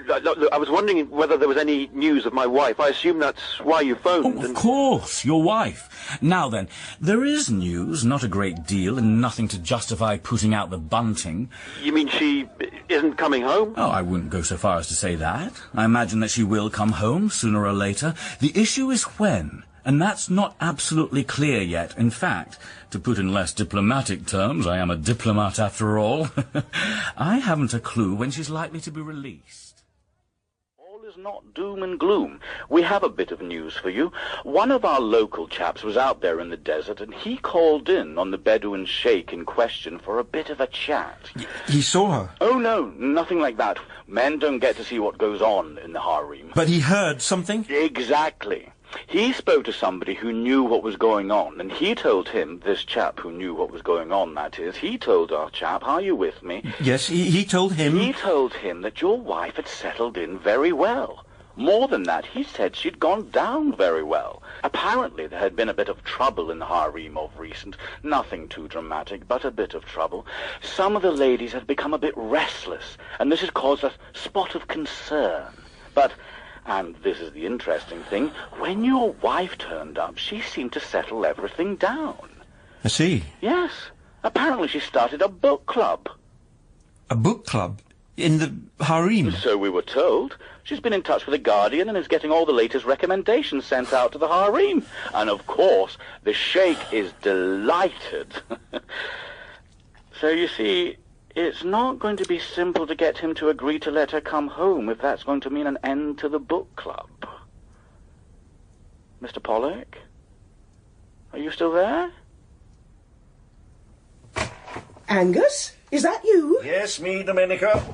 I was wondering whether there was any news of my wife. I assume that's why you phoned. Oh, of course, your wife. Now then, there is news, not a great deal, and nothing to justify putting out the bunting. You mean she isn't coming home? Oh, I wouldn't go so far as to say that. I imagine that she will come home, sooner or later. The issue is when, and that's not absolutely clear yet. In fact, to put in less diplomatic terms, I am a diplomat after all, I haven't a clue when she's likely to be released. Is not doom and gloom. We have a bit of news for you. One of our local chaps was out there in the desert, and he called in on the Bedouin Sheikh in question for a bit of a chat. He saw her? Oh, no, nothing like that. Men don't get to see what goes on in the harem. But he heard something? Exactly. He spoke to somebody who knew what was going on, and he told him, this chap who knew what was going on, that is, he told our chap, are you with me? Yes, he told him... He told him that your wife had settled in very well. More than that, he said she'd gone down very well. Apparently there had been a bit of trouble in the harem of recent. Nothing too dramatic, but a bit of trouble. Some of the ladies had become a bit restless, and this had caused a spot of concern. But... and this is the interesting thing, when your wife turned up, she seemed to settle everything down. I see. Yes. Apparently she started a book club. A book club? In the harem? So we were told. She's been in touch with the Guardian and is getting all the latest recommendations sent out to the harem. And of course, the Sheikh is delighted. So you see... it's not going to be simple to get him to agree to let her come home if that's going to mean an end to the book club. Mr. Pollock? Are you still there? Angus? Is that you? Yes, me, Domenica.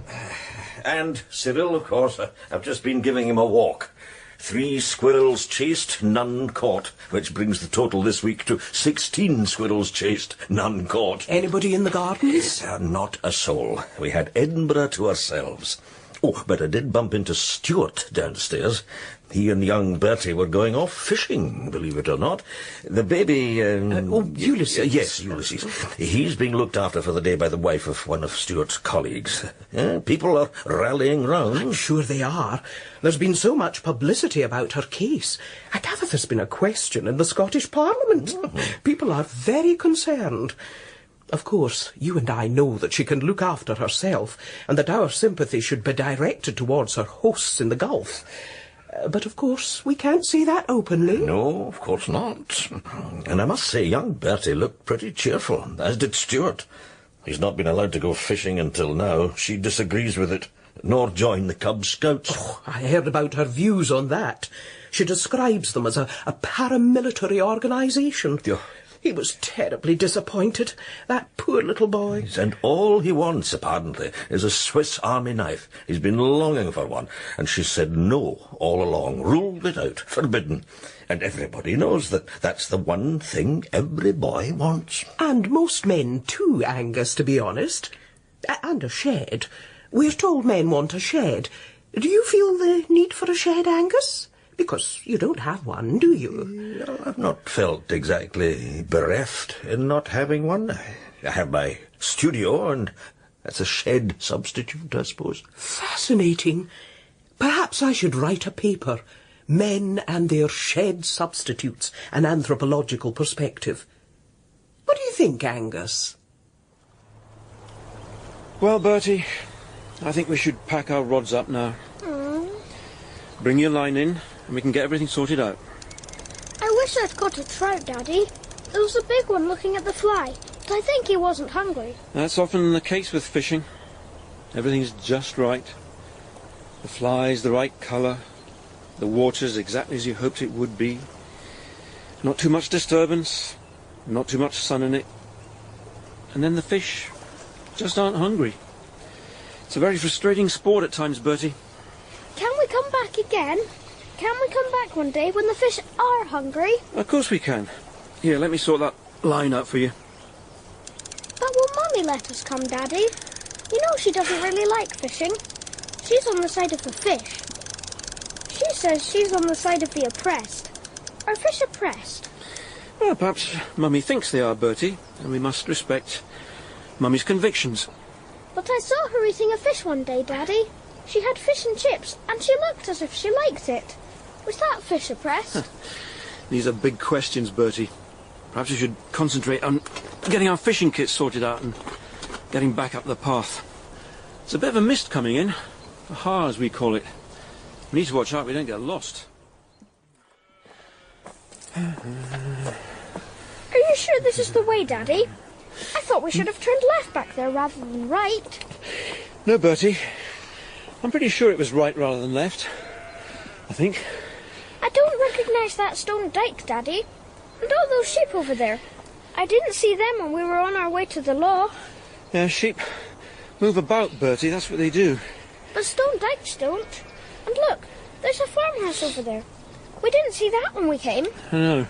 And Cyril, of course. I've just been giving him a walk. 3 squirrels chased, none caught, which brings the total this week to 16 squirrels chased, none caught. Anybody in the gardens? Not a soul. We had Edinburgh to ourselves. Oh, but I did bump into Stuart downstairs. He and young Bertie were going off fishing, believe it or not. The baby... Ulysses. Yes, Ulysses. He's being looked after for the day by the wife of one of Stuart's colleagues. People are rallying round. I'm sure they are. There's been so much publicity about her case. I gather there's been a question in the Scottish Parliament. People are very concerned. Of course, you and I know that she can look after herself, and that our sympathy should be directed towards her hosts in the Gulf. But, of course, we can't say that openly. No, of course not. And I must say, young Bertie looked pretty cheerful, as did Stuart. He's not been allowed to go fishing until now. She disagrees with it, nor join the Cub Scouts. Oh, I heard about her views on that. She describes them as a paramilitary organisation. He was terribly disappointed, that poor little boy. And all he wants, apparently, is a Swiss Army knife. He's been longing for one, and she said no all along, ruled it out, forbidden. And everybody knows that that's the one thing every boy wants. And most men too, Angus, to be honest. And a shed. We're told men want a shed. Do you feel the need for a shed, Angus? Because you don't have one, do you? I've not felt exactly bereft in not having one. I have my studio, and that's a shed substitute, I suppose. Fascinating. Perhaps I should write a paper. Men and their shed substitutes, an anthropological perspective. What do you think, Angus? Well, Bertie, I think we should pack our rods up now. Bring your line in, and we can get everything sorted out. I wish I'd got a trout, Daddy. There was a big one looking at the fly, but I think he wasn't hungry. That's often the case with fishing. Everything's just right. The fly's the right colour. The water's exactly as you hoped it would be. Not too much disturbance, not too much sun in it. And then the fish just aren't hungry. It's a very frustrating sport at times, Bertie. Can we come back again? Can we come back one day when the fish are hungry? Of course we can. Here, let me sort that line out for you. But will Mummy let us come, Daddy? You know she doesn't really like fishing. She's on the side of the fish. She says she's on the side of the oppressed. Are fish oppressed? Well, perhaps Mummy thinks they are, Bertie, and we must respect Mummy's convictions. But I saw her eating a fish one day, Daddy. She had fish and chips, and she looked as if she liked it. Was that fish oppressed? These are big questions, Bertie. Perhaps we should concentrate on getting our fishing kits sorted out and getting back up the path. It's a bit of a mist coming in. A har, as we call it. We need to watch out we don't get lost. Are you sure this is the way, Daddy? I thought we should have turned left back there rather than right. No, Bertie. I'm pretty sure it was right rather than left. I think. I don't recognise that stone dike, Daddy. And all those sheep over there. I didn't see them when we were on our way to the law. Yeah, sheep move about, Bertie. That's what they do. But stone dikes don't. And look, there's a farmhouse over there. We didn't see that when we came. I know.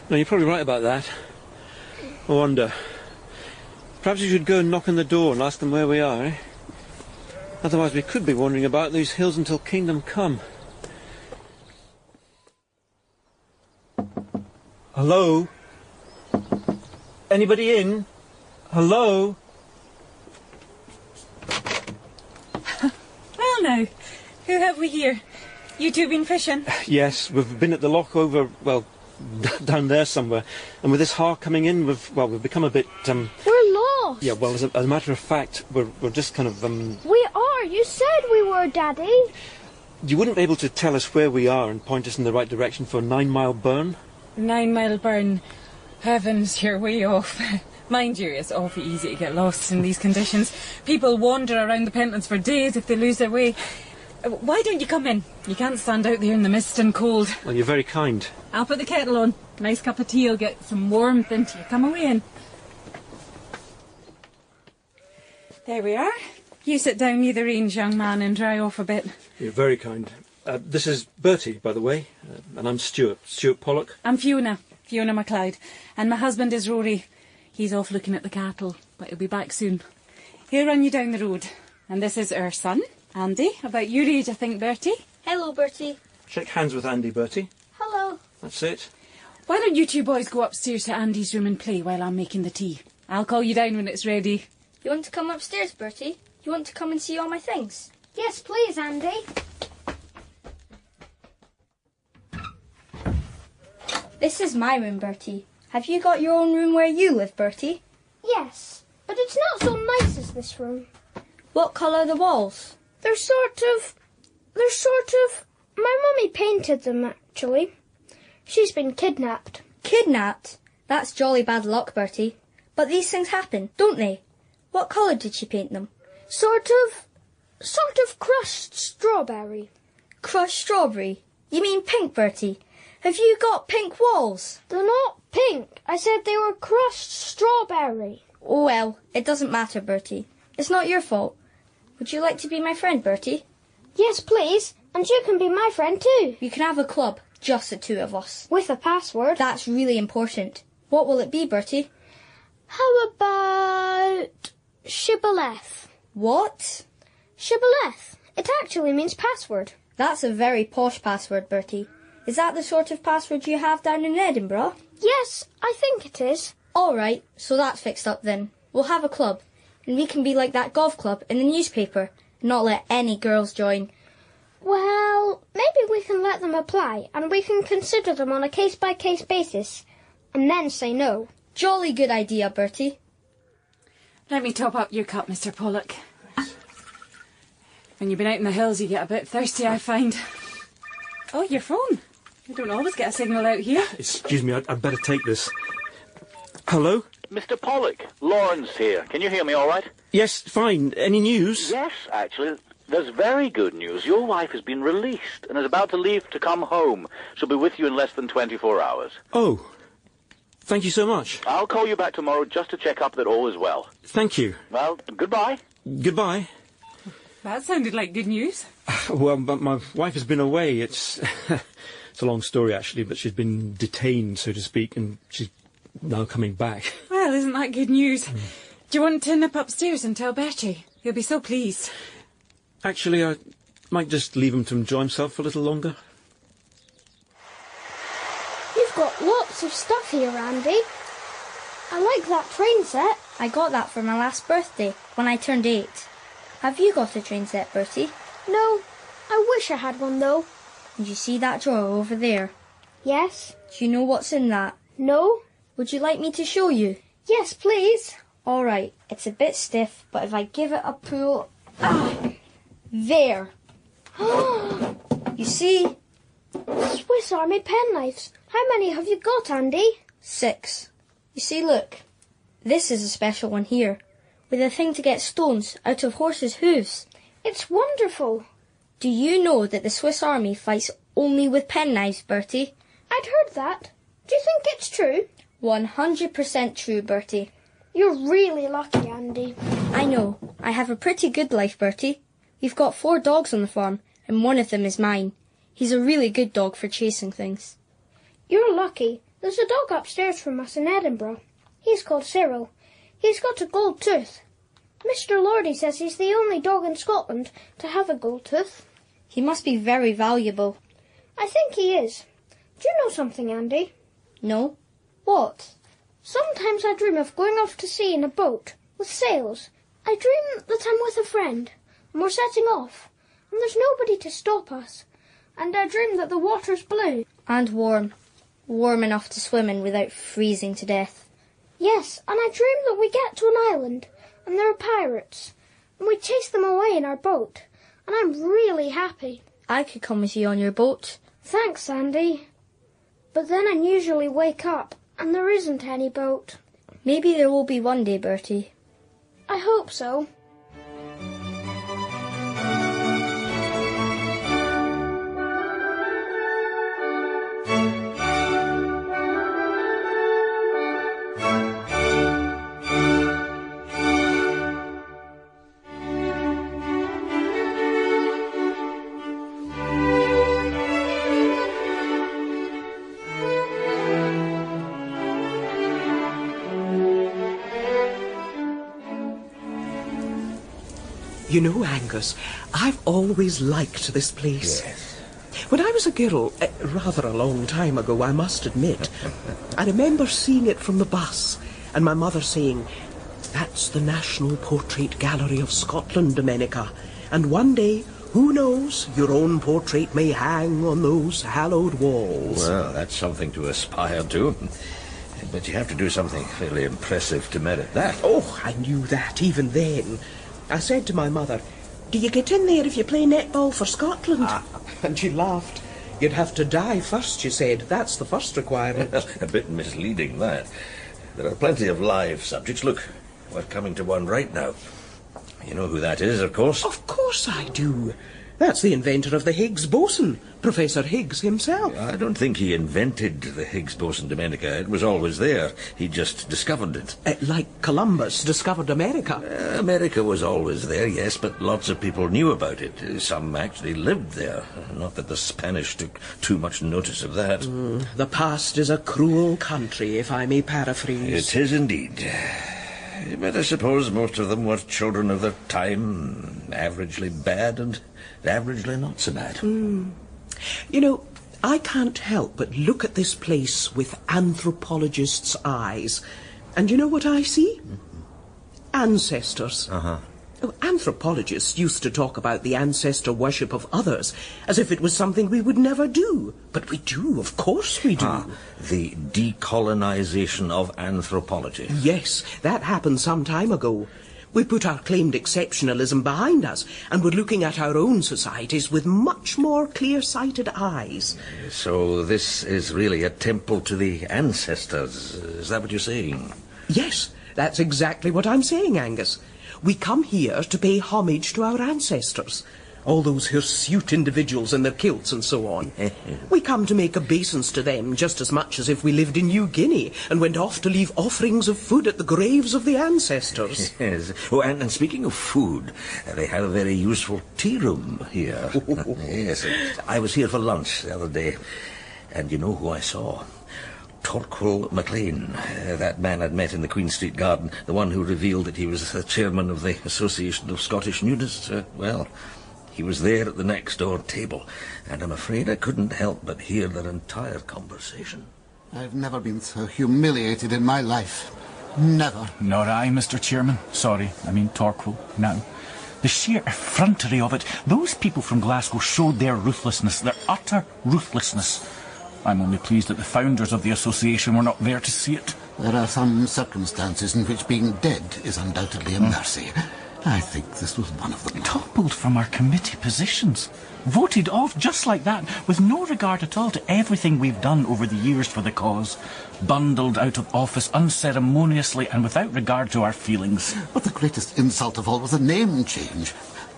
No, you're probably right about that. I wonder. Perhaps you should go and knock on the door and ask them where we are, eh? Otherwise we could be wandering about these hills until kingdom come. Hello? Anybody in? Hello? Well now, who have we here? You two been fishing? Yes, we've been at the loch over, well, down there somewhere. And with this har coming in, we've become a bit, We're lost. Yeah, well, as a matter of fact, we're just kind of, We are. You said we were, Daddy. You wouldn't be able to tell us where we are and point us in the right direction for 9 Mile Burn? 9 Mile Burn. Heavens, you're way off. Mind you, it's awfully easy to get lost in these conditions. People wander around the pentlands for days if they lose their way. Why don't you come in? You can't stand out there in the mist and cold. Well, you're very kind. I'll put the kettle on. Nice cup of tea will get some warmth into you. Come away in. There we are. You sit down near the range, young man, and dry off a bit. You're very kind. This is Bertie, by the way, and I'm Stuart Pollock. I'm Fiona MacLeod, and my husband is Rory. He's off looking at the cattle, but he'll be back soon. He'll run you down the road. And this is our son, Andy, about your age, I think, Bertie. Hello, Bertie. Shake hands with Andy, Bertie. Hello. That's it. Why don't you two boys go upstairs to Andy's room and play while I'm making the tea? I'll call you down when it's ready. You want to come upstairs, Bertie? You want to come and see all my things? Yes, please, Andy. This is my room, Bertie. Have you got your own room where you live, Bertie? Yes, but it's not so nice as this room. What colour are the walls? They're sort of... My mummy painted them, actually. She's been kidnapped. Kidnapped? That's jolly bad luck, Bertie. But these things happen, don't they? What colour did she paint them? Sort of crushed strawberry. Crushed strawberry? You mean pink, Bertie? Have you got pink walls? They're not pink. I said they were crushed strawberry. Oh, well, it doesn't matter, Bertie. It's not your fault. Would you like to be my friend, Bertie? Yes, please. And you can be my friend too. You can have a club, just the two of us. With a password. That's really important. What will it be, Bertie? How about... Shibboleth? What? Shibboleth. It actually means password. That's a very posh password, Bertie. Is that the sort of password you have down in Edinburgh? Yes, I think it is. All right, so that's fixed up then. We'll have a club, and we can be like that golf club in the newspaper, and not let any girls join. Well, maybe we can let them apply, and we can consider them on a case-by-case basis, and then say no. Jolly good idea, Bertie. Let me top up your cup, Mr. Pollock. When you've been out in the hills, you get a bit thirsty, I find. Oh, your phone. I don't always get a signal out here. Excuse me, I'd better take this. Hello? Mr. Pollock, Lawrence here. Can you hear me all right? Yes, fine. Any news? Yes, actually. There's very good news. Your wife has been released and is about to leave to come home. She'll be with you in less than 24 hours. Oh. Thank you so much. I'll call you back tomorrow just to check up that all is well. Thank you. Well, goodbye. Goodbye. That sounded like good news. Well, but my wife has been away. It's it's a long story, actually, but she's been detained, so to speak, and she's now coming back. Well, isn't that good news? Do you want to nip upstairs and tell Bertie? He'll be so pleased. Actually, I might just leave him to enjoy himself for a little longer. You've got lots of stuff here, Andy. I like that train set. I got that for my last birthday, when I turned 8. Have you got a train set, Bertie? No, I wish I had one, though. Did you see that drawer over there? Yes. Do you know what's in that? No. Would you like me to show you? Yes, please. All right, it's a bit stiff, but if I give it a pull... Ah! There. You see? Swiss Army penknives. How many have you got, Andy? 6. You see, look. This is a special one here, with a thing to get stones out of horses' hooves. It's wonderful. Do you know that the Swiss Army fights only with penknives, Bertie? I'd heard that. Do you think it's true? 100% true, Bertie. You're really lucky, Andy. I know. I have a pretty good life, Bertie. We've got 4 dogs on the farm, and one of them is mine. He's a really good dog for chasing things. You're lucky. There's a dog upstairs from us in Edinburgh. He's called Cyril. He's got a gold tooth. Mr. Lordy says he's the only dog in Scotland to have a gold tooth. He must be very valuable. I think he is. Do you know something, Andy? No. What? Sometimes I dream of going off to sea in a boat with sails. I dream that I'm with a friend and we're setting off and there's nobody to stop us. And I dream that the water's blue. And warm. Warm enough to swim in without freezing to death. Yes, and I dream that we get to an island and there are pirates and we chase them away in our boat. And I'm really happy. I could come with you on your boat. Thanks, Andy. But then I usually wake up and there isn't any boat. Maybe there will be one day, Bertie. I hope so. You know, Angus, I've always liked this place. Yes. When I was a girl, rather a long time ago, I must admit, I remember seeing it from the bus, and my mother saying, "That's the National Portrait Gallery of Scotland, Domenica, and one day, who knows, your own portrait may hang on those hallowed walls." Well, that's something to aspire to. But you have to do something fairly impressive to merit that. Oh, I knew that even then. I said to my mother, "Do you get in there if you play netball for Scotland?" And she laughed. "You'd have to die first," she said. "That's the first requirement." A bit misleading, that. There are plenty of live subjects. Look, we're coming to one right now. You know who that is, of course? Of course I do. That's the inventor of the Higgs boson, Professor Higgs himself. I don't think he invented the Higgs boson, Domenica. It was always there. He just discovered it. Like Columbus discovered America. America was always there, yes, but lots of people knew about it. Some actually lived there. Not that the Spanish took too much notice of that. The past is a cruel country, if I may paraphrase. It is indeed. But I suppose most of them were children of their time, averagely bad and averagely not so bad. You know, I can't help but look at this place with anthropologists' eyes. And you know what I see? Ancestors. Anthropologists used to talk about the ancestor worship of others as if it was something we would never do. But we do, of course we do. The decolonization of anthropology. Yes, that happened some time ago. We put our claimed exceptionalism behind us, and we're looking at our own societies with much more clear-sighted eyes. So this is really a temple to the ancestors. Is that what you're saying? Yes, that's exactly what I'm saying, Angus. We come here to pay homage to our ancestors. All those hirsute individuals in their kilts and so on. We come to make obeisance to them just as much as if we lived in New Guinea and went off to leave offerings of food at the graves of the ancestors. Yes. Oh, and speaking of food, they have a very useful tea room here. Yes. I was here for lunch the other day, and you know who I saw? Torquil MacLean, that man I'd met in the Queen Street garden, the one who revealed that he was the chairman of the Association of Scottish Nudists. Well, he was there at the next door table, and I'm afraid I couldn't help but hear their entire conversation. I've never been so humiliated in my life. Never. Nor I, Mr. Chairman. Sorry, I mean Torquil, now. The sheer effrontery of it. Those people from Glasgow showed their ruthlessness, their utter ruthlessness. I'm only pleased that the founders of the association were not there to see it. There are some circumstances in which being dead is undoubtedly a mercy. I think this was one of them. Toppled from our committee positions. Voted off just like that, with no regard at all to everything we've done over the years for the cause. Bundled out of office unceremoniously and without regard to our feelings. But the greatest insult of all was a name change.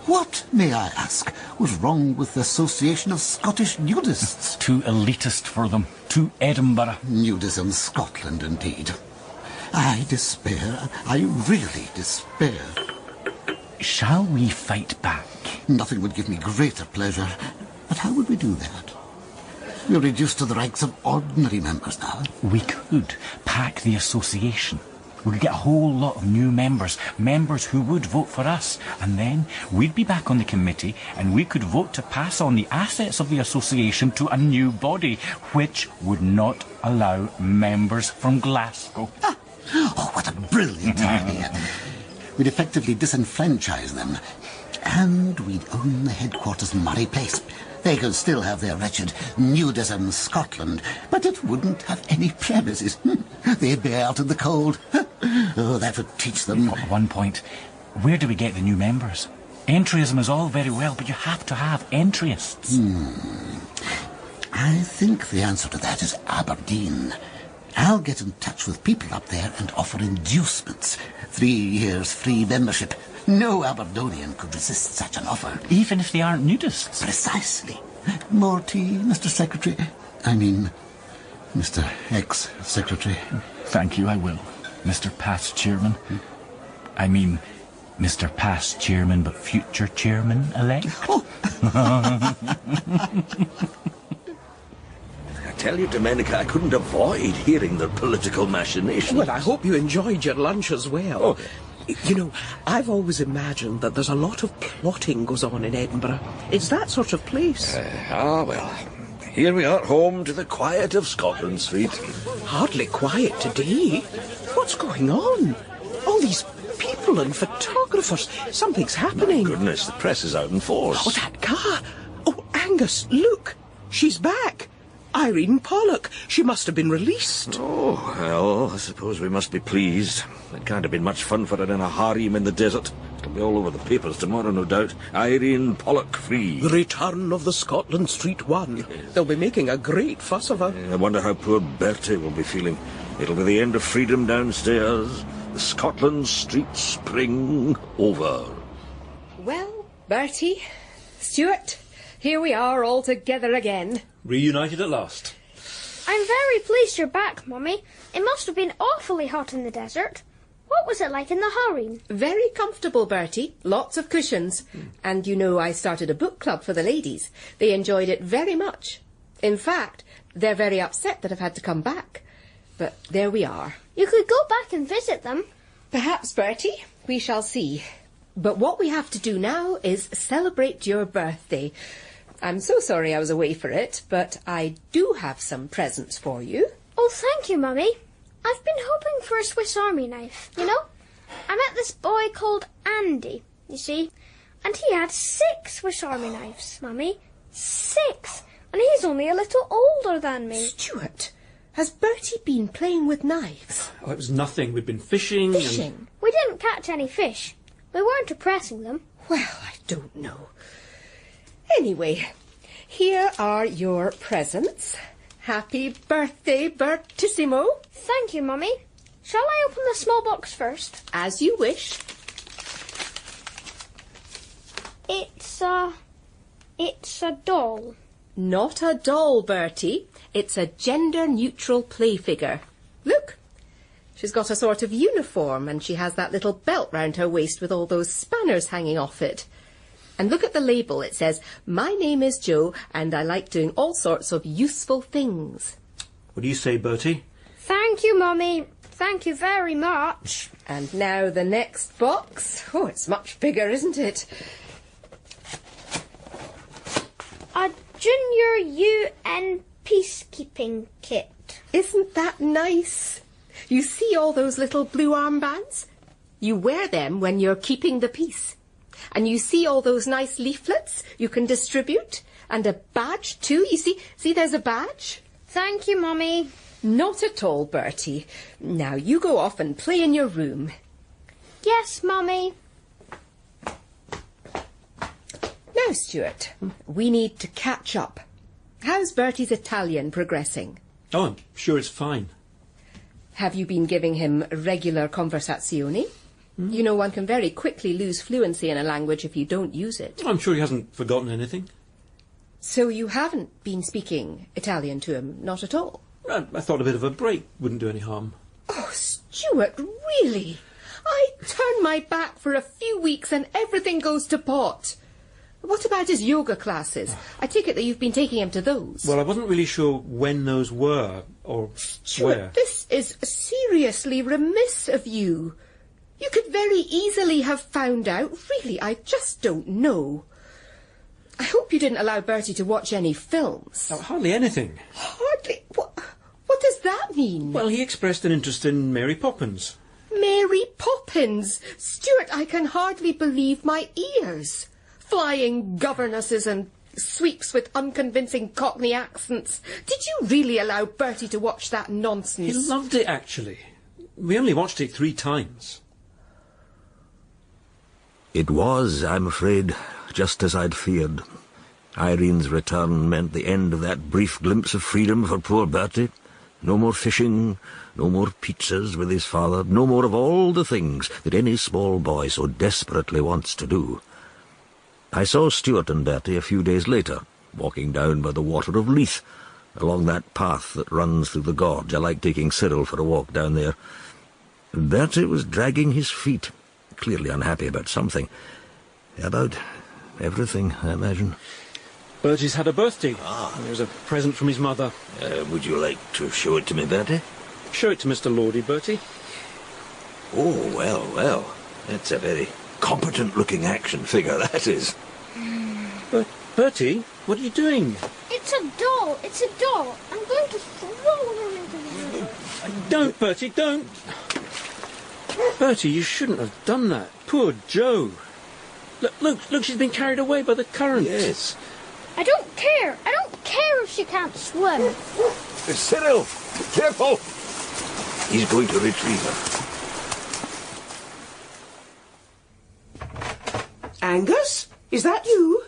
What, may I ask, was wrong with the Association of Scottish Nudists? Too elitist for them. Too Edinburgh. Nudism Scotland, indeed. I despair. I really despair. Shall we fight back? Nothing would give me greater pleasure. But how would we do that? We're reduced to the ranks of ordinary members now. We could pack the association. We could get a whole lot of new members, members who would vote for us, and then we'd be back on the committee and we could vote to pass on the assets of the association to a new body, which would not allow members from Glasgow. Oh, what a brilliant idea. We'd effectively disenfranchise them, and we'd own the headquarters in Murray Place. They could still have their wretched Nudism Scotland, but it wouldn't have any premises. They'd be out in the cold. Oh, that would teach them. At one point, where do we get the new members? Entryism is all very well, but you have to have entryists. I think the answer to that is Aberdeen. I'll get in touch with people up there and offer inducements. 3 years free membership. No Aberdonian could resist such an offer. Even if they aren't nudists? Precisely. More tea, Mr. Secretary. I mean, Mr. Ex-Secretary. Thank you, I will, Mr. Past Chairman. I mean, Mr. Past Chairman, but future Chairman-elect. I tell you, Domenica, I couldn't avoid hearing their political machinations. Well, I hope you enjoyed your lunch as well. Oh, You know, I've always imagined that there's a lot of plotting goes on in Edinburgh. It's that sort of place. Well, here we are, home to the quiet of Scotland Street. Hardly quiet today. What's going on? All these people and photographers. Something's happening. My goodness, the press is out in force. Oh, that car. Oh, Angus, look. She's back. Irene Pollock. She must have been released. Oh, well, I suppose we must be pleased. It can't have been much fun for her in a harem in the desert. It'll be all over the papers tomorrow, no doubt. Irene Pollock free. The return of the Scotland Street One. They'll be making a great fuss of her. I wonder how poor Bertie will be feeling. It'll be the end of freedom downstairs. The Scotland Street spring over. Well, Bertie, Stuart, here we are all together again. Reunited at last. I'm very pleased you're back, Mummy. It must have been awfully hot in the desert. What was it like in the harem? Very comfortable, Bertie. Lots of cushions. And you know I started a book club for the ladies. They enjoyed it very much. In fact, they're very upset that I've had to come back. But there we are. You could go back and visit them. Perhaps, Bertie. We shall see. But what we have to do now is celebrate your birthday. I'm so sorry I was away for it, but I do have some presents for you. Oh, thank you, Mummy. I've been hoping for a Swiss Army knife, you know? I met this boy called Andy, you see, and he had 6 Swiss Army knives, Mummy. 6! And he's only a little older than me. Stuart, has Bertie been playing with knives? Oh, it was nothing. We'd been fishing. Fishing? We didn't catch any fish. We weren't oppressing them. Well, I don't know. Anyway, here are your presents. Happy birthday, Bertissimo. Thank you, Mummy. Shall I open the small box first? As you wish. It's a doll. Not a doll, Bertie. It's a gender-neutral play figure. Look, she's got a sort of uniform and she has that little belt round her waist with all those spanners hanging off it. And look at the label. It says, "My name is Joe and I like doing all sorts of useful things." What do you say, Bertie? Thank you, Mummy. Thank you very much. And now the next box. Oh, it's much bigger, isn't it? A Junior UN Peacekeeping Kit. Isn't that nice? You see all those little blue armbands? You wear them when you're keeping the peace. And you see all those nice leaflets you can distribute? And a badge too. You see there's a badge? Thank you, Mummy. Not at all, Bertie. Now you go off and play in your room. Yes, Mummy. Now, Stuart, we need to catch up. How's Bertie's Italian progressing? Oh, I'm sure it's fine. Have you been giving him regular conversazioni? You know, one can very quickly lose fluency in a language if you don't use it. I'm sure he hasn't forgotten anything. So you haven't been speaking Italian to him, not at all? I thought a bit of a break wouldn't do any harm. Oh, Stuart, really? I turn my back for a few weeks and everything goes to pot. What about his yoga classes? I take it that you've been taking him to those. Well, I wasn't really sure when those were, or Stuart, where. This is seriously remiss of you. You could very easily have found out. Really, I just don't know. I hope you didn't allow Bertie to watch any films. Oh, hardly anything. Hardly? What does that mean? Well, he expressed an interest in Mary Poppins. Mary Poppins? Stuart, I can hardly believe my ears. Flying governesses and sweeps with unconvincing Cockney accents. Did you really allow Bertie to watch that nonsense? He loved it, actually. We only watched it 3 times. It was, I'm afraid, just as I'd feared. Irene's return meant the end of that brief glimpse of freedom for poor Bertie. No more fishing, no more pizzas with his father, no more of all the things that any small boy so desperately wants to do. I saw Stuart and Bertie a few days later, walking down by the water of Leith, along that path that runs through the gorge. I like taking Cyril for a walk down there. Bertie was dragging his feet, clearly unhappy about something. About everything, I imagine. Bertie's had a birthday. It was a present from his mother. Would you like to show it to me, Bertie? Show it to Mr. Lordy, Bertie. Oh, well, well. That's a very competent-looking action figure, that is. But, Bertie, what are you doing? It's a doll. It's a doll. I'm going to throw her into the river. Don't, Bertie, don't. Bertie, you shouldn't have done that. Poor Joe. Look, she's been carried away by the current. Yes. I don't care. I don't care if she can't swim. Cyril, careful. He's going to retrieve her. Angus, is that you?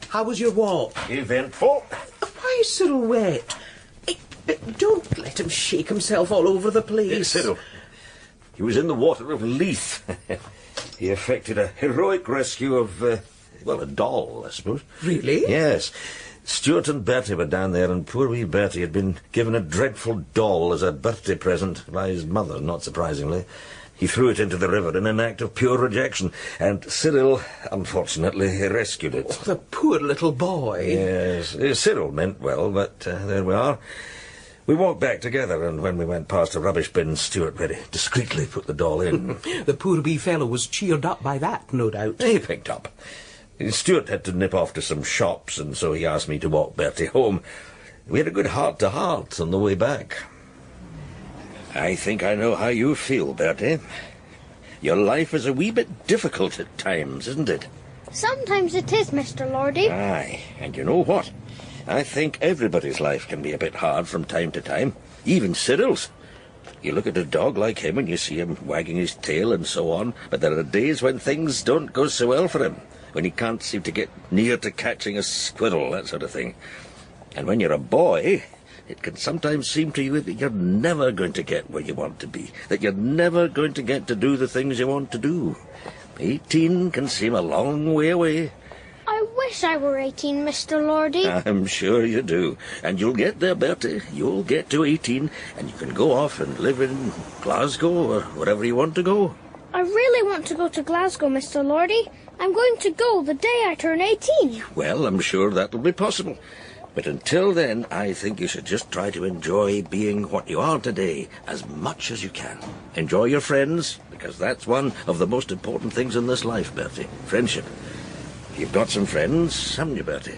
How was your walk? Eventful. Why is Cyril wet? Don't let him shake himself all over the place. Yes, Cyril. He was in the water of Leith. He effected a heroic rescue of, a doll, I suppose. Really? Yes. Stuart and Bertie were down there, and poor wee Bertie had been given a dreadful doll as a birthday present by his mother, not surprisingly. He threw it into the river in an act of pure rejection, and Cyril, unfortunately, rescued it. Oh, the poor little boy. Yes, Cyril meant well, but there we are. We walked back together, and when we went past a rubbish bin, Stuart very discreetly put the doll in. The poor wee fellow was cheered up by that, no doubt. He picked up. Stuart had to nip off to some shops, and so he asked me to walk Bertie home. We had a good heart-to-heart on the way back. I think I know how you feel, Bertie. Your life is a wee bit difficult at times, isn't it? Sometimes it is, Mr. Lordy. Aye, and you know what? I think everybody's life can be a bit hard from time to time, even Cyril's. You look at a dog like him and you see him wagging his tail and so on, but there are days when things don't go so well for him, when he can't seem to get near to catching a squirrel, that sort of thing. And when you're a boy, it can sometimes seem to you that you're never going to get where you want to be, that you're never going to get to do the things you want to do. 18 can seem a long way away. I wish I were 18, Mr. Lordy. I'm sure you do. And you'll get there, Bertie. You'll get to 18, and you can go off and live in Glasgow or wherever you want to go. I really want to go to Glasgow, Mr. Lordy. I'm going to go the day I turn 18. Well, I'm sure that'll be possible. But until then, I think you should just try to enjoy being what you are today as much as you can. Enjoy your friends, because that's one of the most important things in this life, Bertie. Friendship. You've got some friends, haven't you, Bertie?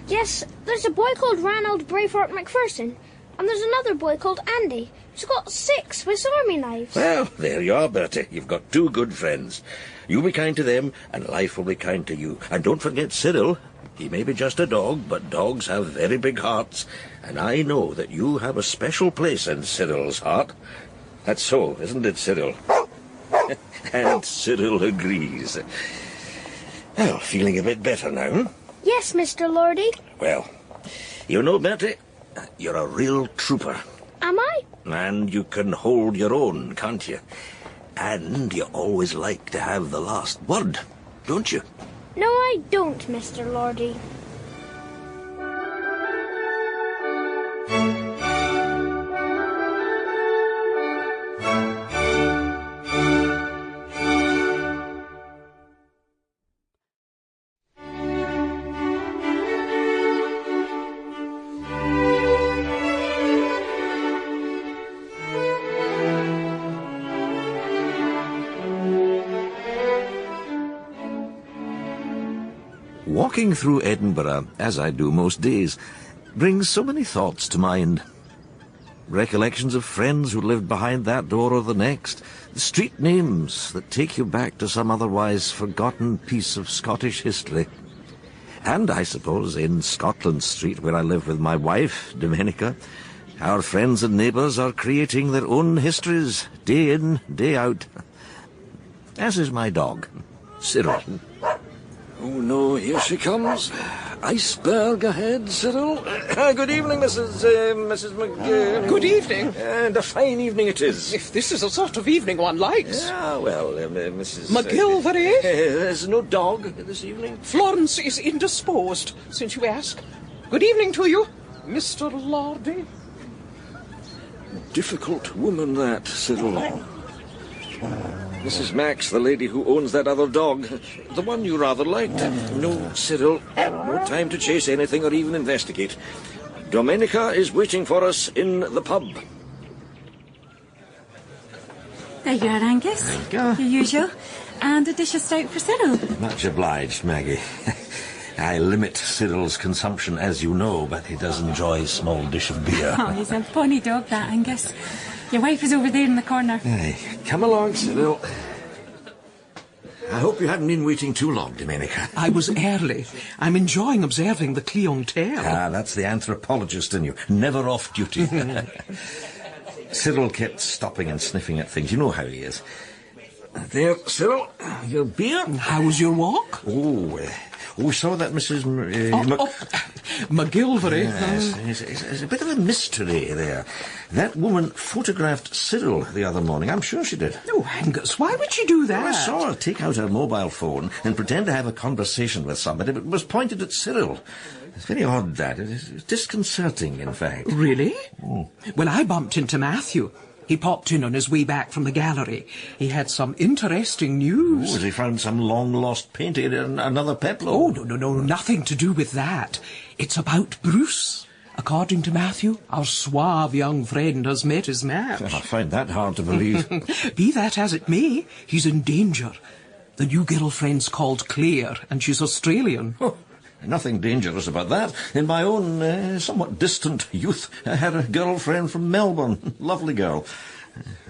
Yes, there's a boy called Ranald Braveheart McPherson, and there's another boy called Andy, who's got 6 Swiss Army knives. Well, there you are, Bertie. You've got 2 good friends. You be kind to them, and life will be kind to you. And don't forget Cyril. He may be just a dog, but dogs have very big hearts, and I know that you have a special place in Cyril's heart. That's so, isn't it, Cyril? And Cyril agrees. Well, feeling a bit better now? Yes, Mr. Lordy. Well, you know, Bertie, you're a real trooper. Am I? And you can hold your own, can't you? And you always like to have the last word, don't you? No, I don't, Mr. Lordy. Walking through Edinburgh, as I do most days, brings so many thoughts to mind. Recollections of friends who lived behind that door or the next, street names that take you back to some otherwise forgotten piece of Scottish history. And I suppose in Scotland Street, where I live with my wife, Domenica, our friends and neighbours are creating their own histories, day in, day out. As is my dog, Cyril. Oh, no, here she comes. Iceberg ahead, Cyril. Good evening, Mrs. Mc... Good evening. And a fine evening it is. If this is the sort of evening one likes. Ah, well, Mrs... McGilvery? There's no dog this evening? Florence is indisposed, since you ask. Good evening to you, Mr. Lordy. Difficult woman, that, Cyril. Mrs. Max, the lady who owns that other dog, the one you rather liked. No, Cyril, no time to chase anything or even investigate. Domenica is waiting for us in the pub. There you are, Angus. Thank you. Your usual. And a dish of stout for Cyril. Much obliged, Maggie. I limit Cyril's consumption, as you know, but he does enjoy a small dish of beer. Oh, he's a bonny dog, that, Angus. Your wife is over there in the corner. Aye. Come along, Cyril. I hope you haven't been waiting too long, Domenica. I was early. I'm enjoying observing the clientele. Ah, that's the anthropologist in you. Never off duty. Cyril kept stopping and sniffing at things. You know how he is. There, Cyril, your beer. How was your walk? We saw that Mrs. McGilvery. Yes, it's a bit of a mystery there. That woman photographed Cyril the other morning. I'm sure she did. Oh, Angus, why would she do that? Well, I saw her take out her mobile phone and pretend to have a conversation with somebody, but it was pointed at Cyril. It's very odd, that. It's disconcerting, in fact. Really? Well, I bumped into Matthew. He popped in on his way back from the gallery. He had some interesting news. Has he found some long-lost painting in another peplum? Oh, no, nothing to do with that. It's about Bruce. According to Matthew, our suave young friend has met his match. I find that hard to believe. Be that as it may, he's in danger. The new girlfriend's called Claire, and she's Australian. Oh, nothing dangerous about that. In my own somewhat distant youth, I had a girlfriend from Melbourne. Lovely girl.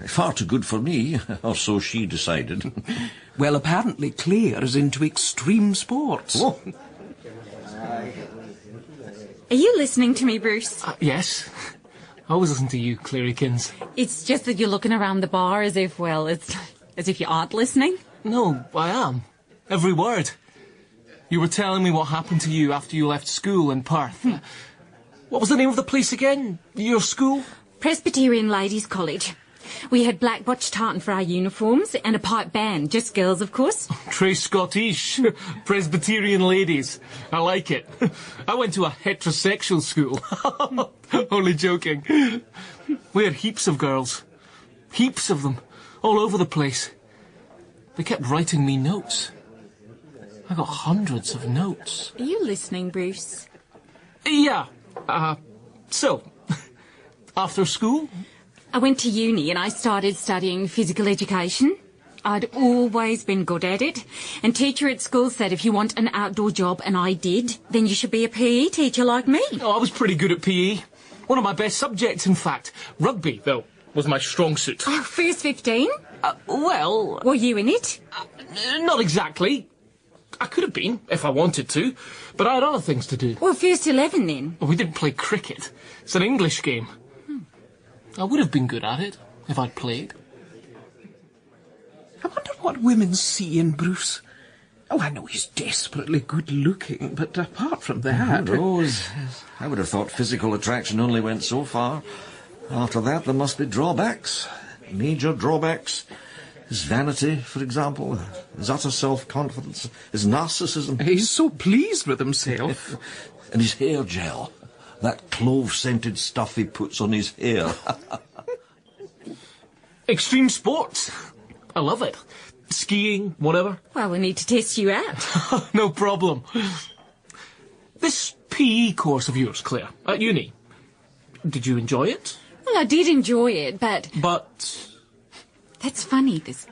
Far too good for me, or so she decided. Well, apparently Claire is into extreme sports. Are you listening to me, Bruce? Yes. I always listen to you, Clarykins. It's just that you're looking around the bar as if you aren't listening. No, I am. Every word. You were telling me what happened to you after you left school in Perth. What was the name of the place again? Your school? Presbyterian Ladies' College. We had black botch tartan for our uniforms and a pipe band, just girls, of course. Très Scottish. Presbyterian ladies. I like it. I went to a heterosexual school. Only joking. We had heaps of girls. Heaps of them. All over the place. They kept writing me notes. I got hundreds of notes. Are you listening, Bruce? Yeah. So, after school? I went to uni and I started studying physical education. I'd always been good at it. And teacher at school said if you want an outdoor job, and I did, then you should be a PE teacher like me. Oh, I was pretty good at PE. One of my best subjects, in fact. Rugby, though, was my strong suit. Oh, first 15? Well... Were you in it? Not exactly. I could have been, if I wanted to, but I had other things to do. Well, first 11 then. Well, we didn't play cricket. It's an English game. I would have been good at it, if I'd played. I wonder what women see in Bruce. Oh, I know he's desperately good-looking, but apart from that... Who knows? I would have thought physical attraction only went so far. After that, there must be drawbacks. Major drawbacks. His vanity, for example, his utter self-confidence, his narcissism. He's so pleased with himself. And his hair gel. That clove-scented stuff he puts on his hair. Extreme sports. I love it. Skiing, whatever. Well, we need to test you out. No problem. This PE course of yours, Claire, at uni, did you enjoy it? Well, I did enjoy it, but... But... That's funny. There's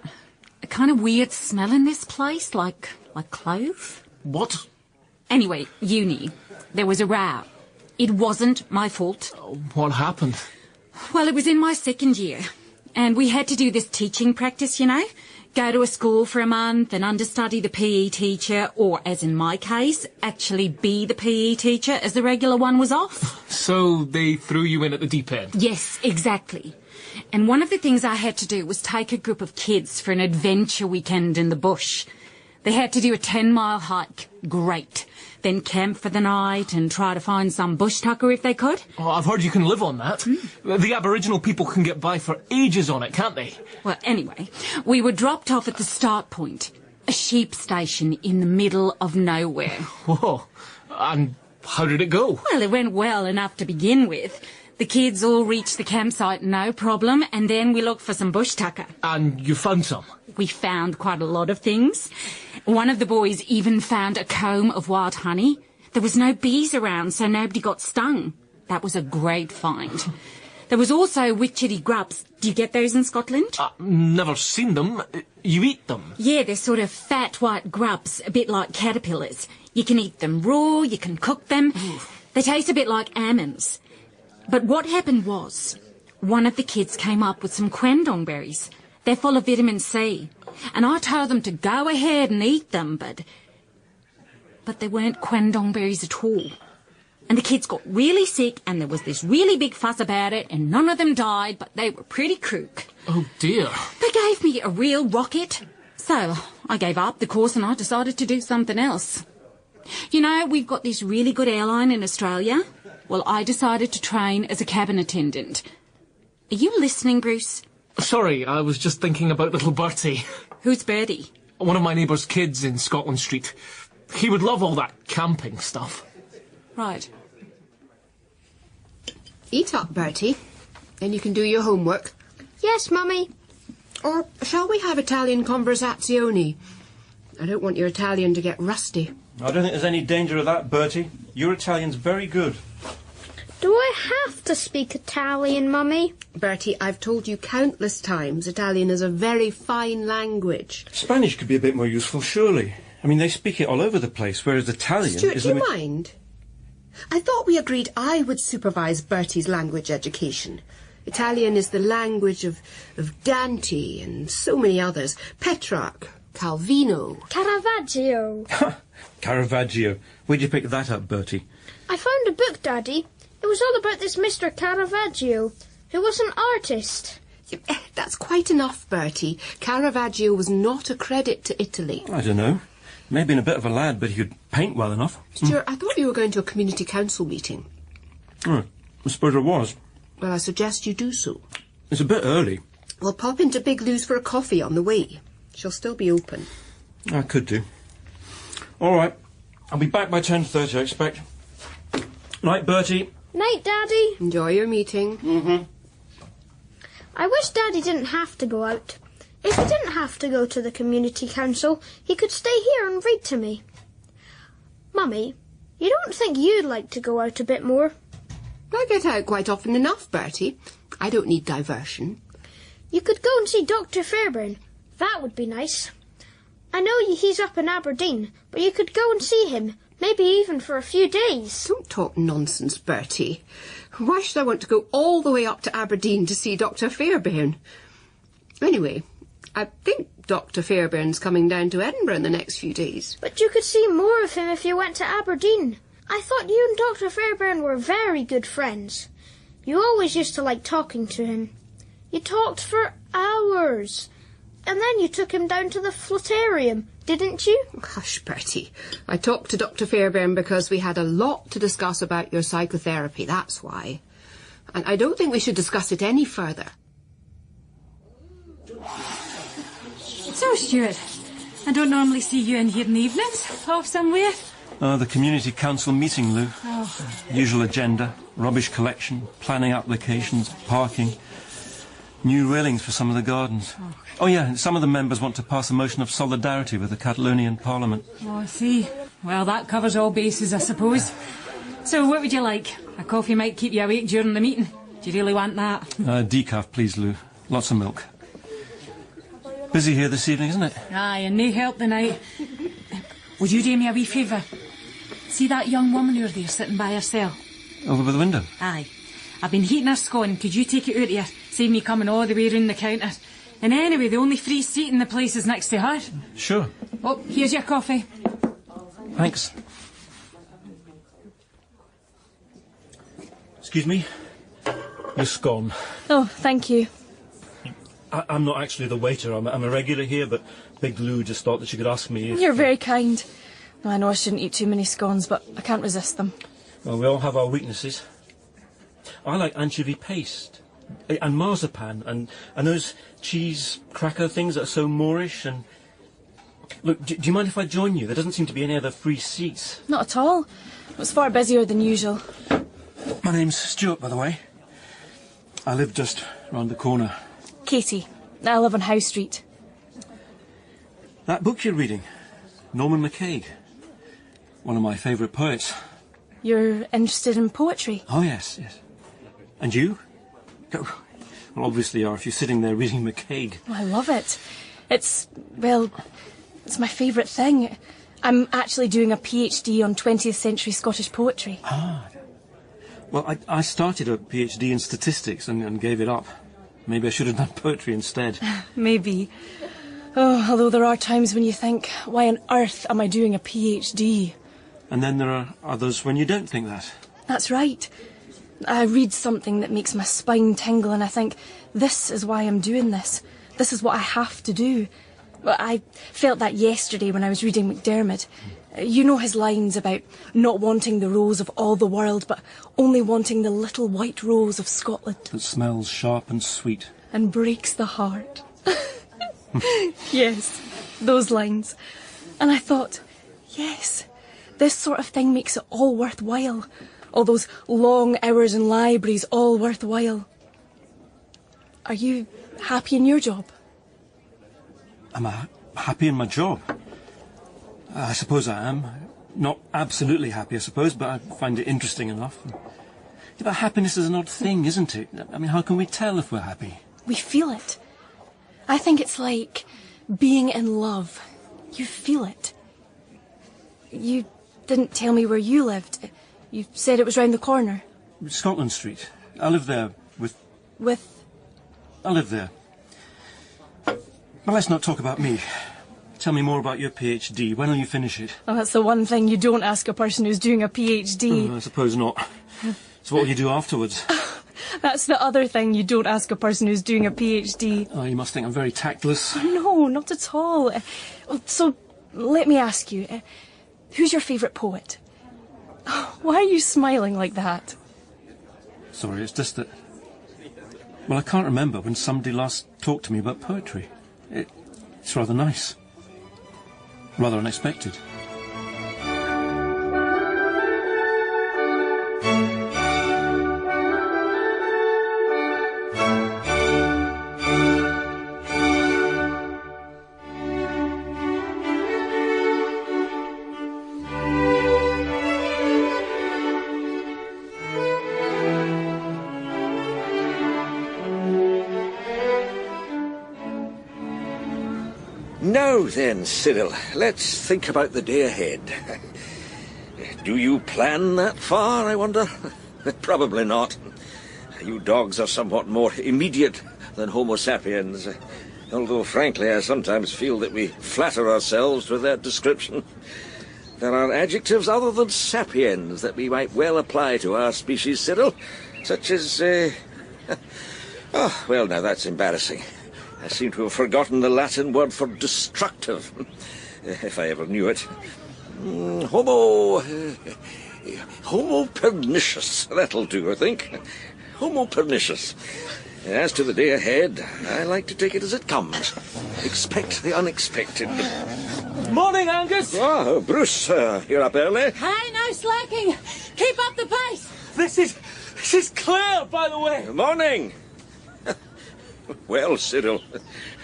a kind of weird smell in this place, like clove. What? Anyway, uni. There was a row. It wasn't my fault. What happened? Well, it was in my second year. And we had to do this teaching practice, you know. Go to a school for a month and understudy the PE teacher, or, as in my case, actually be the PE teacher as the regular one was off. So they threw you in at the deep end? Yes, exactly. And one of the things I had to do was take a group of kids for an adventure weekend in the bush. They had to do a 10-mile hike. Great. Then camp for the night and try to find some bush tucker if they could. Oh, I've heard you can live on that. The Aboriginal people can get by for ages on it, can't they? Well, anyway, we were dropped off at the start point. A sheep station in the middle of nowhere. Whoa. And how did it go? Well, it went well enough to begin with. The kids all reached the campsite, no problem, and then we looked for some bush tucker. And you found some? We found quite a lot of things. One of the boys even found a comb of wild honey. There was no bees around, so nobody got stung. That was a great find. There was also witchery grubs. Do you get those in Scotland? Never seen them. You eat them? Yeah, they're sort of fat white grubs, a bit like caterpillars. You can eat them raw, you can cook them. They taste a bit like almonds. But what happened was, one of the kids came up with some quandong berries. They're full of vitamin C. And I told them to go ahead and eat them, but they weren't quandong berries at all. And the kids got really sick, and there was this really big fuss about it, and none of them died, but they were pretty crook. Oh, dear. They gave me a real rocket. So I gave up the course and I decided to do something else. You know, we've got this really good airline in Australia. Well, I decided to train as a cabin attendant. Are you listening, Bruce? Sorry, I was just thinking about little Bertie. Who's Bertie? One of my neighbour's kids in Scotland Street. He would love all that camping stuff. Right. Eat up, Bertie. Then you can do your homework. Yes, Mummy. Or shall we have Italian conversazioni? I don't want your Italian to get rusty. I don't think there's any danger of that, Bertie. Your Italian's very good. Do I have to speak Italian, Mummy? Bertie, I've told you countless times Italian is a very fine language. Spanish could be a bit more useful, surely. I mean, they speak it all over the place, whereas Italian Stuart, is... do you mind? I thought we agreed I would supervise Bertie's language education. Italian is the language of Dante and so many others. Petrarch, Calvino... Caravaggio. Caravaggio. Where'd you pick that up, Bertie? I found a book, Daddy. It was all about this Mr. Caravaggio, who was an artist. That's quite enough, Bertie. Caravaggio was not a credit to Italy. I don't know. Maybe a bit of a lad, but he could paint well enough. Stuart, I thought you were going to a community council meeting. Oh, I suppose I was. Well, I suggest you do so. It's a bit early. Well, pop into Big Lou's for a coffee on the way. She'll still be open. I could do. All right. I'll be back by 10:30, I expect. Night, Bertie. Night, Daddy. Enjoy your meeting. Mm-hmm. I wish Daddy didn't have to go out. If he didn't have to go to the community council, he could stay here and read to me. Mummy, you don't think you'd like to go out a bit more? I get out quite often enough, Bertie. I don't need diversion. You could go and see Dr. Fairbairn. That would be nice. I know he's up in Aberdeen, but you could go and see him, maybe even for a few days. Don't talk nonsense, Bertie. Why should I want to go all the way up to Aberdeen to see Dr. Fairbairn? Anyway, I think Dr. Fairbairn's coming down to Edinburgh in the next few days. But you could see more of him if you went to Aberdeen. I thought you and Dr. Fairbairn were very good friends. You always used to like talking to him. You talked for hours. And then you took him down to the flutarium, didn't you? Hush, Bertie. I talked to Dr. Fairbairn because we had a lot to discuss about your psychotherapy, that's why. And I don't think we should discuss it any further. So, Stuart, I don't normally see you in here in the evenings. Off somewhere? The community council meeting, Lou. Oh. Usual agenda, rubbish collection, planning applications, parking, new railings for some of the gardens. Oh, yeah, some of the members want to pass a motion of solidarity with the Catalonian Parliament. Oh, I see. Well, that covers all bases, I suppose. So, what would you like? A coffee might keep you awake during the meeting. Do you really want that? Decaf, please, Lou. Lots of milk. Busy here this evening, isn't it? Aye, and no help tonight. Would you do me a wee favour? See that young woman over there sitting by herself? Over by the window? Aye. I've been heating her scone. Could you take it out of her? Save me coming all the way round the counter. And anyway, the only free seat in the place is next to her. Sure. Oh, here's your coffee. Thanks. Excuse me? Your scone. Oh, thank you. I'm not actually the waiter. I'm a regular here, but Big Lou just thought that she could ask me if... You're very kind. I know I shouldn't eat too many scones, but I can't resist them. Well, we all have our weaknesses. I like anchovy paste and marzipan and those cheese cracker things that are so Moorish and... Look, do you mind if I join you? There doesn't seem to be any other free seats. Not at all. It's far busier than usual. My name's Stuart, by the way. I live just round the corner. Katie. I live on Howe Street. That book you're reading, Norman MacCaig, one of my favourite poets. You're interested in poetry? Oh, yes, yes. And you? Well, obviously you are if you're sitting there reading McCaig. I love it. It's my favourite thing. I'm actually doing a PhD on 20th century Scottish poetry. Ah. Well, I started a PhD in statistics and gave it up. Maybe I should have done poetry instead. Maybe. Oh, although there are times when you think, why on earth am I doing a PhD? And then there are others when you don't think that. That's right. I read something that makes my spine tingle and I think, this is why I'm doing this. This is what I have to do. Well, I felt that yesterday when I was reading McDermott. You know his lines about not wanting the rose of all the world, but only wanting the little white rose of Scotland. That smells sharp and sweet. And breaks the heart. Yes, those lines. And I thought, yes, this sort of thing makes it all worthwhile. All those long hours in libraries, all worthwhile. Are you happy in your job? Am I happy in my job? I suppose I am. Not absolutely happy, I suppose, but I find it interesting enough. Yeah, but happiness is an odd thing, isn't it? I mean, how can we tell if we're happy? We feel it. I think it's like being in love. You feel it. You didn't tell me where you lived. You said it was round the corner. Scotland Street. I live there with... With? I live there. But let's not talk about me. Tell me more about your PhD. When will you finish it? Oh, that's the one thing you don't ask a person who's doing a PhD. I suppose not. So what will you do afterwards? That's the other thing you don't ask a person who's doing a PhD. Oh, you must think I'm very tactless. No, not at all. So, let me ask you, who's your favourite poet? Why are you smiling like that? Sorry, it's just that... Well, I can't remember when somebody last talked to me about poetry. It's rather nice. Rather unexpected. Now then, Cyril, let's think about the day ahead. Do you plan that far, I wonder? Probably not. You dogs are somewhat more immediate than Homo sapiens, although, frankly, I sometimes feel that we flatter ourselves with that description. There are adjectives other than sapiens that we might well apply to our species, Cyril, such as... Oh, well, now, that's embarrassing. I seem to have forgotten the Latin word for destructive, if I ever knew it. Homo pernicious, that'll do, I think. Homo pernicious. As to the day ahead, I like to take it as it comes. Expect the unexpected. Morning, Angus! Oh, Bruce, you're up early. Hey, no slacking. Keep up the pace. This is Claire, by the way. Morning. Well, Cyril,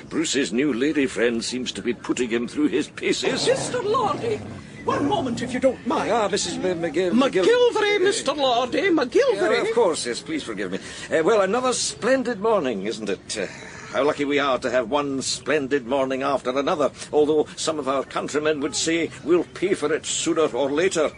Bruce's new lady friend seems to be putting him through his paces. Mr. Lordy, one moment if you don't mind. Ah, Mrs. McGilvery, Mr. Lordy, McGilvery. Yeah, of course, yes, please forgive me. Well, another splendid morning, isn't it? How lucky we are to have one splendid morning after another, although some of our countrymen would say we'll pay for it sooner or later.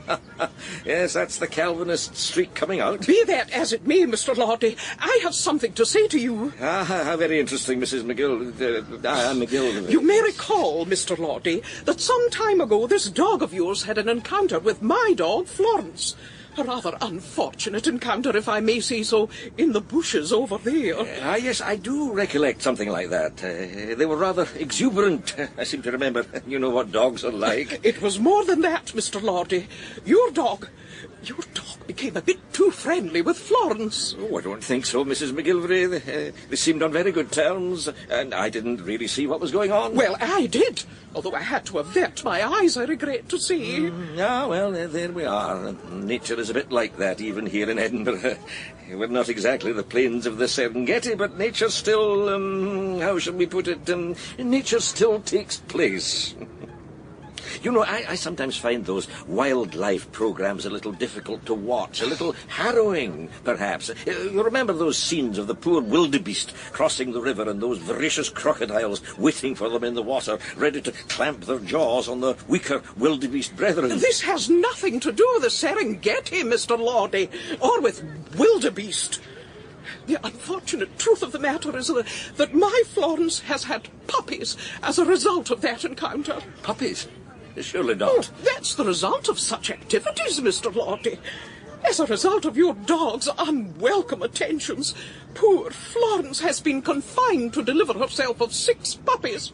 Yes, that's the Calvinist streak coming out. Be that as it may, Mr. Lordy, I have something to say to you. Ah, how very interesting, Mrs. McGill. You may recall, Mr. Lordy, that some time ago this dog of yours had an encounter with my dog, Florence. A rather unfortunate encounter, if I may say so, in the bushes over there. Yes, I do recollect something like that. They were rather exuberant, I seem to remember. You know what dogs are like. It was more than that, Mr. Lordy. Your dog became a bit too friendly with Florence. Oh, I don't think so, Mrs. McGilvery. They seemed on very good terms, and I didn't really see what was going on. Well, I did, although I had to avert my eyes, I regret to say. Well, there we are. Nature is a bit like that, even here in Edinburgh. We're not exactly the plains of the Serengeti, but nature still, how shall we put it, nature still takes place. You know, I sometimes find those wildlife programs a little difficult to watch, a little harrowing, perhaps. You remember those scenes of the poor wildebeest crossing the river and those voracious crocodiles waiting for them in the water, ready to clamp their jaws on the weaker wildebeest brethren? This has nothing to do with the Serengeti, Mr. Lordy, or with wildebeest. The unfortunate truth of the matter is that my Florence has had puppies as a result of that encounter. Puppies? Surely not. Oh, that's the result of such activities, Mr. Lordy. As a result of your dog's unwelcome attentions, poor Florence has been confined to deliver herself of 6 puppies.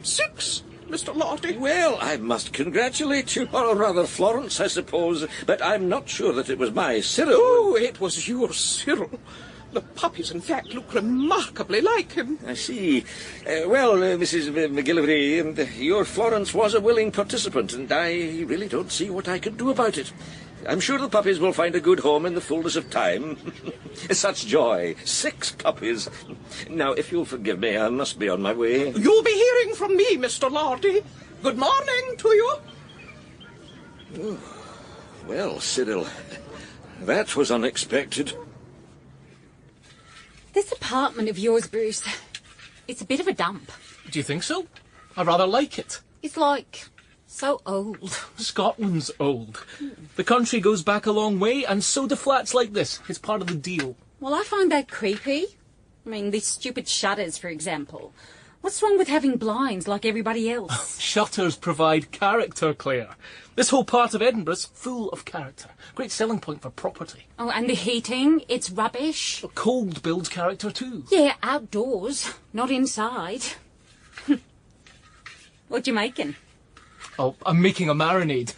6, Mr. Lordy. Well, I must congratulate you, or rather Florence, I suppose, but I'm not sure that it was my Cyril. Oh, it was your Cyril. The puppies, in fact, look remarkably like him. I see. Mrs. McGillivray, your Florence was a willing participant, and I really don't see what I could do about it. I'm sure the puppies will find a good home in the fullness of time. Such joy. 6 puppies. Now, if you'll forgive me, I must be on my way. You'll be hearing from me, Mr. Lordy. Good morning to you. Oh, well, Cyril, that was unexpected. This apartment of yours, Bruce, it's a bit of a dump. Do you think so? I rather like it. It's like so old. Scotland's old. The country goes back a long way, and so do flats like this. It's part of the deal. Well, I find that creepy. I mean, these stupid shutters, for example. What's wrong with having blinds like everybody else? Shutters provide character, Claire. This whole part of Edinburgh's full of character. Great selling point for property. Oh, and the heating, it's rubbish. Cold builds character too. Yeah, outdoors, not inside. What you making? Oh, I'm making a marinade.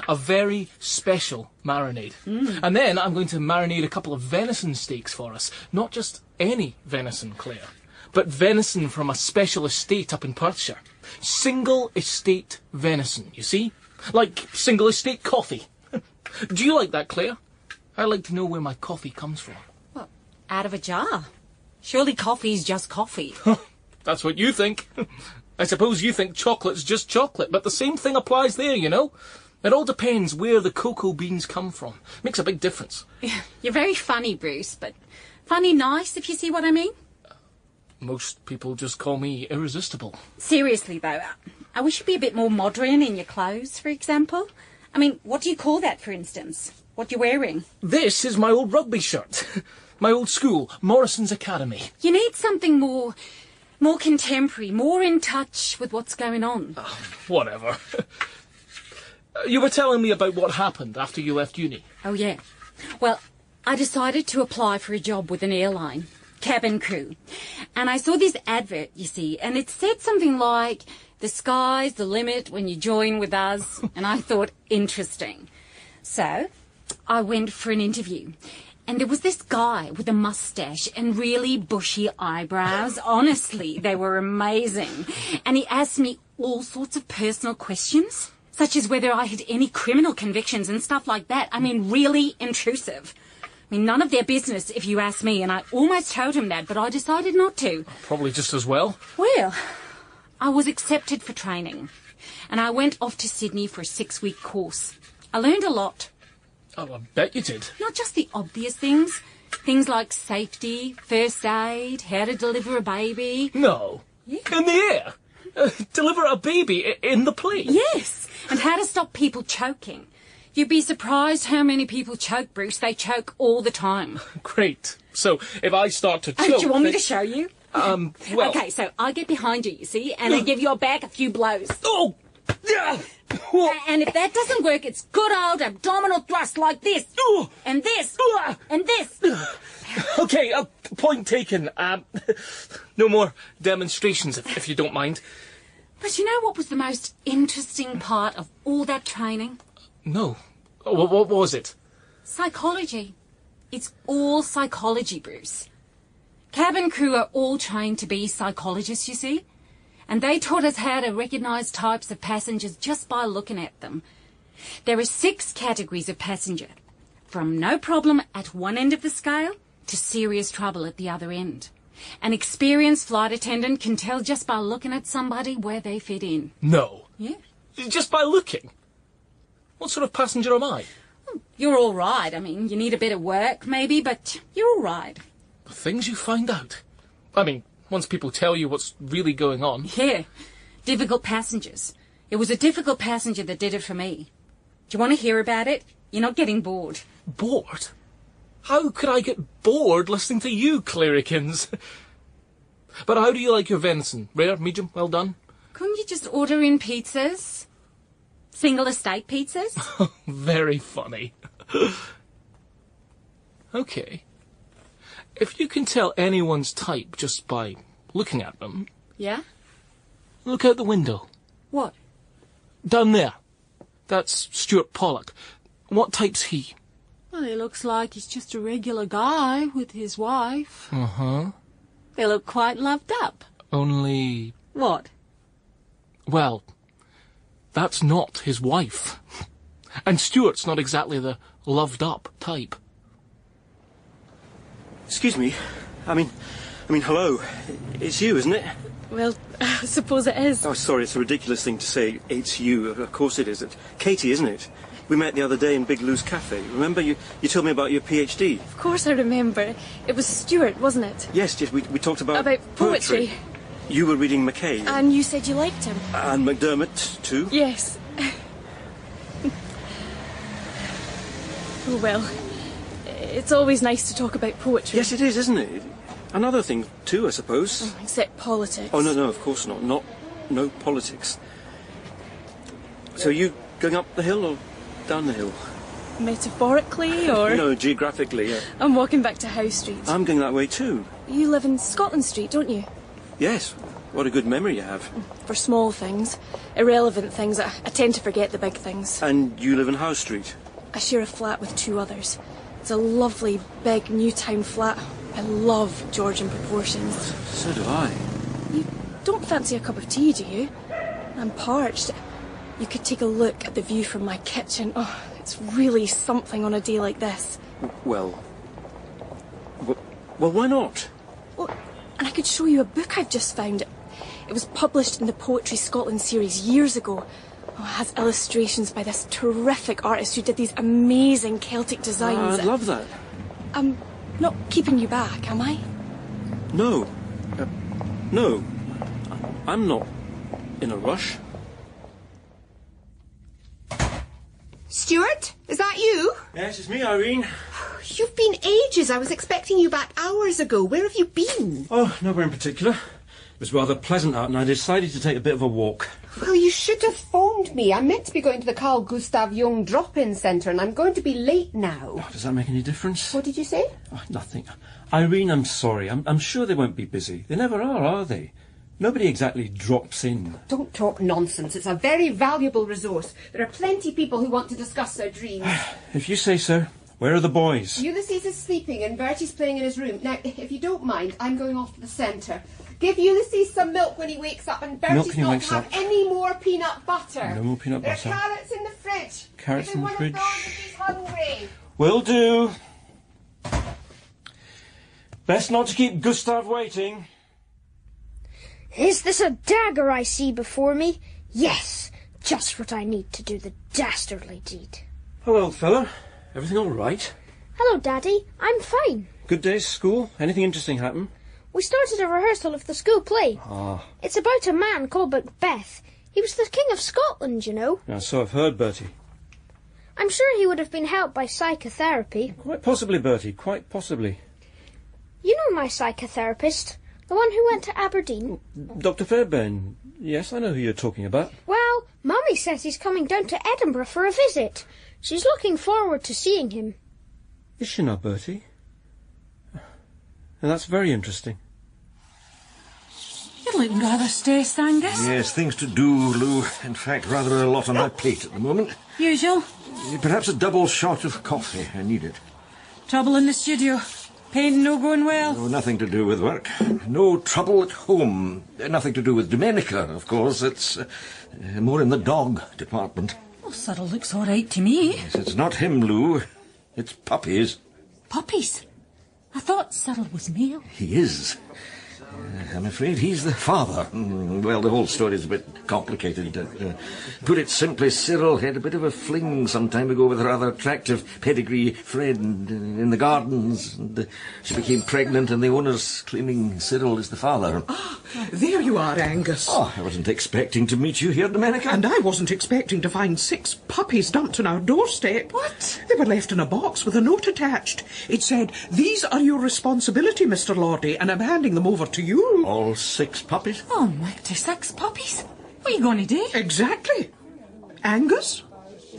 A very special marinade. And then I'm going to marinate a couple of venison steaks for us. Not just any venison, Claire, but venison from a special estate up in Perthshire. Single estate venison, you see? Like single estate coffee. Do you like that, Claire? I like to know where my coffee comes from. What, out of a jar? Surely coffee's just coffee. That's what you think. I suppose you think chocolate's just chocolate, but the same thing applies there, you know? It all depends where the cocoa beans come from. Makes a big difference. You're very funny, Bruce, but funny nice, if you see what I mean. Most people just call me irresistible. Seriously, though, I wish you'd be a bit more modern in your clothes, for example. I mean, what do you call that, for instance? What you're wearing? This is my old rugby shirt. My old school, Morrison's Academy. You need something more contemporary, more in touch with what's going on. Whatever. You were telling me about what happened after you left uni. Oh, yeah. Well, I decided to apply for a job with an airline, cabin crew. And I saw this advert, you see, and it said something like, "The sky's the limit when you join with us." And I thought, interesting. So I went for an interview. And there was this guy with a mustache and really bushy eyebrows. Honestly, they were amazing. And he asked me all sorts of personal questions, such as whether I had any criminal convictions and stuff like that. I mean, really intrusive. I mean, none of their business, if you ask me, and I almost told him that, but I decided not to. Probably just as well. Well, I was accepted for training, and I went off to Sydney for a 6-week course. I learned a lot. Oh, I bet you did. Not just the obvious things. Things like safety, first aid, how to deliver a baby. No. Yeah. In the air? Deliver a baby in the plane? Yes. And how to stop people choking. You'd be surprised how many people choke, Bruce. They choke all the time. Great. So, if I start to choke... Do you want me to show you? Well... Okay, so I get behind you, you see, and I give your back a few blows. Oh! And if that doesn't work, it's good old abdominal thrust like this. And this. And this. Okay, point taken. No more demonstrations, if you don't mind. But you know what was the most interesting part of all that training? No. What was it? Psychology. It's all psychology, Bruce. Cabin crew are all trained to be psychologists, you see. And they taught us how to recognise types of passengers just by looking at them. There are 6 categories of passenger, from no problem at one end of the scale to serious trouble at the other end. An experienced flight attendant can tell just by looking at somebody where they fit in. No. Yeah. Just by looking? What sort of passenger am I? You're all right. I mean, you need a bit of work, maybe, but you're all right. The things you find out. I mean, once people tell you what's really going on. Yeah, difficult passengers. It was a difficult passenger that did it for me. Do you want to hear about it? You're not getting bored. Bored? How could I get bored listening to you, Clarikins? But how do you like your venison? Rare, medium, well done? Couldn't you just order in pizzas? Single estate pizzas? Very funny. Okay. If you can tell anyone's type just by looking at them... Yeah? Look out the window. What? Down there. That's Stuart Pollock. What type's he? Well, he looks like he's just a regular guy with his wife. Uh-huh. They look quite loved up. Only... What? Well, that's not his wife. And Stuart's not exactly the loved-up type. Excuse me. I mean, hello. It's you, isn't it? Well, I suppose it is. Oh, sorry, it's a ridiculous thing to say. It's you. Of course it is. It's Katie, isn't it? We met the other day in Big Lou's Cafe. Remember, you told me about your PhD? Of course I remember. It was Stuart, wasn't it? Yes, we talked about poetry. You were reading Mackay. And you said you liked him. And MacDermot, too. Yes. Oh, well. It's always nice to talk about poetry. Yes, it is, isn't it? Another thing, too, I suppose. Oh, except politics. Oh, no, of course not. No politics. So you going up the hill or down the hill? Metaphorically, or...? No, geographically, yeah. I'm walking back to Howe Street. I'm going that way, too. You live in Scotland Street, don't you? Yes. What a good memory you have. For small things. Irrelevant things. I tend to forget the big things. And you live in Howe Street? I share a flat with 2 others. It's a lovely, big, new town flat. I love Georgian proportions. So do I. You don't fancy a cup of tea, do you? I'm parched. You could take a look at the view from my kitchen. Oh, it's really something on a day like this. Well, why not? Well, and I could show you a book I've just found. It was published in the Poetry Scotland series years ago. Oh, it has illustrations by this terrific artist who did these amazing Celtic designs. I'd love that. I'm not keeping you back, am I? No. No. I'm not in a rush. Stuart, is that you? Yes, it's me, Irene. You've been ages. I was expecting you back hours ago. Where have you been? Oh, nowhere in particular. It was rather pleasant out and I decided to take a bit of a walk. Well, you should have phoned me. I'm meant to be going to the Carl Gustav Jung drop-in centre and I'm going to be late now. Oh, does that make any difference? What did you say? Oh, nothing. Irene, I'm sorry. I'm sure they won't be busy. They never are they? Nobody exactly drops in. Don't talk nonsense. It's a very valuable resource. There are plenty of people who want to discuss their dreams. If you say so. Where are the boys? Ulysses is sleeping and Bertie's playing in his room. Now, if you don't mind, I'm going off to the centre. Give Ulysses some milk when he wakes up and Bertie's not to have any more peanut butter. No more peanut butter. There are carrots in the fridge. Carrots in the fridge. If he's hungry. Will do. Best not to keep Gustav waiting. Is this a dagger I see before me? Yes, just what I need to do the dastardly deed. Hello, old fellow. Everything all right? Hello, Daddy. I'm fine. Good day's school? Anything interesting happen? We started a rehearsal of the school play. Ah. It's about a man called Macbeth. He was the King of Scotland, you know. Now, so I've heard, Bertie. I'm sure he would have been helped by psychotherapy. Quite possibly, Bertie. Quite possibly. You know my psychotherapist? The one who went to Aberdeen? Dr. Fairbairn. Yes, I know who you're talking about. Well, Mummy says he's coming down to Edinburgh for a visit. She's looking forward to seeing him. Is she not, Bertie? And that's very interesting. You're looking rather stressed, Angus. Yes, things to do, Lou. In fact, rather a lot on my plate at the moment. Usual. Perhaps a double shot of coffee. I need it. Trouble in the studio. Painting no going well. No, nothing to do with work. No trouble at home. Nothing to do with Domenica, of course. It's more in the dog department. Well, Cyril looks all right to me. Yes, it's not him, Lou. It's puppies. Puppies? I thought Cyril was male. He is. I'm afraid he's the father. Well, the whole story's a bit complicated. Put it simply, Cyril had a bit of a fling some time ago with a rather attractive pedigree friend in the gardens. And, she became pregnant, and the owner's claiming Cyril is the father. Ah, there you are, Angus. Oh, I wasn't expecting to meet you here, Domenica. And I wasn't expecting to find 6 puppies dumped on our doorstep. What? They were left in a box with a note attached. It said, "These are your responsibility, Mr. Lordy, and I'm handing them over to you." All 6 puppies? Oh, mighty, 6 puppies? What are you going to do? Exactly. Angus,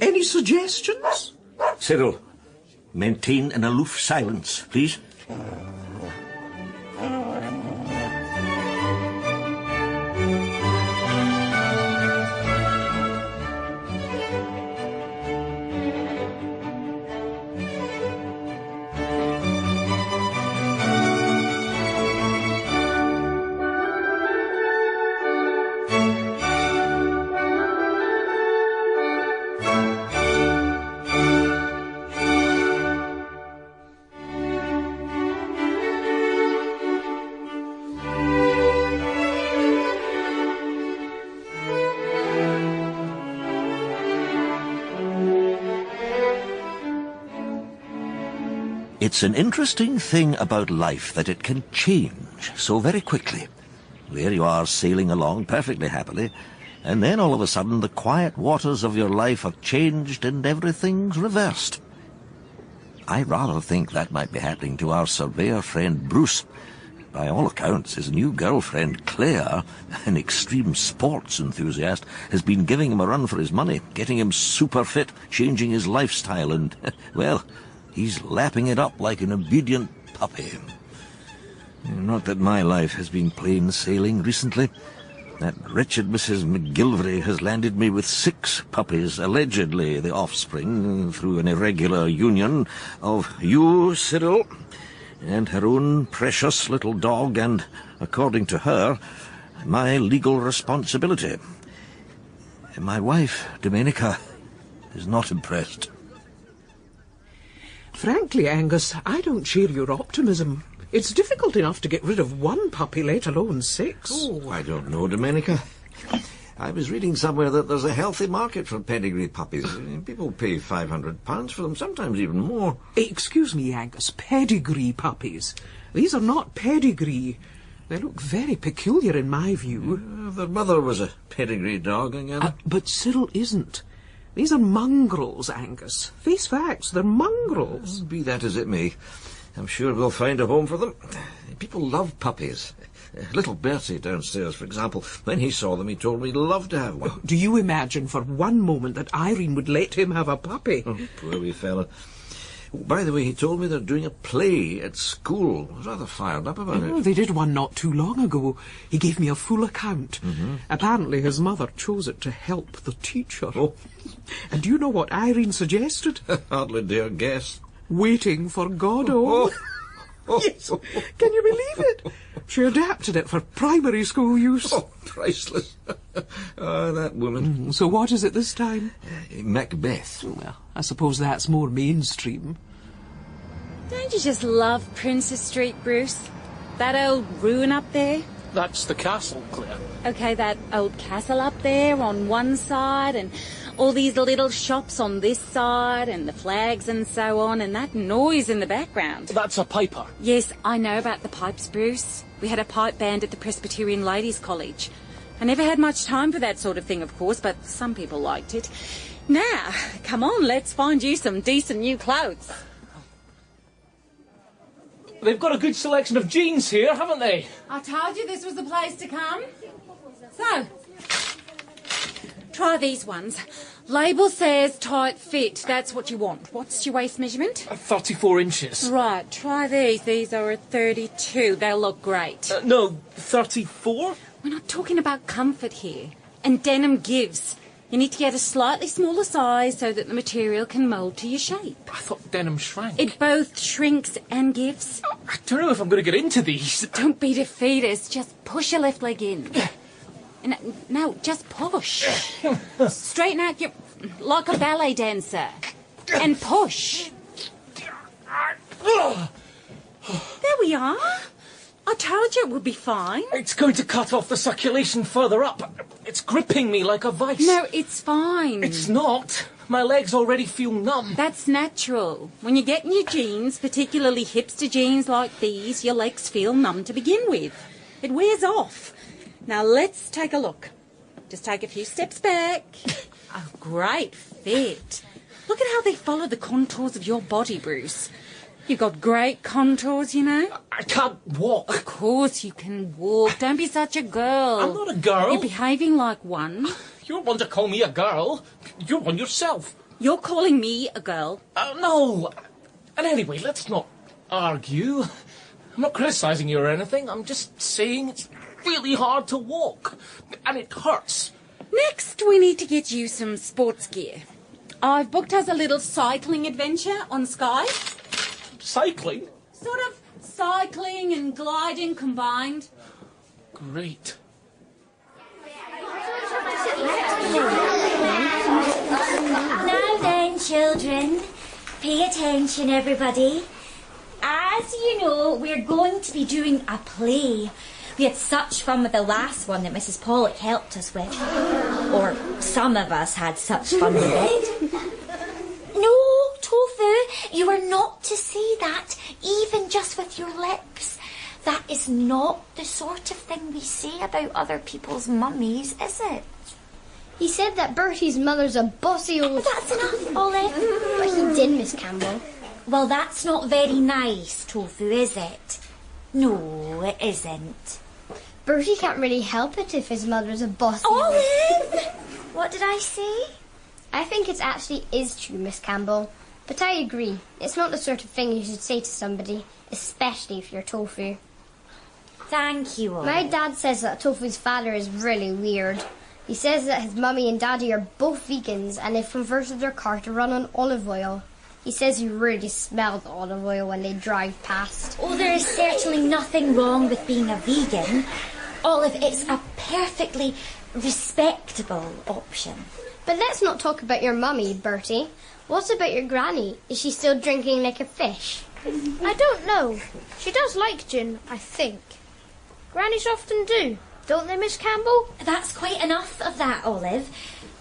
any suggestions? Cyril, maintain an aloof silence, please. It's an interesting thing about life that it can change so very quickly. There you are sailing along perfectly happily, and then all of a sudden the quiet waters of your life have changed and everything's reversed. I rather think that might be happening to our surveyor friend Bruce. By all accounts, his new girlfriend Claire, an extreme sports enthusiast, has been giving him a run for his money, getting him super fit, changing his lifestyle, and, well, he's lapping it up like an obedient puppy. Not that my life has been plain sailing recently. That wretched Mrs. McGilvray has landed me with 6 puppies, allegedly the offspring, through an irregular union, of you, Cyril, and her own precious little dog, and, according to her, my legal responsibility. My wife, Domenica, is not impressed. Frankly, Angus, I don't share your optimism. It's difficult enough to get rid of 1 puppy, let alone 6. Oh, I don't know, Domenica. I was reading somewhere that there's a healthy market for pedigree puppies. People pay £500 for them, sometimes even more. Excuse me, Angus, pedigree puppies. These are not pedigree. They look very peculiar in my view. Their mother was a pedigree dog, I gather. But Cyril isn't. These are mongrels, Angus. Face facts, they're mongrels. Be that as it may, I'm sure we'll find a home for them. People love puppies. Little Bertie downstairs, for example, when he saw them, he told me he'd love to have one. Do you imagine for one moment that Irene would let him have a puppy? Oh, poor wee fella. By the way, he told me they're doing a play at school. I was rather fired up about it. They did one not too long ago. He gave me a full account. Apparently his mother chose it to help the teacher. Oh. And do you know what Irene suggested? Hardly dare guess. Waiting for Godot. Yes, can you believe it? She adapted it for primary school use. Oh, priceless. That woman. So what is it this time? Macbeth. Well, I suppose that's more mainstream. Don't you just love Princess Street, Bruce? That old ruin up there? That's the castle, Claire. Okay, that old castle up there on one side, and all these little shops on this side, and the flags and so on, and that noise in the background. That's a piper. Yes, I know about the pipes, Bruce. We had a pipe band at the Presbyterian Ladies' College. I never had much time for that sort of thing, of course, but some people liked it. Now, come on, let's find you some decent new clothes. They've got a good selection of jeans here, haven't they? I told you this was the place to come. So, try these ones. Label says tight fit. That's what you want. What's your waist measurement? 34 inches. Right, try these. These are a 32. They'll look great. No, 34? We're not talking about comfort here. And denim gives. You need to get a slightly smaller size so that the material can mould to your shape. I thought denim shrank. It both shrinks and gives. I don't know if I'm going to get into these. Don't be defeatist. Just push your left leg in. No, just push. Straighten out your... like a ballet dancer. And push. There we are. I told you it would be fine. It's going to cut off the circulation further up. It's gripping me like a vice. No, it's fine. It's not. My legs already feel numb. That's natural. When you get new jeans, particularly hipster jeans like these, your legs feel numb to begin with. It wears off. Now let's take a look. Just take a few steps back. A great fit. Look at how they follow the contours of your body, Bruce. You've got great contours, you know. I can't walk. Of course you can walk. Don't be such a girl. I'm not a girl. You're behaving like one. You're one to call me a girl. You're one yourself. You're calling me a girl? No. And anyway, let's not argue. I'm not criticising you or anything. I'm just saying it's really hard to walk. And it hurts. Next, we need to get you some sports gear. I've booked us a little cycling adventure on Sky. Cycling? Sort of cycling and gliding combined. Great. Now then, children, pay attention, everybody. As you know, we're going to be doing a play. We had such fun with the last one that Mrs. Pollock helped us with. Or some of us had such fun with it. No, Tofu, you are not to say that, even just with your lips. That is not the sort of thing we say about other people's mummies, is it? He said that Bertie's mother's a bossy old... That's enough, Olive. But he did, Miss Campbell. Well, that's not very nice, Tofu, is it? No, it isn't. Bertie can't really help it if his mother's a bossy... Olive! What did I say? I think it actually is true, Miss Campbell. But I agree. It's not the sort of thing you should say to somebody, especially if you're Tofu. Thank you, Olive. My dad says that Tofu's father is really weird. He says that his mummy and daddy are both vegans and they've converted their car to run on olive oil. He says you really smell the olive oil when they drive past. Oh, there is certainly nothing wrong with being a vegan. Olive, it's a perfectly respectable option. But let's not talk about your mummy, Bertie. What about your granny? Is she still drinking like a fish? I don't know. She does like gin, I think. Grannies often do, don't they, Miss Campbell? That's quite enough of that, Olive.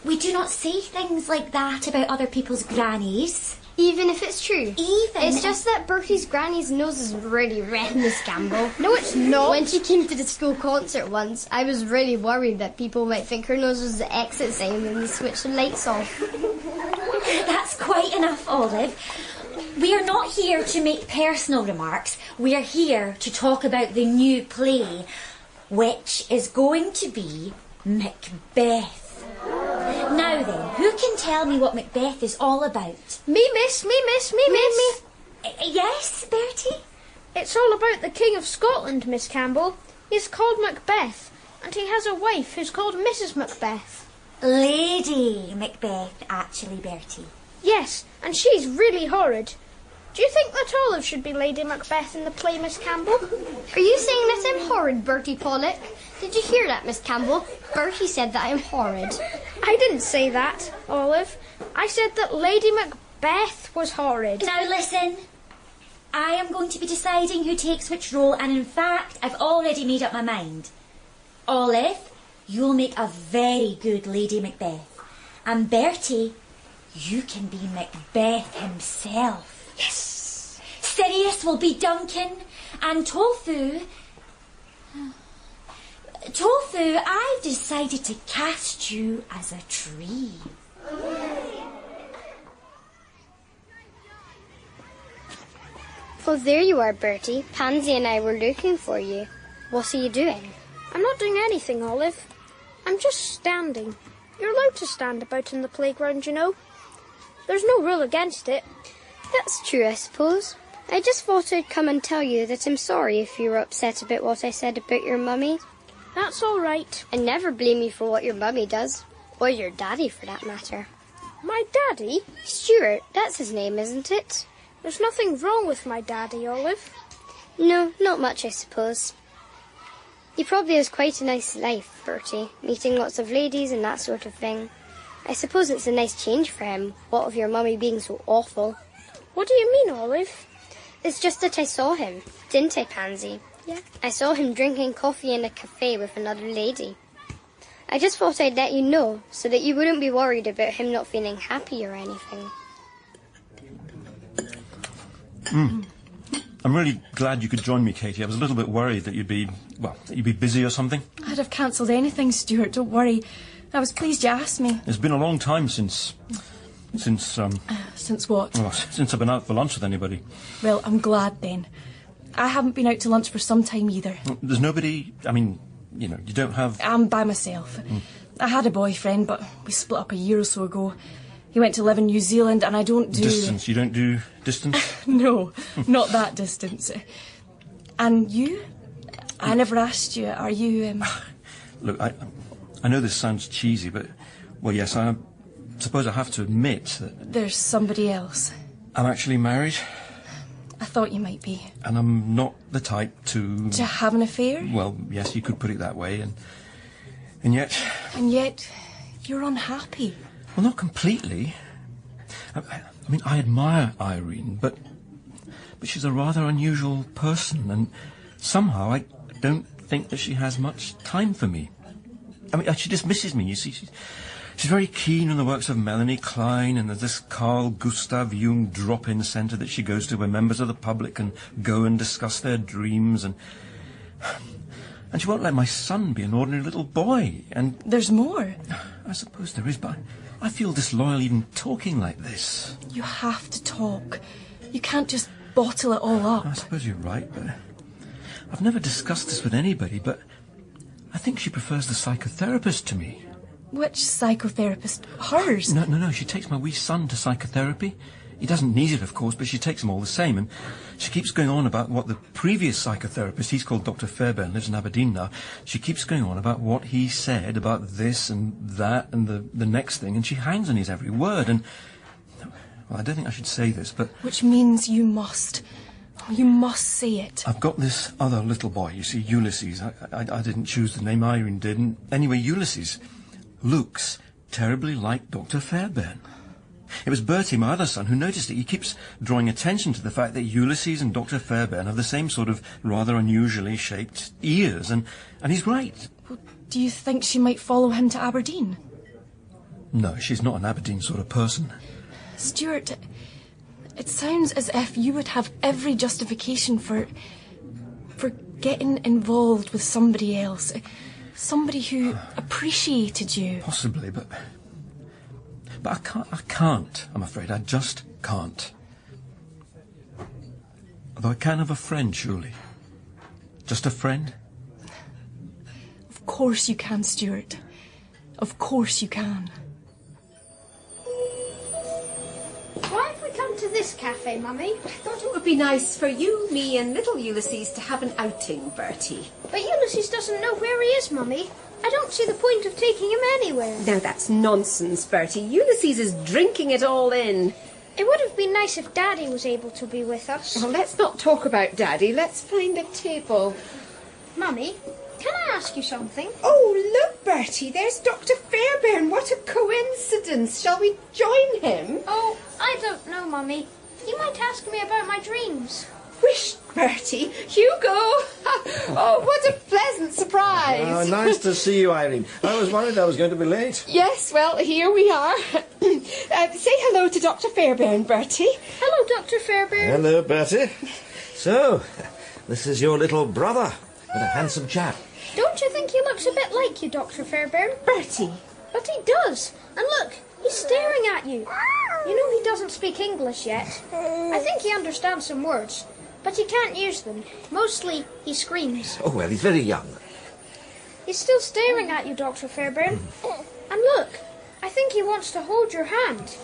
We do not say things like that about other people's grannies. Even if it's true? Even It's just that Bertie's granny's nose is really red, Miss Campbell. No, it's not. When she came to the school concert once, I was really worried that people might think her nose was the exit sign when they switched the lights off. That's quite enough, Olive. We are not here to make personal remarks. We are here to talk about the new play, which is going to be Macbeth. Now then, who can tell me what Macbeth is all about? Me, miss. Yes, Bertie? It's all about the King of Scotland, Miss Campbell. He's called Macbeth, and he has a wife who's called Mrs. Macbeth. Lady Macbeth, actually, Bertie. Yes, and she's really horrid. Do you think that Olive should be Lady Macbeth in the play, Miss Campbell? Are you saying that I'm horrid, Bertie Pollock? Did you hear that, Miss Campbell? Bertie said that I'm horrid. I didn't say that, Olive. I said that Lady Macbeth was horrid. Now listen, I am going to be deciding who takes which role, and in fact, I've already made up my mind. Olive, you'll make a very good Lady Macbeth. And Bertie, you can be Macbeth himself. Yes. Sirius will be Duncan, and Tofu, I've decided to cast you as a tree. Oh, there you are, Bertie. Pansy and I were looking for you. What are you doing? I'm not doing anything, Olive. I'm just standing. You're allowed to stand about in the playground, you know. There's no rule against it. That's true, I suppose. I just thought I'd come and tell you that I'm sorry if you were upset about what I said about your mummy. That's all right. And never blame me for what your mummy does. Or your daddy, for that matter. My daddy? Stuart, that's his name, isn't it? There's nothing wrong with my daddy, Olive. No, not much, I suppose. He probably has quite a nice life, Bertie, meeting lots of ladies and that sort of thing. I suppose it's a nice change for him, what of your mummy being so awful. What do you mean, Olive? It's just that I saw him, didn't I, Pansy? Yeah. I saw him drinking coffee in a cafe with another lady. I just thought I'd let you know, so that you wouldn't be worried about him not feeling happy or anything. I'm really glad you could join me, Katie. I was a little bit worried that you'd be busy or something. I'd have cancelled anything, Stuart, don't worry. I was pleased you asked me. It's been a long time since Since what? Well, since I've been out for lunch with anybody. Well, I'm glad then. I haven't been out to lunch for some time either. There's nobody... I mean, you don't have... I'm by myself. I had a boyfriend, but we split up a year or so ago. He went to live in New Zealand, and I don't do... Distance? You don't do distance? No, not that distance. And you? I never asked you, are you... Look, I know this sounds cheesy, but... Well, yes, I suppose I have to admit that... There's somebody else. I'm actually married. I thought you might be. And I'm not the type to... To have an affair? Well, yes, you could put it that way, and yet... And yet, you're unhappy. Well, not completely. I mean, I admire Irene, but she's a rather unusual person, and somehow I don't think that she has much time for me. I mean, she dismisses me, you see. She's very keen on the works of Melanie Klein, and there's this Carl Gustav Jung drop-in centre that she goes to where members of the public can go and discuss their dreams, and she won't let my son be an ordinary little boy, and... There's more. I suppose there is, but I feel disloyal even talking like this. You have to talk. You can't just bottle it all up. I suppose you're right, but I've never discussed this with anybody, but I think she prefers the psychotherapist to me. Which psychotherapist? Hers? No, she takes my wee son to psychotherapy. He doesn't need it, of course, but she takes him all the same, and she keeps going on about what the previous psychotherapist, he's called Dr. Fairbairn, lives in Aberdeen now, she keeps going on about what he said about this and that and the next thing, and she hangs on his every word, and... Well, I don't think I should say this, but... Which means you must. You must say it. I've got this other little boy, you see, Ulysses. I didn't choose the name, Irene did, and anyway, Ulysses looks terribly like Dr. Fairbairn. It was Bertie, my other son, who noticed it. He keeps drawing attention to the fact that Ulysses and Dr. Fairbairn have the same sort of rather unusually shaped ears, and he's right. Well, do you think she might follow him to Aberdeen? No, she's not an Aberdeen sort of person. Stuart, it sounds as if you would have every justification for getting involved with somebody else. Somebody who appreciated you. Possibly, but I can't, I'm afraid. I just can't. Although I can have a friend, surely. Just a friend? Of course you can, Stuart. Of course you can. Why have we come to this cafe, Mummy? I thought it would be nice for you, me and little Ulysses to have an outing, Bertie. But Ulysses doesn't know where he is, Mummy. I don't see the point of taking him anywhere. Now that's nonsense, Bertie. Ulysses is drinking it all in. It would have been nice if Daddy was able to be with us. Well, let's not talk about Daddy. Let's find a table. Mummy, can I ask you something? Oh, look, Bertie, there's Dr. Fairbairn. What a coincidence. Shall we join him? Oh, I don't know, Mummy. You might ask me about my dreams. Wish, Bertie. Hugo! Oh, what a pleasant surprise. Oh, nice to see you, Irene. I was worried I was going to be late. Yes, well, here we are. Say hello to Dr. Fairbairn, Bertie. Hello, Dr. Fairbairn. Hello, Bertie. So, this is your little brother, and a handsome chap. Don't you think he looks a bit like you, Dr. Fairbairn? Bertie. But he does. And look, he's staring at you. You know he doesn't speak English yet. I think he understands some words, but he can't use them. Mostly, he screams. Oh, well, he's very young. He's still staring at you, Dr. Fairbairn. And look, I think he wants to hold your hand.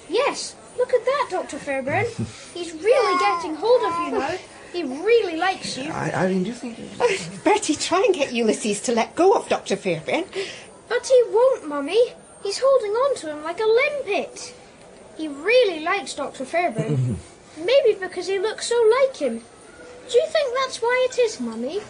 Yes, look at that, Dr. Fairbairn. He's really getting hold of you now. He really likes you. Irene, do you think... Bertie, try and get Ulysses to let go of Dr. Fairbairn. But he won't, Mummy. He's holding on to him like a limpet. He really likes Dr. Fairbairn. Maybe because he looks so like him. Do you think that's why it is, Mummy?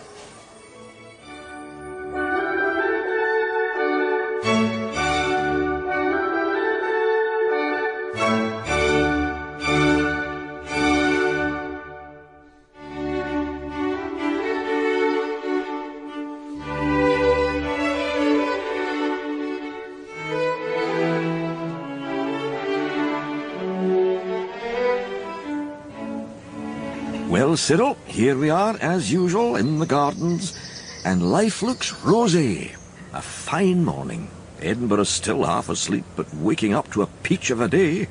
Well, Cyril, here we are, as usual, in the gardens, and life looks rosy. A fine morning. Edinburgh's still half asleep, but waking up to a peach of a day,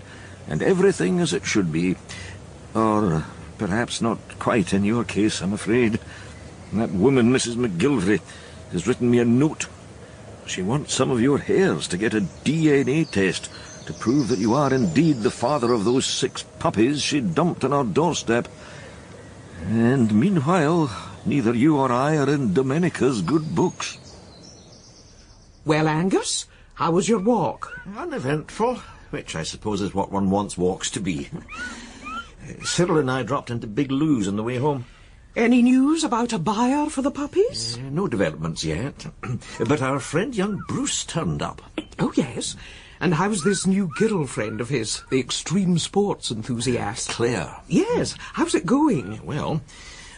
and everything as it should be. Or perhaps not quite in your case, I'm afraid. That woman, Mrs. McGilvery, has written me a note. She wants some of your hairs to get a DNA test to prove that you are indeed the father of those 6 puppies she dumped on our doorstep. And meanwhile, neither you or I are in Domenica's good books. Well, Angus, how was your walk? Uneventful, which I suppose is what one wants walks to be. Cyril and I dropped into Big Lou's on the way home. Any news about a buyer for the puppies? No developments yet. But our friend young Bruce turned up. Oh, yes. And how's this new girlfriend of his, the extreme sports enthusiast? Claire. Yes. How's it going? Well,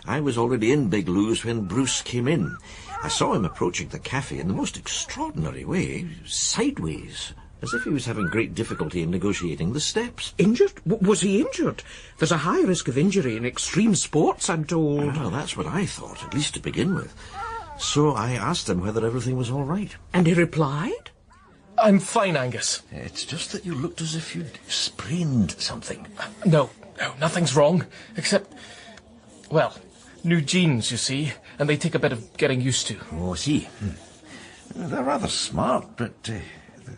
I was already in Big Lou's when Bruce came in. I saw him approaching the cafe in the most extraordinary way, sideways, as if he was having great difficulty in negotiating the steps. Injured? Was he injured? There's a high risk of injury in extreme sports, I'm told. Well, that's what I thought, at least to begin with. So I asked him whether everything was all right. And he replied? I'm fine, Angus. It's just that you looked as if you'd sprained something. No, nothing's wrong, except, well, new jeans, you see, and they take a bit of getting used to. Oh, I see. They're rather smart, but they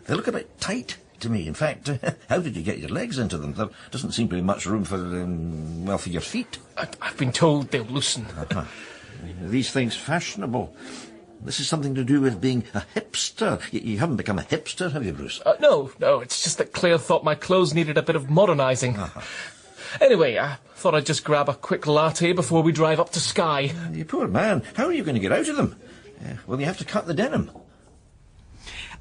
look a bit tight to me. In fact, how did you get your legs into them? There doesn't seem to be much room for, for your feet. I've been told they'll loosen. These things fashionable. This is something to do with being a hipster. You haven't become a hipster, have you, Bruce? No, it's just that Claire thought my clothes needed a bit of modernising. Anyway, I thought I'd just grab a quick latte before we drive up to Skye. You poor man. How are you going to get out of them? Well, you have to cut the denim.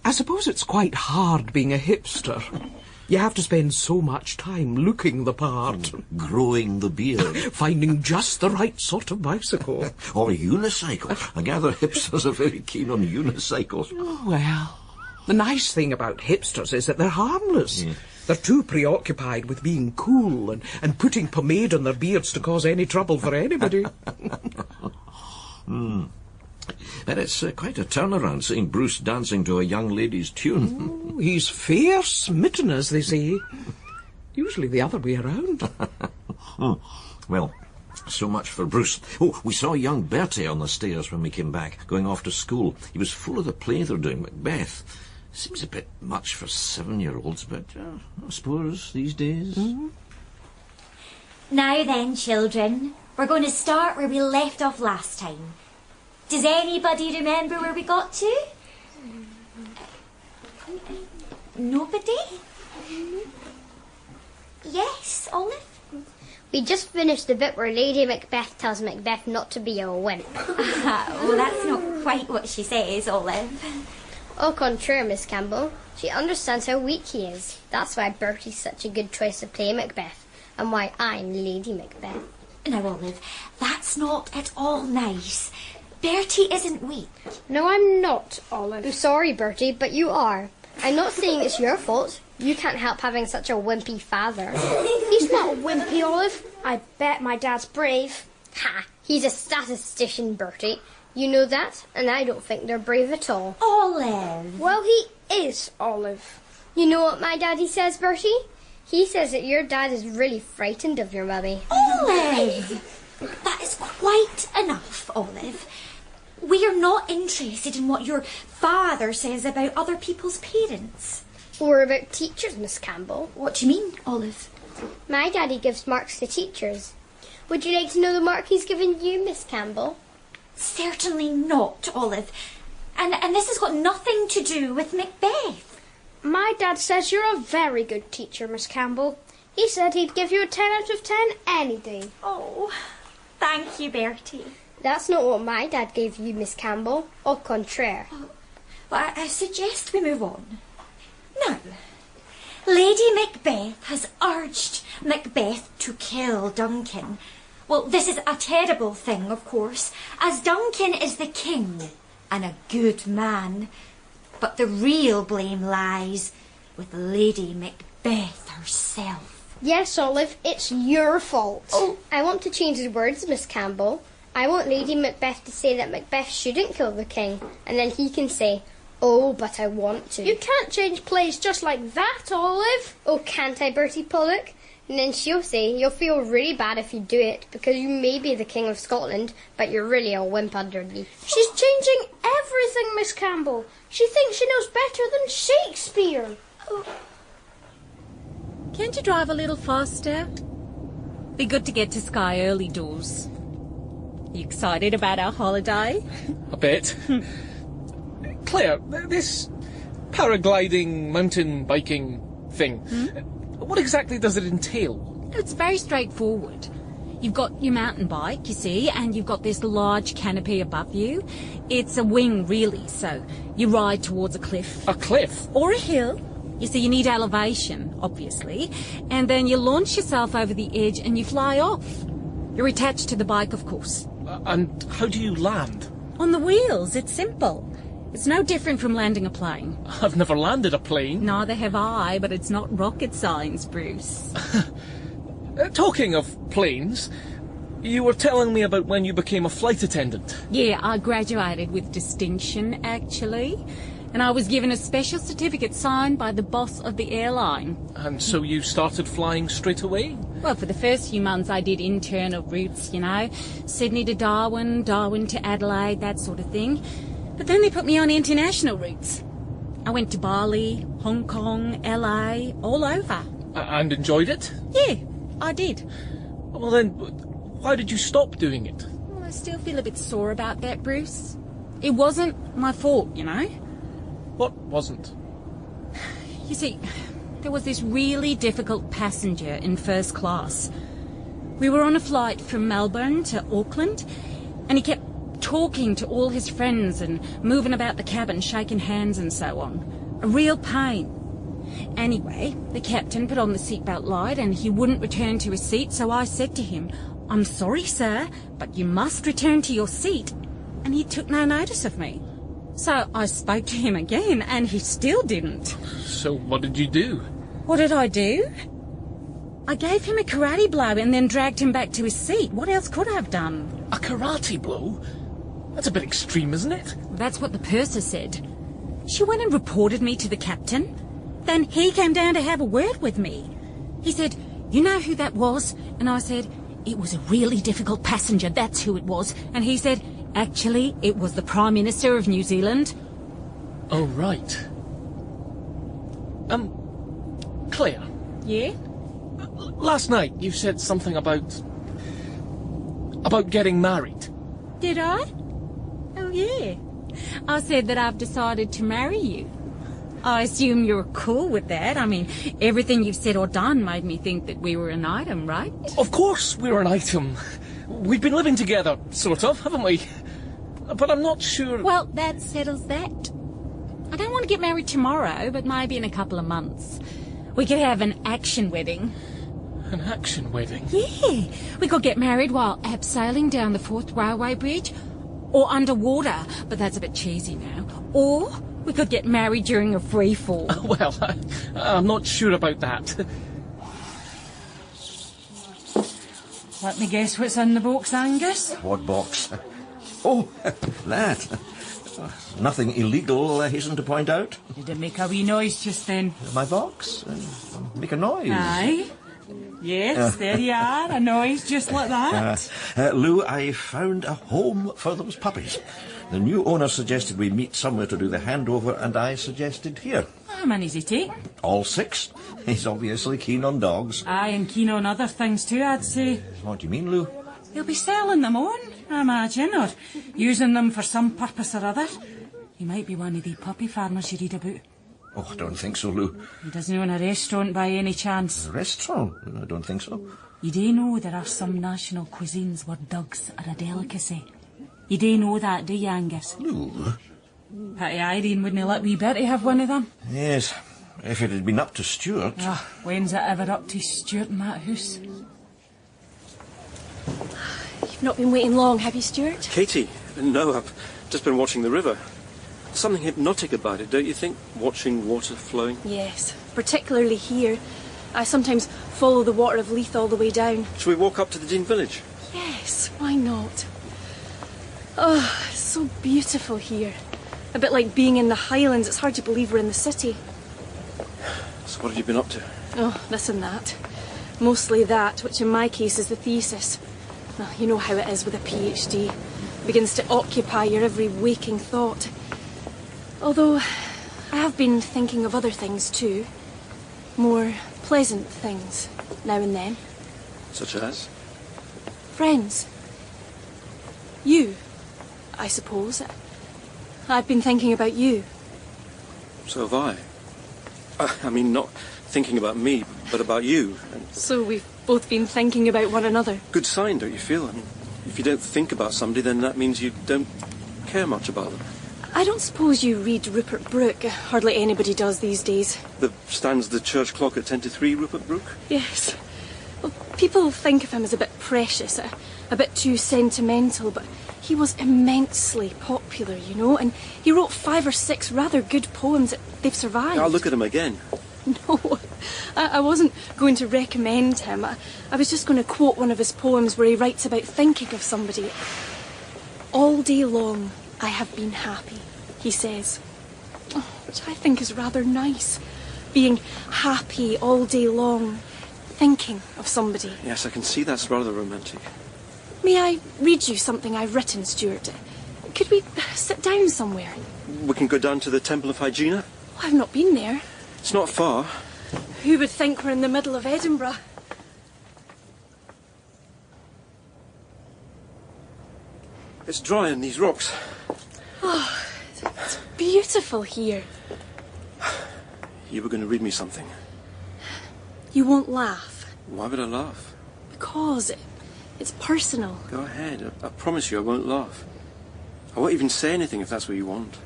I suppose it's quite hard being a hipster. You have to spend so much time looking the part. Growing the beard. Finding just the right sort of bicycle. Or a unicycle. I gather hipsters are very keen on unicycles. Oh, well, the nice thing about hipsters is that they're harmless. Yeah. They're too preoccupied with being cool and putting pomade on their beards to cause any trouble for anybody. But it's quite a turnaround seeing Bruce dancing to a young lady's tune. Oh, he's fair smitten, as they say. Usually the other way around. Well, so much for Bruce. Oh, we saw young Bertie on the stairs when we came back, going off to school. He was full of the play they're doing, Macbeth. Seems a bit much for 7-year-olds, but I suppose these days... Now then, children, we're going to start where we left off last time. Does anybody remember where we got to? Nobody? Yes, Olive? We just finished the bit where Lady Macbeth tells Macbeth not to be a wimp. Well, that's not quite what she says, Olive. Au contraire, Miss Campbell. She understands how weak he is. That's why Bertie's such a good choice to play Macbeth, and why I'm Lady Macbeth. Now, Olive, that's not at all nice. Bertie isn't weak. No, I'm not, Olive. I'm sorry, Bertie, but you are. I'm not saying it's your fault. You can't help having such a wimpy father. He's not wimpy, Olive. I bet my dad's brave. Ha! He's a statistician, Bertie. You know that, and I don't think they're brave at all. Olive! Well, he is, Olive. You know what my daddy says, Bertie? He says that your dad is really frightened of your mummy. Olive! That is quite enough, Olive. We are not interested in what your father says about other people's parents. Or about teachers, Miss Campbell. What do you mean, Olive? My daddy gives marks to teachers. Would you like to know the mark he's given you, Miss Campbell? Certainly not, Olive. And this has got nothing to do with Macbeth. My dad says you're a very good teacher, Miss Campbell. He said he'd give you a 10 out of 10 any day. Oh, thank you, Bertie. That's not what my dad gave you, Miss Campbell. Au contraire. Well, I suggest we move on. Now, Lady Macbeth has urged Macbeth to kill Duncan. Well, this is a terrible thing, of course, as Duncan is the king and a good man. But the real blame lies with Lady Macbeth herself. Yes, Olive, it's your fault. Oh, I want to change the words, Miss Campbell. I want Lady Macbeth to say that Macbeth shouldn't kill the king, and then he can say, oh, but I want to. You can't change plays just like that, Olive. Oh, can't I, Bertie Pollock? And then she'll say, you'll feel really bad if you do it, because you may be the King of Scotland, but you're really a wimp underneath. She's changing everything, Miss Campbell. She thinks she knows better than Shakespeare. Oh. Can't you drive a little faster? Be good to get to Skye early doors. You excited about our holiday? A bit. Claire, this paragliding, mountain biking thing, what exactly does it entail? It's very straightforward. You've got your mountain bike, you see, and you've got this large canopy above you. It's a wing, really, so you ride towards a cliff. A cliff? Or a hill. You see, you need elevation, obviously, and then you launch yourself over the edge and you fly off. You're attached to the bike, of course. And how do you land? On the wheels. It's simple. It's no different from landing a plane. I've never landed a plane. Neither have I, but it's not rocket science, Bruce. Talking of planes, you were telling me about when you became a flight attendant. Yeah, I graduated with distinction, actually. And I was given a special certificate signed by the boss of the airline. And so you started flying straight away? Well, for the first few months I did internal routes, you know. Sydney to Darwin, Darwin to Adelaide, that sort of thing. But then they put me on international routes. I went to Bali, Hong Kong, LA, all over. And enjoyed it? Yeah, I did. Well then, why did you stop doing it? Well, I still feel a bit sore about that, Bruce. It wasn't my fault, you know. What wasn't? You see, there was this really difficult passenger in first class. We were on a flight from Melbourne to Auckland, and he kept talking to all his friends and moving about the cabin, shaking hands and so on. A real pain. Anyway, the captain put on the seatbelt light and he wouldn't return to his seat, so I said to him, "I'm sorry, sir, but you must return to your seat." And he took no notice of me. So I spoke to him again, and he still didn't. So what did you do? What did I do? I gave him a karate blow and then dragged him back to his seat. What else could I have done? A karate blow? That's a bit extreme, isn't it? That's what the purser said. She went and reported me to the captain. Then he came down to have a word with me. He said, "You know who that was?" And I said, "It was a really difficult passenger, that's who it was." And he said, "Actually, it was the Prime Minister of New Zealand." Oh, right. Claire. Yeah? Last night you said something about getting married. Did I? Oh, yeah. I said that I've decided to marry you. I assume you're cool with that. I mean, everything you've said or done made me think that we were an item, right? Of course we're an item. We've been living together, sort of, haven't we? But I'm not sure... Well, that settles that. I don't want to get married tomorrow, but maybe in a couple of months. We could have an action wedding. An action wedding? Yeah. We could get married while abseiling down the Forth Railway Bridge. Or underwater, but that's a bit cheesy now. Or we could get married during a free fall. Well, I'm not sure about that. Let me guess what's in the box, Angus. What box? Oh, that. Nothing illegal, I hasten to point out. Did it make a wee noise just then? My box? Make a noise. Aye. Yes, there you are, a noise just like that. Lou, I found a home for those puppies. The new owner suggested we meet somewhere to do the handover, and I suggested here. How many's he take? All 6. He's obviously keen on dogs. Aye, and keen on other things too, I'd say. What do you mean, Lou? He'll be selling them on, I imagine, or using them for some purpose or other. He might be one of the puppy farmers you read about. Oh, I don't think so, Lou. He doesn't own a restaurant by any chance. A restaurant? I don't think so. You do know there are some national cuisines where dogs are a delicacy. You do know that, do you, Angus? Lou? Pity Irene wouldn't let wee Bertie have one of them. Yes, if it had been up to Stuart. Oh, when's it ever up to Stuart in that house? You've not been waiting long, have you, Stuart? Katie? No, I've just been watching the river. Something hypnotic about it, don't you think? Watching water flowing. Yes, particularly here. I sometimes follow the water of Leith all the way down. Shall we walk up to the Dean village? Yes, why not? Oh, it's so beautiful here. A bit like being in the Highlands. It's hard to believe we're in the city. So what have you been up to? Oh, this and that. Mostly that, which in my case is the thesis. Well, you know how it is with a PhD. It begins to occupy your every waking thought. Although, I have been thinking of other things too. More pleasant things, now and then. Such as? Friends. You, I suppose. I've been thinking about you. So have I. I mean, not thinking about me, but about you. So we've both been thinking about one another. Good sign, don't you feel? I mean, if you don't think about somebody, then that means you don't care much about them. I don't suppose you read Rupert Brooke. Hardly anybody does these days. Stands the church clock at 10 to 3, Rupert Brooke? Yes. Well, people think of him as a bit precious, a bit too sentimental, but he was immensely popular, you know, and he wrote 5 or 6 rather good poems. They've survived. I'll look at him again. No, I wasn't going to recommend him. I was just going to quote one of his poems where he writes about thinking of somebody. All day long I have been happy, he says. Oh, which I think is rather nice. Being happy all day long, thinking of somebody. Yes, I can see that's rather romantic. May I read you something I've written, Stuart? Could we sit down somewhere? We can go down to the Temple of Hygiena. Oh, I've not been there. It's not far. Who would think we're in the middle of Edinburgh? It's dry in these rocks. Oh, it's beautiful here. You were going to read me something. You won't laugh. Why would I laugh? Because it's personal. Go ahead. I promise you I won't laugh. I won't even say anything if that's what you want.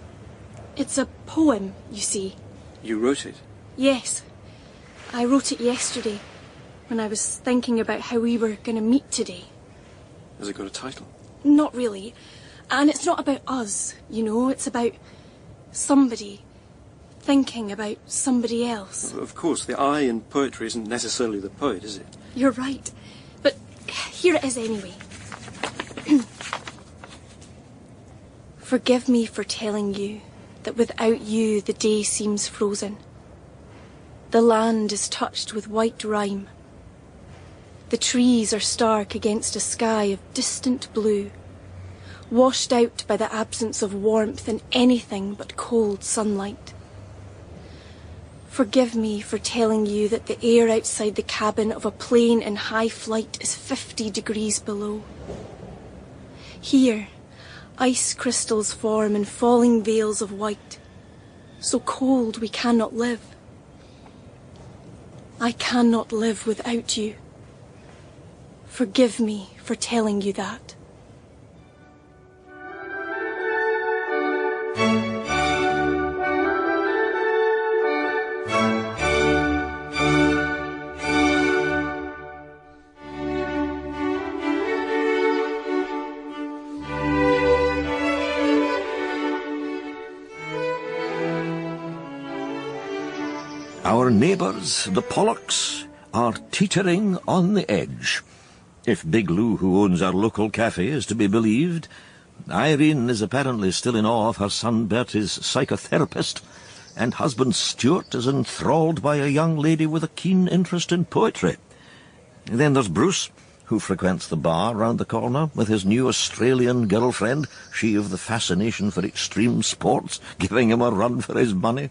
It's a poem, you see. You wrote it? Yes. I wrote it yesterday, when I was thinking about how we were going to meet today. Has it got a title? Not really. And it's not about us, you know. It's about somebody thinking about somebody else. Of course, the I in poetry isn't necessarily the poet, is it? You're right. But here it is anyway. Forgive me for telling you that without you the day seems frozen. The land is touched with white rime. The trees are stark against a sky of distant blue, washed out by the absence of warmth and anything but cold sunlight. Forgive me for telling you that the air outside the cabin of a plane in high flight is 50 degrees below. Here, ice crystals form in falling veils of white, so cold we cannot live. I cannot live without you. Forgive me for telling you that. Our neighbours, the Pollocks, are teetering on the edge. If Big Lou, who owns our local cafe, is to be believed, Irene is apparently still in awe of her son Bertie's psychotherapist, and husband Stuart is enthralled by a young lady with a keen interest in poetry. Then there's Bruce, who frequents the bar round the corner with his new Australian girlfriend, she of the fascination for extreme sports, giving him a run for his money.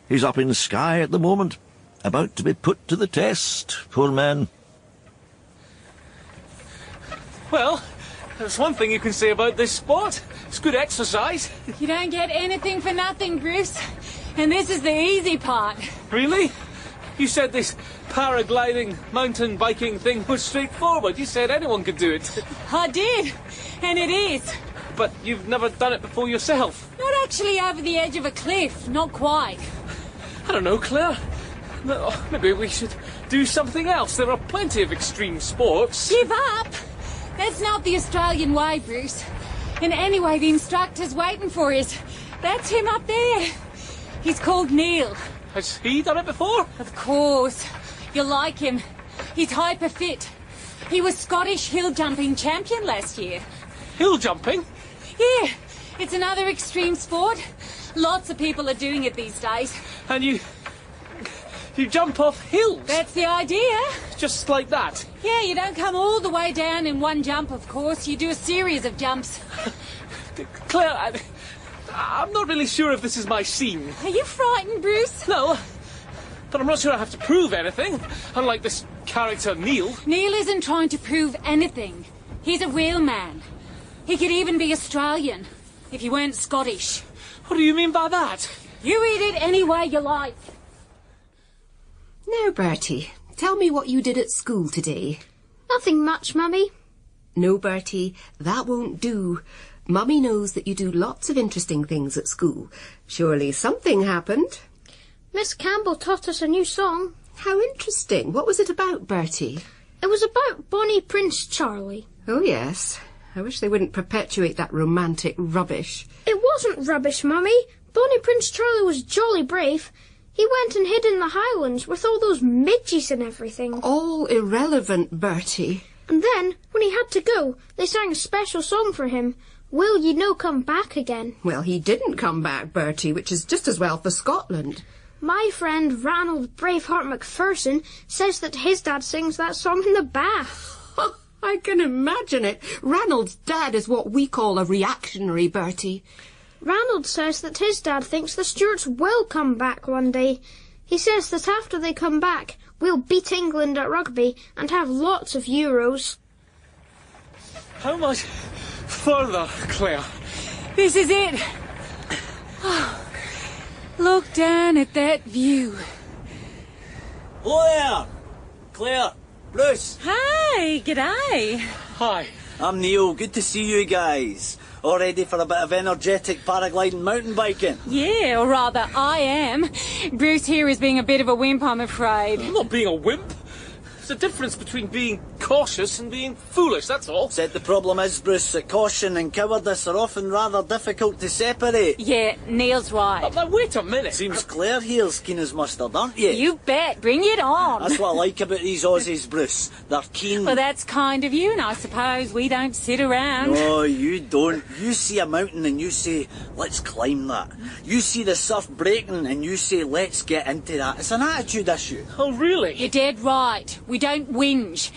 He's up in Skye at the moment, about to be put to the test, poor man. Well, there's one thing you can say about this sport. It's good exercise. You don't get anything for nothing, Bruce. And this is the easy part. Really? You said this paragliding, mountain biking thing was straightforward. You said anyone could do it. I did. And it is. But you've never done it before yourself. Not actually over the edge of a cliff. Not quite. I don't know, Claire. Maybe we should do something else. There are plenty of extreme sports. Give up! That's not the Australian way, Bruce. And anyway, the instructor's waiting for us. That's him up there. He's called Neil. Has he done it before? Of course. You'll like him. He's hyper fit. He was Scottish hill jumping champion last year. Hill jumping? Yeah, it's another extreme sport. Lots of people are doing it these days. And you jump off hills? That's the idea. Just like that? Yeah, you don't come all the way down in one jump, of course. You do a series of jumps. Claire, I'm not really sure if this is my scene. Are you frightened, Bruce? No, but I'm not sure I have to prove anything, unlike this character Neil. Neil isn't trying to prove anything. He's a real man. He could even be Australian, if he weren't Scottish. What do you mean by that? You read it any way you like. Now, Bertie, tell me what you did at school today. Nothing much, Mummy. No, Bertie, that won't do. Mummy knows that you do lots of interesting things at school. Surely something happened. Miss Campbell taught us a new song. How interesting. What was it about, Bertie? It was about Bonnie Prince Charlie. Oh, yes. I wish they wouldn't perpetuate that romantic rubbish. It wasn't rubbish, Mummy. Bonnie Prince Charlie was jolly brave. He went and hid in the Highlands with all those midges and everything. All irrelevant, Bertie. And then, when he had to go, they sang a special song for him. Will ye no come back again? Well, he didn't come back, Bertie, which is just as well for Scotland. My friend Ranald Braveheart Macpherson says that his dad sings that song in the bath. I can imagine it. Ranald's dad is what we call a reactionary, Bertie. Ranald says that his dad thinks the Stuarts will come back one day. He says that after they come back, we'll beat England at rugby and have lots of Euros. How much further, Claire? This is it. Look down at that view. Hello there, Claire, Bruce. Hi, g'day. Hi. I'm Neil. Good to see you guys. All ready for a bit of energetic paragliding mountain biking? Yeah, or rather, I am. Bruce here is being a bit of a wimp, I'm afraid. I'm not being a wimp. There's a difference between being cautious and being foolish, that's all. Said the problem is, Bruce, that caution and cowardice are often rather difficult to separate. Yeah, Neil's right. Now, wait a minute. Seems Claire here's keen as mustard, aren't you? You bet. Bring it on. That's what I like about these Aussies, Bruce. They're keen. Well, that's kind of you, and I suppose we don't sit around. No, you don't. You see a mountain and you say, let's climb that. You see the surf breaking and you say, let's get into that. It's an attitude issue. Oh, really? You're dead right. We don't whinge.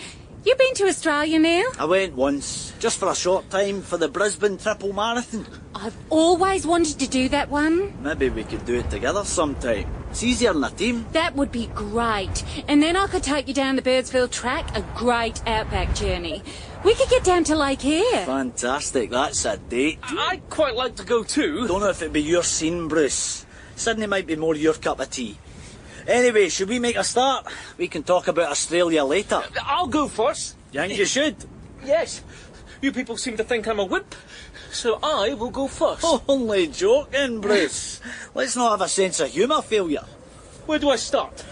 You been to Australia, Neil? I went once, just for a short time, for the Brisbane Triple Marathon. I've always wanted to do that one. Maybe we could do it together sometime. It's easier in a team. That would be great. And then I could take you down the Birdsville track, a great outback journey. We could get down to Lake Eyre. Fantastic, that's a date. I'd quite like to go too. Don't know if it'd be your scene, Bruce. Sydney might be more your cup of tea. Anyway, should we make a start? We can talk about Australia later. I'll go first. You think you should? Yes. You people seem to think I'm a wimp, so I will go first. Only joking, Bruce. Let's not have a sense of humour, failure. Where do I start?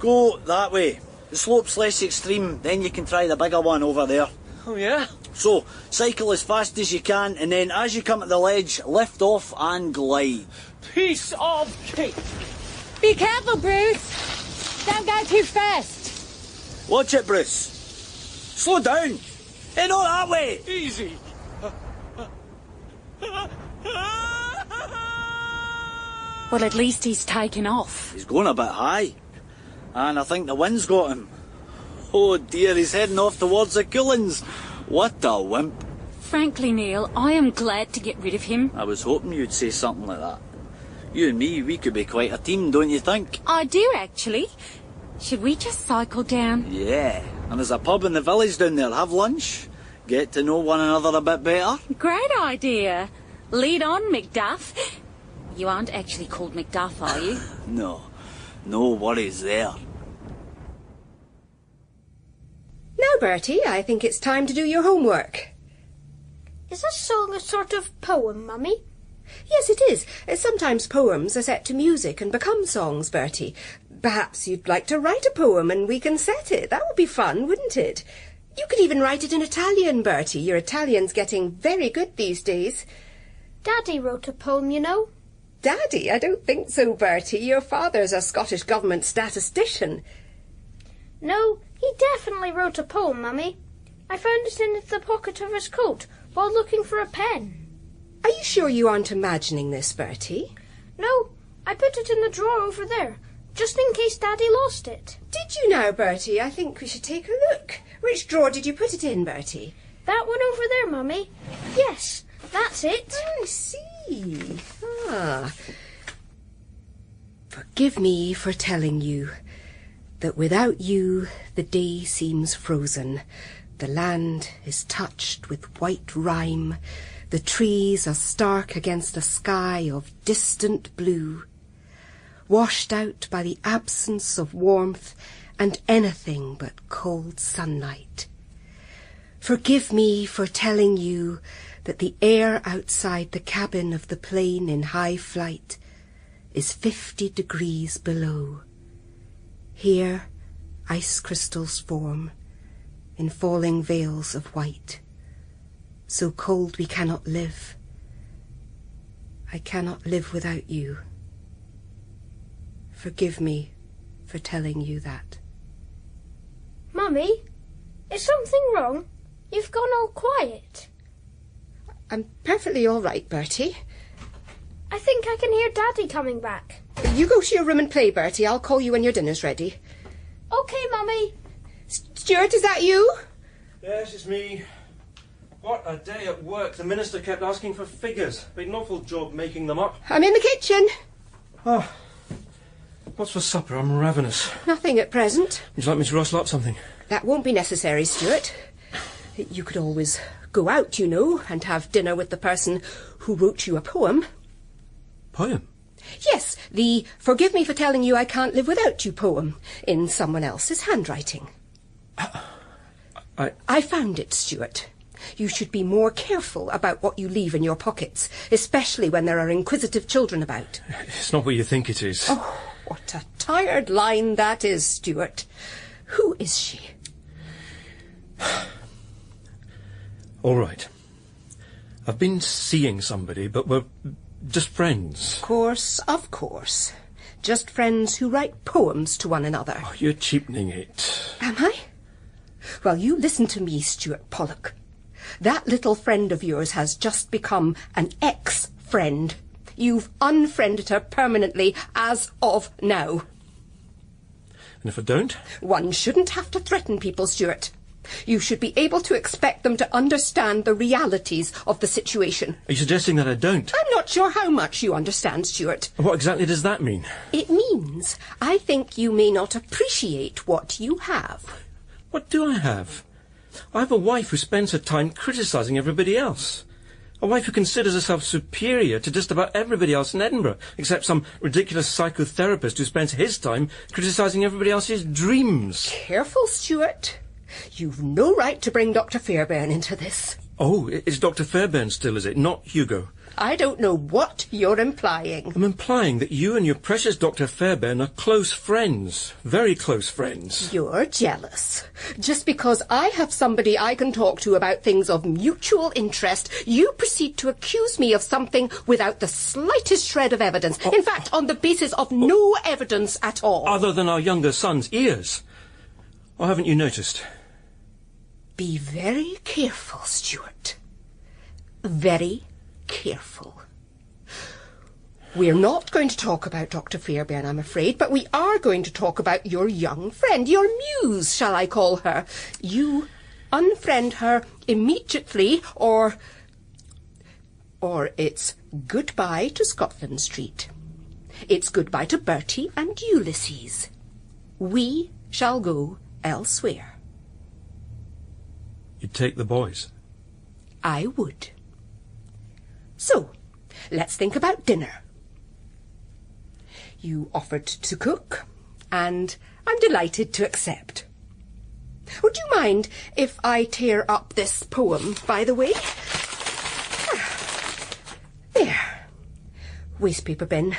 Go that way. The slope's less extreme, then you can try the bigger one over there. Oh, yeah? So, cycle as fast as you can, and then as you come to the ledge, lift off and glide. Piece of cake. Be careful, Bruce. Don't go too fast. Watch it, Bruce. Slow down. Hey, not that way. Easy. Well, at least he's taken off. He's going a bit high. And I think the wind's got him. Oh dear, he's heading off towards the Coolins. What a wimp. Frankly, Neil, I am glad to get rid of him. I was hoping you'd say something like that. You and me, we could be quite a team, don't you think? I do, actually. Should we just cycle down? Yeah. And there's a pub in the village down there. Have lunch. Get to know one another a bit better. Great idea. Lead on, Macduff. You aren't actually called Macduff, are you? No. No worries there. Now, Bertie, I think it's time to do your homework. Is this song a sort of poem, Mummy? Yes, it is. Sometimes poems are set to music and become songs, Bertie. Perhaps you'd like to write a poem and we can set it. That would be fun, wouldn't it? You could even write it in Italian, Bertie. Your Italian's getting very good these days. Daddy wrote a poem, you know. Daddy? I don't think so, Bertie. Your father's a Scottish government statistician. No, he definitely wrote a poem, Mummy. I found it in the pocket of his coat while looking for a pen. Are you sure you aren't imagining this, Bertie? No, I put it in the drawer over there, just in case Daddy lost it. Did you now, Bertie? I think we should take a look. Which drawer did you put it in, Bertie? That one over there, Mummy. Yes, that's it. I see. Forgive me for telling you that without you the day seems frozen. The land is touched with white rime. The trees are stark against a sky of distant blue, washed out by the absence of warmth and anything but cold sunlight. Forgive me for telling you that the air outside the cabin of the plane in high flight is 50 degrees below. Here ice crystals form in falling veils of white. So cold we cannot live. I cannot live without you. Forgive me for telling you that. Mummy, is something wrong? You've gone all quiet. I'm perfectly all right, Bertie. I think I can hear Daddy coming back. You go to your room and play, Bertie. I'll call you when your dinner's ready. OK, Mummy. Stuart, is that you? Yes, it's me. What a day at work. The minister kept asking for figures. Made an awful job making them up. I'm in the kitchen. Oh. What's for supper? I'm ravenous. Nothing at present. Would you like me to rustle up something? That won't be necessary, Stuart. You could always go out, you know, and have dinner with the person who wrote you a poem. Poem? Yes, the Forgive Me for Telling You I Can't Live Without You poem in someone else's handwriting. I found it, Stuart. You should be more careful about what you leave in your pockets, especially when there are inquisitive children about. It's not what you think it is. Oh, what a tired line that is, Stuart. Who is she? All right. I've been seeing somebody, but we're just friends. Of course. Just friends who write poems to one another. Oh, you're cheapening it. Am I? Well, you listen to me, Stuart Pollock. That little friend of yours has just become an ex-friend. You've unfriended her permanently as of now. And if I don't? One shouldn't have to threaten people, Stuart. You should be able to expect them to understand the realities of the situation. Are you suggesting that I don't? I'm not sure how much you understand, Stuart. What exactly does that mean? It means I think you may not appreciate what you have. What do I have? I have a wife who spends her time criticising everybody else. A wife who considers herself superior to just about everybody else in Edinburgh, except some ridiculous psychotherapist who spends his time criticising everybody else's dreams. Careful, Stuart. You've no right to bring Dr. Fairbairn into this. Oh, it's Dr. Fairbairn still, is it? Not Hugo. I don't know what you're implying. I'm implying that you and your precious Dr. Fairbairn are close friends. Very close friends. You're jealous. Just because I have somebody I can talk to about things of mutual interest, you proceed to accuse me of something without the slightest shred of evidence. In fact, on the basis of no evidence at all. Other than our younger son's ears. Or haven't you noticed? Be very careful, Stuart. Very careful. We're not going to talk about Dr. Fairbairn, I'm afraid, but we are going to talk about your young friend, your muse, shall I call her. You unfriend her immediately, or it's goodbye to Scotland Street. It's goodbye to Bertie and Ulysses. We shall go elsewhere. You'd take the boys? I would. So, let's think about dinner. You offered to cook, and I'm delighted to accept. Would you mind if I tear up this poem, by the way? There. Wastepaper bin,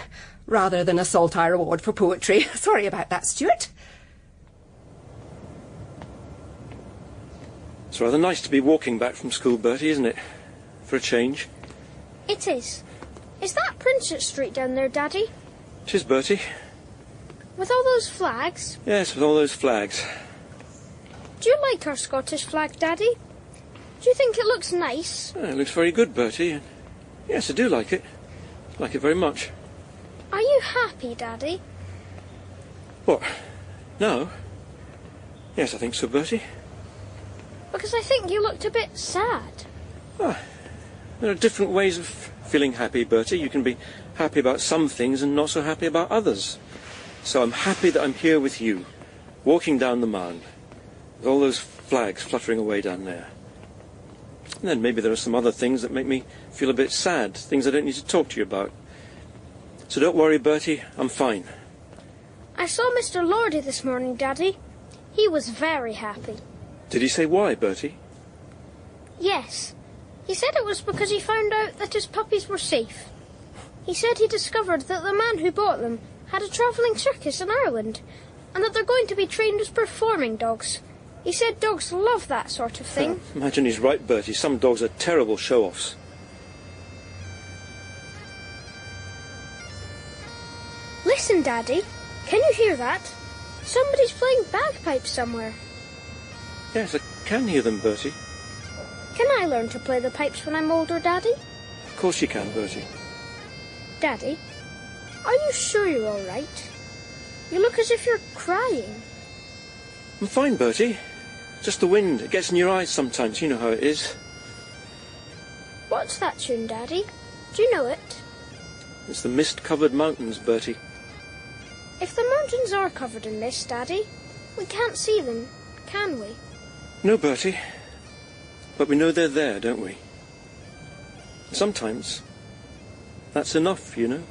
rather than a Saltire Award for poetry. Sorry about that, Stuart. It's rather nice to be walking back from school, Bertie, isn't it? For a change. It is. Is that Princess Street down there, Daddy? It is, Bertie. With all those flags? Yes, with all those flags. Do you like our Scottish flag, Daddy? Do you think it looks nice? Oh, it looks very good, Bertie. Yes, I do like it. I like it very much. Are you happy, Daddy? What? No? Yes, I think so, Bertie. Because I think you looked a bit sad. Ah, there are different ways of feeling happy, Bertie. You can be happy about some things and not so happy about others. So I'm happy that I'm here with you, walking down the mound, with all those flags fluttering away down there. And then maybe there are some other things that make me feel a bit sad, things I don't need to talk to you about. So don't worry, Bertie, I'm fine. I saw Mr. Lordy this morning, Daddy. He was very happy. Did he say why, Bertie? Yes. He said it was because he found out that his puppies were safe. He said he discovered that the man who bought them had a travelling circus in Ireland, and that they're going to be trained as performing dogs. He said dogs love that sort of thing. Imagine he's right, Bertie. Some dogs are terrible show-offs. Listen, Daddy. Can you hear that? Somebody's playing bagpipes somewhere. Yes, I can hear them, Bertie. Can I learn to play the pipes when I'm older, Daddy? Of course you can, Bertie. Daddy, are you sure you're all right? You look as if you're crying. I'm fine, Bertie. Just the wind. It gets in your eyes sometimes. You know how it is. What's that tune, Daddy? Do you know it? It's the mist-covered mountains, Bertie. If the mountains are covered in mist, Daddy, we can't see them, can we? No, Bertie. But we know they're there, don't we? Sometimes that's enough, you know.